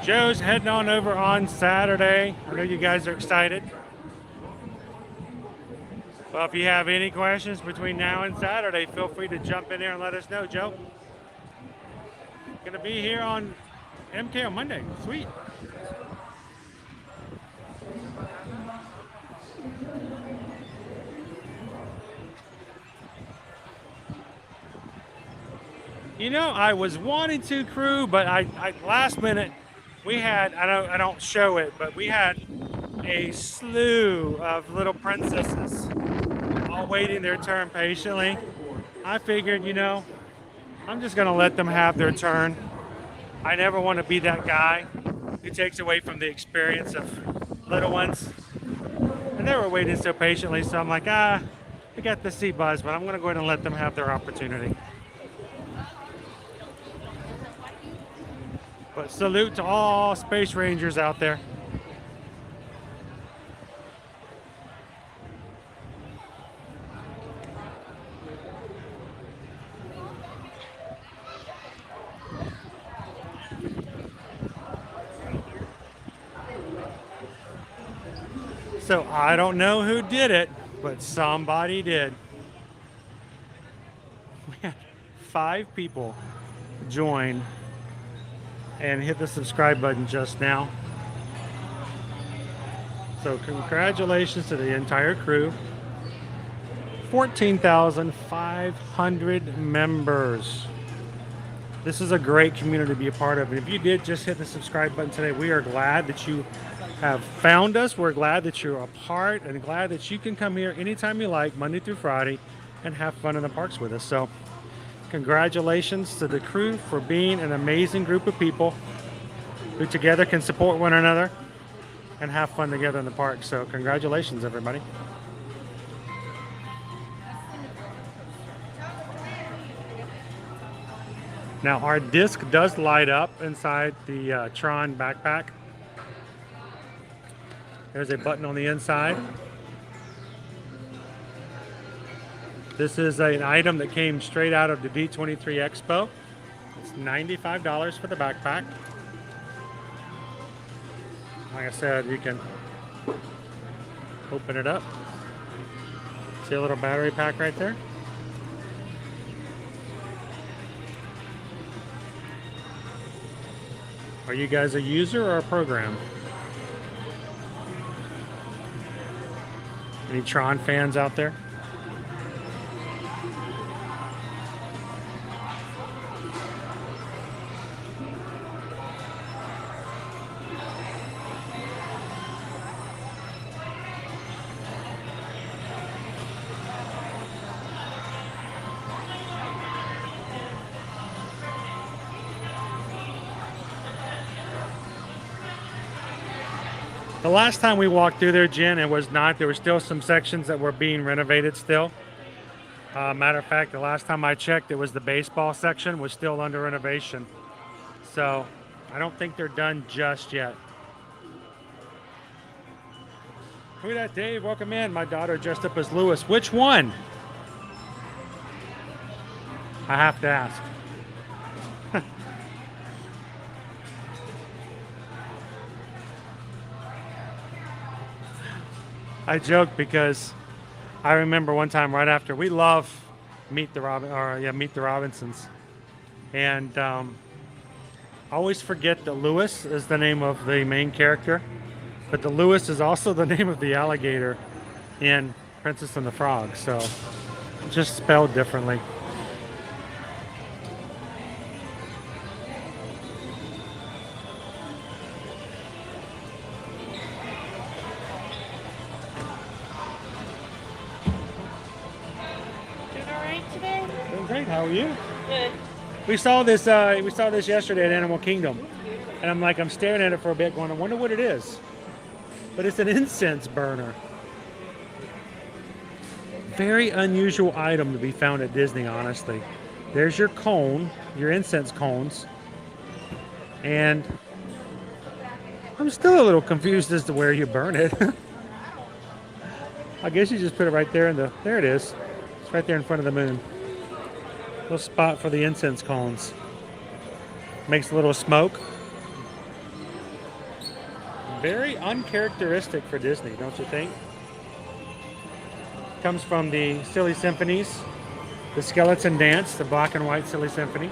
S16: Joe's heading on over on Saturday. I know you guys are excited. Well, if you have any questions between now and Saturday, feel free to jump in there and let us know, Joe. Gonna be here on MK on Monday. Sweet. You know, I was wanting to crew, but I last minute we had, I don't show it, but we had a slew of little princesses all waiting their turn patiently. I figured, you know, I'm just gonna let them have their turn. I never want to be that guy who takes away from the experience of little ones. And they were waiting so patiently, so I'm like, I got the sea buzz, but I'm gonna go ahead and let them have their opportunity. But salute to all Space Rangers out there. So I don't know who did it, but somebody did. We had 5 people join and hit the subscribe button just now. So congratulations to the entire crew. 14,500 members. This is a great community to be a part of. And if you did just hit the subscribe button today, we are glad that you have found us. We're glad that you're a part and glad that you can come here anytime you like, Monday through Friday, and have fun in the parks with us. So congratulations to the crew for being an amazing group of people who together can support one another and have fun together in the park. So congratulations, everybody. Now our disc does light up inside the Tron backpack. There's a button on the inside. This is an item that came straight out of the D23 Expo. It's $95 for the backpack. Like I said, you can open it up. See a little battery pack right there? Are you guys a user or a program? Any Tron fans out there? The last time we walked through there, Jen, there were still some sections that were being renovated still. Matter of fact, the last time I checked, it was the baseball section was still under renovation. So I don't think they're done just yet. Who that, Dave? Welcome in. My daughter dressed up as Lewis. Which one? I have to ask. I joke because I remember one time right after we love Meet the Robinsons, and I always forget that Lewis is the name of the main character, but the Lewis is also the name of the alligator in Princess and the Frog, so just spelled differently. How are you?
S11: Good.
S16: We saw this yesterday at Animal Kingdom, and I'm staring at it for a bit, going, I wonder what it is. But it's an incense burner. Very unusual item to be found at Disney, honestly. There's your cone, your incense cones, and I'm still a little confused as to where you burn it. I guess you just put it right there there it is. It's right there in front of the moon. Little spot for the incense cones. Makes a little smoke. Very uncharacteristic for Disney, don't you think? Comes from the Silly Symphonies, the Skeleton Dance, the black and white Silly Symphony.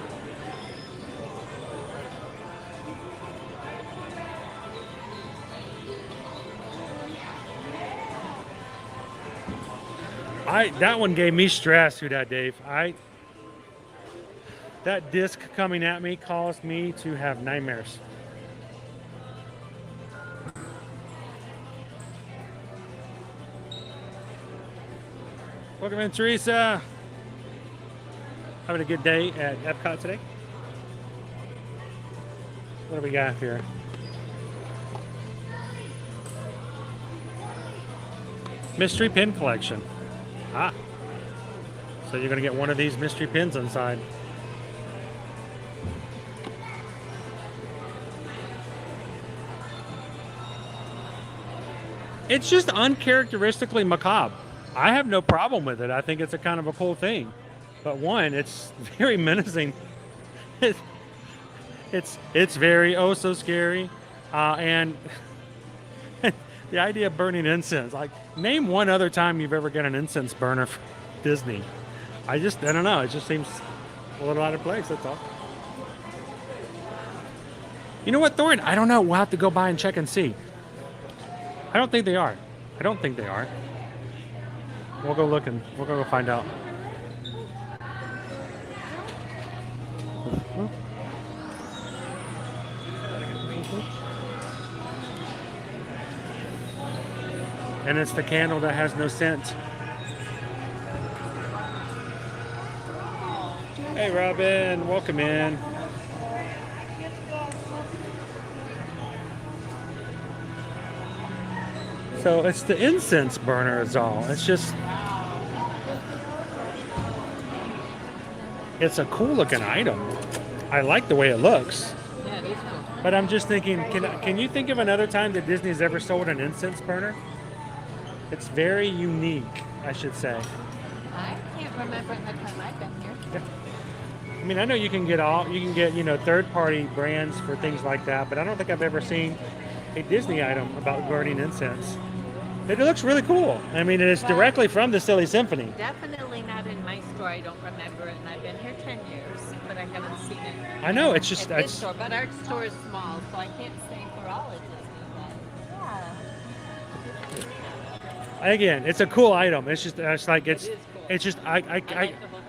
S16: That one gave me stress, who dat, Dave. That disc coming at me caused me to have nightmares. Welcome in, Teresa. Having a good day at Epcot today. What do we got here? Mystery pin collection. Ah. So you're going to get one of these mystery pins inside. It's just uncharacteristically macabre. I have no problem with it. I think it's a kind of a cool thing. But one, it's very menacing. It's very so scary. And the idea of burning incense. Like, name one other time you've ever got an incense burner from Disney. I don't know. It just seems a little out of place, that's all. You know what, Thorin? I don't know. We'll have to go by and check and see. I don't think they are. I don't think they are. We'll go look and we'll go find out. And it's the candle that has no scent. Hey Robin, welcome in. So it's the incense burner is all. It's just, it's a cool looking item. I like the way it looks.
S11: Yeah, it is cool.
S16: But I'm just thinking, can you think of another time that Disney's ever sold an incense burner? It's very unique, I should say.
S11: I can't remember the time I've been here.
S16: Yeah. I mean, I know you can get third-party brands for things like that, but I don't think I've ever seen a Disney item about burning incense. It looks really cool. I mean, it is directly from the Silly Symphony.
S11: Definitely not in my store. I don't remember it, and I've been here 10 years, but I haven't seen it.
S16: I know, it's just...
S11: At this store, but our store is small, so I can't say for all of Disney, but yeah.
S16: Again, it's a cool item. It's just, I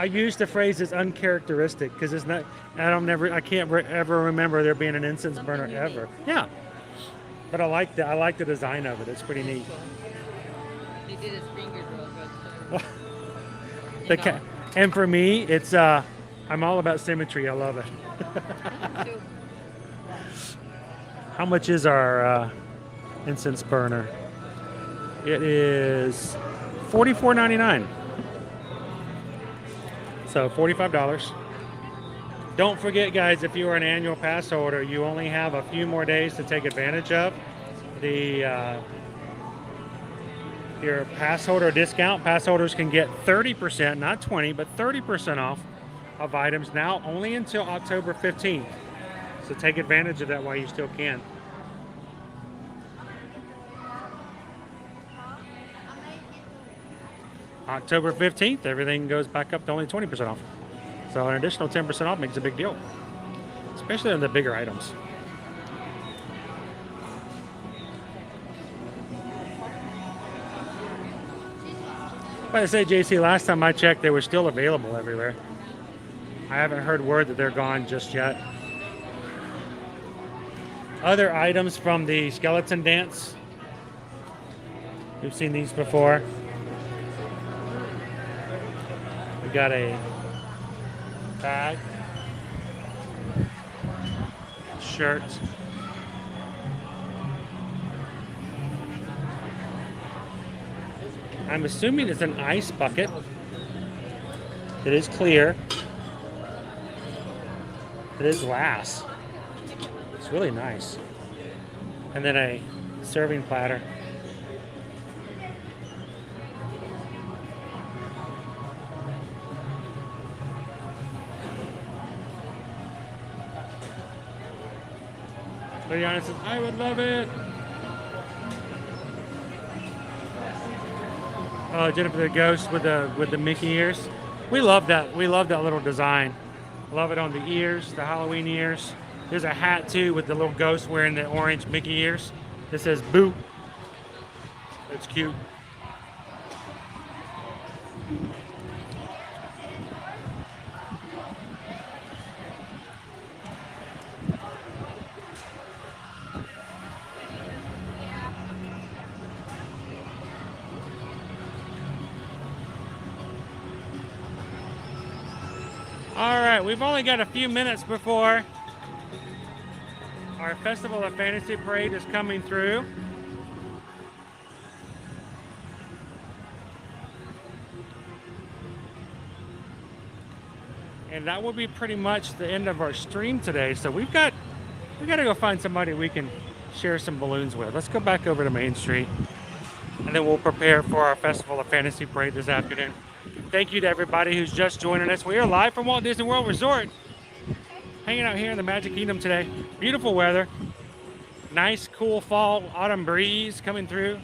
S16: use the phrase as uncharacteristic because it's not, I can't ever remember there being an incense burner ever. Yeah. But I like the design of it. It's pretty neat.
S11: He did his fingers real good too.
S16: And for me, it's I'm all about symmetry. I love it. How much is our incense burner? It is $44.99. So $45. Don't forget, guys, if you are an annual pass holder, you only have a few more days to take advantage of your pass holder discount. Pass holders can get 30%, not 20, but 30% off of items now only until October 15th. So take advantage of that while you still can. October 15th, everything goes back up to only 20% off. So an additional 10% off makes a big deal, especially on the bigger items. But I say, JC, last time I checked, they were still available everywhere. I haven't heard word that they're gone just yet. Other items from the skeleton dance. We've seen these before. We got a bag, shirt, I'm assuming it's an ice bucket. It is clear. It is glass. It's really nice. And then a serving platter. Leon says, I would love it. Jennifer the Ghost with the Mickey ears. We love that. We love that little design. Love it on the ears, the Halloween ears. There's a hat too with the little ghost wearing the orange Mickey ears. It says "Boo." It's cute. All right, we've only got a few minutes before our Festival of Fantasy Parade is coming through. And that will be pretty much the end of our stream today. So we got to go find somebody we can share some balloons with. Let's go back over to Main Street, and then we'll prepare for our Festival of Fantasy Parade this afternoon. Thank you to everybody who's just joining us. We are live from Walt Disney World Resort, hanging out here in the Magic Kingdom today. Beautiful weather. Nice, cool fall, autumn breeze coming through.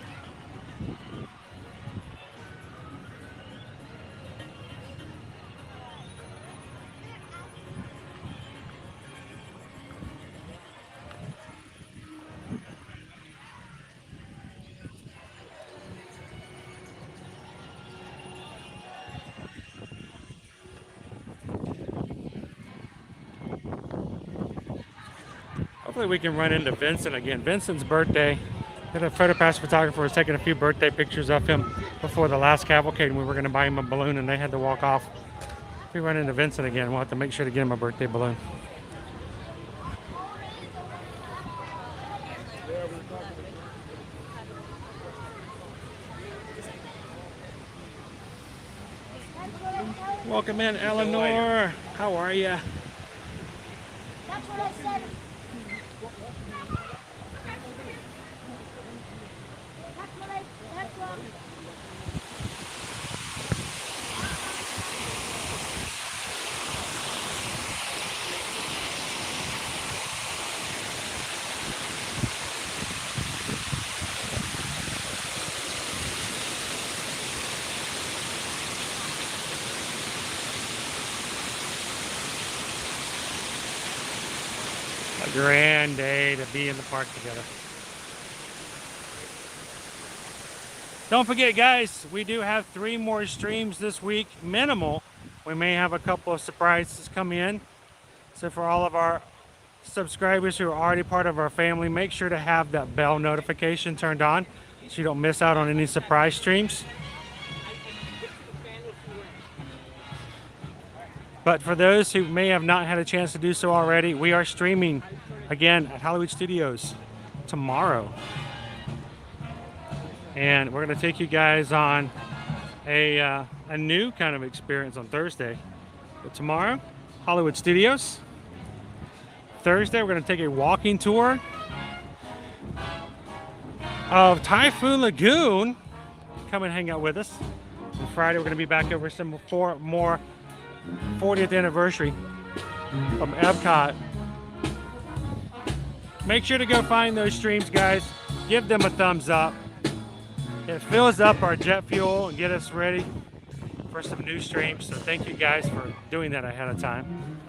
S16: Hopefully we can run into Vincent again. Vincent's birthday. The photo pass photographer was taking a few birthday pictures of him before the last cavalcade, and we were going to buy him a balloon, and they had to walk off. If we run into Vincent again, we'll have to make sure to get him a birthday balloon. Welcome in, Eleanor. How are you?
S7: That's what I said.
S16: A grand day to be in the park together. Don't forget, guys, we do have 3 more streams this week, minimal. We may have a couple of surprises come in. So for all of our subscribers who are already part of our family, make sure to have that bell notification turned on so you don't miss out on any surprise streams. But for those who may have not had a chance to do so already, we are streaming again at Hollywood Studios tomorrow. And we're going to take you guys on a new kind of experience on Thursday. But tomorrow, Hollywood Studios. Thursday, we're going to take a walking tour of Typhoon Lagoon. Come and hang out with us. And Friday, we're going to be back over some more 40th anniversary from Epcot. Make sure to go find those streams, guys. Give them a thumbs up. It fills up our jet fuel and get us ready for some new streams. So thank you guys for doing that ahead of time.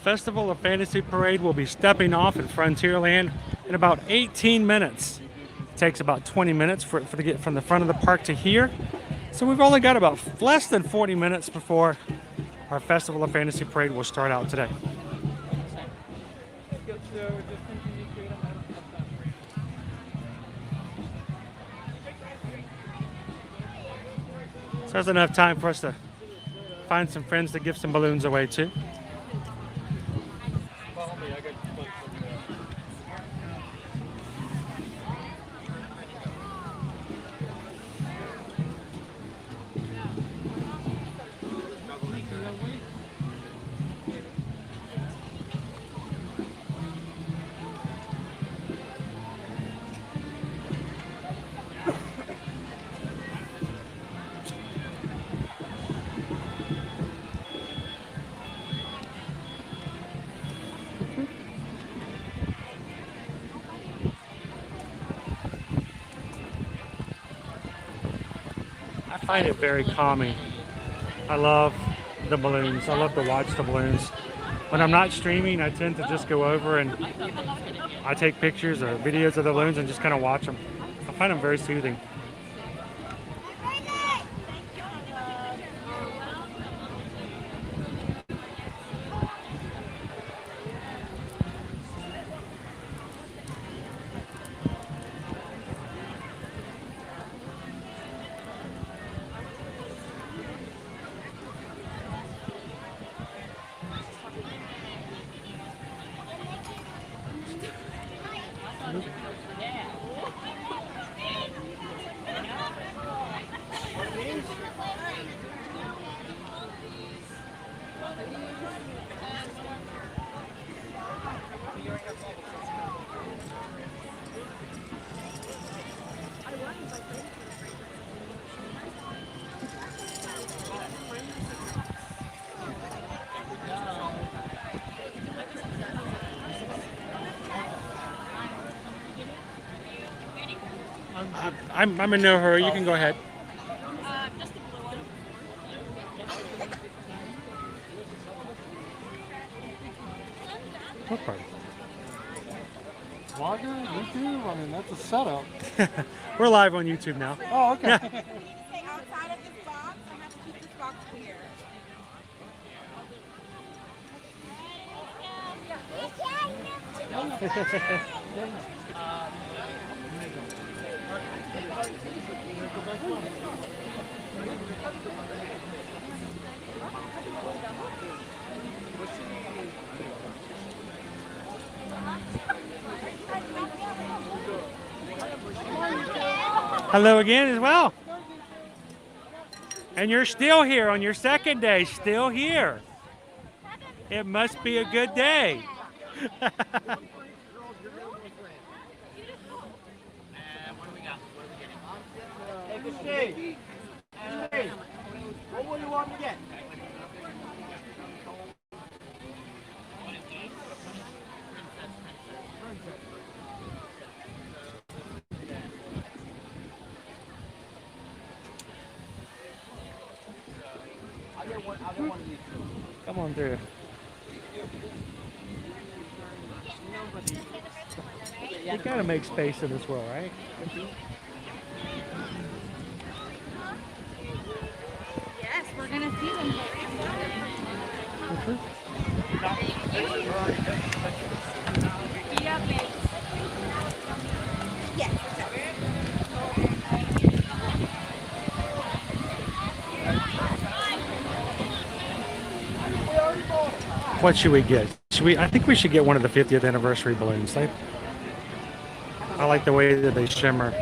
S16: Festival of Fantasy Parade will be stepping off at Frontierland in about 18 minutes. It takes about 20 minutes for it to get from the front of the park to here. So we've only got about less than 40 minutes before our Festival of Fantasy Parade will start out today. So there's enough time for us to find some friends to give some balloons away to. I find it very calming. I love the balloons. I love to watch the balloons. When I'm not streaming, I tend to just go over and I take pictures or videos of the balloons and just kind of watch them. I find them very soothing. I'm in no hurry. You can go ahead.
S11: Just the blue one.
S16: Okay.
S10: Vlogger, YouTube, I mean, that's a setup.
S16: We're live on YouTube now.
S10: Oh, okay.
S11: Stay outside of this box. I have to keep this box clear.
S16: Hello again as well. And you're still here on your second day, still here. It must be a good day.
S6: Hey, hey, what would you want to get?
S16: Come on through. You gotta make space in this world, right?
S11: Yes, we're gonna see them. Yeah, babe. Yes.
S16: What should we get? I think we should get one of the 50th anniversary balloons. I like the way that they shimmer.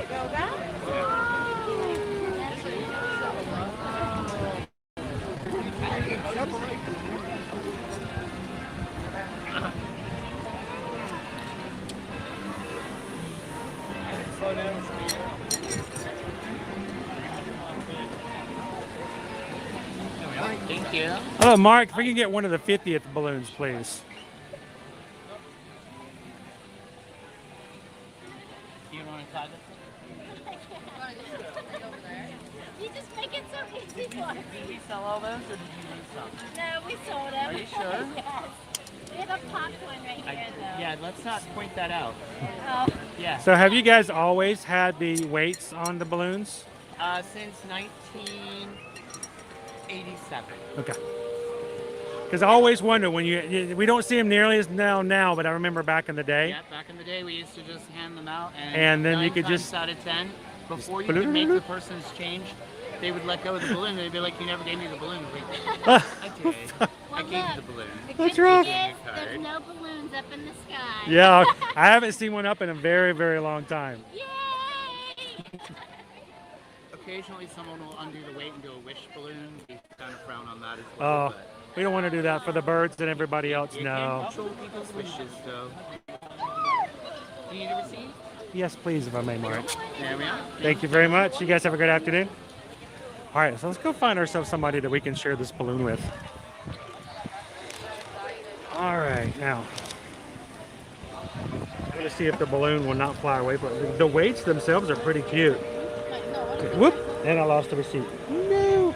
S6: Thank you.
S16: Hello, Mark. If we can get one of the 50th balloons, please.
S6: Do you want to try this?
S7: You just make it so easy for me.
S6: Did we sell all those or did you use some?
S7: No, we sold them.
S6: Are you sure?
S7: Yes. We have a popped one right here, though.
S6: Yeah, let's not point that out.
S7: Oh.
S6: Yeah.
S16: So have you guys always had the weights on the balloons?
S6: Since 1987.
S16: Okay. Because I always wonder when we don't see them nearly as now, but I remember back in the day.
S6: Yeah, back in the day we used to just hand them out,
S16: And then you could
S6: 9
S16: just-
S6: times out of 10, before you could make the person's change, they would let go of the balloon. They'd be like, "You never gave me the balloon." Like, I did. I gave you the balloon.
S16: That's rough.
S7: There's no balloons up in the sky.
S16: Yeah, I haven't seen one up in a very, very long time.
S6: Occasionally someone will undo the weight and do a wish balloon. We kind of frown on that as well.
S16: Oh, we don't want to do that for the birds and everybody else.
S6: You
S16: No.
S6: can control people's wishes, though. Do you need a receipt?
S16: Yes, please, if I may, Mark.
S6: There we are.
S16: Thank you very much. You guys have a great afternoon. All right, so let's go find ourselves somebody that we can share this balloon with. All right, now. I'm going to see if the balloon will not fly away. But the weights themselves are pretty cute. Okay, whoop. And I lost the receipt. No.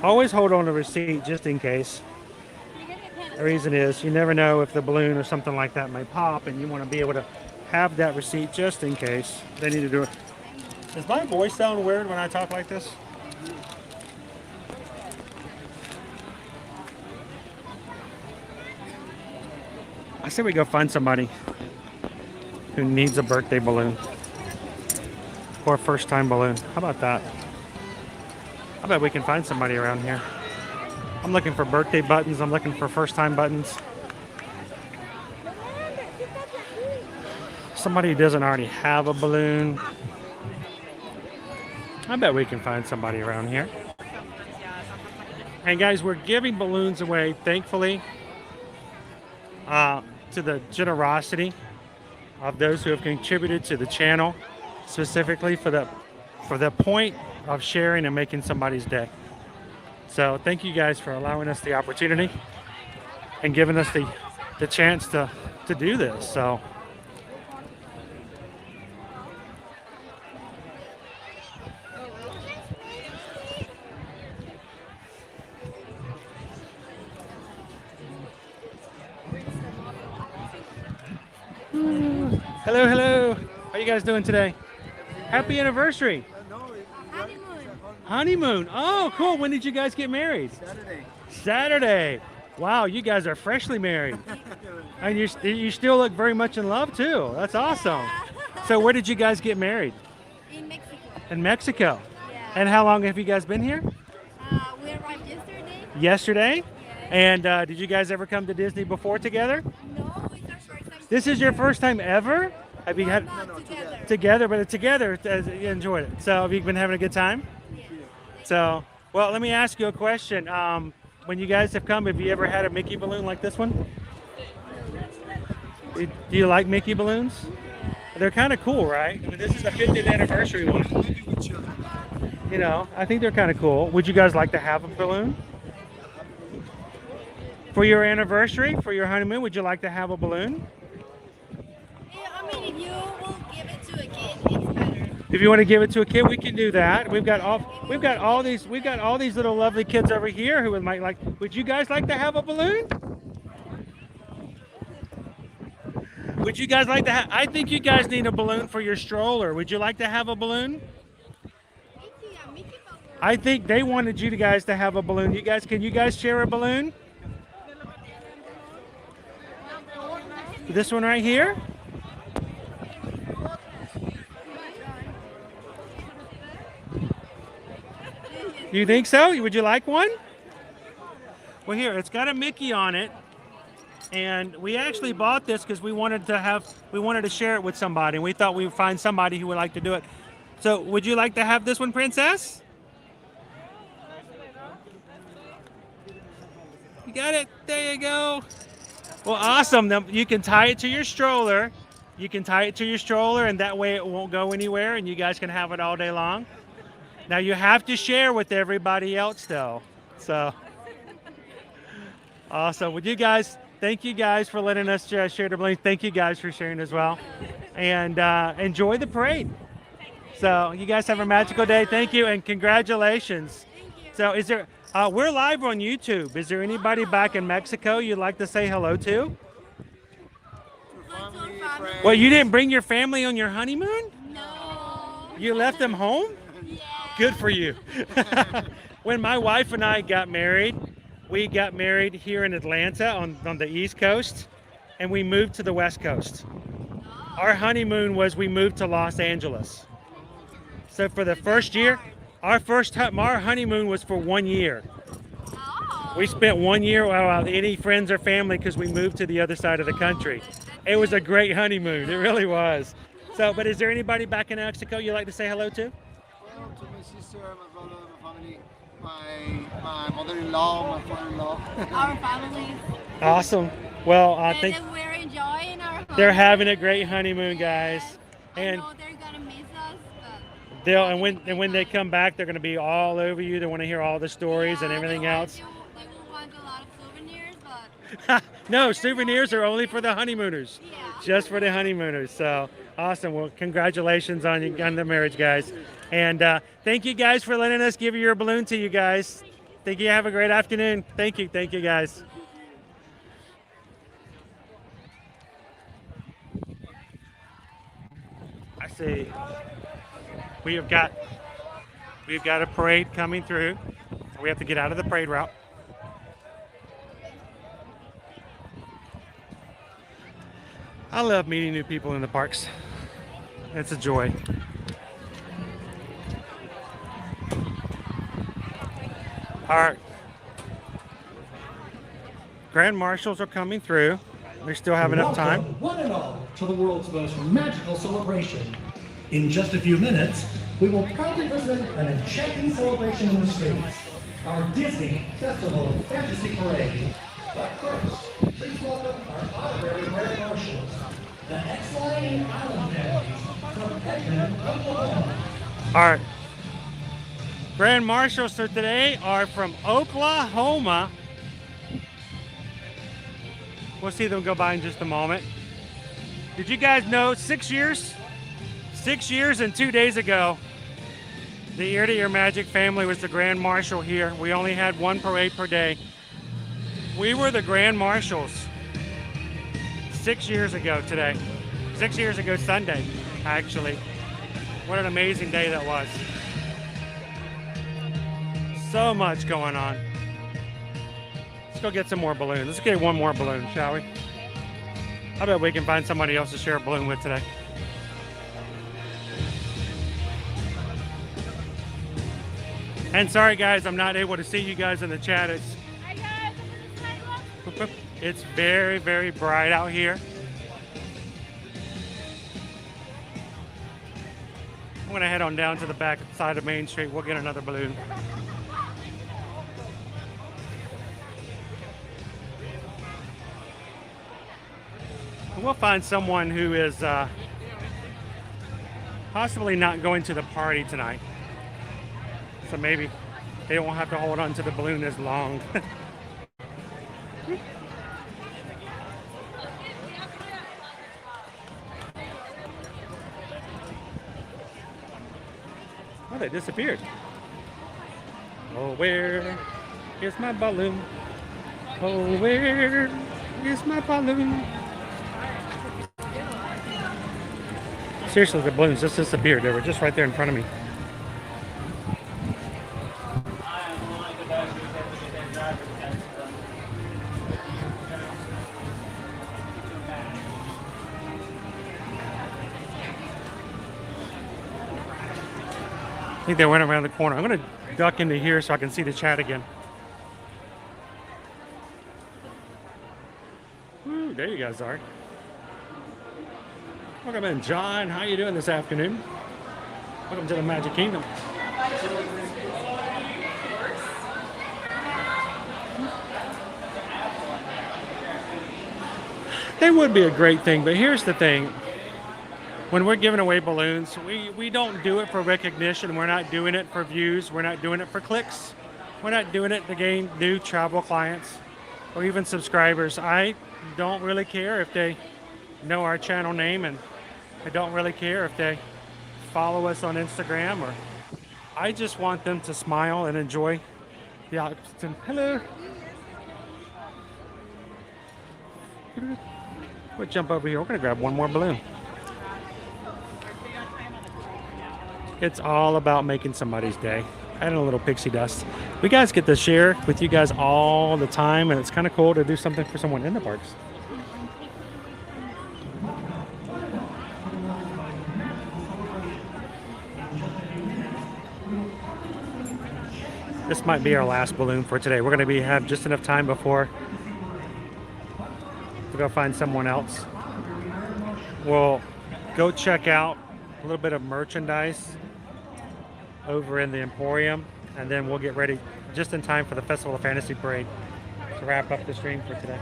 S16: Always hold on to the receipt just in case. The reason is you never know if the balloon or something like that may pop, and you want to be able to have that receipt just in case they need to do it. Does my voice sound weird when I talk like this? I say we go find somebody who needs a birthday balloon or a first time balloon. How about that? I bet we can find somebody around here. I'm looking for birthday buttons. I'm looking for first time buttons. Somebody who doesn't already have a balloon. I bet we can find somebody around here. And guys, we're giving balloons away, thankfully, to the generosity of those who have contributed to the channel, specifically for the point of sharing and making somebody's day. So thank you guys for allowing us the opportunity and giving us the chance to do this. So hello, hello. How are you guys doing today? Happy anniversary. Honeymoon. Oh, cool. When did you guys get married? Saturday. Wow, you guys are freshly married. And you still look very much in love too. That's awesome. So where did you guys get married?
S7: In Mexico.
S16: In Mexico.
S7: Yeah.
S16: And how long have you guys been here?
S7: We arrived yesterday.
S16: Yesterday?
S7: Yeah.
S16: And did you guys ever come to Disney before together?
S7: No, it's our first time.
S16: This is your first time ever? Have you had together, but together you enjoyed it. So have you been having a good time?
S7: Yeah.
S16: So, well, let me ask you a question. When you guys have come, have you ever had a Mickey balloon like this one? Do you like Mickey balloons? They're kind of cool, right? I mean, this is the 50th anniversary one. You know, I think they're kind of cool. Would you guys like to have a balloon? For your anniversary, for your honeymoon, would you like to have a balloon?
S7: Yeah, I mean, if you will give it to a kid, it's better.
S16: If you want to give it to a kid, we can do that. We've got all these little lovely kids over here who might like. Would you guys like to have a balloon? Would you guys like to have? I think you guys need a balloon for your stroller. Would you like to have a balloon? I think they wanted you guys to have a balloon. Can you guys share a balloon? This one right here? You think so? Would you like one? Well, here, it's got a Mickey on it. And we actually bought this because we wanted to share it with somebody. And we thought we would find somebody who would like to do it. So would you like to have this one, Princess? You got it? There you go. Well, awesome. Then you can tie it to your stroller. You can tie it to your stroller, and that way it won't go anywhere, and you guys can have it all day long. Now you have to share with everybody else, though. So awesome. Would you guys? Thank you guys for letting us share the balloons. Thank you guys for sharing as well, and enjoy the parade. So you guys have a magical day. Thank you, and congratulations. So is there? We're live on YouTube. Is there anybody back in Mexico you'd like to say hello to? Well, you didn't bring your family on your honeymoon?
S7: No.
S16: You left them home?
S7: Yeah.
S16: Good for you. When my wife and I got married, we got married here in Atlanta on the East Coast, and we moved to the West Coast. Our honeymoon was we moved to Los Angeles. So for the first year, our honeymoon was for 1 year. We spent 1 year without any friends or family because we moved to the other side of the country. It was a great honeymoon. It really was. So, but is there anybody back in Mexico you'd like to say hello to?
S4: Well, to my sister, my brother, my family, my mother-in-law, my father-in-law.
S7: Our families.
S16: Awesome. Well, I think
S7: we're enjoying our honeymoon.
S16: they're having a great honeymoon, guys. And
S7: I know they're gonna miss us, but
S16: they'll when they come back, they're going to be all over you. They want to hear all the stories and everything else.
S7: they will want a lot of souvenirs,
S16: No, souvenirs are only for the honeymooners. Just for the honeymooners. So awesome. Well, congratulations on the marriage, guys. And thank you guys for letting us give your balloon to you guys. Thank you. Have a great afternoon. Thank you. Thank you, guys. I see. We've got a parade coming through. We have to get out of the parade route. I love meeting new people in the parks. It's a joy. Our grand marshals are coming through. We still have enough time.
S8: Welcome, one and all, to the world's most magical celebration. In just a few minutes, we will proudly present an enchanting celebration in the streets, our Disney Festival of Fantasy Parade. But first, please welcome our honorary grand marshals, the X-Line Island families from Edmond, Oklahoma.
S16: Our grand marshals for today are from Oklahoma. We'll see them go by in just a moment. Did you guys know 6 years? 6 years and 2 days ago, the Ear to Ear Magic family was the grand marshal here. We only had one parade per day. We were the grand marshals 6 years ago today. 6 years ago Sunday, actually. What an amazing day that was. So much going on. Let's go get some more balloons. Let's get one more balloon, shall we? I bet we can find somebody else to share a balloon with today. And sorry guys, I'm not able to see you guys in the chat. It's very, very bright out here. I'm gonna head on down to the back side of Main Street. We'll get another balloon. And we'll find someone who is possibly not going to the party tonight. So maybe they won't have to hold on to the balloon as long. Oh, they disappeared. Oh, where is my balloon? Oh, where is my balloon? Seriously, the balloons just disappeared. They were just right there in front of me. I think they went around the corner. I'm going to duck into here so I can see the chat again. Ooh, there you guys are. Welcome in, John. How you doing this afternoon? Welcome to the Magic Kingdom. They would be a great thing, but here's the thing. When we're giving away balloons, we don't do it for recognition. We're not doing it for views. We're not doing it for clicks. We're not doing it to gain new travel clients or even subscribers. I don't really care if they know our channel name, and I don't really care if they follow us on Instagram, or I just want them to smile and enjoy the opportunity. Hello. We'll jump over here. We're going to grab one more balloon. It's all about making somebody's day. Adding a little pixie dust. We guys get to share with you guys all the time, and it's kind of cool to do something for someone in the parks. This might be our last balloon for today. We're going to have just enough time before we go find someone else. We'll go check out a little bit of merchandise over in the Emporium, and then we'll get ready just in time for the Festival of Fantasy Parade to wrap up the stream for today.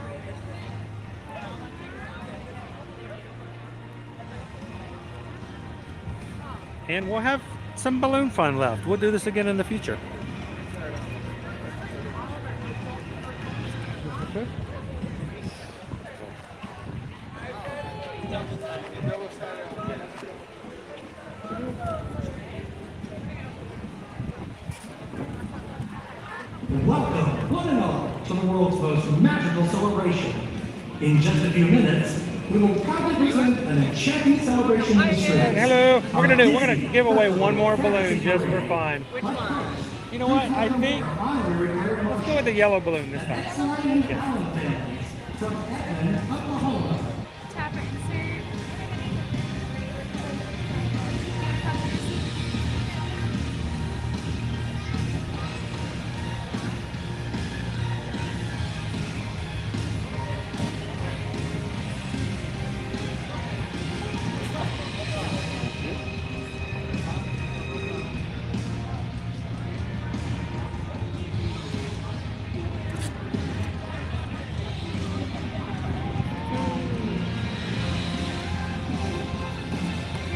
S16: And we'll have some balloon fun left. We'll do this again in the future.
S8: Welcome, one and all, to the world's most magical celebration. In just a few minutes, we will proudly present an enchanting celebration in the streets.
S16: Hello. We're gonna give away one more balloon just for fun. Which one? You know what? I think let's go with the yellow balloon this time.
S8: From Edmond, Oklahoma.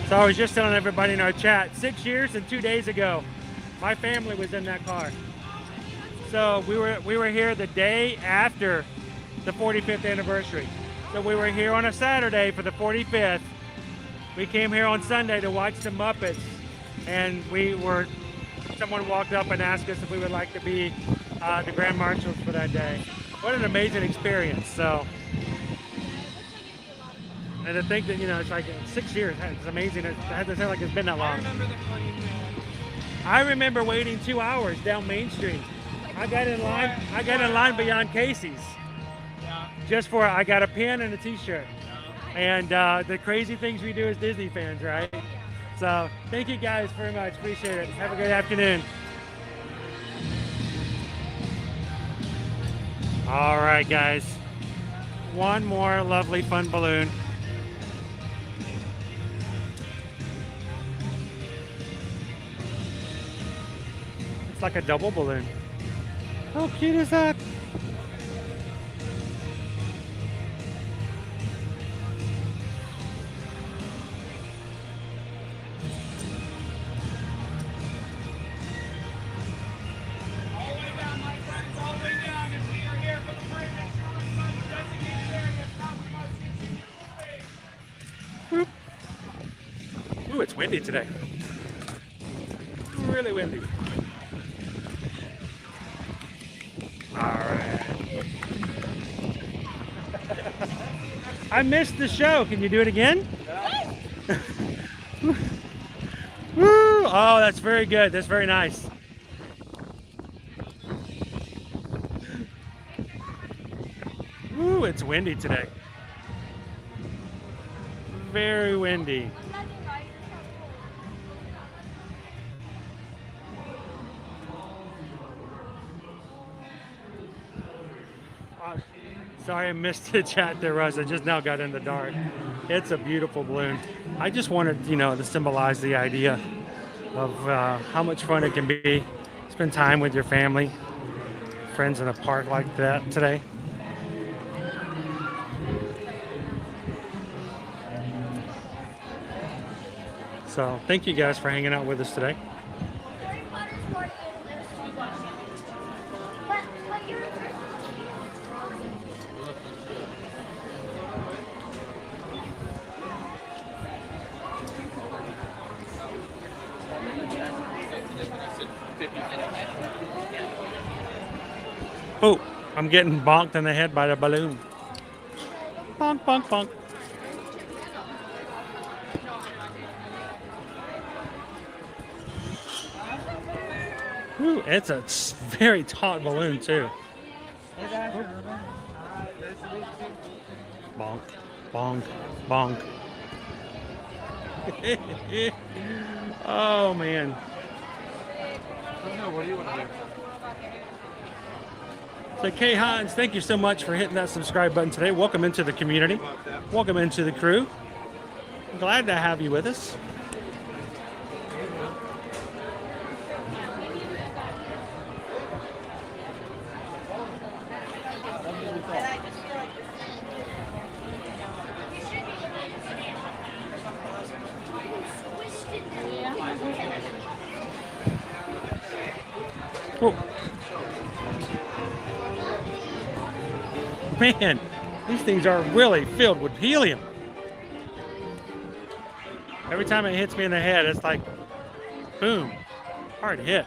S16: So I was just telling everybody in our chat, 6 years and 2 days ago, my family was in that car. So we were here the day after the 45th anniversary. So we were here on a Saturday for the 45th. We came here on Sunday to watch the Muppets, and someone walked up and asked us if we would like to be the Grand Marshals for that day. What an amazing experience. So. And to think that, it's like 6 years, it's amazing. It doesn't sound like it's been that long. I remember waiting 2 hours down Main Street. I got in line beyond Casey's. I got a pin and a t-shirt. And the crazy things we do as Disney fans, right? So thank you guys very much. Appreciate it. Have a good afternoon. All right, guys. One more lovely, fun balloon. It's like a double balloon. How cute is that? Ooh, it's windy today. Really windy. I missed the show. Can you do it again? Woo! Oh, that's very good. That's very nice. Woo, it's windy today. Very windy. Sorry I missed the chat there, Russ. I just now got in the dark. It's a beautiful balloon. I just wanted, to symbolize the idea of how much fun it can be. Spend time with your family, friends in a park like that today. So thank you guys for hanging out with us today. Oh, I'm getting bonked in the head by the balloon. Bonk, bonk, bonk. Ooh, it's a very taut balloon too. Bonk, bonk, bonk. Oh man. What do you want to do? So Kay Hines, thank you so much for hitting that subscribe button today. Welcome into the community. Welcome into the crew. I'm glad to have you with us. Oh. Man, these things are really filled with helium. Every time it hits me in the head, it's like, boom, hard hit.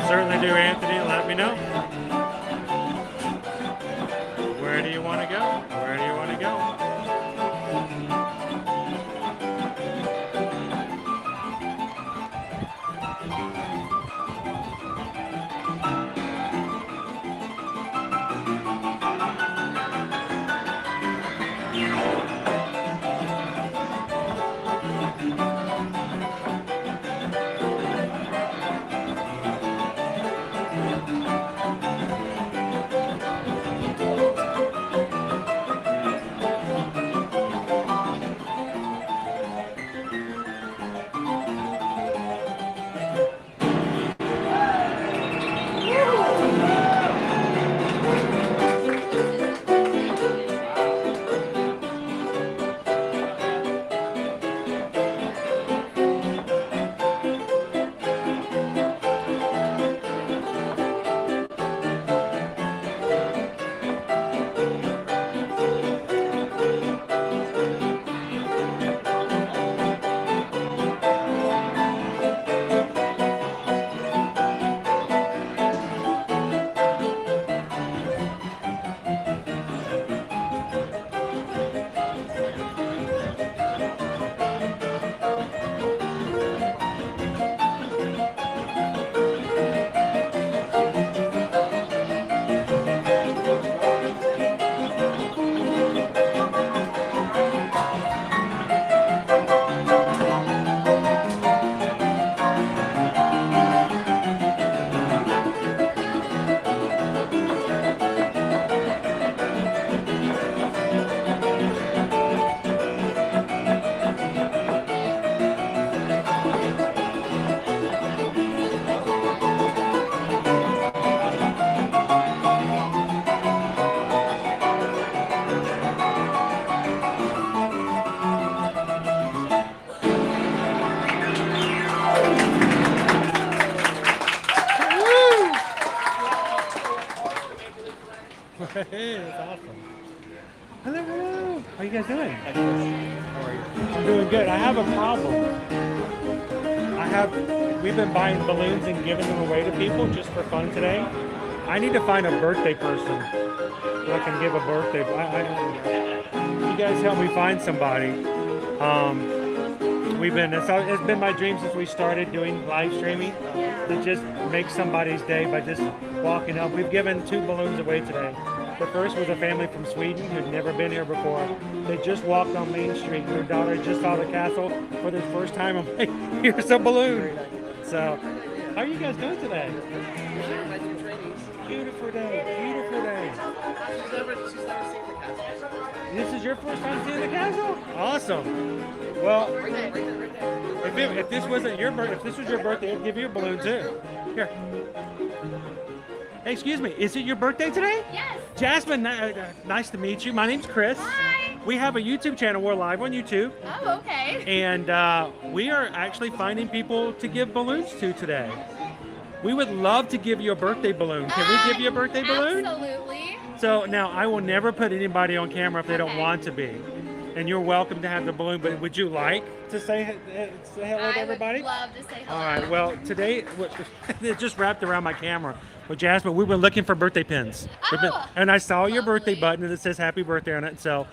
S2: Certainly do, Anthony. Let me know. Where do you want to go? Where do you want to go?
S16: Hey, that's awesome. Hello, hello. How you guys doing? How are you? I'm doing good. I have a problem. We've been buying balloons and giving them away to people just for fun today. I need to find a birthday person who I can give a birthday. You guys help me find somebody. It's been my dream since we started doing live streaming to just make somebody's day by just walking up. We've given 2 balloons away today. The first was a family from Sweden who'd never been here before. They just walked on Main Street. Their daughter just saw the castle for the first time. I'm like, here's a balloon. So, how are you guys doing today? Beautiful day, beautiful day.
S17: She's never seen the castle.
S16: This is your first time seeing the castle? Awesome. Well, if this wasn't your birthday, if this was your birthday, I'd give you a balloon too. Here. Hey, excuse me, is it your birthday today?
S7: Yes.
S16: Jasmine, nice to meet you. My name's Chris.
S7: Hi.
S16: We have a YouTube channel. We're live on YouTube.
S7: Oh, okay.
S16: And we are actually finding people to give balloons to today. We would love to give you a birthday balloon. Can we give you a birthday balloon?
S7: Absolutely.
S16: So now I will never put anybody on camera if they don't want to be. And you're welcome to have the balloon, but would you like to say hello to everybody?
S7: I would love to say hello.
S16: All right, well, today, it just wrapped around my camera. Well, Jasmine, we were looking for birthday pins. And I saw your birthday button that says happy birthday on it. So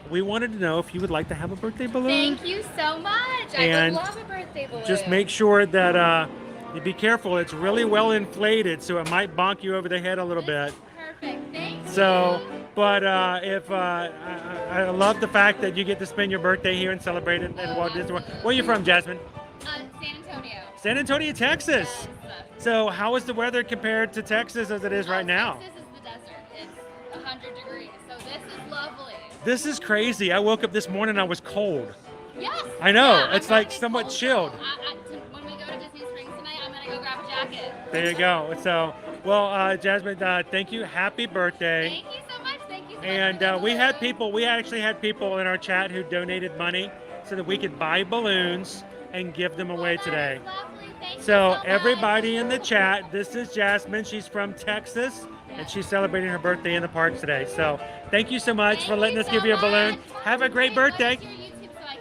S16: we wanted to know if you would like to have a birthday balloon.
S7: Thank you so much.
S16: And
S7: I would love a birthday balloon.
S16: just make sure that you be careful. It's really well inflated, so it might bonk you over the head a little bit.
S7: Perfect. Thank you.
S16: So, but I love the fact that you get to spend your birthday here and celebrate it at Walt Disney World. Where are you from, Jasmine?
S7: San Antonio.
S16: San Antonio, Texas.
S7: Yes.
S16: So how is the weather compared to Texas as it is right now?
S7: Texas is the desert. It's 100 degrees, so this is lovely.
S16: This is crazy. I woke up this morning, I was cold.
S7: Yes.
S16: I know.
S7: Yeah,
S16: it's like somewhat chilled.
S7: When we go to Disney Springs tonight, I'm going to go grab a jacket.
S16: There you go. So, well, Jasmine, thank you. Happy birthday.
S7: Thank you so much. Thank you so much.
S16: And we actually had people in our chat who donated money so that we could buy balloons and give them away today. So everybody in the chat, this is Jasmine. She's from Texas, and she's celebrating her birthday in the park today. So thank you so much for letting us give you a balloon. Have a great birthday.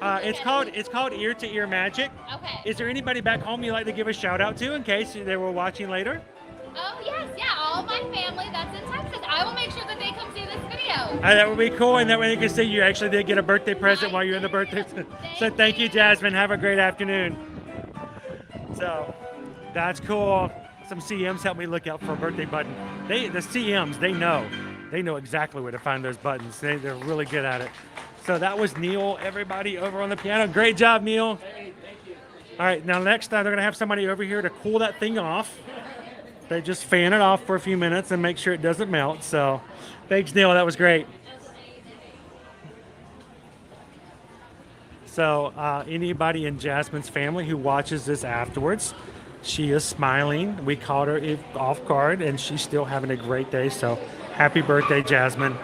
S16: It's called Ear to Ear Magic.
S7: Okay.
S16: Is there anybody back home you'd like to give a shout out to in case they were watching later?
S7: Oh yes, yeah, all my family that's in Texas. I will make sure that they come see this video.
S16: That would be cool, and that way they can see you actually did get a birthday present while you're in the birthday. So thank you, Jasmine. Have a great afternoon. So that's cool. Some CMs help me look out for a birthday button. The CMs, they know exactly where to find those buttons. They're really good at it. So that was Neil, everybody over on the piano. Great job, Neil.
S3: Hey, thank you.
S16: All right, now next time they're gonna have somebody over here to cool that thing off. They just fan it off for a few minutes and make sure it doesn't melt. So thanks, Neil, that was great. So anybody in Jasmine's family who watches this afterwards, she is smiling. We caught her off guard and she's still having a great day. So happy birthday, Jasmine.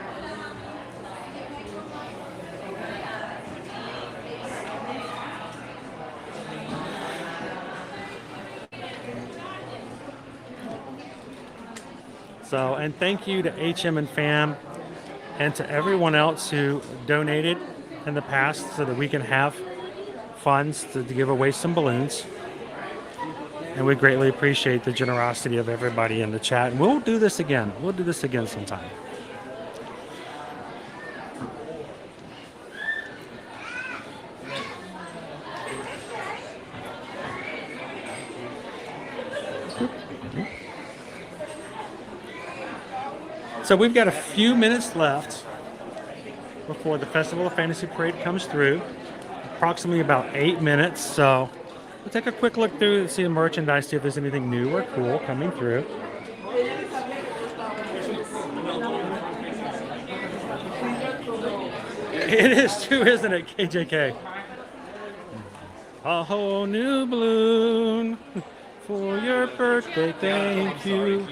S16: So, and thank you to HM and Fam and to everyone else who donated in the past so that we can have funds to give away some balloons. And we greatly appreciate the generosity of everybody in the chat. And we'll do this again. We'll do this again sometime. So we've got a few minutes left before the Festival of Fantasy Parade comes through. Approximately about 8 minutes. So we'll take a quick look through and see the merchandise, see if there's anything new or cool coming through. It is too, isn't it, KJK? A whole new balloon for your birthday, thank you.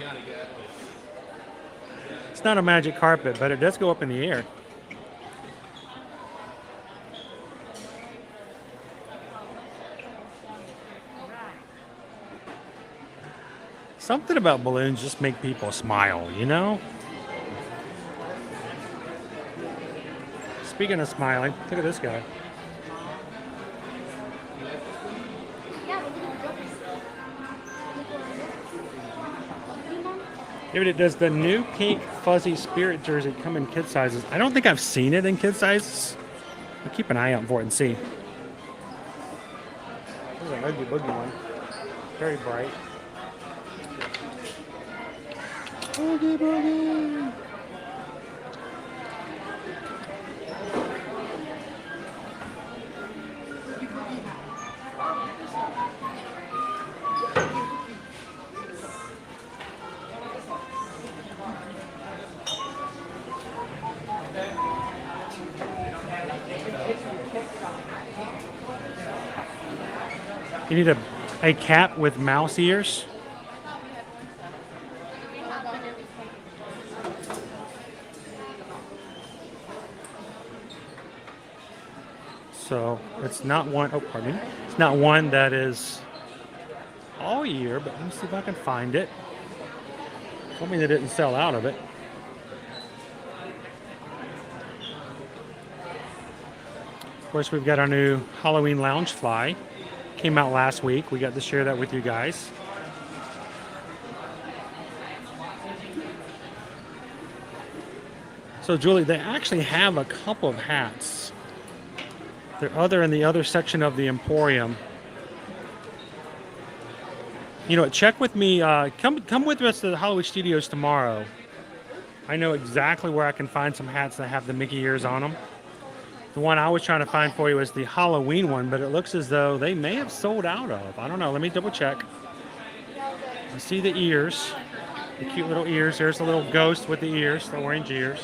S16: It's not a magic carpet, but it does go up in the air. Something about balloons just make people smile, you know? Speaking of smiling, look at this guy. David, does the new pink fuzzy spirit jersey come in kid sizes? I don't think I've seen it in kid sizes. I'll keep an eye out for it and see. There's an Oogie Boogie one. Very bright. Oogie Boogie! You need a cat with mouse ears. So it's not one, oh pardon me, it's not one that is all year, but let me see if I can find it. Something that didn't sell out of it. Of course, we've got our new Halloween lounge fly. Came out last week. We got to share that with you guys. So Julie, they actually have a couple of hats. They're in the other section of the Emporium. You know, check with me. Come with us to the Hollywood Studios tomorrow. I know exactly where I can find some hats that have the Mickey ears on them. The one I was trying to find for you was the Halloween one, but it looks as though they may have sold out of. I don't know. Let me double check. You see the ears, the cute little ears. There's a little ghost with the ears, the orange ears.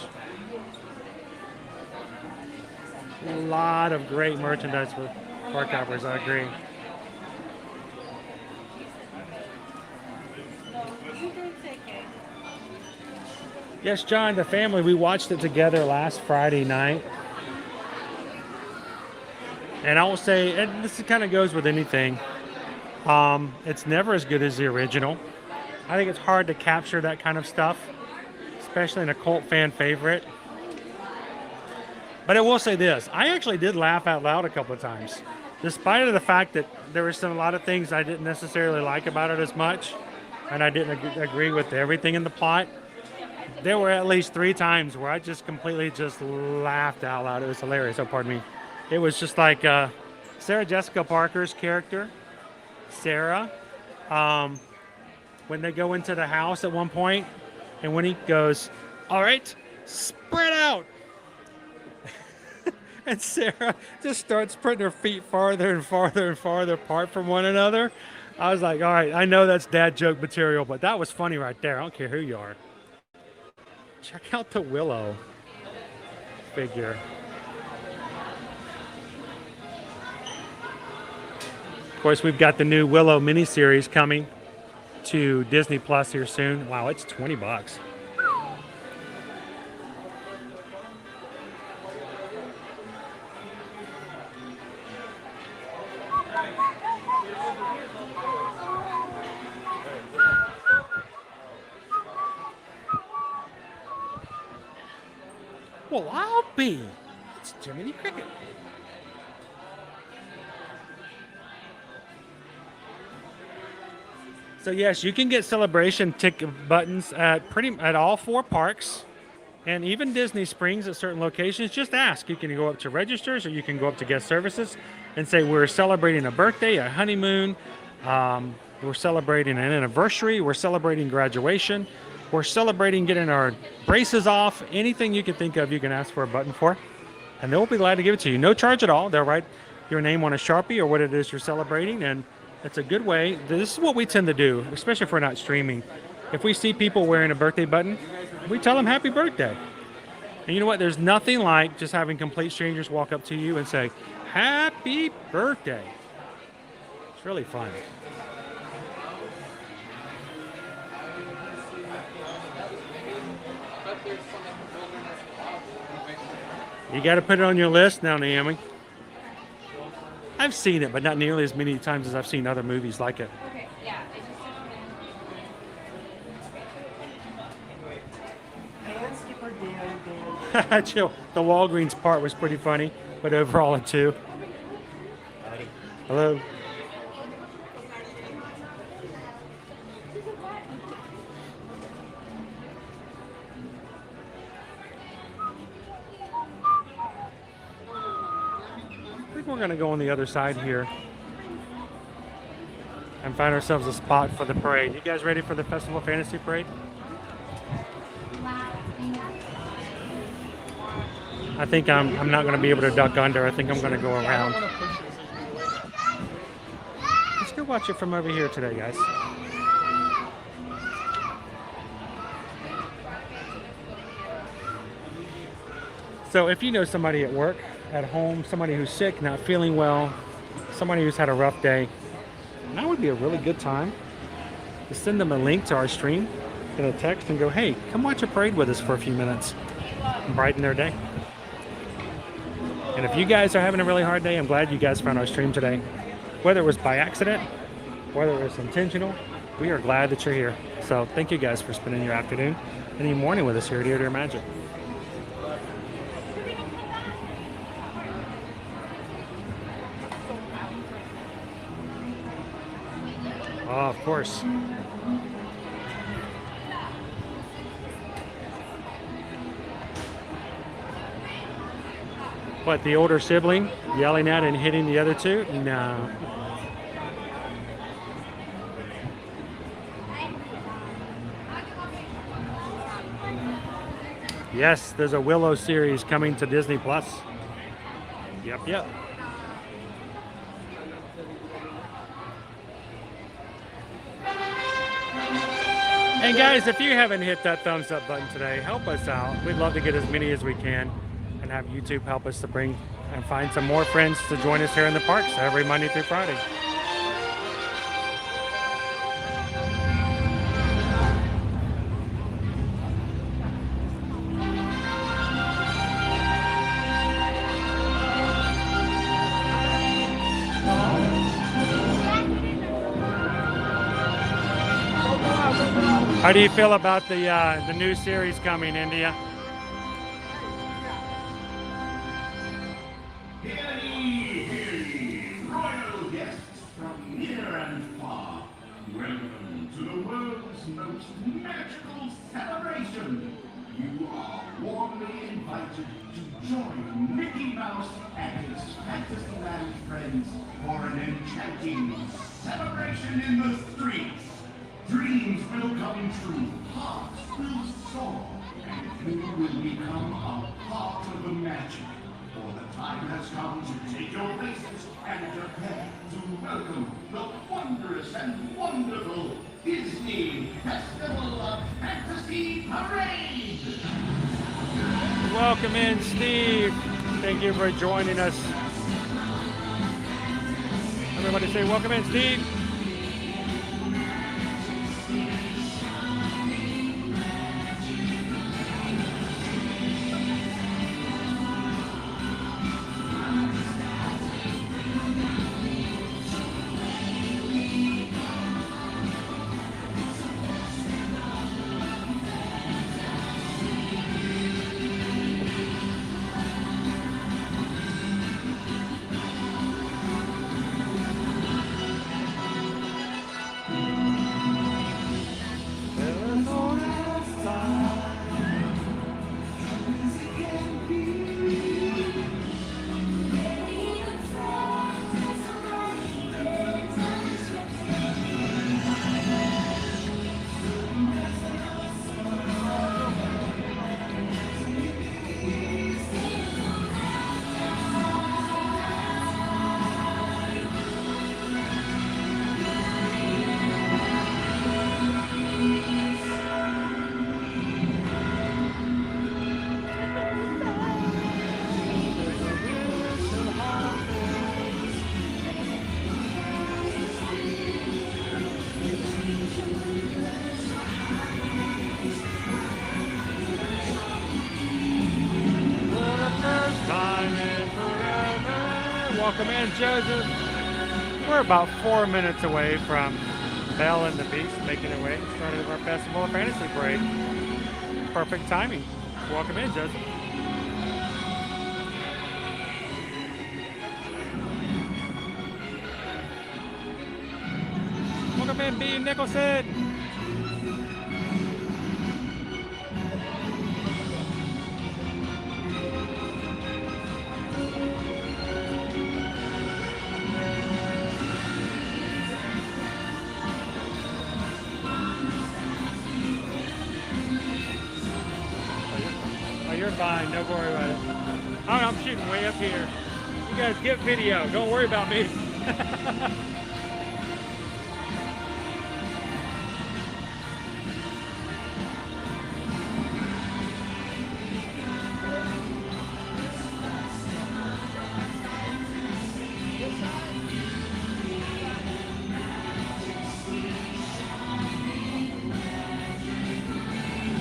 S16: A lot of great merchandise for park hoppers, I agree. Yes, John, the family, we watched it together last Friday night. And I will say, and this kind of goes with anything, it's never as good as the original. I think it's hard to capture that kind of stuff, especially in a cult fan favorite. But I will say this, I actually did laugh out loud a couple of times. Despite of the fact that there were a lot of things I didn't necessarily like about it as much, and I didn't agree with everything in the plot, there were at least 3 times where I just completely just laughed out loud. It was hilarious. Oh, pardon me. It was just like Sarah Jessica Parker's character, Sarah, when they go into the house at one point, and when he goes, all right, spread out. And Sarah just starts putting her feet farther and farther and farther apart from one another. I was like, all right, I know that's dad joke material, but that was funny right there. I don't care who you are. Check out the Willow figure. Of course, we've got the new Willow miniseries coming to Disney Plus here soon. Wow, it's $20. Well, I'll be. It's Jiminy Cricket. So yes, you can get celebration ticket buttons at all 4 parks, and even Disney Springs at certain locations. Just ask. You can go up to registers, or you can go up to guest services and say we're celebrating a birthday, a honeymoon, we're celebrating an anniversary, we're celebrating graduation, we're celebrating getting our braces off. Anything you can think of, you can ask for a button for, and they'll be glad to give it to you. No charge at all. They'll write your name on a Sharpie or what it is you're celebrating, and it's a good way. This is what we tend to do, especially if we're not streaming. If we see people wearing a birthday button, we tell them happy birthday. And you know what? There's nothing like just having complete strangers walk up to you and say, happy birthday. It's really fun. You got to put it on your list now, Naomi. I've seen it, but not nearly as many times as I've seen other movies like it.
S11: Okay, yeah.
S16: Chill. The Walgreens part was pretty funny, but overall a 2. Hello. I think we're going to go on the other side here and find ourselves a spot for the parade. You guys ready for the Festival Fantasy Parade? I think I'm not going to be able to duck under. I think I'm going to go around. Let's go watch it from over here today, guys. So if you know somebody at work, at home, somebody who's sick, not feeling well, somebody who's had a rough day, that would be a really good time to send them a link to our stream in a text and go, hey, come watch a parade with us for a few minutes and brighten their day. And if you guys are having a really hard day, I'm glad you guys found our stream today. Whether it was by accident, whether it was intentional, we are glad that you're here. So thank you guys for spending your afternoon and your morning with us here at Ear to Ear Magic. Oh, of course. What, the older sibling yelling at and hitting the other two? No. Yes, there's a Willow series coming to Disney Plus. Yep. And guys, if you haven't hit that thumbs up button today, help us out. We'd love to get as many as we can and have YouTube help us to bring and find some more friends to join us here in the parks every Monday through Friday. How do you feel about the new series coming, India?
S18: most magical celebration. You are warmly invited to join Mickey Mouse and his Fantasyland friends for an enchanting celebration in the streets. Dreams will come true, hearts will soar, and you will become a part of the magic. For the time has come to take your places and prepare to welcome the wondrous and wonderful Disney Festival of Fantasy Parade!
S16: Welcome in, Steve. Thank you for joining us. Everybody say welcome in, Steve. Welcome in, Joseph. We're about 4 minutes away from Belle and the Beast making their way, starting our Festival of Fantasy Parade. Perfect timing. Welcome in, Joseph. Welcome in, B. Nicholson. Fine, don't worry about it. I'm shooting way up here. You guys get video. Don't worry about me.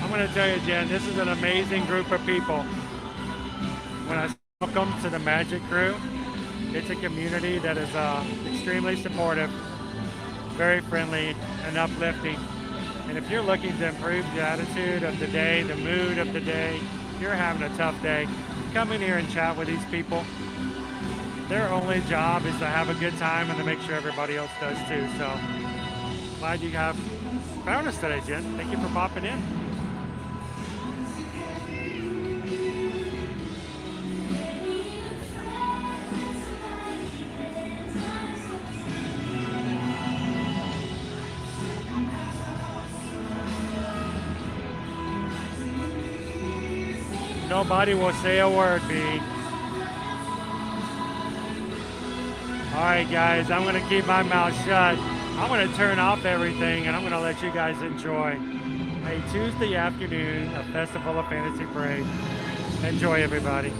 S16: I'm going to tell you, Jen, this is an amazing group of people. When I welcome to the Magic Crew, it's a community that is extremely supportive, very friendly, and uplifting. And if you're looking to improve the attitude of the day, the mood of the day, you're having a tough day, come in here and chat with these people. Their only job is to have a good time and to make sure everybody else does too. So glad you have found us today, Jen. Thank you for popping in. Nobody will say a word, B. All right, guys, I'm going to keep my mouth shut. I'm going to turn off everything, and I'm going to let you guys enjoy a Tuesday afternoon, a Festival of Fantasy Parade. Enjoy, everybody.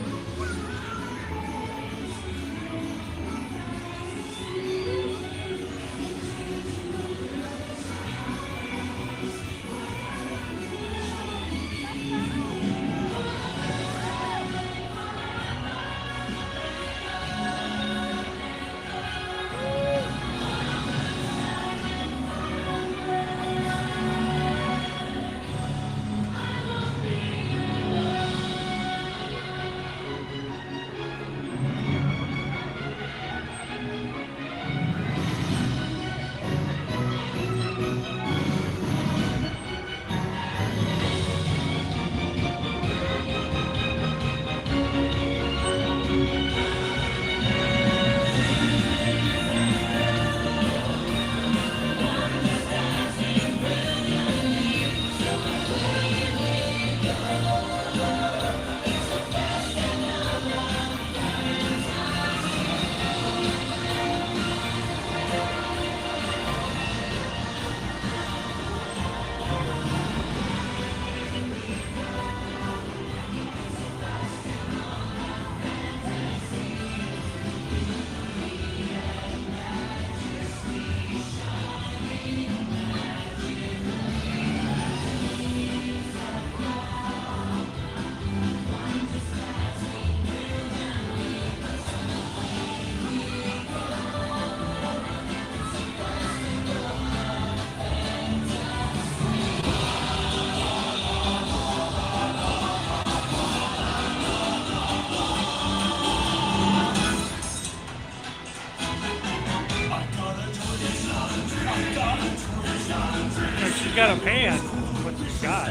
S16: She's got a pan. What she's got.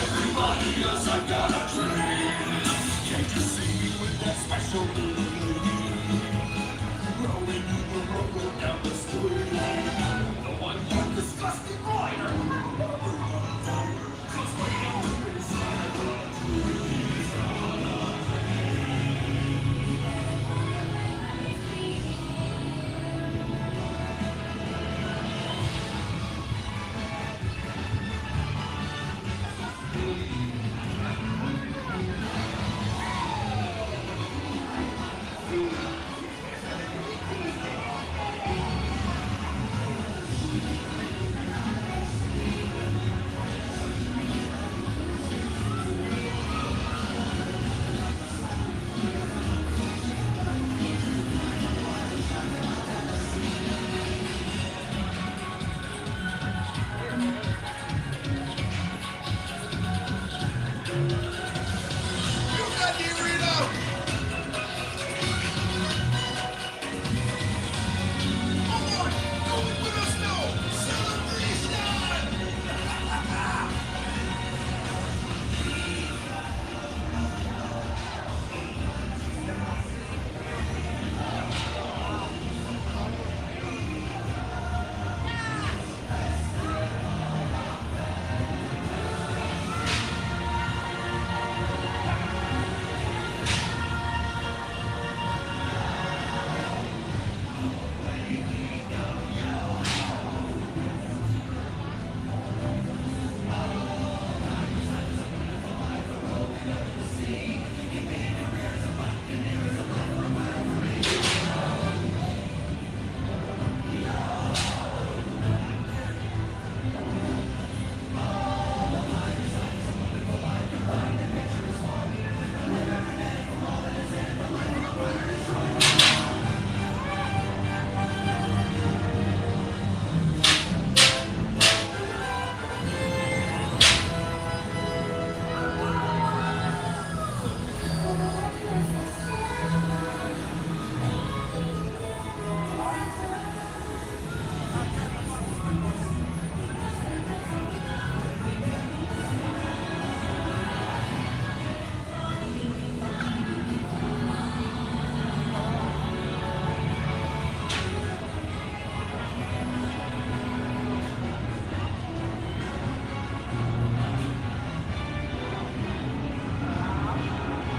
S13: Everybody else, I've got a dream. Can't you see with that special rolling the road down the street? The one you disgusting rider. Cause we know inside the trees.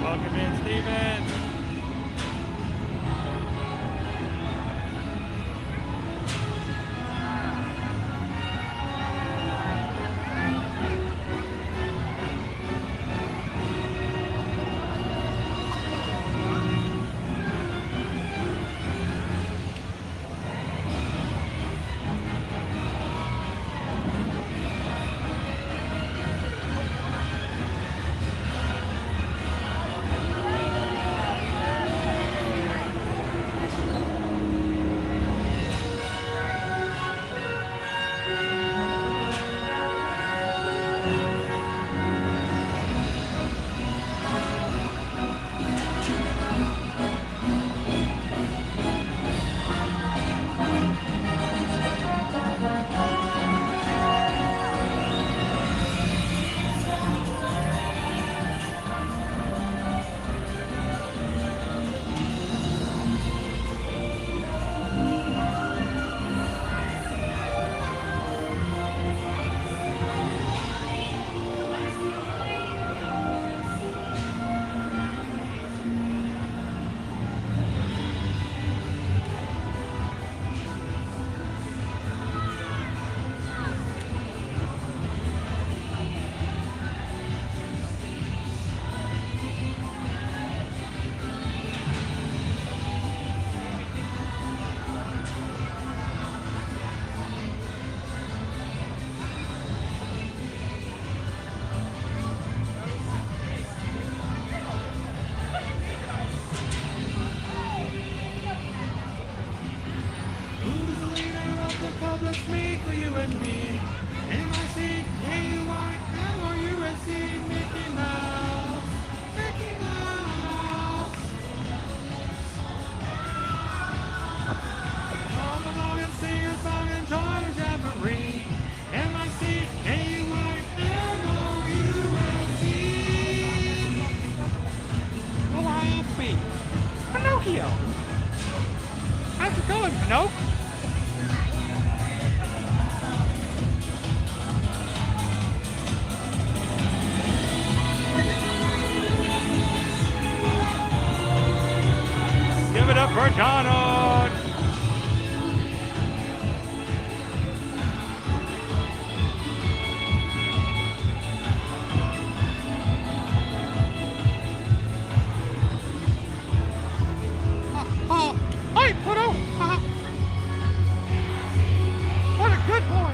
S16: Welcome in, Steven.
S13: Public me for you and me. NYC, AUI, LOUSC, Mickey Mouse. Mickey Mouse.
S5: Pinocchio. How's it going, Pinocchio?
S2: Give it up for Donald.
S5: Oh, hi, Pluto. What a good boy.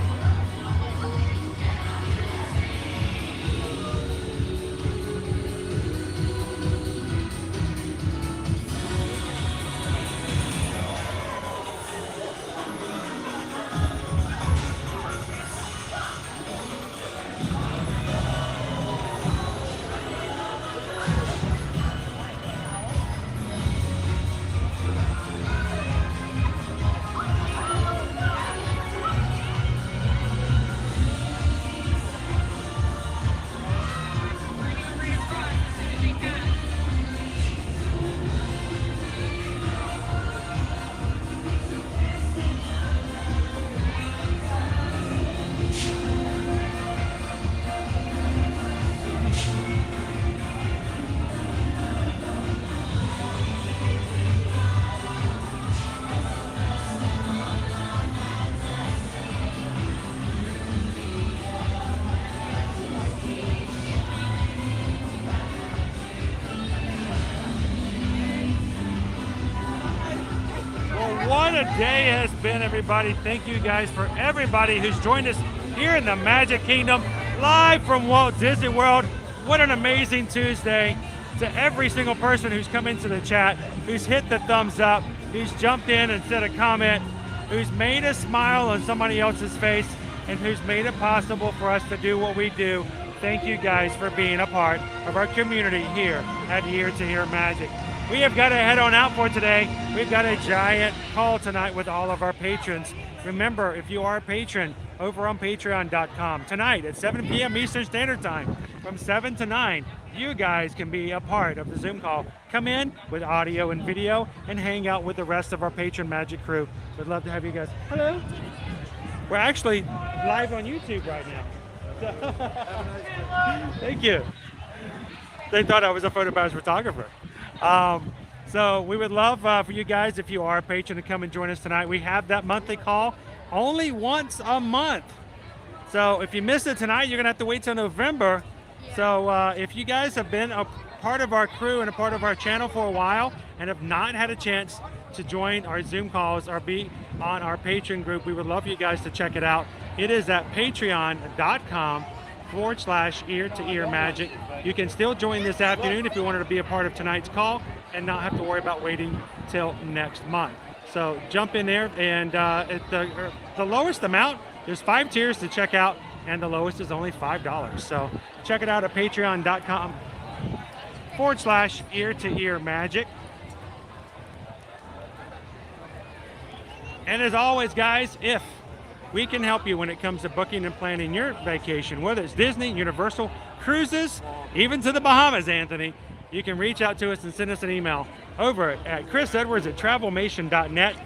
S2: What a day has been, everybody. Thank you guys for everybody who's joined us here in the Magic Kingdom, live from Walt Disney World. What an amazing Tuesday. To every single person who's come into the chat, who's hit the thumbs up, who's jumped in and said a comment, who's made a smile on somebody else's face, and who's made it possible for us to do what we do. Thank you guys for being a part of our community here at Ear to Ear Magic. We have got to head on out for today. We've got a giant call tonight with all of our patrons. Remember, if you are a patron, over on patreon.com, tonight at 7 p.m. Eastern Standard Time, from 7 to 9, you guys can be a part of the Zoom call. Come in with audio and video and hang out with the rest of our Patron Magic crew. We'd love to have you guys. Hello. We're actually live on YouTube right now. Thank you. They thought I was a photobombs photographer. So we would love for you guys, if you are a patron, to come and join us tonight. We have that monthly call only once a month. So if you miss it tonight, you're going to have to wait till November. Yeah. So if you guys have been a part of our crew and a part of our channel for a while and have not had a chance to join our Zoom calls or be on our Patreon group, we would love for you guys to check it out. It is at patreon.com/ear to ear magic. You can still join this afternoon if you wanted to be a part of tonight's call and not have to worry about waiting till next month. So jump in there, and at the lowest amount, there's 5 tiers to check out, and the lowest is only $5. So check it out at patreon.com/ear to ear magic. And as always, guys, if we can help you when it comes to booking and planning your vacation, whether it's Disney, Universal, cruises, even to the Bahamas, Anthony, you can reach out to us and send us an email over at chrisedwards@travelmation.net.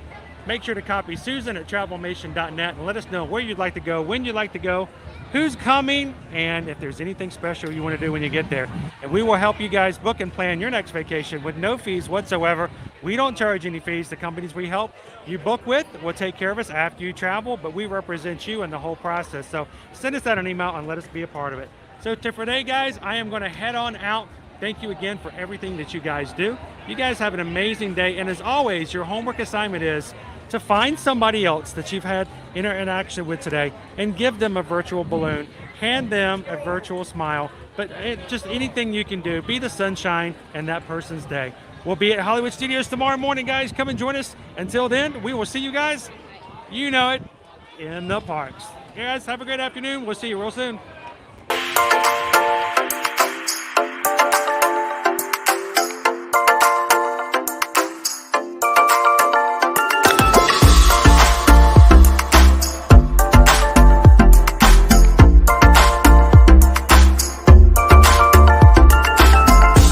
S2: Make sure to copy Susan at travelmation.net and let us know where you'd like to go, when you'd like to go, who's coming, and if there's anything special you want to do when you get there. And we will help you guys book and plan your next vacation with no fees whatsoever. We don't charge any fees. The companies we help you book with will take care of us after you travel, but we represent you in the whole process. So send us out an email and let us be a part of it. So for today, guys, I am going to head on out. Thank you again for everything that you guys do. You guys have an amazing day. And as always, your homework assignment is to find somebody else that you've had interaction with today and give them a virtual balloon, hand them a virtual smile, but just anything you can do. Be the sunshine in that person's day. We'll be at Hollywood Studios tomorrow morning, guys. Come and join us. Until then, we will see you guys, you know it, in the parks. You guys have a great afternoon. We'll see you real soon.